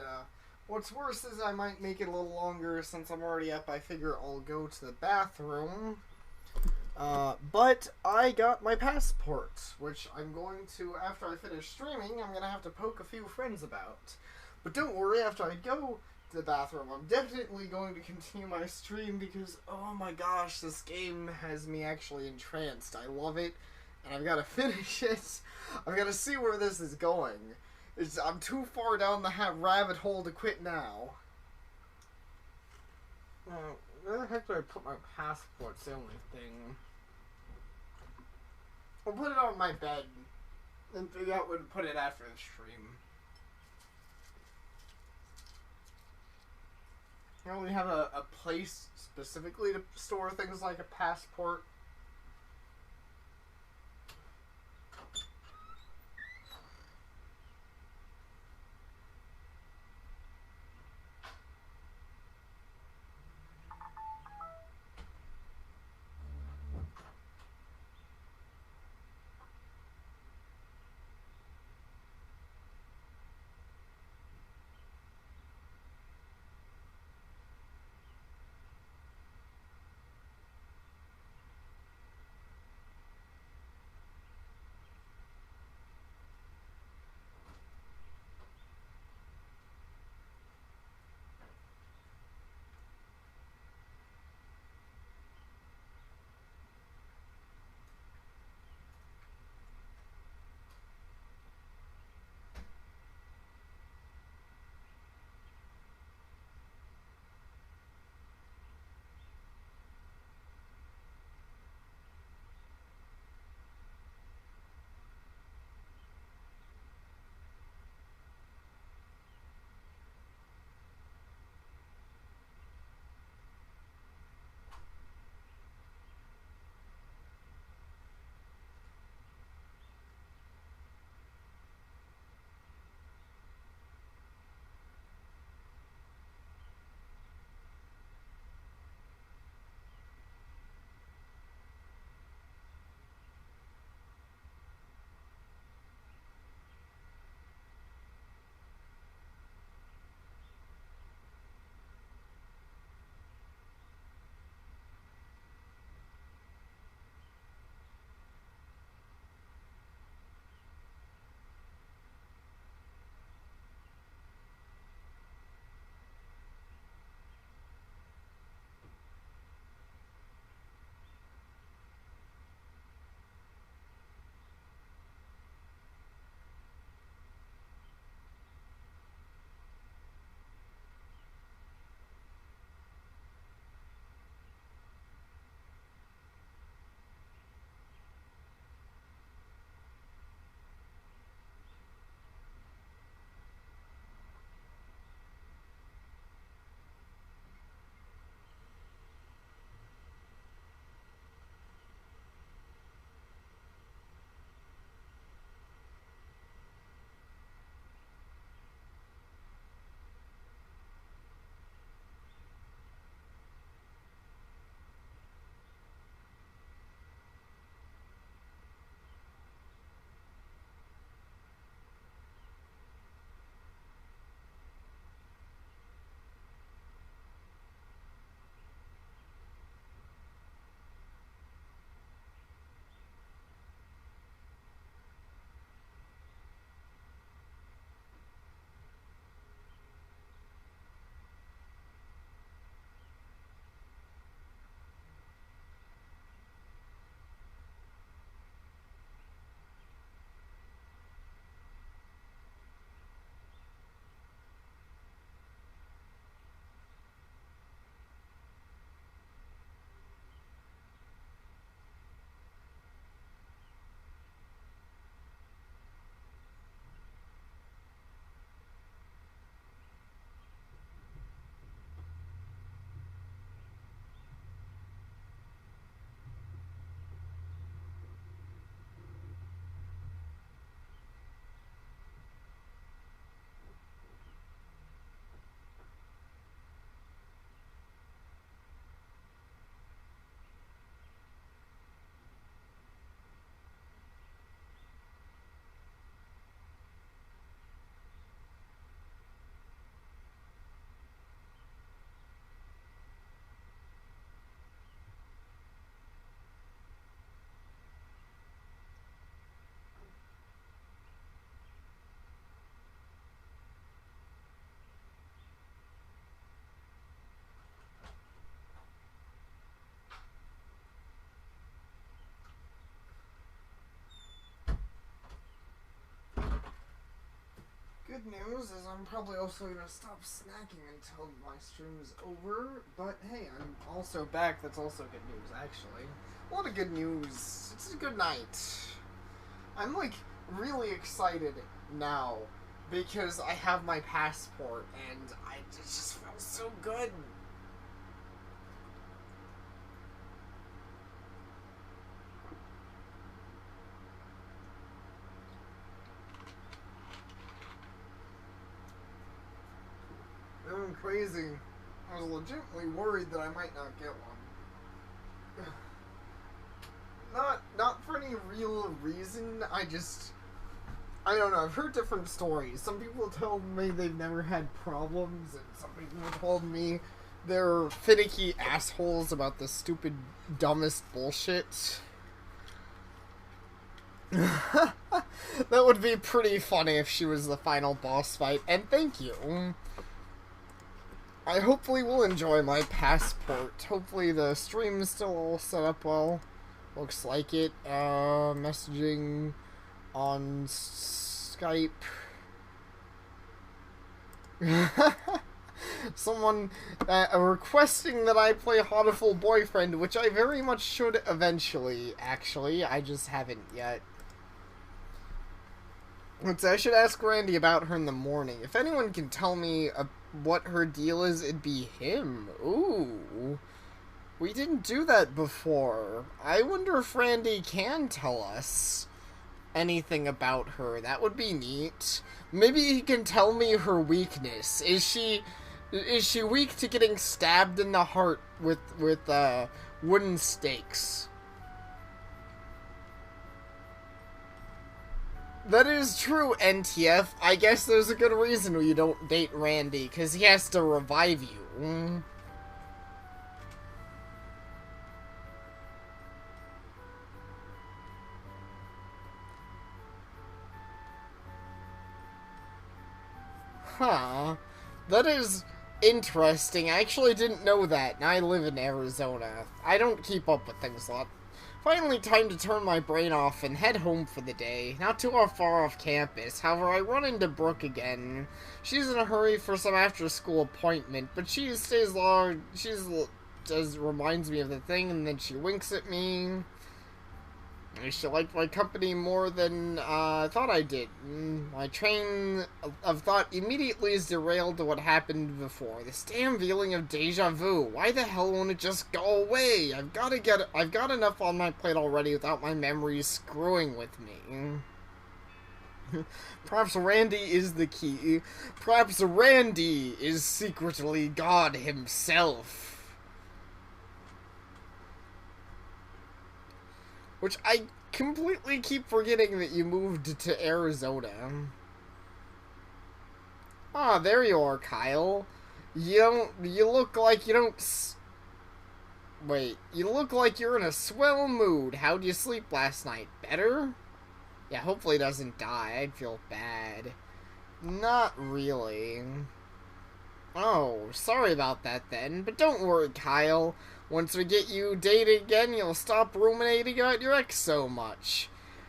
what's worse is I might make it a little longer since I'm already up. I figure I'll go to the bathroom. But I got my passport, which I'm going to, after I finish streaming, I'm going to have to poke a few friends about. But don't worry, after I go to the bathroom, I'm definitely going to continue my stream because, oh my gosh, this game has me actually entranced. I love it, and I've got to finish it. I've got to see where this is going. I'm too far down the rabbit hole to quit now. Where the heck do I put my passport? It's the only thing. I'll put it on my bed and figure out where to put it after the stream. I only have a place specifically to store things like a passport. good news is I'm probably also going to stop snacking until my stream's over, but hey, I'm also back. That's also good news, actually. A lot of good news. It's a good night. I'm, like, really excited now because I have my passport, and it just feels so good. I'm crazy. I was legitimately worried that I might not get one. Not for any real reason. I don't know. I've heard different stories. Some people told me they've never had problems, and some people told me they're finicky assholes about the stupid, dumbest bullshit. That would be pretty funny if she was the final boss fight, and thank you. I hopefully will enjoy my passport. Hopefully the stream is still all set up well. Looks like it. Messaging on Skype. Someone requesting that I play Hotiful Boyfriend, which I very much should eventually, actually. I just haven't yet. I should ask Randy about her in the morning. If anyone can tell me what her deal is, it'd be him. Ooh. We didn't do that before. I wonder if Randy can tell us anything about her. That would be neat. Maybe he can tell me her weakness. Is she weak to getting stabbed in the heart with wooden stakes? That is true, NTF. I guess there's a good reason you don't date Randy, because he has to revive you. Huh. That is interesting. I actually didn't know that, and I live in Arizona. I don't keep up with things a lot. Finally, time to turn my brain off and head home for the day. Not too far off campus. However, I run into Brooke again. She's in a hurry for some after-school appointment, but she stays long. Just reminds me of the thing, and then she winks at me. She liked my company more than I thought I did. My train of thought immediately is derailed to what happened before. This damn feeling of deja vu. Why the hell won't it just go away? I've got enough on my plate already without my memories screwing with me. Perhaps Randy is the key. Perhaps Randy is secretly God himself. Which I completely keep forgetting that you moved to Arizona. Ah, there you are, Kyle. You look like you don't... Wait, you look like you're in a swell mood. How'd you sleep last night? Better? Yeah, hopefully he doesn't die. I'd feel bad. Not really. Oh, sorry about that then. But don't worry, Kyle. Once we get you dated again, you'll stop ruminating about your ex so much.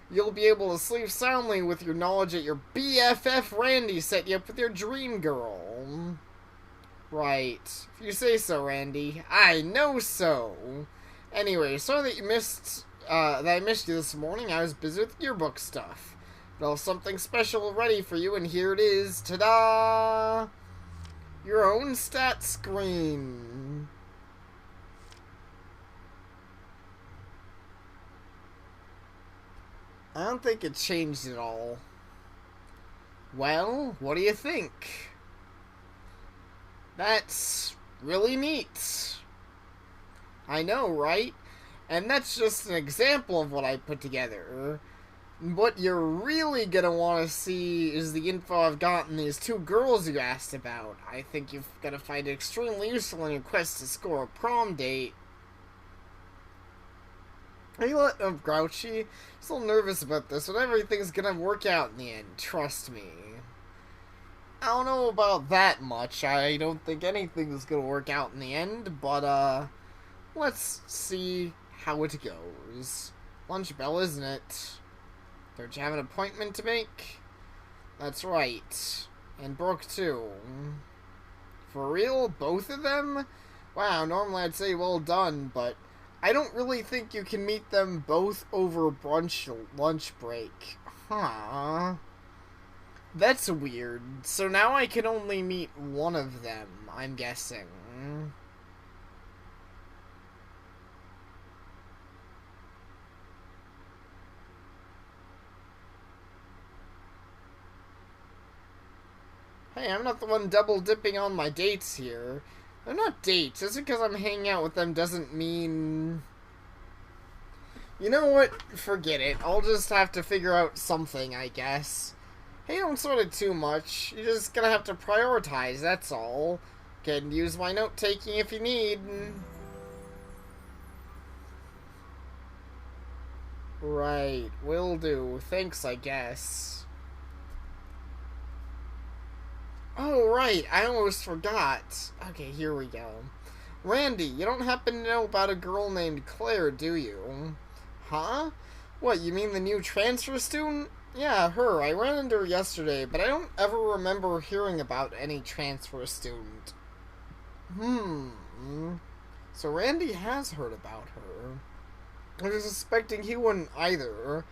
You'll be able to sleep soundly with your knowledge that your BFF Randy set you up with your dream girl. Right. If you say so, Randy. I know so. Anyway, sorry that I missed you this morning. I was busy with yearbook stuff. But I'll have something special ready for you, and here it is. Ta-da! Your own stat screen. I don't think it changed at all. Well, what do you think? That's really neat. I know, right? And that's just an example of what I put together. What you're really gonna want to see is the info I've gotten these two girls you asked about. I think you're gonna find it extremely useful in your quest to score a prom date. Are you grouchy? Still nervous about this, but everything's gonna work out in the end. Trust me. I don't know about that much. I don't think anything's gonna work out in the end, but, let's see how it goes. Lunch bell, isn't it? Don't you have an appointment to make? That's right. And Brooke, too. For real? Both of them? Wow, normally I'd say well done, but I don't really think you can meet them both over lunch break. Huh. That's weird. So now I can only meet one of them, I'm guessing. Hey, I'm not the one double dipping on my dates here. They're not dates. Just because I'm hanging out with them doesn't mean... You know what? Forget it. I'll just have to figure out something, I guess. Hey, don't sweat it too much. You're just gonna have to prioritize, that's all. Can use my note-taking if you need. Right, will do. Thanks, I guess. Oh, right, I almost forgot. Okay, here we go. Randy, you don't happen to know about a girl named Claire, do you? Huh? What, you mean the new transfer student? Yeah, her. I ran into her yesterday, but I don't ever remember hearing about any transfer student. So Randy has heard about her. I was suspecting he wouldn't either.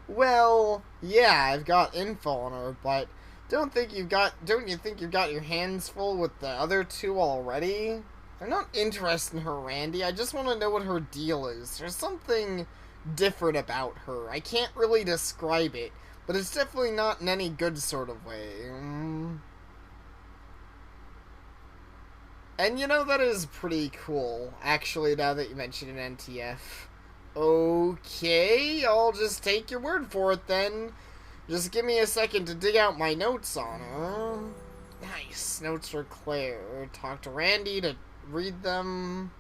Well, yeah, I've got info on her, but don't you think you've got your hands full with the other two already? I'm not interested in her, Randy. I just want to know what her deal is. There's something different about her. I can't really describe it, but it's definitely not in any good sort of way. And you know, that is pretty cool, actually, now that you mention an NTF. Okay, I'll just take your word for it then. Just give me a second to dig out my notes on her. Nice. Notes for Claire. Talk to Randy to read them.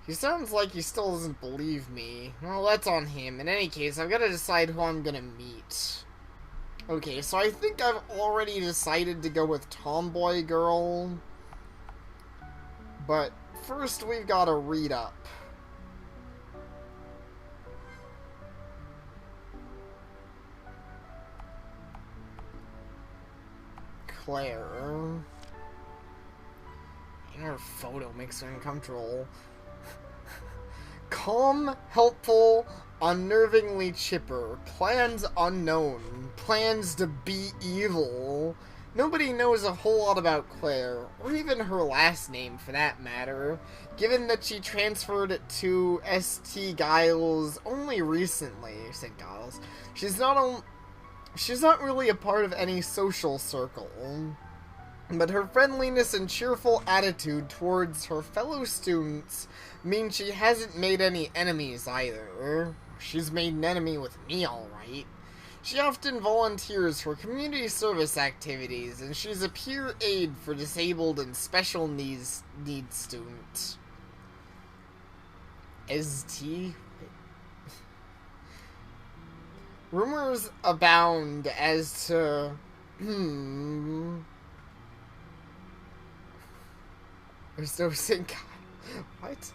He sounds like he still doesn't believe me. Well, that's on him. In any case, I've got to decide who I'm gonna meet. Okay, so I think I've already decided to go with Tomboy Girl. But first we've got to read up. Claire. And her photo makes me uncomfortable. Calm, helpful, unnervingly chipper. Plans unknown. Plans to be evil. Nobody knows a whole lot about Claire, or even her last name for that matter, given that she transferred to St. Giles only recently. St. Giles. She's not really a part of any social circle, but her friendliness and cheerful attitude towards her fellow students mean she hasn't made any enemies either. She's made an enemy with me, alright. She often volunteers for community service activities, and she's a peer aide for disabled and special needs students. ST? Rumors abound as to... There's no sync. What?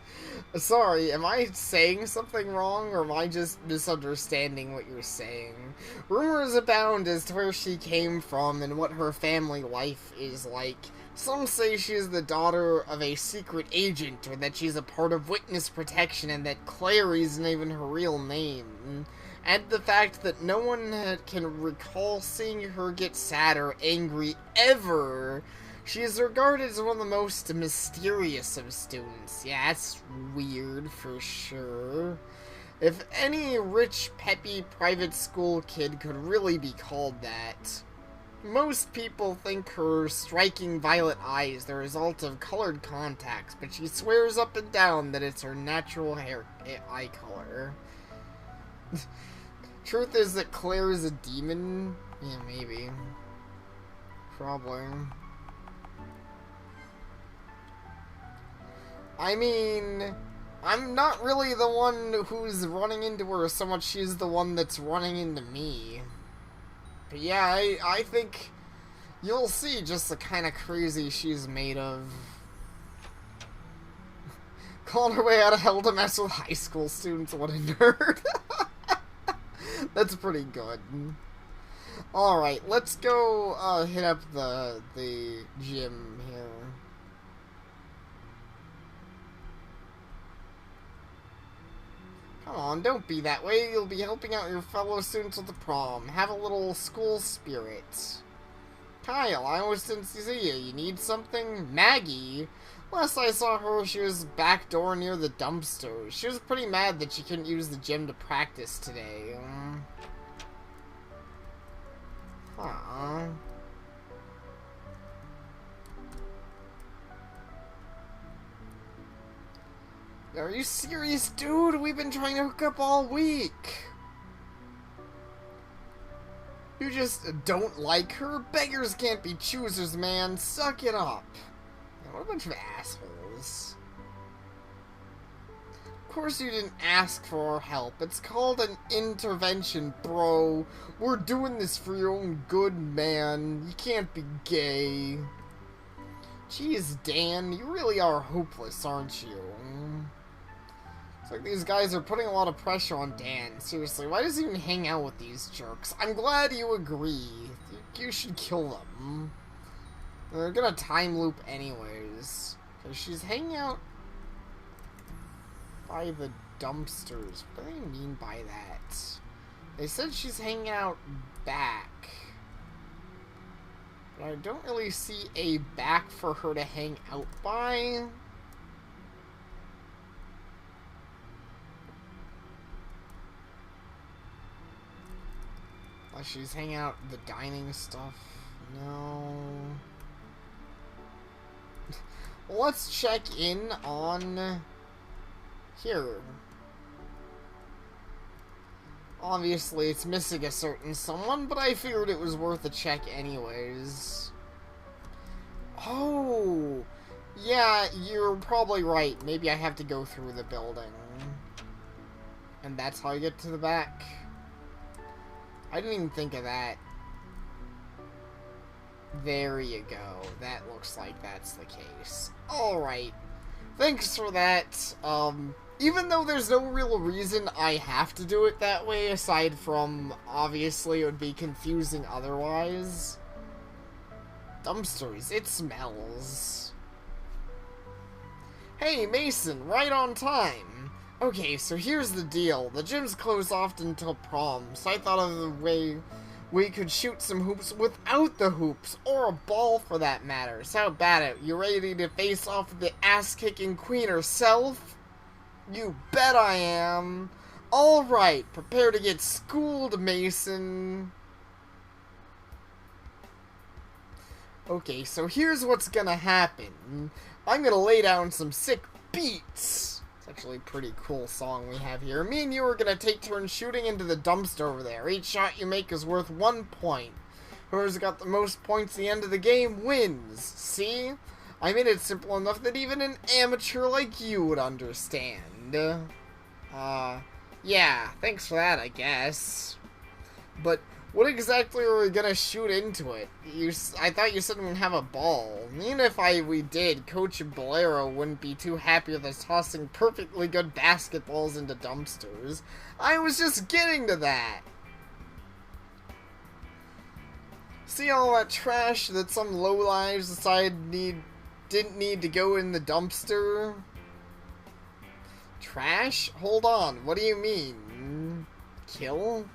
Sorry, am I saying something wrong, or am I just misunderstanding what you're saying? Rumors abound as to where she came from and what her family life is like. Some say she's the daughter of a secret agent, or that she's a part of witness protection, and that Claire isn't even her real name. Add the fact that no one can recall seeing her get sad or angry ever. She is regarded as one of the most mysterious of students. Yeah, that's weird for sure. If any rich, peppy private school kid could really be called that. Most people think her striking violet eyes the result of colored contacts, but she swears up and down that it's her natural eye color. Truth is that Claire is a demon? Yeah, maybe. Probably. I mean, I'm not really the one who's running into her so much she's the one that's running into me. But yeah, I think you'll see just the kind of crazy she's made of. Calling her way out of hell to mess with high school students, what a nerd. That's pretty good. Alright, let's go hit up the gym here. Come on, don't be that way. You'll be helping out your fellow students with the prom. Have a little school spirit. Kyle, I always didn't see you. You need something? Maggie? Last I saw her, she was back door near the dumpster. She was pretty mad that she couldn't use the gym to practice today. Huh. Are you serious, dude? We've been trying to hook up all week. You just don't like her? Beggars can't be choosers, man. Suck it up. Man, what a bunch of assholes. Of course you didn't ask for our help. It's called an intervention, bro. We're doing this for your own good, man. You can't be gay. Jeez, Dan, you really are hopeless, aren't you? It's like these guys are putting a lot of pressure on Dan. Seriously, why does he even hang out with these jerks? I'm glad you agree. You should kill them. They're gonna time loop anyways. Because she's hanging out by the dumpsters. What do they mean by that? They said she's hanging out back. But I don't really see a back for her to hang out by. She's hanging out the dining stuff. No. Well, let's check in on here. Obviously, it's missing a certain someone, but I figured it was worth a check anyways. Oh! Yeah, you're probably right. Maybe I have to go through the building. And that's how I get to the back. I didn't even think of that. There you go. That looks like that's the case. Alright. Thanks for that. Even though there's no real reason I have to do it that way, aside from, obviously, it would be confusing otherwise. Dumpsters. It smells. Hey, Mason, right on time. Okay, so here's the deal. The gym's closed off until prom, so I thought of the way we could shoot some hoops without the hoops, or a ball for that matter. So how about it? You ready to face off with the ass-kicking queen herself? You bet I am. Alright, prepare to get schooled, Mason. Okay, so here's what's gonna happen. I'm gonna lay down some sick beats. Actually a pretty cool song we have here. Me and you are going to take turns shooting into the dumpster over there. Each shot you make is worth 1 point. Whoever's got the most points at the end of the game wins. See? I made it simple enough that even an amateur like you would understand. Yeah, thanks for that, I guess. But what exactly are we gonna shoot into it? I thought you said we'd have a ball. Even if we did, Coach Bolero wouldn't be too happy with us tossing perfectly good basketballs into dumpsters. I was just getting to that. See all that trash that some lowlives decided didn't need to go in the dumpster? Trash? Hold on, what do you mean? Kill?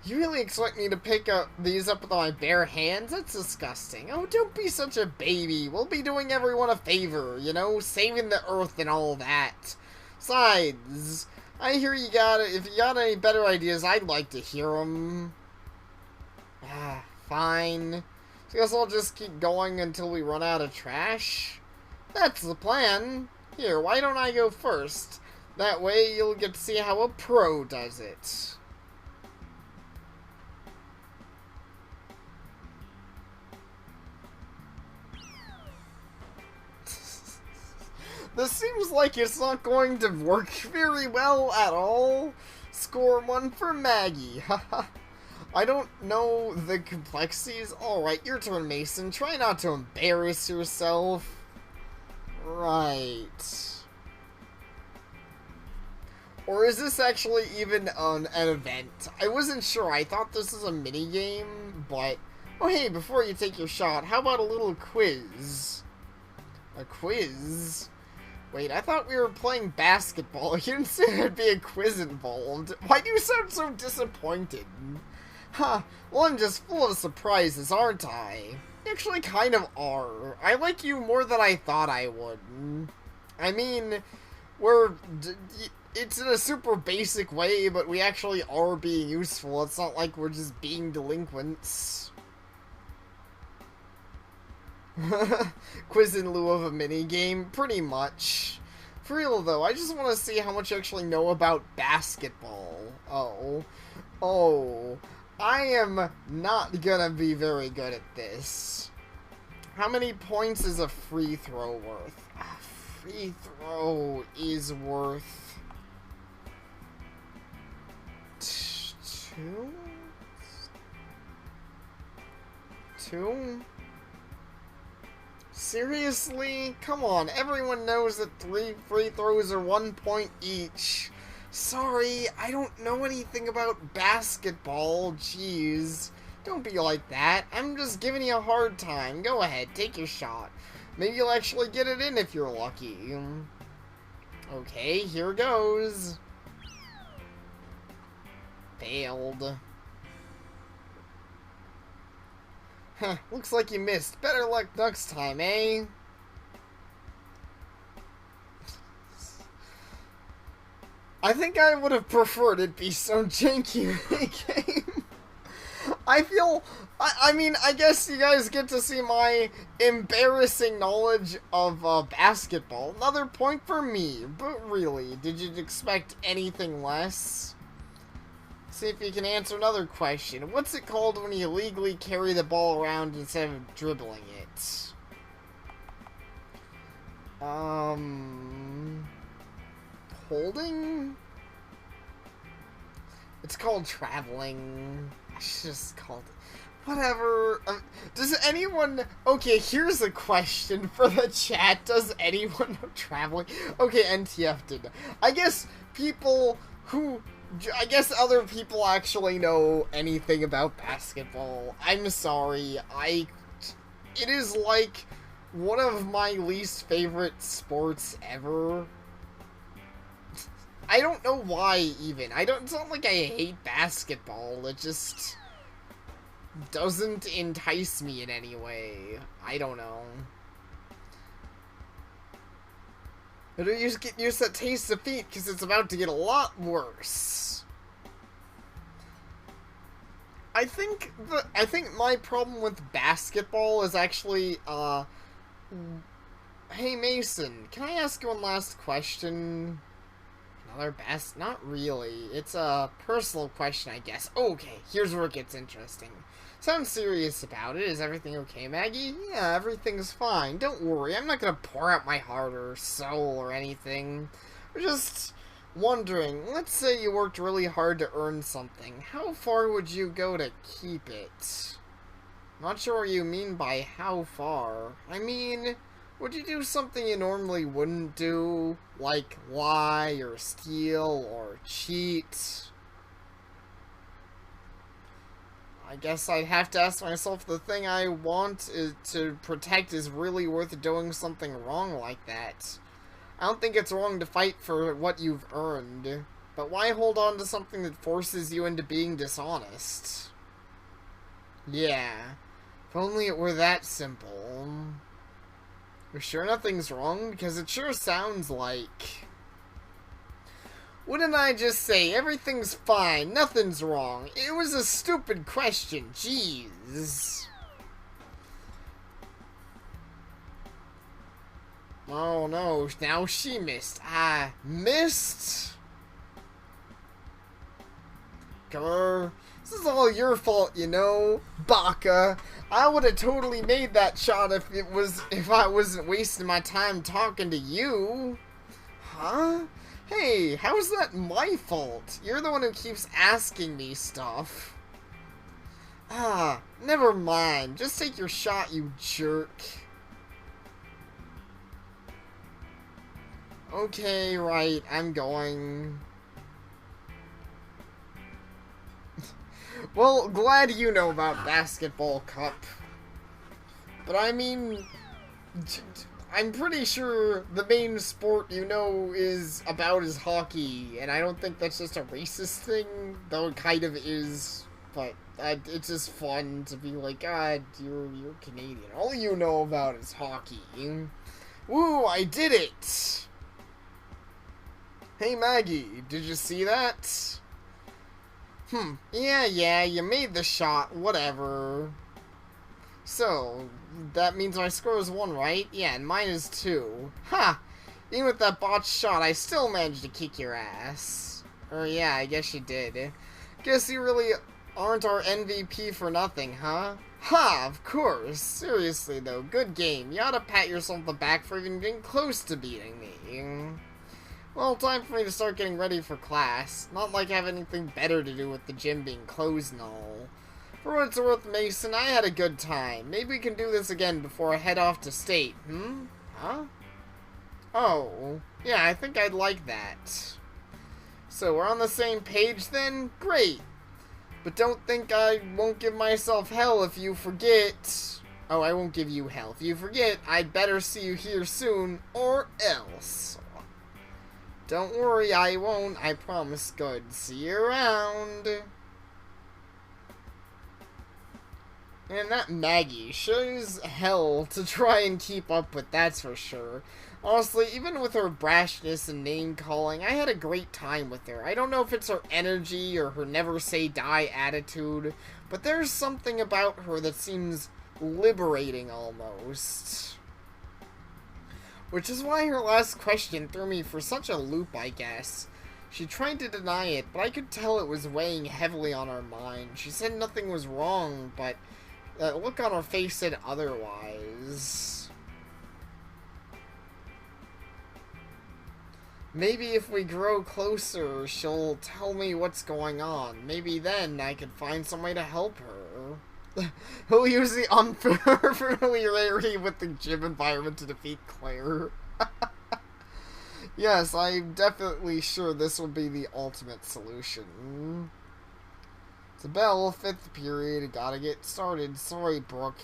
You really expect me to pick these up with my bare hands? That's disgusting. Oh, don't be such a baby. We'll be doing everyone a favor, you know? Saving the earth and all that. Besides, I hear you if you got any better ideas, I'd like to hear them. Fine. So I guess I'll just keep going until we run out of trash. That's the plan. Here, why don't I go first? That way you'll get to see how a pro does it. This seems like it's not going to work very well at all. Score 1 for Maggie. Haha. I don't know the complexities. Alright, your turn, Mason. Try not to embarrass yourself. Right. Or is this actually even an event? I wasn't sure. I thought this was a mini-game, but... Oh, hey, before you take your shot, how about a little quiz? A quiz? Wait, I thought we were playing basketball. You didn't say there'd be a quiz involved. Why do you sound so disappointed? Huh, well, I'm just full of surprises, aren't I? You actually kind of are. I like you more than I thought I would. I mean, it's in a super basic way, but we actually are being useful. It's not like we're just being delinquents. Quiz in lieu of a mini-game? Pretty much. For real, though, I just want to see how much you actually know about basketball. Oh. I am not gonna be very good at this. How many points is a free throw worth? A free throw is worth... 2? 2? Seriously? Come on, everyone knows that 3 free throws are 1 point each. Sorry, I don't know anything about basketball. Jeez. Don't be like that. I'm just giving you a hard time. Go ahead, take your shot. Maybe you'll actually get it in if you're lucky. Okay, here goes. Failed. Huh, looks like you missed. Better luck next time, eh? I think I would have preferred it be so janky a game. I mean, I guess you guys get to see my embarrassing knowledge of basketball. Another point for me. But really, did you expect anything less? See if you can answer another question. What's it called when you illegally carry the ball around instead of dribbling it? Holding? It's called traveling. It's just called... Whatever. Does anyone... Okay, here's a question for the chat. Does anyone know traveling? Okay, NTF did. I guess people who... I guess other people actually know anything about basketball. I'm sorry. It is like one of my least favorite sports ever. I don't know why, even. It's not like I hate basketball. It just doesn't entice me in any way. I don't know. But you just get used to taste defeat, because it's about to get a lot worse. I think my problem with basketball is actually, hey Mason, can I ask you one last question? Not really. It's a personal question, I guess. Okay, here's where it gets interesting. Sound serious about it. Is everything okay, Maggie? Yeah, everything's fine. Don't worry, I'm not gonna pour out my heart or soul or anything. We're just wondering, let's say you worked really hard to earn something. How far would you go to keep it? Not sure what you mean by how far. I mean... Would you do something you normally wouldn't do? Like lie or steal or cheat? I guess I'd have to ask myself if the thing I want to protect is really worth doing something wrong like that. I don't think it's wrong to fight for what you've earned, but why hold on to something that forces you into being dishonest? Yeah, if only it were that simple. You're sure nothing's wrong? Because it sure sounds like... Wouldn't I just say, everything's fine, nothing's wrong? It was a stupid question, jeez. Oh no, now she missed. I missed? Grr. This is all your fault, you know, Baka. I would have totally made that shot if I wasn't wasting my time talking to you. Huh? Hey, how's that my fault? You're the one who keeps asking me stuff. Ah, never mind. Just take your shot, you jerk. Okay, right, I'm going. Well, glad you know about Basketball Cup. But I mean, I'm pretty sure the main sport you know is hockey, and I don't think that's just a racist thing, though it kind of is. But it's just fun to be like, God, you're Canadian. All you know about is hockey. Woo, I did it! Hey Maggie, did you see that? Yeah, you made the shot, whatever. So, that means my score is 1, right? Yeah, and mine is 2. Ha! Even with that botched shot, I still managed to kick your ass. Or yeah, I guess you did. Guess you really aren't our MVP for nothing, huh? Ha! Of course. Seriously though, good game. You ought to pat yourself on the back for even getting close to beating me. Well, time for me to start getting ready for class. Not like I have anything better to do with the gym being closed and all. For what it's worth, Mason, I had a good time. Maybe we can do this again before I head off to state. Huh? Oh, yeah, I think I'd like that. So we're on the same page then? Great. But don't think I won't give myself hell if you forget. Oh, I won't give you hell. If you forget, I'd better see you here soon, or else. Don't worry, I won't. I promise. Good. See you around. And that Maggie shows hell to try and keep up with, that's for sure. Honestly, even with her brashness and name-calling, I had a great time with her. I don't know if it's her energy or her never-say-die attitude, but there's something about her that seems liberating almost. Which is why her last question threw me for such a loop, I guess. She tried to deny it, but I could tell it was weighing heavily on her mind. She said nothing was wrong, but that look on her face said otherwise. Maybe if we grow closer, she'll tell me what's going on. Maybe then I could find some way to help her. He'll use the unfamiliarity with the gym environment to defeat Claire. Yes, I'm definitely sure this will be the ultimate solution. It's a bell, 5th period, gotta get started. Sorry, Brooke.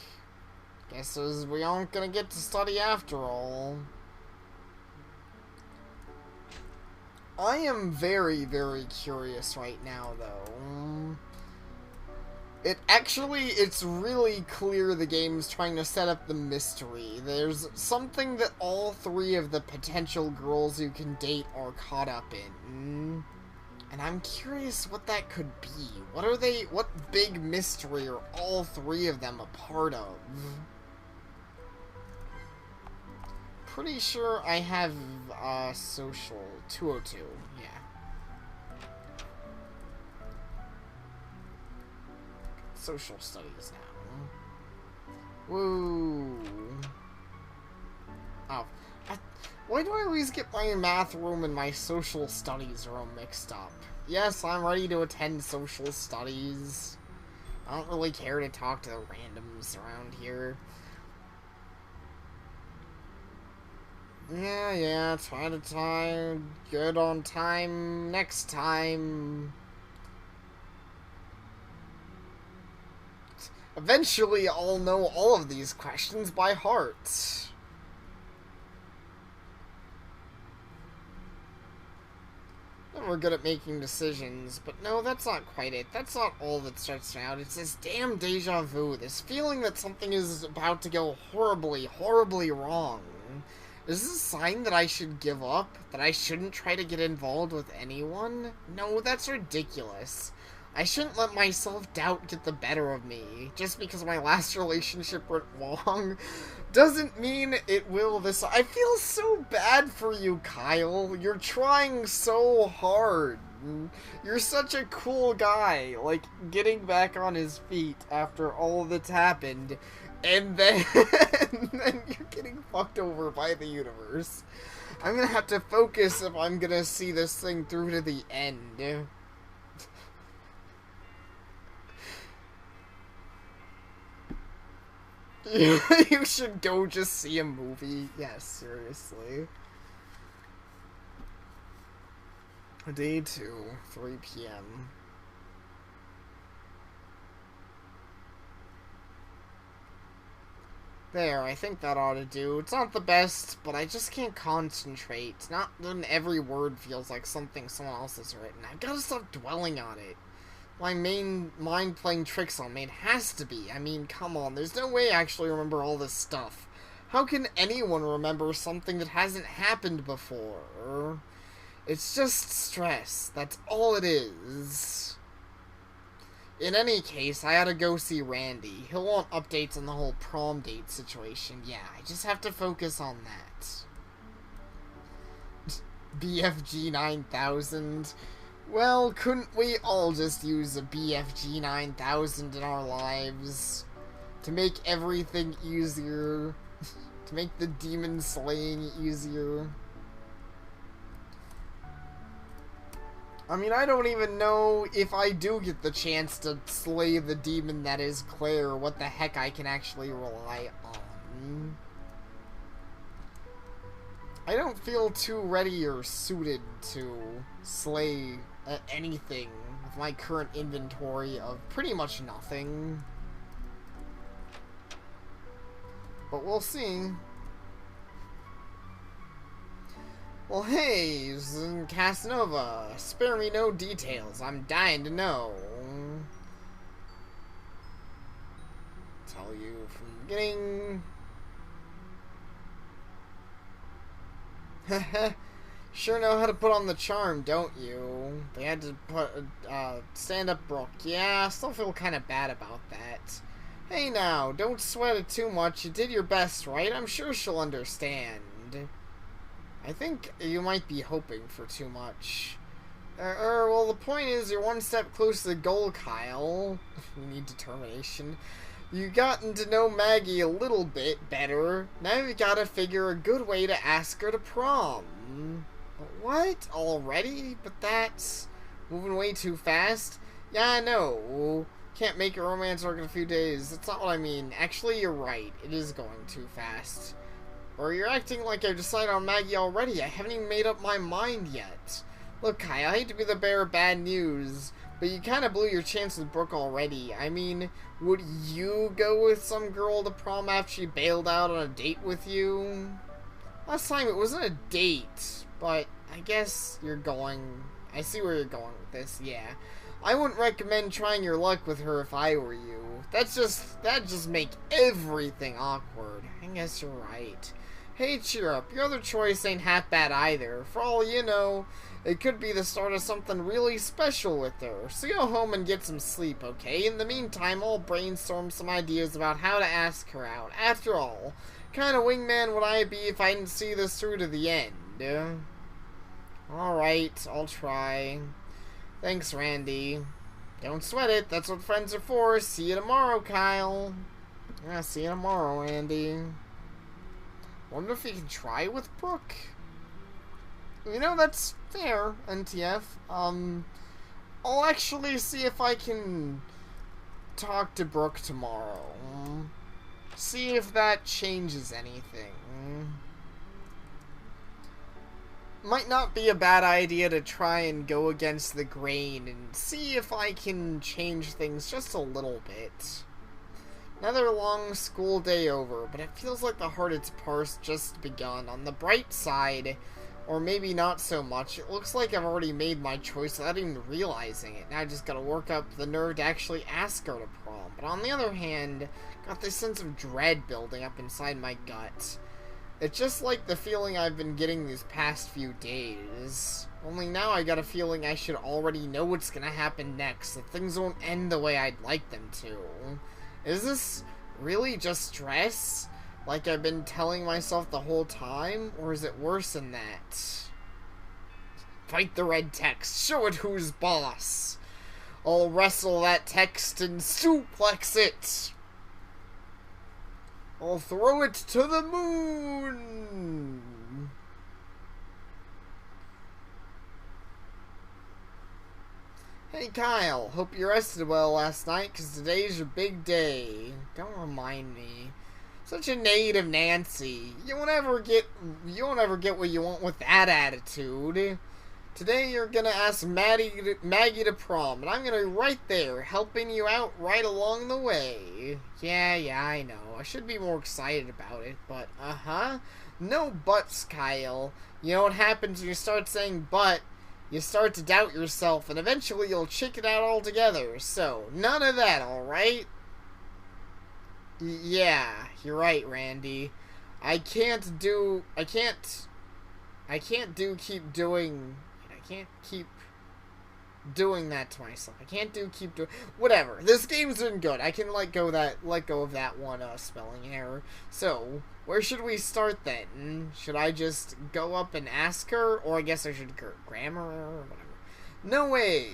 Guess we aren't gonna get to study after all. I am very, very curious right now, though. It's really clear the game's trying to set up the mystery. There's something that all 3 of the potential girls you can date are caught up in. And I'm curious what that could be. What big mystery are all 3 of them a part of? Pretty sure I have, social 202, yeah. Social studies now. Woo. Oh. Why do I always get my math room and my social studies room mixed up? Yes, I'm ready to attend social studies. I don't really care to talk to the randoms around here. Yeah, try to time. Good on time next time. Eventually, I'll know all of these questions by heart. And we're good at making decisions, but no, that's not quite it. That's not all that starts out. It's this damn deja vu, this feeling that something is about to go horribly, horribly wrong. Is this a sign that I should give up? That I shouldn't try to get involved with anyone? No, that's ridiculous. I shouldn't let my self-doubt get the better of me. Just because my last relationship went wrong doesn't mean it will this. I feel so bad for you, Kyle. You're trying so hard. You're such a cool guy. Like, getting back on his feet after all that's happened. And then, then you're getting fucked over by the universe. I'm gonna have to focus if I'm gonna see this thing through to the end. You should go just see a movie. Yes, seriously. Day 2, 3 p.m. There, I think that ought to do. It's not the best, but I just can't concentrate. Not when every word feels like something someone else has written. I've got to stop dwelling on it. My main mind playing tricks on me. It has to be. I mean, come on. There's no way I actually remember all this stuff. How can anyone remember something that hasn't happened before? It's just stress. That's all it is. In any case, I had to go see Randy. He'll want updates on the whole prom date situation. Yeah, I just have to focus on that. BFG 9000. Well, couldn't we all just use a BFG 9000 in our lives? To make everything easier. To make the demon slaying easier. I mean, I don't even know if I do get the chance to slay the demon that is Claire, what the heck I can actually rely on. I don't feel too ready or suited to slay anything with my current inventory of pretty much nothing. But we'll see. Well, hey, Casanova, spare me no details. I'm dying to know. Tell you from the beginning. Sure know how to put on the charm, don't you? They had to put stand up Brooke. Yeah, I still feel kind of bad about that. Hey now, don't sweat it too much. You did your best, right? I'm sure she'll understand. I think you might be hoping for too much. Well, the point is, you're one step closer to the goal, Kyle. You need determination. You've gotten to know Maggie a little bit better. Now you gotta figure a good way to ask her to prom. What? Already? But that's moving way too fast? Yeah, I know. Can't make a romance work in a few days. That's not what I mean. Actually, you're right. It is going too fast. Or you're acting like I've decided on Maggie already. I haven't even made up my mind yet. Look, Kai, I hate to be the bearer of bad news, but you kind of blew your chance with Brooke already. I mean, would you go with some girl to prom after she bailed out on a date with you? Last time it wasn't a date, but I guess you're going... I see where you're going with this, yeah. I wouldn't recommend trying your luck with her if I were you. That'd just make everything awkward. I guess you're right. Hey, cheer up. Your other choice ain't half bad either. For all you know, it could be the start of something really special with her. So go home and get some sleep, okay? In the meantime, I'll brainstorm some ideas about how to ask her out. After all, kind of wingman would I be if I didn't see this through to the end? Alright, I'll try. Thanks, Randy. Don't sweat it. That's what friends are for. See you tomorrow, Kyle. Yeah, see you tomorrow, Randy. Wonder if you can try with Brooke. You know, that's fair, NTF. I'll actually see if I can talk to Brooke tomorrow. See if that changes anything. Might not be a bad idea to try and go against the grain and see if I can change things just a little bit. Another long school day over, but it feels like the hardest part's just begun. On the bright side, or maybe not so much, it looks like I've already made my choice without even realizing it. Now I just gotta work up the nerve to actually ask her to prom. But on the other hand, got this sense of dread building up inside my gut. It's just like the feeling I've been getting these past few days. Only now I got a feeling I should already know what's gonna happen next, that things won't end the way I'd like them to. Is this really just stress? Like I've been telling myself the whole time? Or is it worse than that? Fight the red text. Show it who's boss. I'll wrestle that text and suplex it. I'll throw it to the moon. Hey Kyle, hope you rested well last night, cause today's your big day. Don't remind me. Such a native Nancy. You won't ever get what you want with that attitude. Today you're gonna ask Maggie to prom, and I'm gonna be right there, helping you out right along the way. Yeah, I know. I should be more excited about it, but no buts, Kyle. You know what happens when you start saying but? You start to doubt yourself, and eventually you'll chicken out altogether. So, none of that, alright? Yeah, you're right, Randy. I can't keep doing that to myself. I can't keep doing whatever. This game's been good. I can let go of that one spelling error. So, where should we start then? Should I just go up and ask her, or I guess I should grammar or whatever? No way.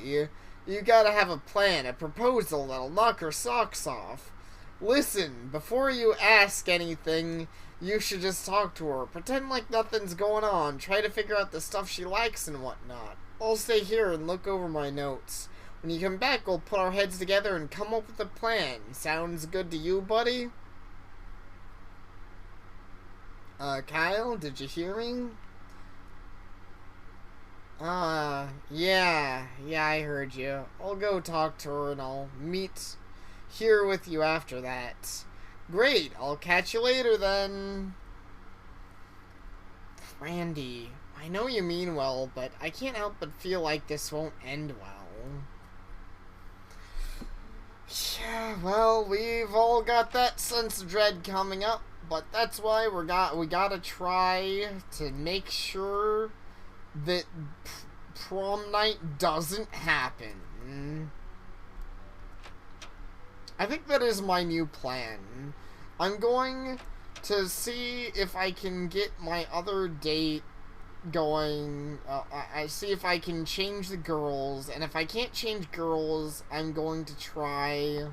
You gotta have a plan, a proposal that'll knock her socks off. Listen, before you ask anything, you should just talk to her. Pretend like nothing's going on. Try to figure out the stuff she likes and whatnot. I'll stay here and look over my notes. When you come back, we'll put our heads together and come up with a plan. Sounds good to you, buddy? Kyle, did you hear me? Yeah, I heard you. I'll go talk to her and I'll meet here with you after that. Great, I'll catch you later then. Randy, I know you mean well, but I can't help but feel like this won't end well. Yeah, well, we've all got that sense of dread coming up, but that's why we gotta try to make sure that prom night doesn't happen. I think that is my new plan. I'm going to see if I can get my other date going. I see if I can change the girls, and if I can't change girls, I'm going to try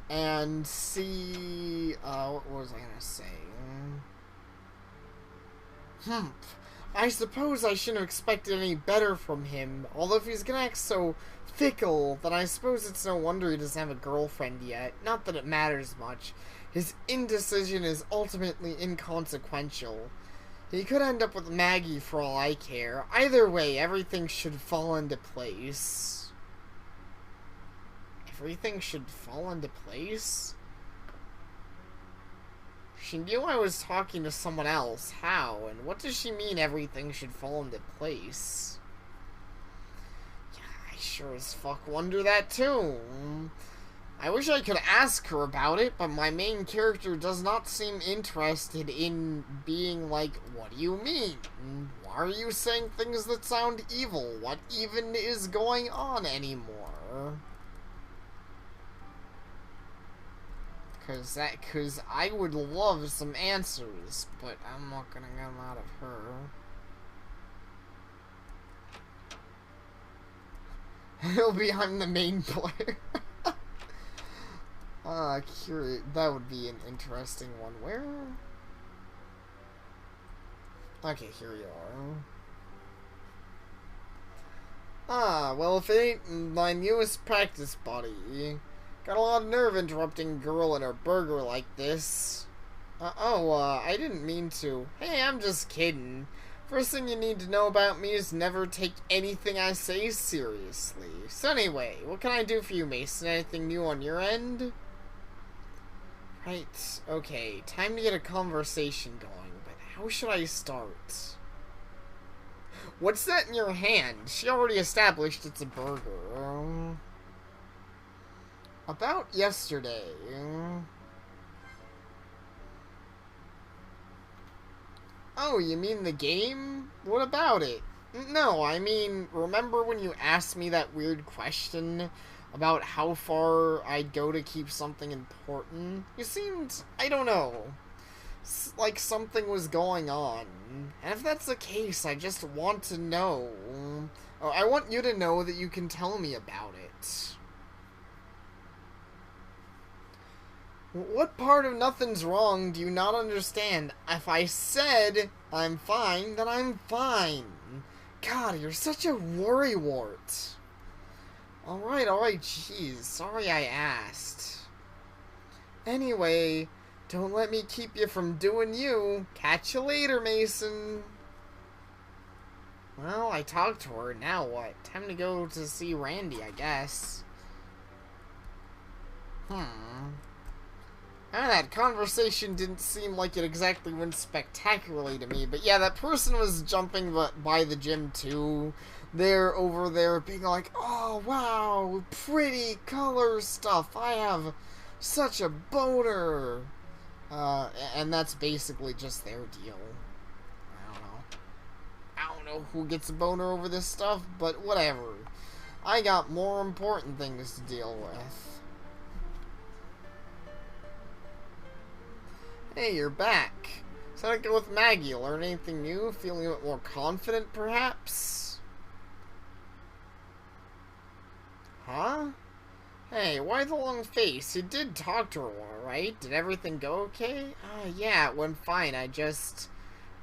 and see. What was I gonna say? I suppose I shouldn't have expected any better from him. Although if he's gonna act so fickle, then I suppose it's no wonder he doesn't have a girlfriend yet. Not that it matters much. His indecision is ultimately inconsequential. He could end up with Maggie for all I care. Either way, everything should fall into place. Everything should fall into place? She knew I was talking to someone else. How? And what does she mean everything should fall into place? Yeah, I sure as fuck wonder that too. I wish I could ask her about it, but my main character does not seem interested in being like, what do you mean? Why are you saying things that sound evil? What even is going on anymore? Cause I would love some answers, but I'm not gonna get them out of her. It'll be I'm the main player. Curious. That would be an interesting one. Where? Okay, here you are. Well, if it ain't my newest practice buddy. Got a lot of nerve interrupting a girl and her burger like this. I didn't mean to. Hey, I'm just kidding. First thing you need to know about me is never take anything I say seriously. So anyway, what can I do for you, Mason? Anything new on your end? Right, okay. Time to get a conversation going, but how should I start? What's that in your hand? She already established it's a burger. About yesterday. Oh, you mean the game? What about it? No, I mean, remember when you asked me that weird question about how far I'd go to keep something important? You seemed, I don't know, like something was going on. And if that's the case, I just want to know. Oh, I want you to know that you can tell me about it. What part of nothing's wrong do you not understand? If I said I'm fine, then I'm fine. God, you're such a worrywart. Alright, jeez. Sorry I asked. Anyway, don't let me keep you from doing you. Catch you later, Mason. Well, I talked to her. Now what? Time to go to see Randy, I guess. That conversation didn't seem like it exactly went spectacularly to me, but yeah, that person was jumping by the gym too. They're over there being like, oh wow, pretty color stuff, I have such a boner. And that's basically just their deal. I don't know who gets a boner over this stuff, but whatever. I got more important things to deal with. Hey, you're back. So I go with Maggie. Learn anything new? Feeling a bit more confident, perhaps? Huh? Hey, why the long face? You did talk to her, right? Did everything go okay? Yeah, it went fine.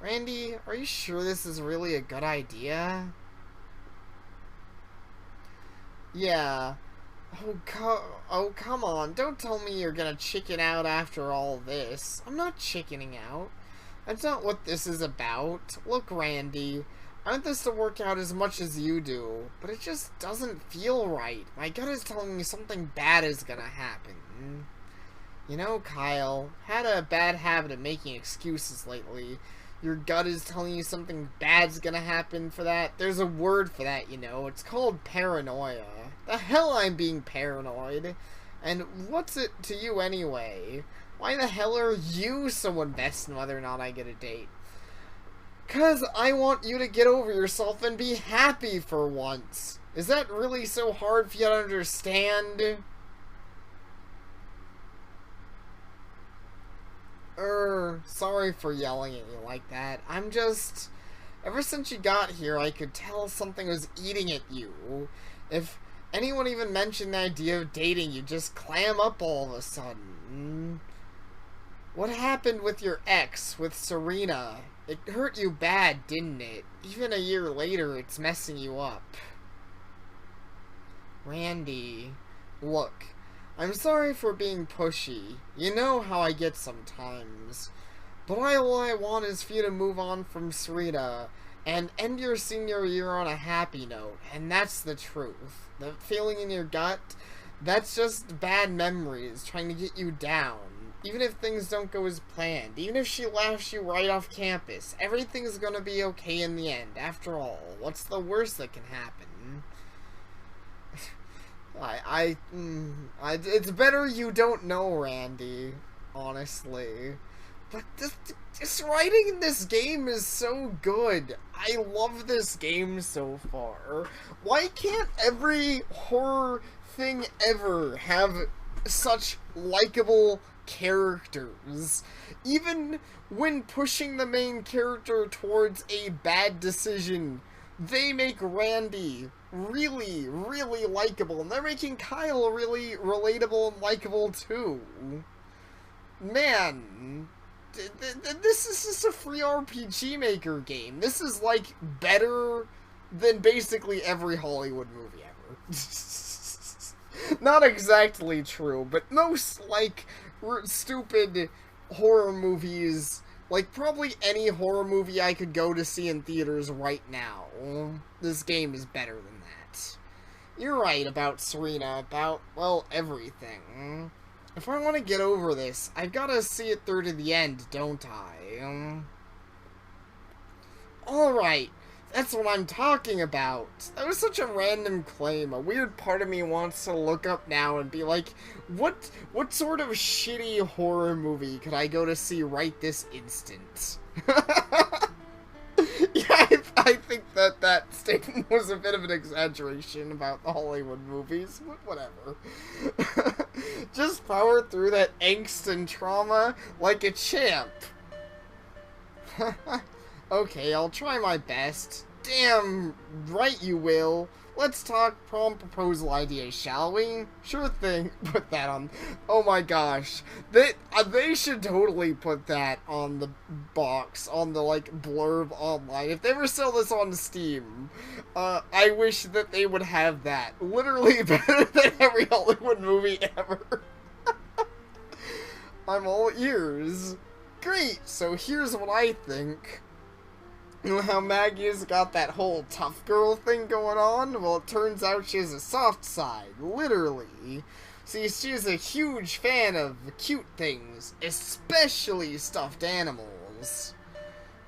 Randy, are you sure this is really a good idea? Yeah. Oh, come on. Don't tell me you're gonna chicken out after all this. I'm not chickening out. That's not what this is about. Look, Randy, I want this to work out as much as you do, but it just doesn't feel right. My gut is telling me something bad is gonna happen. You know, Kyle, had a bad habit of making excuses lately. Your gut is telling you something bad's gonna happen for that. There's a word for that, you know. It's called paranoia. The hell I'm being paranoid. And what's it to you anyway? Why the hell are you so invested in whether or not I get a date? 'Cause I want you to get over yourself and be happy for once. Is that really so hard for you to understand? Sorry for yelling at you like that. I'm just... Ever since you got here, I could tell something was eating at you. If anyone even mentioned the idea of dating, you just clam up all of a sudden. What happened with your ex, with Serena? It hurt you bad, didn't it? Even a year later, it's messing you up. Randy, look, I'm sorry for being pushy. You know how I get sometimes. But all I want is for you to move on from Serena and end your senior year on a happy note. And that's the truth. The feeling in your gut, that's just bad memories trying to get you down. Even if things don't go as planned, even if she laughs you right off campus, everything's gonna be okay in the end. After all, what's the worst that can happen? It's better you don't know, Randy, honestly. But this writing in this game is so good. I love this game so far. Why can't every horror thing ever have such likable characters? Even when pushing the main character towards a bad decision, they make Randy really, really likable. And they're making Kyle really relatable and likable too. Man, this is just a free RPG Maker game. This is, like, better than basically every Hollywood movie ever. Not exactly true, but most, like, stupid horror movies, like, probably any horror movie I could go to see in theaters right now, this game is better than that. You're right about Serena, about, well, everything. If I want to get over this, I've got to see it through to the end, don't I? Alright, that's what I'm talking about. That was such a random claim. A weird part of me wants to look up now and be like, what sort of shitty horror movie could I go to see right this instant? Yeah, I think that statement was a bit of an exaggeration about the Hollywood movies, but whatever. Just power through that angst and trauma like a champ. Okay, I'll try my best. Damn right you will. Let's talk prom proposal ideas, shall we? Sure thing. Put that on. Oh my gosh. They should totally put that on the box, on the, like, blurb online. If they ever sell this on Steam, I wish that they would have that. Literally better than every Hollywood movie ever. I'm all ears. Great, so here's what I think. You know how Maggie's got that whole tough girl thing going on? Well, it turns out she has a soft side, literally. See, she's a huge fan of cute things, especially stuffed animals.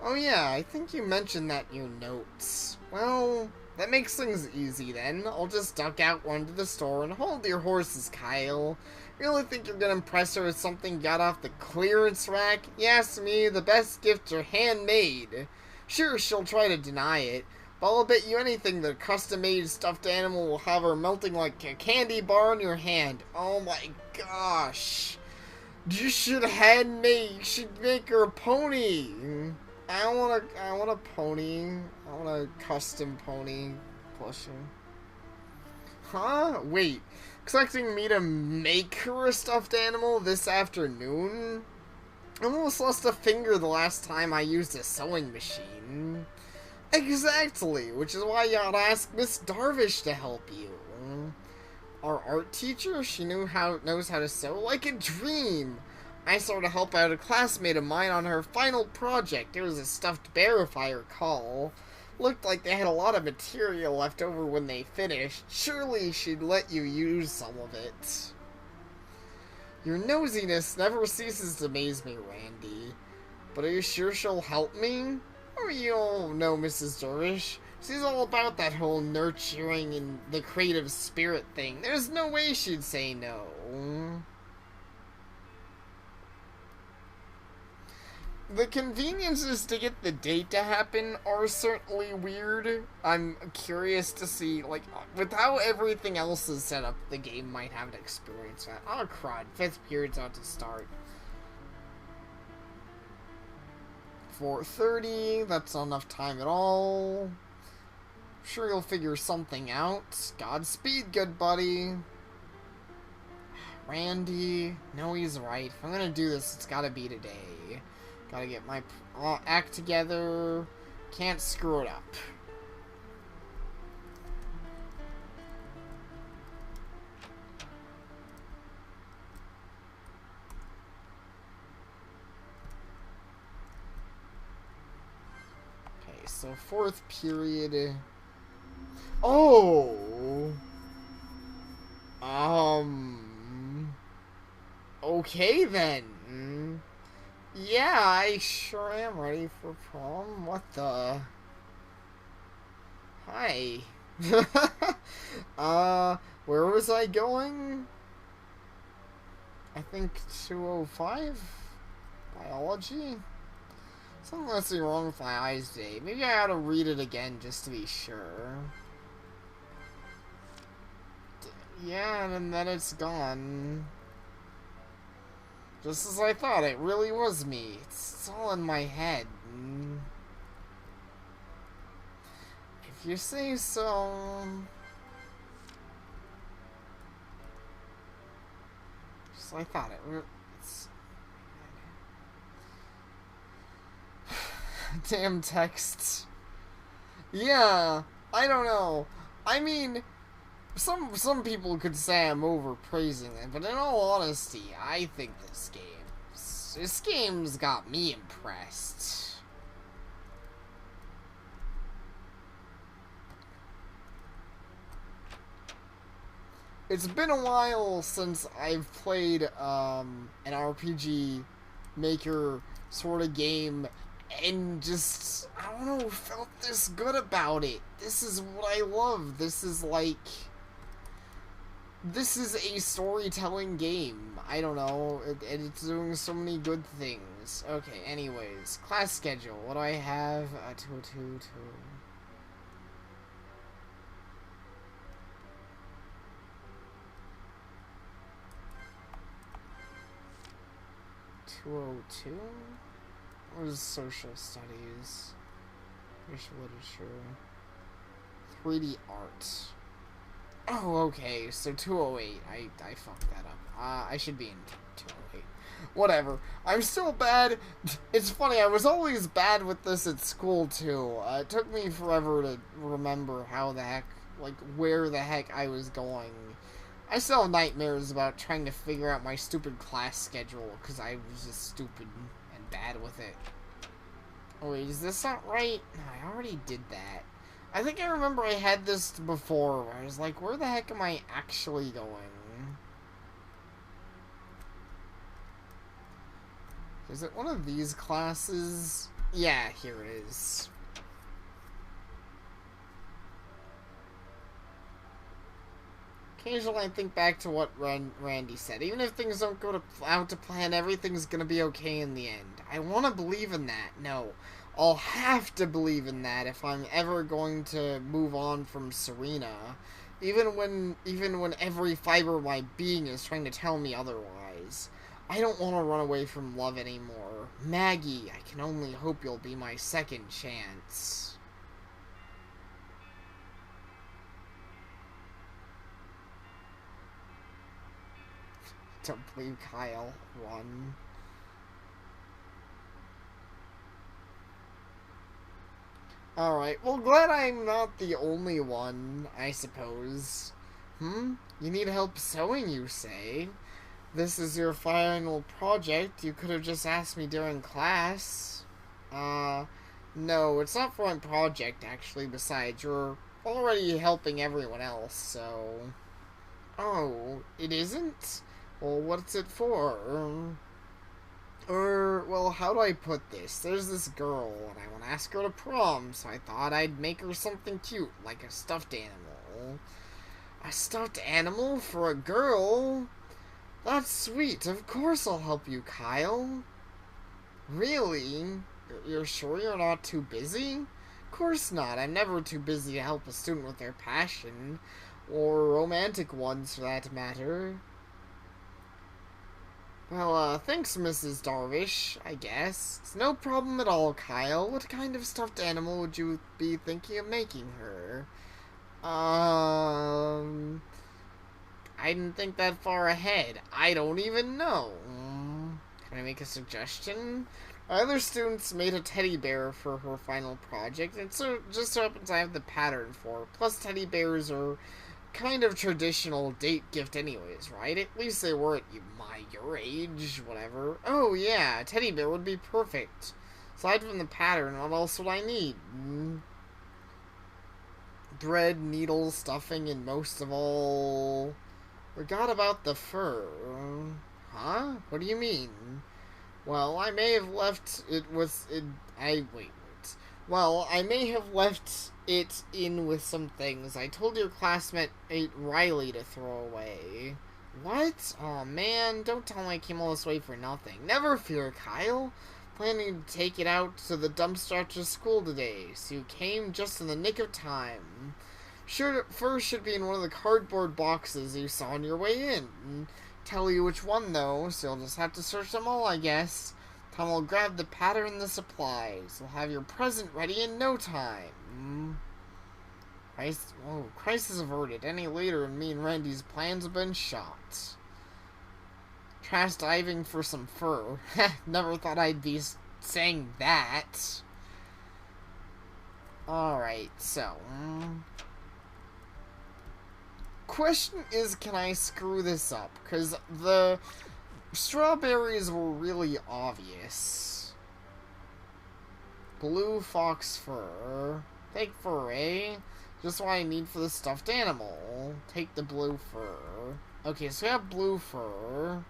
Oh yeah, I think you mentioned that in your notes. Well, that makes things easy then. I'll just duck out, run to the store, and hold your horses, Kyle. Really think you're gonna impress her with something you got off the clearance rack? You ask me, the best gifts are handmade. Sure, she'll try to deny it, but I'll bet you anything that a custom-made stuffed animal will have her melting like a candy bar in your hand. Oh my gosh. You should make her a pony. I want a pony. I want a custom pony plushie. Huh? Wait. Expecting me to make her a stuffed animal this afternoon? I almost lost a finger the last time I used a sewing machine. Exactly, which is why you ought to ask Miss Darvish to help you. Our art teacher, she knows how to sew like a dream. I saw her to help out a classmate of mine on her final project. It was a stuffed bear, if I recall. Looked like they had a lot of material left over when they finished. Surely she'd let you use some of it. Your nosiness never ceases to amaze me, Randy. But are you sure she'll help me? Oh, you'll know Mrs. Darvish. She's all about that whole nurturing and the creative spirit thing. There's no way she'd say no. The conveniences to get the date to happen are certainly weird. I'm curious to see, like, with how everything else is set up, the game might have an experience that. Oh, crud. 5th period's about to start. 4:30, that's not enough time at all. I'm sure you'll figure something out. Godspeed, good buddy. Randy, no, he's right. If I'm gonna do this, it's gotta be today. Gotta get my act together. Can't screw it up. Okay, so 4th period. Oh! Okay then. Yeah, I sure am ready for prom. What the? Hi. Where was I going? I think 205? Biology? Something must be wrong with my eyes today. Maybe I ought to read it again just to be sure. Yeah, and then it's gone. Just as I thought, it really was me. It's all in my head. If you say so. Just as I thought, it's... Damn texts. Yeah, I don't know. I mean... Some people could say I'm overpraising it, but in all honesty, I think this game's got me impressed. It's been a while since I've played an RPG Maker sort of game and just, I don't know, felt this good about it. This is what I love. This is a storytelling game. I don't know. It's doing so many good things. Okay, anyways. Class schedule. What do I have? 202. 202? What is social studies? English literature. 3D art. Oh, okay, so 208. I fucked that up. I should be in 208. Whatever. I'm still bad. It's funny, I was always bad with this at school, too. It took me forever to remember how the heck, like, where the heck I was going. I still have nightmares about trying to figure out my stupid class schedule, because I was just stupid and bad with it. Oh, wait, is this not right? No, I already did that. I think I remember I had this before, where I was like, where the heck am I actually going? Is it one of these classes? Yeah, here it is. Occasionally I think back to what Randy said. Even if things don't go out to plan, everything's gonna be okay in the end. I want to believe in that. No, I'll have to believe in that if I'm ever going to move on from Serena. Even when every fiber of my being is trying to tell me otherwise. I don't want to run away from love anymore. Maggie, I can only hope you'll be my second chance. Don't believe Kyle. Run. Alright, well, glad I'm not the only one, I suppose. You need help sewing, you say? This is your final project. You could have just asked me during class. No, it's not for my project, actually. Besides, you're already helping everyone else, so... Oh, it isn't? Well, what's it for? Well, how do I put this? There's this girl, and I want to ask her to prom, so I thought I'd make her something cute, like a stuffed animal. A stuffed animal for a girl? That's sweet. Of course I'll help you, Kyle. Really? You're sure you're not too busy? Of course not. I'm never too busy to help a student with their passion. Or romantic ones, for that matter. Well, thanks, Mrs. Darvish, I guess. It's no problem at all, Kyle. What kind of stuffed animal would you be thinking of making her? I didn't think that far ahead. I don't even know. Can I make a suggestion? Other students made a teddy bear for her final project, and so just so happens I have the pattern for her. Plus, teddy bears are kind of traditional date gift anyways, right? At least they were at your age, whatever. Oh yeah, a teddy bear would be perfect. Aside from the pattern, what else would I need? Thread, needles, stuffing, and most of all... Forgot about the fur. Huh? What do you mean? Well, I may have left it with... Wait. Well, I may have left it in with some things. I told your classmate Riley to throw away. What? Aw, man, don't tell me I came all this way for nothing. Never fear, Kyle. Planning to take it out to the dumpster after school today, so you came just in the nick of time. Sure, first should be in one of the cardboard boxes you saw on your way in. Tell you which one, though, so you'll just have to search them all, I guess. Tom will grab the pattern and the supplies. We'll have your present ready in no time. Crisis averted. Any later and me and Randy's plans have been shot. Trash diving for some fur. Never thought I'd be saying that. Alright, so... Question is, can I screw this up? Because the strawberries were really obvious. Blue fox fur. Fake fur, eh? Just what I need for the stuffed animal. Take the blue fur. Okay, so we have blue fur.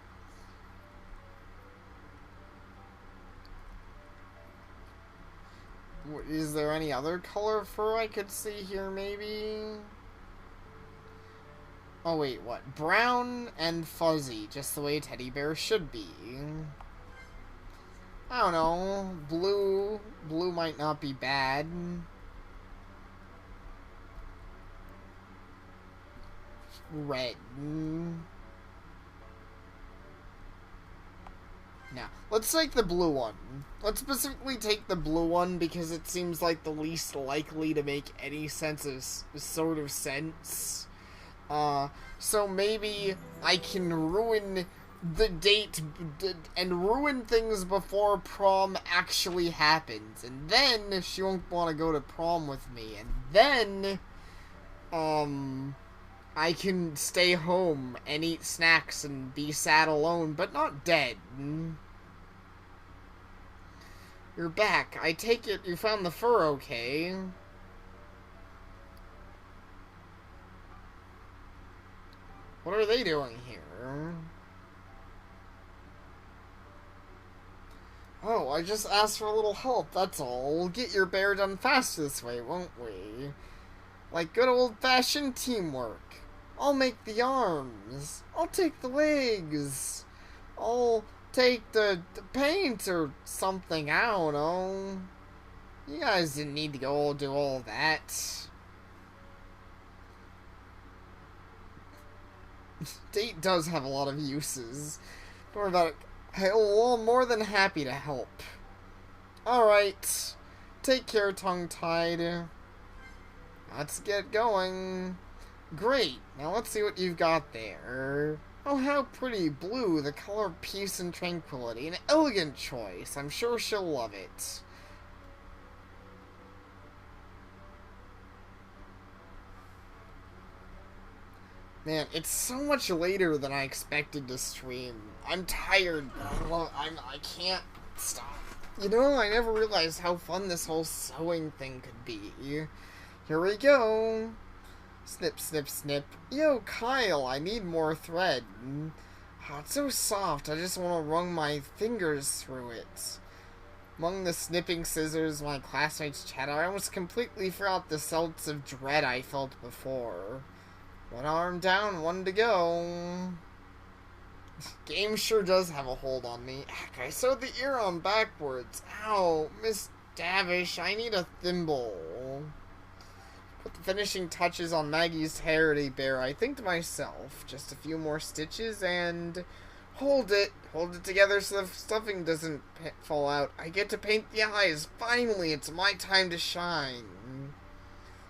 Is there any other color fur I could see here, maybe? Oh, wait, what? Brown and fuzzy, just the way a teddy bear should be. I don't know. Blue. Blue might not be bad. Red. Now, let's take the blue one. Let's specifically take the blue one because it seems like the least likely to make any sort of sense. So maybe I can ruin the date and ruin things before prom actually happens. And then she won't want to go to prom with me. And then, I can stay home and eat snacks and be sad alone, but not dead. You're back. I take it you found the fur okay. What are they doing here? Oh, I just asked for a little help, that's all. We'll get your bear done fast this way, won't we? Like good old-fashioned teamwork. I'll make the arms. I'll take the legs. I'll take the paint or something, I don't know. You guys didn't need to go do all that. Date does have a lot of uses. Don't worry about it. I'm more than happy to help. Alright. Take care, tongue-tied. Let's get going. Great. Now let's see what you've got there. Oh, how pretty. Blue, the color of peace and tranquility. An elegant choice. I'm sure she'll love it. Man, it's so much later than I expected to stream. I'm tired, but I can't stop. You know, I never realized how fun this whole sewing thing could be. Here we go. Snip, snip, snip. Yo, Kyle, I need more thread. Oh, it's so soft, I just want to run my fingers through it. Among the snipping scissors my classmates chatter, I almost completely forgot the sense of dread I felt before. One arm down, one to go. Game sure does have a hold on me. Heck, I sewed the ear on backwards. Ow, Miss Davish, I need a thimble. Put the finishing touches on Maggie's teddy bear. I think to myself, just a few more stitches and hold it together so the stuffing doesn't fall out. I get to paint the eyes. Finally, it's my time to shine.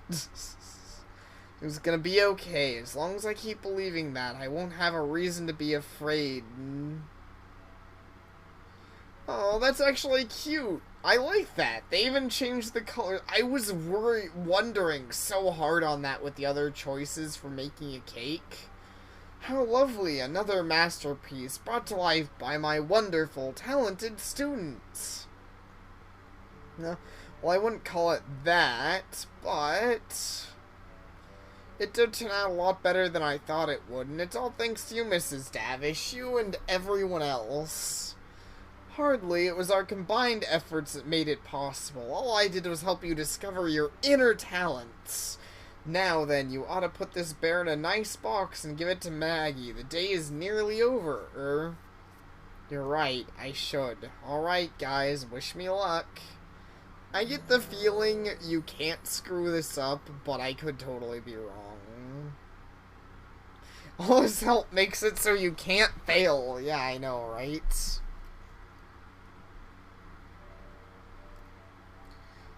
It was gonna be okay. As long as I keep believing that, I won't have a reason to be afraid. Oh, that's actually cute. I like that. They even changed the color. I was wondering so hard on that with the other choices for making a cake. How lovely. Another masterpiece brought to life by my wonderful, talented students. No, well, I wouldn't call it that, but it did turn out a lot better than I thought it would, and it's all thanks to you, Mrs. Davish, you and everyone else. Hardly, it was our combined efforts that made it possible. All I did was help you discover your inner talents. Now then, you ought to put this bear in a nice box and give it to Maggie. The day is nearly over. You're right, I should. Alright, guys, wish me luck. I get the feeling you can't screw this up, but I could totally be wrong. All this help makes it so you can't fail. Yeah, I know, right?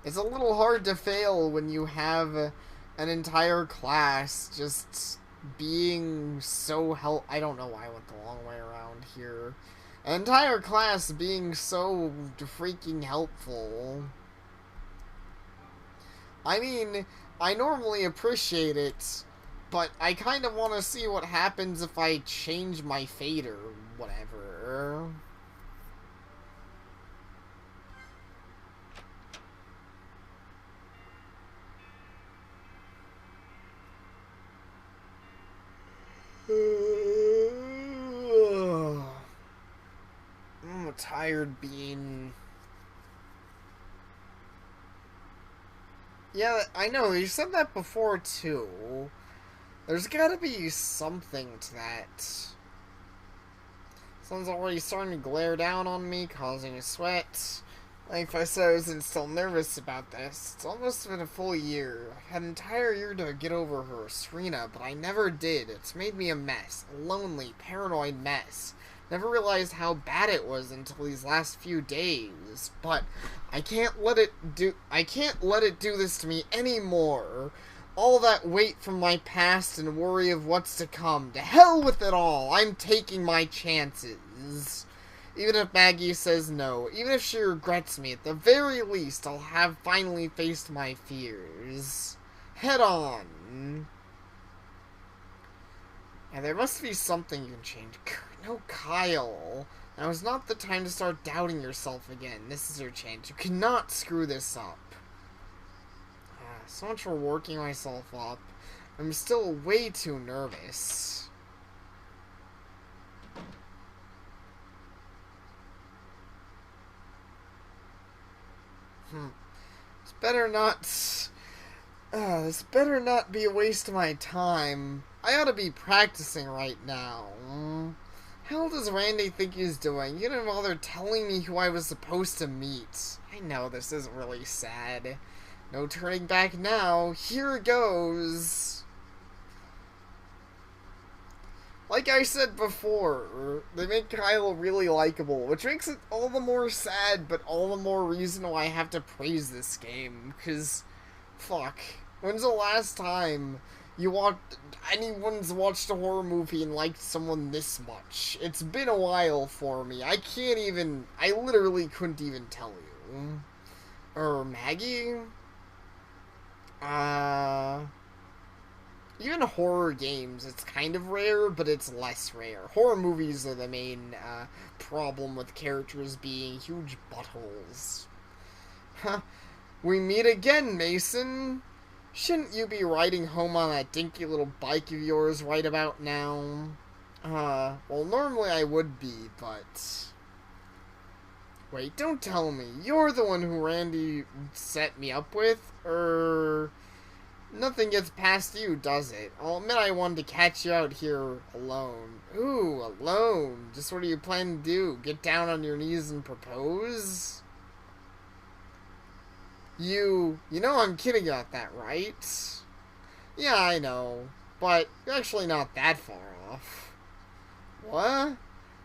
It's a little hard to fail when you have an entire class just being so I don't know why I went the long way around here. An entire class being so freaking helpful. I mean, I normally appreciate it, but I kind of want to see what happens if I change my fate or whatever. I'm a tired bean. Yeah, I know, you said that before too. There's gotta be something to that. Sun's already starting to glare down on me, causing a sweat. Like I said, I wasn't still nervous about this. It's almost been a full year. I had an entire year to get over her, Serena, but I never did. It's made me a mess. A lonely, paranoid mess. Never realized how bad it was until these last few days. But I can't let it do this to me anymore. All that weight from my past and worry of what's to come. To hell with it all. I'm taking my chances. Even if Maggie says no, even if she regrets me, at the very least, I'll have finally faced my fears. Head on. And there must be something you can change. No, Kyle. Now is not the time to start doubting yourself again. This is your chance. You cannot screw this up. So much for working myself up. I'm still way too nervous. This better not... this better not be a waste of my time. I ought to be practicing right now. How does Randy think he's doing? You didn't bother telling me who I was supposed to meet. I know this is really sad. No turning back now. Here goes. Like I said before, they make Kyle really likable, which makes it all the more sad, but all the more reason why I have to praise this game. Because, fuck. When's the last time anyone's watched a horror movie and liked someone this much? It's been a while for me. I literally couldn't even tell you. Maggie? Even horror games, it's kind of rare, but it's less rare. Horror movies are the main problem with characters being huge buttholes. Huh. We meet again, Mason. Shouldn't you be riding home on that dinky little bike of yours right about now? Well, normally I would be, but... Wait, don't tell me. You're the one who Randy set me up with? Nothing gets past you, does it? I'll admit I wanted to catch you out here alone. Ooh, alone? Just what do you plan to do? Get down on your knees and propose? You know I'm kidding about that, right? Yeah, I know. But you're actually not that far off. What?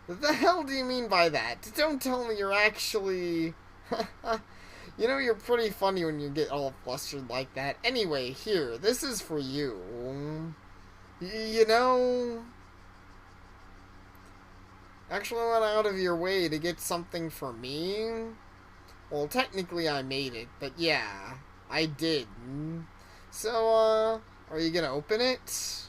What the hell do you mean by that? Don't tell me you're actually... You know, you're pretty funny when you get all flustered like that. Anyway, here, this is for you. You know... Actually went out of your way to get something for me? Well, technically I made it, but yeah, I did. So, are you gonna open it?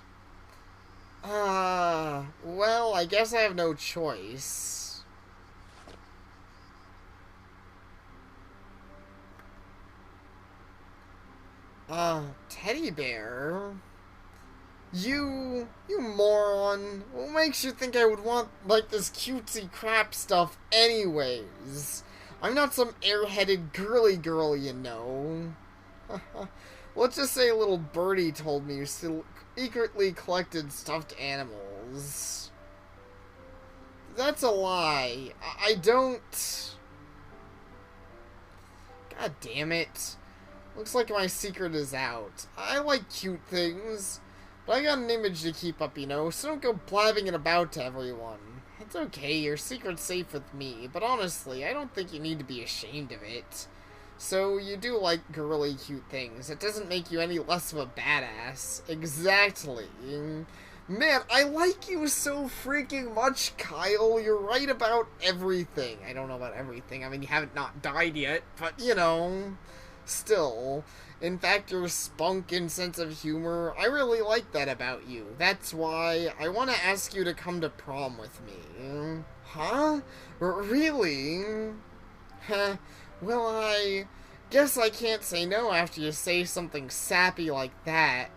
Well, I guess I have no choice. Teddy bear? You moron. What makes you think I would want, like, this cutesy crap stuff anyways? I'm not some airheaded girly girl, you know. Let's just say little birdie told me you secretly collected stuffed animals. That's a lie. I don't... God damn it. Looks like my secret is out. I like cute things, but I got an image to keep up, you know, so don't go blabbing it about to everyone. It's okay, your secret's safe with me, but honestly, I don't think you need to be ashamed of it. So, you do like girly cute things. It doesn't make you any less of a badass. Exactly. Man, I like you so freaking much, Kyle. You're right about everything. I don't know about everything. I mean, you haven't not died yet, but, you know, still. In fact, your spunk and sense of humor, I really like that about you. That's why I want to ask you to come to prom with me. Huh? Really? Huh. Well, I guess I can't say no after you say something sappy like that.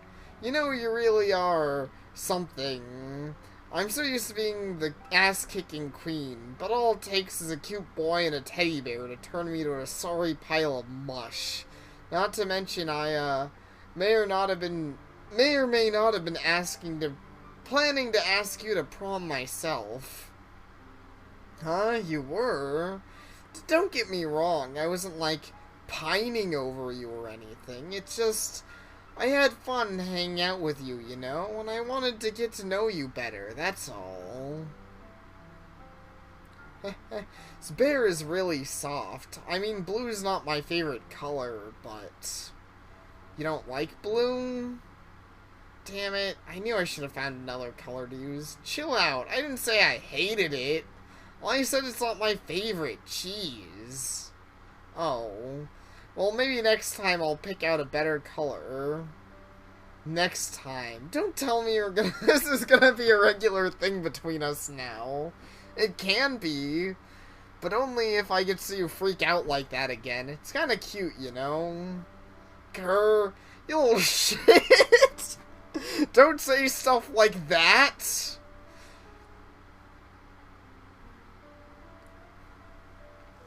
You know, you really are something. I'm so used to being the ass-kicking queen, but all it takes is a cute boy and a teddy bear to turn me to a sorry pile of mush. Not to mention, I, may or may not have been planning to ask you to prom myself. Huh? You were? Don't get me wrong, I wasn't, like, pining over you or anything. It's just, I had fun hanging out with you, you know, and I wanted to get to know you better, that's all. This bear is really soft. I mean, blue's not my favorite color, but... You don't like blue? Damn it, I knew I should have found another color to use. Chill out, I didn't say I hated it. Well, I said it's not my favorite. Jeez. Oh. Well, maybe next time I'll pick out a better color. Next time. Don't tell me this is gonna be a regular thing between us now. It can be, but only if I get to see you freak out like that again. It's kind of cute, you know? Grr, you little shit! Don't say stuff like that!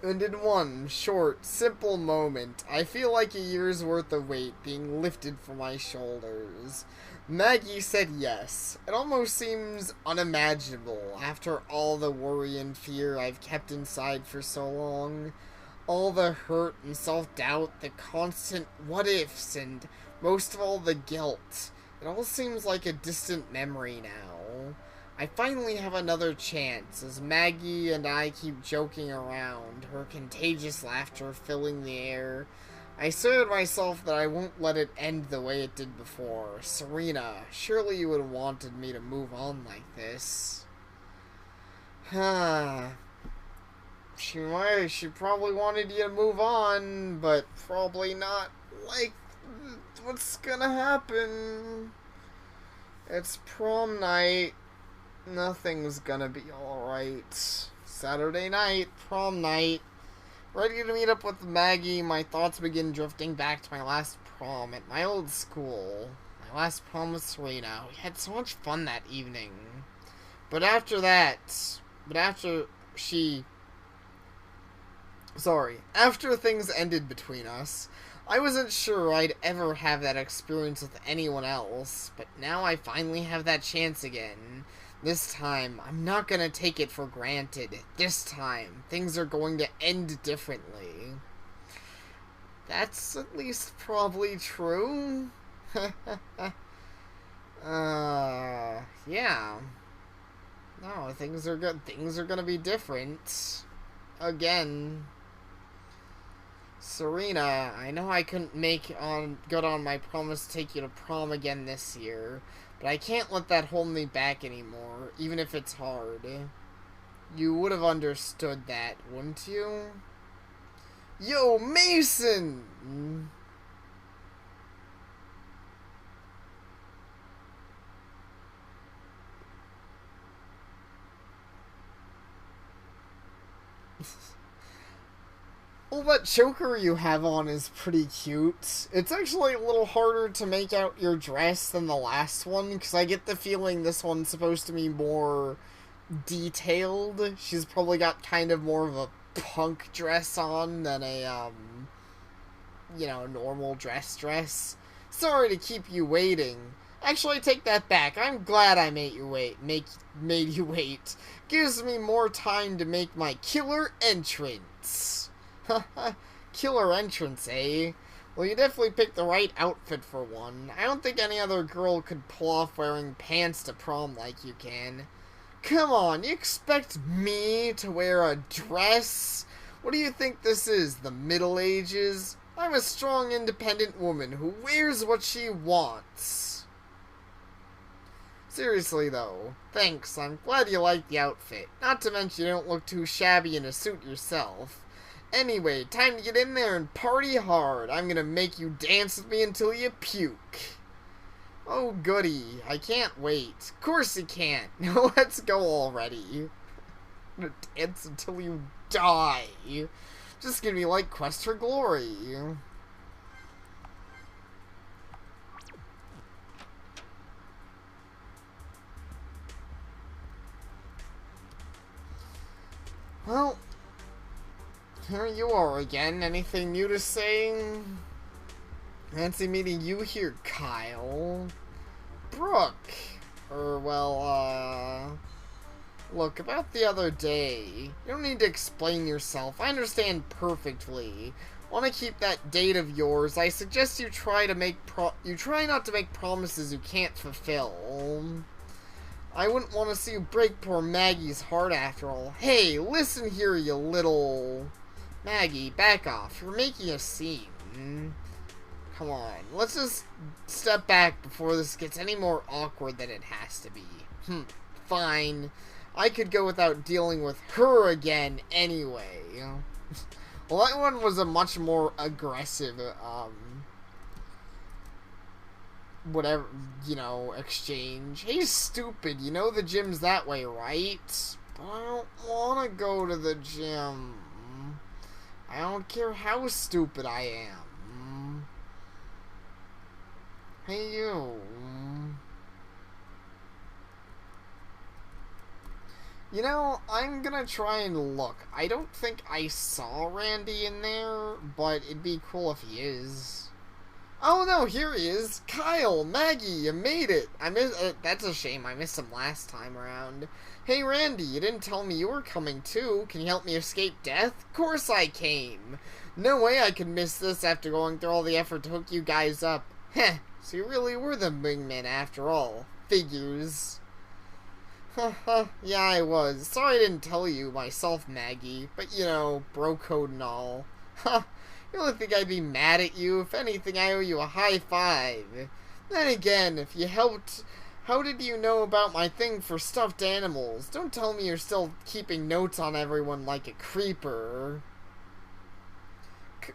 And in one short, simple moment, I feel like a year's worth of weight being lifted from my shoulders. Maggie said yes. It almost seems unimaginable after all the worry and fear I've kept inside for so long. All the hurt and self-doubt, the constant what-ifs, and most of all the guilt. It all seems like a distant memory now. I finally have another chance as Maggie and I keep joking around, her contagious laughter filling the air. I assured myself that I won't let it end the way it did before. Serena, surely you would have wanted me to move on like this. She probably wanted you to move on, but probably not like what's gonna happen. It's prom night. Nothing's gonna be alright. Saturday night, prom night. Ready to meet up with Maggie, my thoughts begin drifting back to my last prom at my old school. My last prom with Serena. We had so much fun that evening. But after things ended between us, I wasn't sure I'd ever have that experience with anyone else, but now I finally have that chance again. This time, I'm not gonna take it for granted. This time, things are going to end differently. That's at least probably true. Yeah. No, things are good. Things are gonna be different. Again. Serena, I know I couldn't make good on my promise to take you to prom again this year, but I can't let that hold me back anymore, even if it's hard. You would have understood that, wouldn't you? Yo, Mason! Well, that choker you have on is pretty cute. It's actually a little harder to make out your dress than the last one, because I get the feeling this one's supposed to be more detailed. She's probably got kind of more of a punk dress on than a, normal dress. Sorry to keep you waiting. Actually, I take that back. I'm glad I made you wait. Made you wait. Gives me more time to make my killer entrance. Killer entrance, eh? Well, you definitely picked the right outfit for one. I don't think any other girl could pull off wearing pants to prom like you can. Come on, you expect me to wear a dress? What do you think this is, the Middle Ages? I'm a strong, independent woman who wears what she wants. Seriously, though, thanks. I'm glad you like the outfit. Not to mention you don't look too shabby in a suit yourself. Anyway, time to get in there and party hard. I'm gonna make you dance with me until you puke. Oh, goody. I can't wait. Of course you can't. Let's go already. I'm gonna dance until you die. Just gonna be like Quest for Glory. Well, here you are again. Anything new to say? Fancy meeting you here, Kyle. Brooke. Look, about the other day. You don't need to explain yourself. I understand perfectly. Want to keep that date of yours? I suggest you try not to make promises you can't fulfill. I wouldn't want to see you break poor Maggie's heart after all. Hey, listen here, you little... Maggie, back off. You're making a scene. Come on. Let's just step back before this gets any more awkward than it has to be. Fine. I could go without dealing with her again anyway. Well, that one was a much more aggressive, exchange. Hey, stupid, you know the gym's that way, right? But I don't want to go to the gym. I don't care how stupid I am. Hey, you. You know, I'm gonna try and look. I don't think I saw Randy in there, but it'd be cool if he is. Oh no, here he is! Kyle, Maggie, you made it! That's a shame, I missed him last time around. Hey Randy, you didn't tell me you were coming too. Can you help me escape death? Of course I came! No way I could miss this after going through all the effort to hook you guys up. Heh, so you really were the wingman after all. Figures. Haha, yeah I was. Sorry I didn't tell you myself, Maggie. But you know, bro code and all. Huh. You don't think I'd be mad at you? If anything, I owe you a high five. Then again, if you helped, how did you know about my thing for stuffed animals? Don't tell me you're still keeping notes on everyone like a creeper.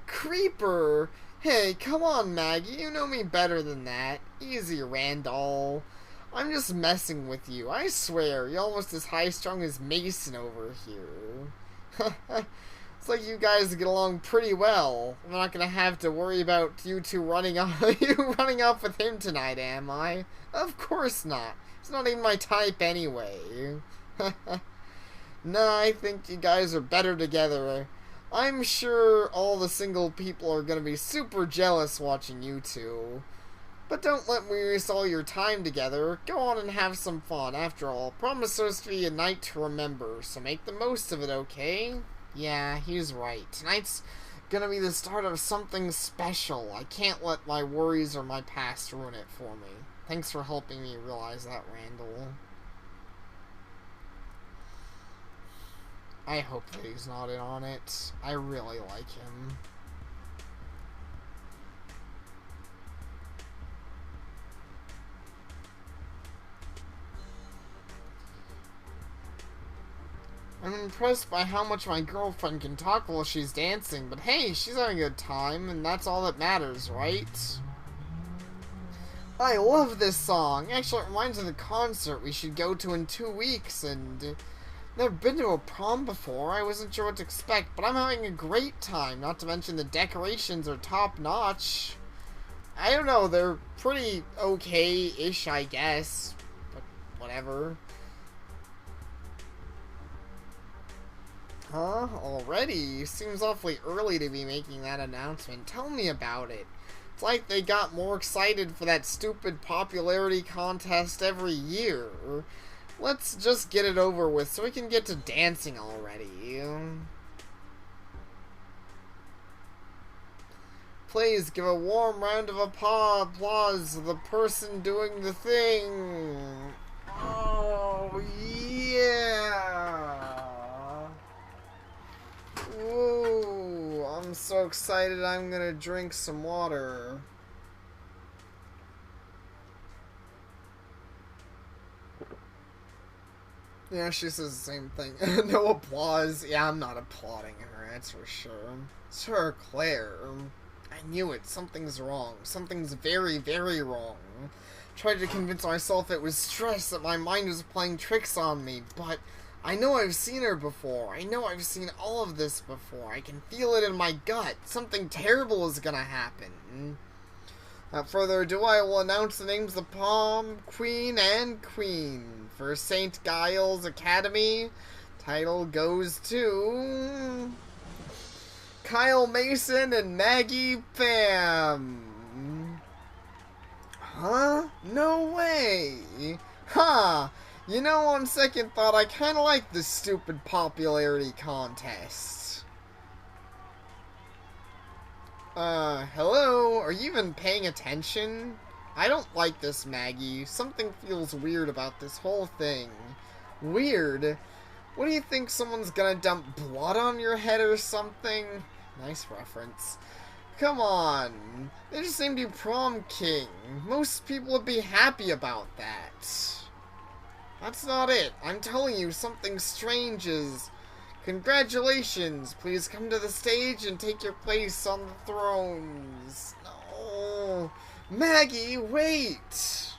Creeper? Hey, come on, Maggie. You know me better than that. Easy, Randall. I'm just messing with you. I swear, you're almost as high-strung as Mason over here. It's like you guys get along pretty well. I'm not gonna have to worry about you two running off with him tonight, am I? Of course not. It's not even my type anyway. Nah, I think you guys are better together. I'm sure all the single people are gonna be super jealous watching you two. But don't let me waste all your time together. Go on and have some fun. After all, prom is supposed to be a night to remember, so make the most of it, okay? Yeah, he's right. Tonight's gonna be the start of something special. I can't let my worries or my past ruin it for me. Thanks for helping me realize that, Randall. I hope that he's not in on it. I really like him. I'm impressed by how much my girlfriend can talk while she's dancing, but hey, she's having a good time, and that's all that matters, right? I love this song! Actually, it reminds me of the concert we should go to in 2 weeks, and never been to a prom before. I wasn't sure what to expect, but I'm having a great time, not to mention the decorations are top-notch. I don't know, they're pretty okay-ish, I guess, but whatever. Huh? Already? Seems awfully early to be making that announcement. Tell me about it. It's like they got more excited for that stupid popularity contest every year. Let's just get it over with so we can get to dancing already. Please give a warm round of applause to the person doing the thing. Oh, yeah. Ooh, I'm so excited I'm gonna drink some water. Yeah, she says the same thing. No applause. Yeah, I'm not applauding her, that's for sure. Sir Claire. I knew it. Something's wrong. Something's very, very wrong. Tried to convince myself it was stress, that my mind was playing tricks on me, but I know I've seen her before. I know I've seen all of this before. I can feel it in my gut. Something terrible is gonna happen. Without further ado, I will announce the names of the prom queen and queen. For St. Giles Academy, title goes to Kyle Mason and Maggie Pham. Huh? No way! Huh! You know, on second thought, I kinda like this stupid popularity contest. Hello? Are you even paying attention? I don't like this, Maggie. Something feels weird about this whole thing. Weird? What do you think, someone's gonna dump blood on your head or something? Nice reference. Come on. They just named you prom king. Most people would be happy about that. That's not it. I'm telling you, something strange is... Congratulations! Please come to the stage and take your place on the thrones. No. Maggie, wait!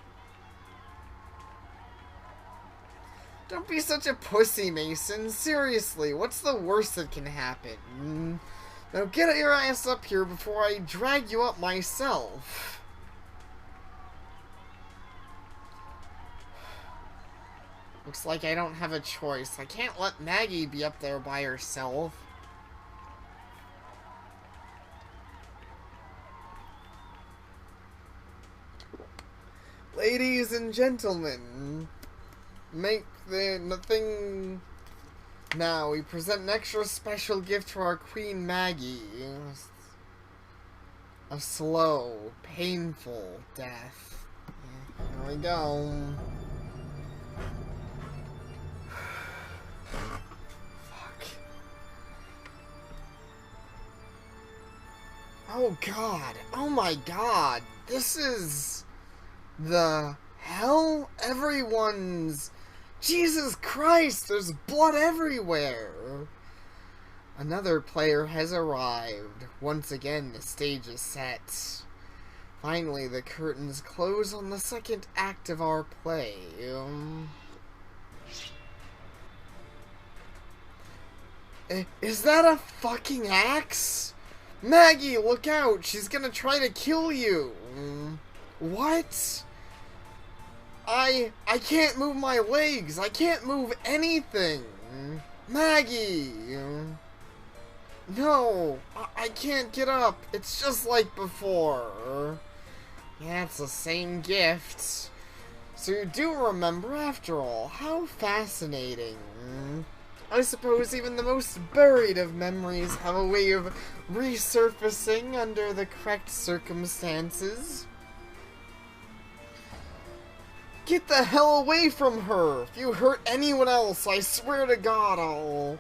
Don't be such a pussy, Mason. Seriously, what's the worst that can happen? Now get your ass up here before I drag you up myself. Looks like I don't have a choice. I can't let Maggie be up there by herself. Ladies and gentlemen, make the thing... Now, we present an extra special gift for our Queen Maggie. A slow, painful death. Here we go. Fuck. Oh god. Oh my god. This is... the hell? Everyone's... Jesus Christ, there's blood everywhere! Another player has arrived. Once again, the stage is set. Finally, the curtains close on the second act of our play. Is that a fucking axe? Maggie, look out! She's gonna try to kill you! What? I can't move my legs. I can't move anything. Maggie. No, I can't get up. It's just like before. Yeah, it's the same gift. So you do remember after all. How fascinating. I suppose even the most buried of memories have a way of resurfacing under the correct circumstances. Get the hell away from her! If you hurt anyone else, I swear to God I'll...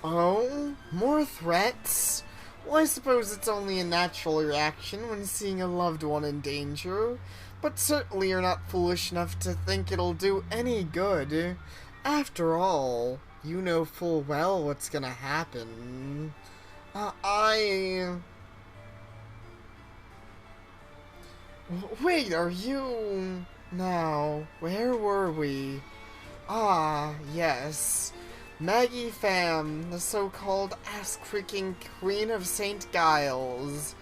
Oh? More threats? Well, I suppose it's only a natural reaction when seeing a loved one in danger, but certainly you're not foolish enough to think it'll do any good. After all, you know full well what's gonna happen. Wait, are you... Now, where were we? Ah, yes. Maggie Pham, the so-called ass-kicking Queen of St. Giles.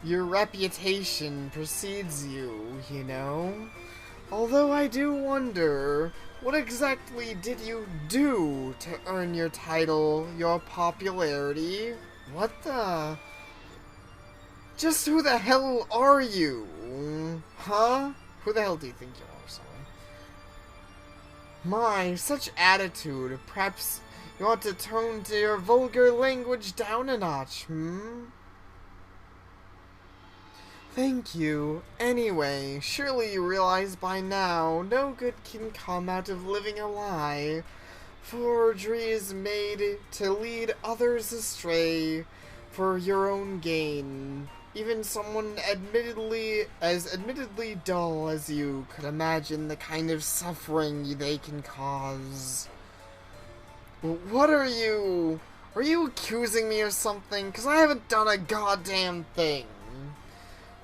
Your reputation precedes you, you know? Although I do wonder, what exactly did you do to earn your title, your popularity? What the... Just who the hell are you? Huh? Who the hell do you think you are, sorry? My, such attitude. Perhaps you ought to tone to your vulgar language down a notch, Thank you. Anyway, surely you realize by now, no good can come out of living a lie. Forgery is made to lead others astray for your own gain. Even someone admittedly dull as you could imagine the kind of suffering they can cause. What are you? Are you accusing me of something? 'Cause I haven't done a goddamn thing.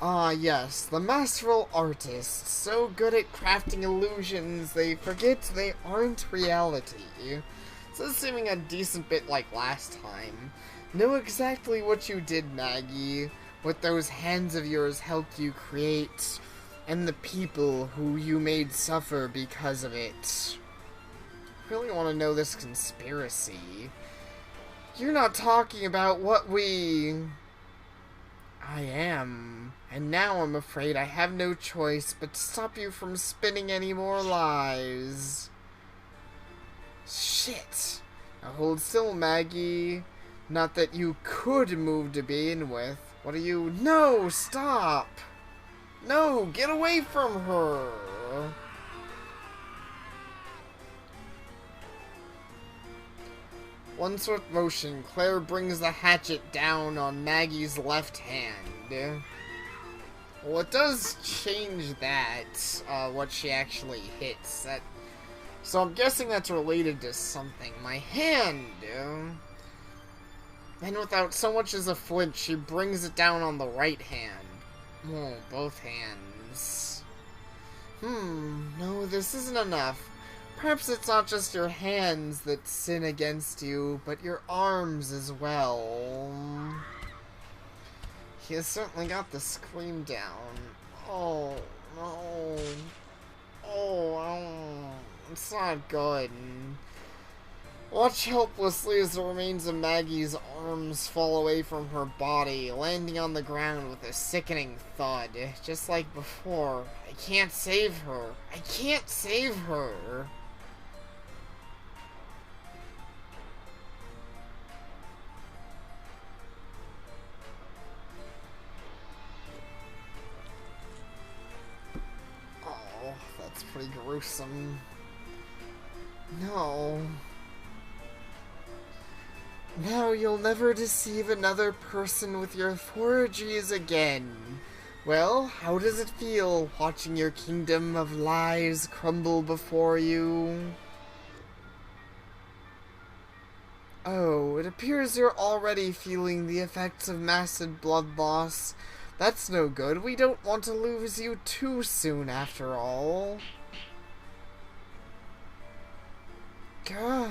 Ah, yes, the masterful artists, so good at crafting illusions, they forget they aren't reality. So seeming a decent bit like last time. Know exactly what you did, Maggie. What those hands of yours helped you create, and the people who you made suffer because of it. Really want to know this conspiracy. You're not talking about what we... I am. And now I'm afraid I have no choice but to stop you from spinning any more lies. Shit. Now hold still, Maggie. Not that you could move to begin with. What are you... No! Stop! No! Get away from her! One swift motion, Claire brings the hatchet down on Maggie's left hand. Well, it does change that, what she actually hits. So I'm guessing that's related to something. My hand! And without so much as a flinch, she brings it down on the right hand. Oh, both hands. No, this isn't enough. Perhaps it's not just your hands that sin against you, but your arms as well. He has certainly got the scream down. Oh, no. Oh, It's not good. Watch helplessly as the remains of Maggie's arms fall away from her body, landing on the ground with a sickening thud. Just like before. I can't save her. I can't save her. Oh, that's pretty gruesome. No. Now you'll never deceive another person with your forgeries again. Well, how does it feel watching your kingdom of lies crumble before you? Oh, it appears you're already feeling the effects of massive blood loss. That's no good. We don't want to lose you too soon, after all. Gah.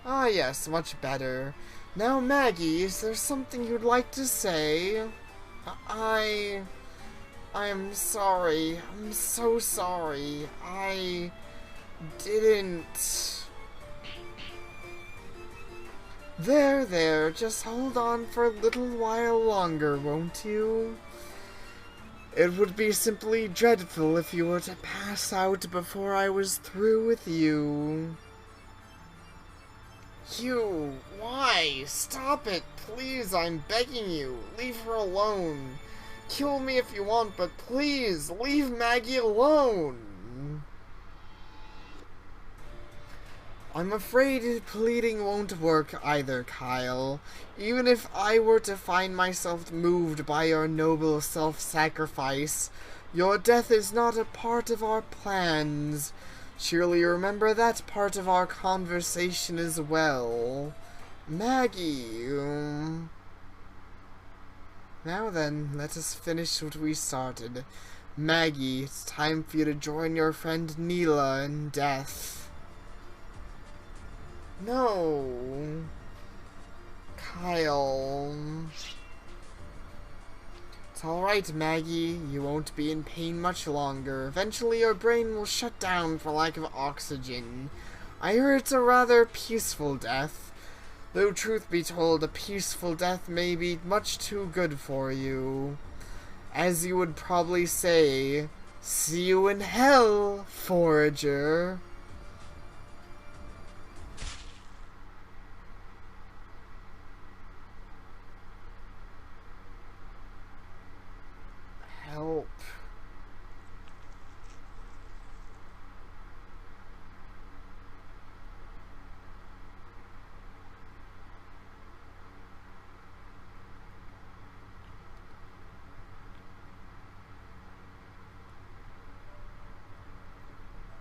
Ah, yes, much better. Now, Maggie, is there something you'd like to say? I'm sorry. I'm so sorry. I didn't... There, just hold on for a little while longer, won't you? It would be simply dreadful if you were to pass out before I was through with you. You, why? Stop it, please, I'm begging you. Leave her alone. Kill me if you want, but please, leave Maggie alone. I'm afraid pleading won't work either, Kyle. Even if I were to find myself moved by your noble self-sacrifice, your death is not a part of our plans. Surely you remember that part of our conversation as well. Maggie. Now then, let us finish what we started. Maggie, it's time for you to join your friend Neela in death. No. Kyle. It's alright, Maggie. You won't be in pain much longer. Eventually your brain will shut down for lack of oxygen. I hear it's a rather peaceful death. Though truth be told, a peaceful death may be much too good for you. As you would probably say, see you in hell, forager. Help.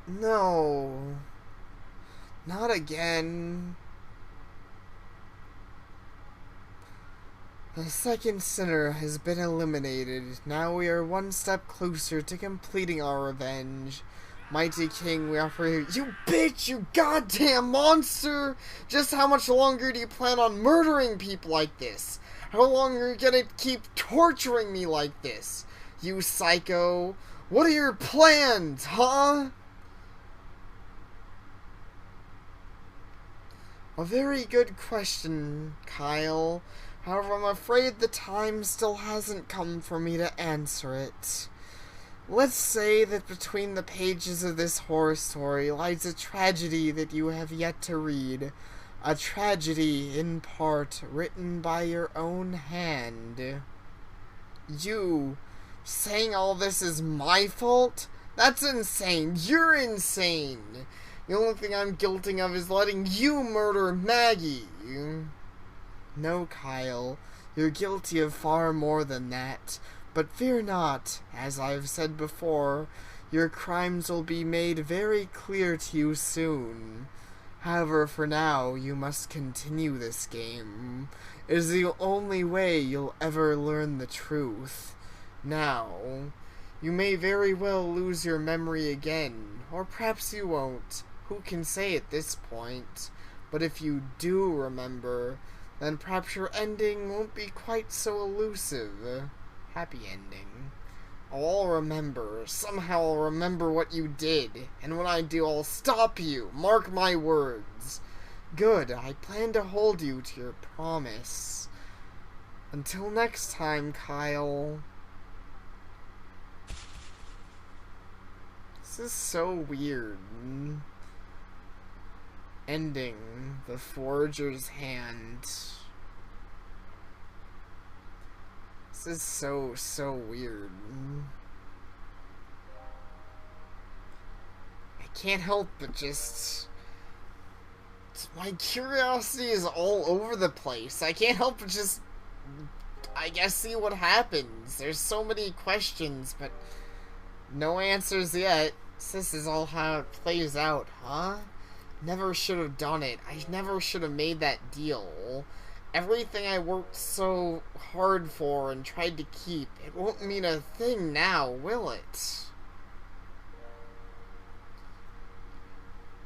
No. Not again. The second sinner has been eliminated. Now we are one step closer to completing our revenge. Mighty King, we offer you... You bitch! You goddamn monster! Just how much longer do you plan on murdering people like this? How long are you gonna keep torturing me like this? You psycho! What are your plans, huh? A very good question, Kyle. However, I'm afraid the time still hasn't come for me to answer it. Let's say that between the pages of this horror story lies a tragedy that you have yet to read. A tragedy, in part, written by your own hand. You saying all this is my fault? That's insane. You're insane. The only thing I'm guilty of is letting you murder Maggie. No, Kyle, you're guilty of far more than that. But fear not, as I've said before, your crimes will be made very clear to you soon. However, for now, you must continue this game. It is the only way you'll ever learn the truth. Now, you may very well lose your memory again, or perhaps you won't. Who can say at this point? But if you do remember, then perhaps your ending won't be quite so elusive. Happy ending. I'll remember. Somehow I'll remember what you did. And when I do, I'll stop you. Mark my words. Good. I plan to hold you to your promise. Until next time, Kyle. This is so weird. Ending the Forger's Hand. This is so weird. I can't help but just... my curiosity is all over the place. I can't help but just... I guess see what happens. There's so many questions, but no answers yet. This is all how it plays out, huh? Never should have done it. I never should have made that deal. Everything I worked so hard for and tried to keep, it won't mean a thing now, will it?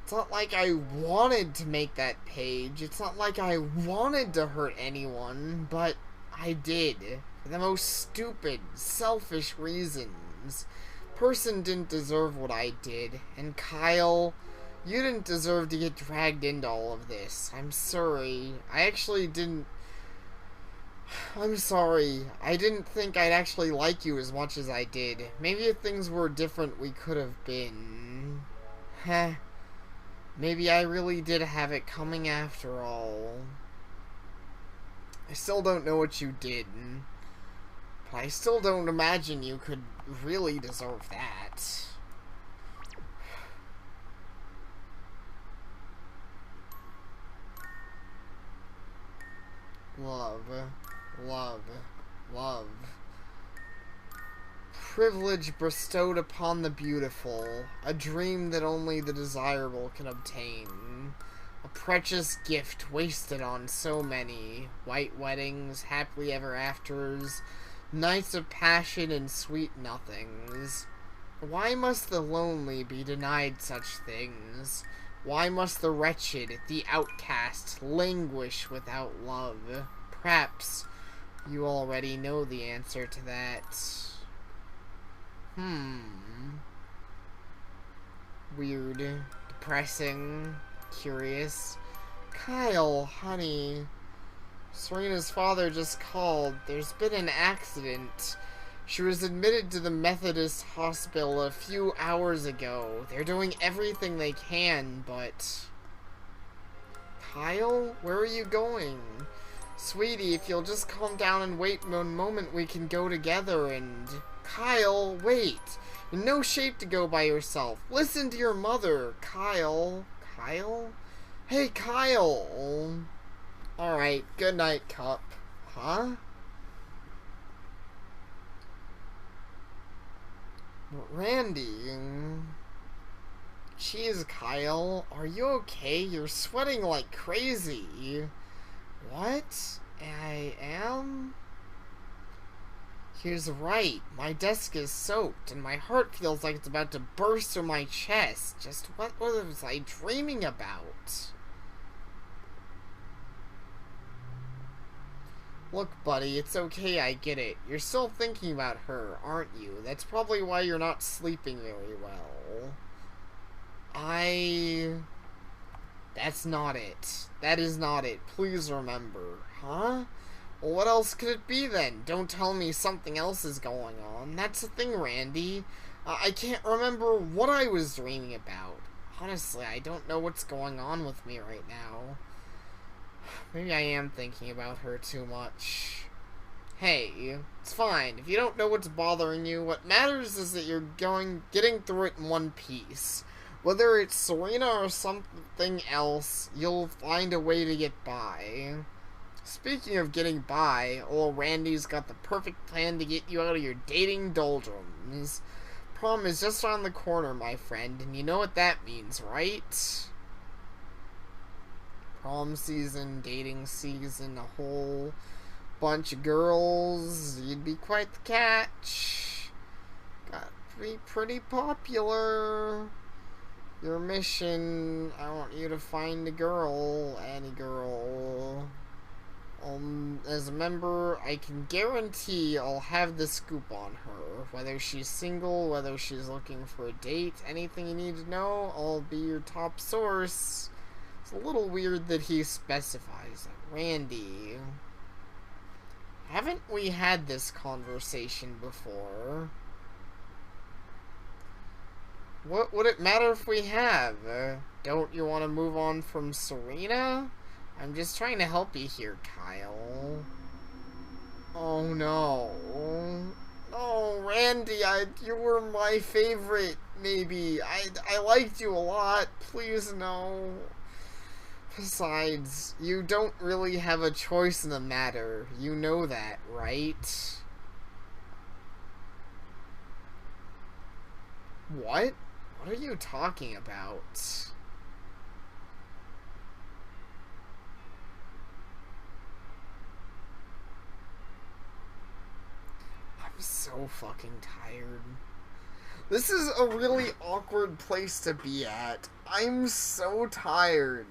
It's not like I wanted to make that page. It's not like I wanted to hurt anyone, but I did. For the most stupid, selfish reasons. Person didn't deserve what I did. And Kyle, you didn't deserve to get dragged into all of this. I'm sorry. I actually didn't... I'm sorry. I didn't think I'd actually like you as much as I did. Maybe if things were different, we could have been. Heh. Maybe I really did have it coming after all. I still don't know what you did. But I still don't imagine you could really deserve that. Love, love, love. Privilege bestowed upon the beautiful, a dream that only the desirable can obtain. A precious gift wasted on so many. White weddings, happily ever afters, nights of passion and sweet nothings. Why must the lonely be denied such things? Why must the wretched, the outcast, languish without love? Perhaps you already know the answer to that. Weird, depressing, curious. Kyle, honey. Serena's father just called. There's been an accident. She was admitted to the Methodist hospital a few hours ago. They're doing everything they can, but... Kyle? Where are you going? Sweetie, if you'll just calm down and wait one moment, we can go together and... Kyle, wait! You're in no shape to go by yourself. Listen to your mother, Kyle. Kyle? Hey, Kyle! Alright, good night, Cup. Huh? Randy... Jeez, Kyle, are you okay? You're sweating like crazy. What? I am? He's right. My desk is soaked, and my heart feels like it's about to burst through my chest. Just what was I dreaming about? Look, buddy, it's okay, I get it. You're still thinking about her, aren't you? That's probably why you're not sleeping very well. That's not it. That is not it. Please remember. Huh? Well, what else could it be then? Don't tell me something else is going on. That's the thing, Randy. I can't remember what I was dreaming about. Honestly, I don't know what's going on with me right now. Maybe I am thinking about her too much. Hey, it's fine. If you don't know what's bothering you, what matters is that you're getting through it in one piece. Whether it's Serena or something else, you'll find a way to get by. Speaking of getting by, old Randy's got the perfect plan to get you out of your dating doldrums. Prom is just around the corner, my friend, and you know what that means, right? Prom season, dating season, a whole bunch of girls. You'd be quite the catch. Got to be pretty popular. Your mission, I want you to find a girl, any girl. As a member, I can guarantee I'll have the scoop on her. Whether she's single, whether she's looking for a date, anything you need to know, I'll be your top source. It's a little weird that he specifies that. Randy. Haven't we had this conversation before? What would it matter if we have? Don't you want to move on from Serena? I'm just trying to help you here, Kyle. Oh no. Oh, Randy, you were my favorite, maybe. I liked you a lot. Please, no. Besides, you don't really have a choice in the matter. You know that, right? What? What are you talking about? I'm so fucking tired. This is a really awkward place to be at. I'm so tired.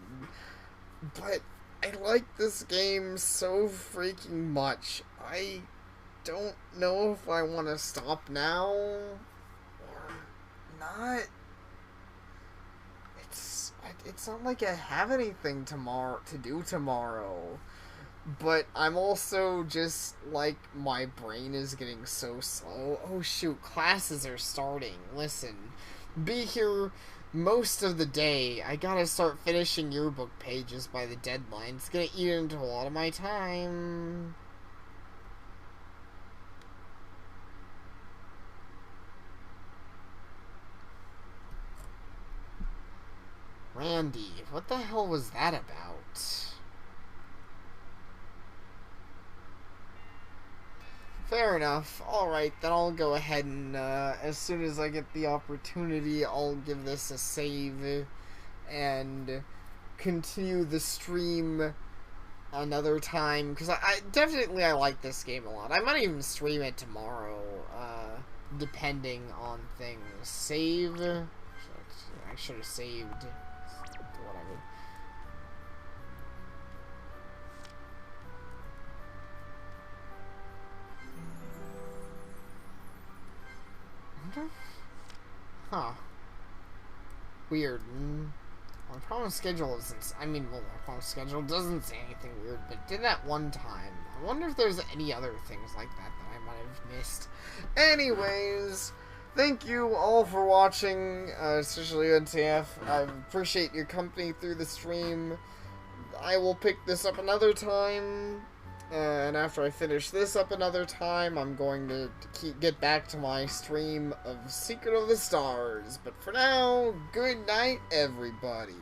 But I like this game so freaking much. I don't know if I want to stop now or not. It's not like I have anything to do tomorrow. But I'm also just, like, my brain is getting so slow. Oh shoot, classes are starting. Listen, be here most of the day. I gotta start finishing yearbook pages by the deadline. It's gonna eat into a lot of my time. Randy, what the hell was that about? Fair enough. Alright, then I'll go ahead and, as soon as I get the opportunity, I'll give this a save and continue the stream another time, because I definitely like this game a lot. I might even stream it tomorrow, depending on things. Save? I should have saved. Whatever. Huh. Weird. My prom schedule isn't... I mean, well, my prom schedule doesn't say anything weird, but it did that one time. I wonder if there's any other things like that that I might have missed. Anyways, thank you all for watching, especially NTF. I appreciate your company through the stream. I will pick this up another time. And after I finish this up another time, I'm going to get back to my stream of Secret of the Stars. But for now, good night, everybody.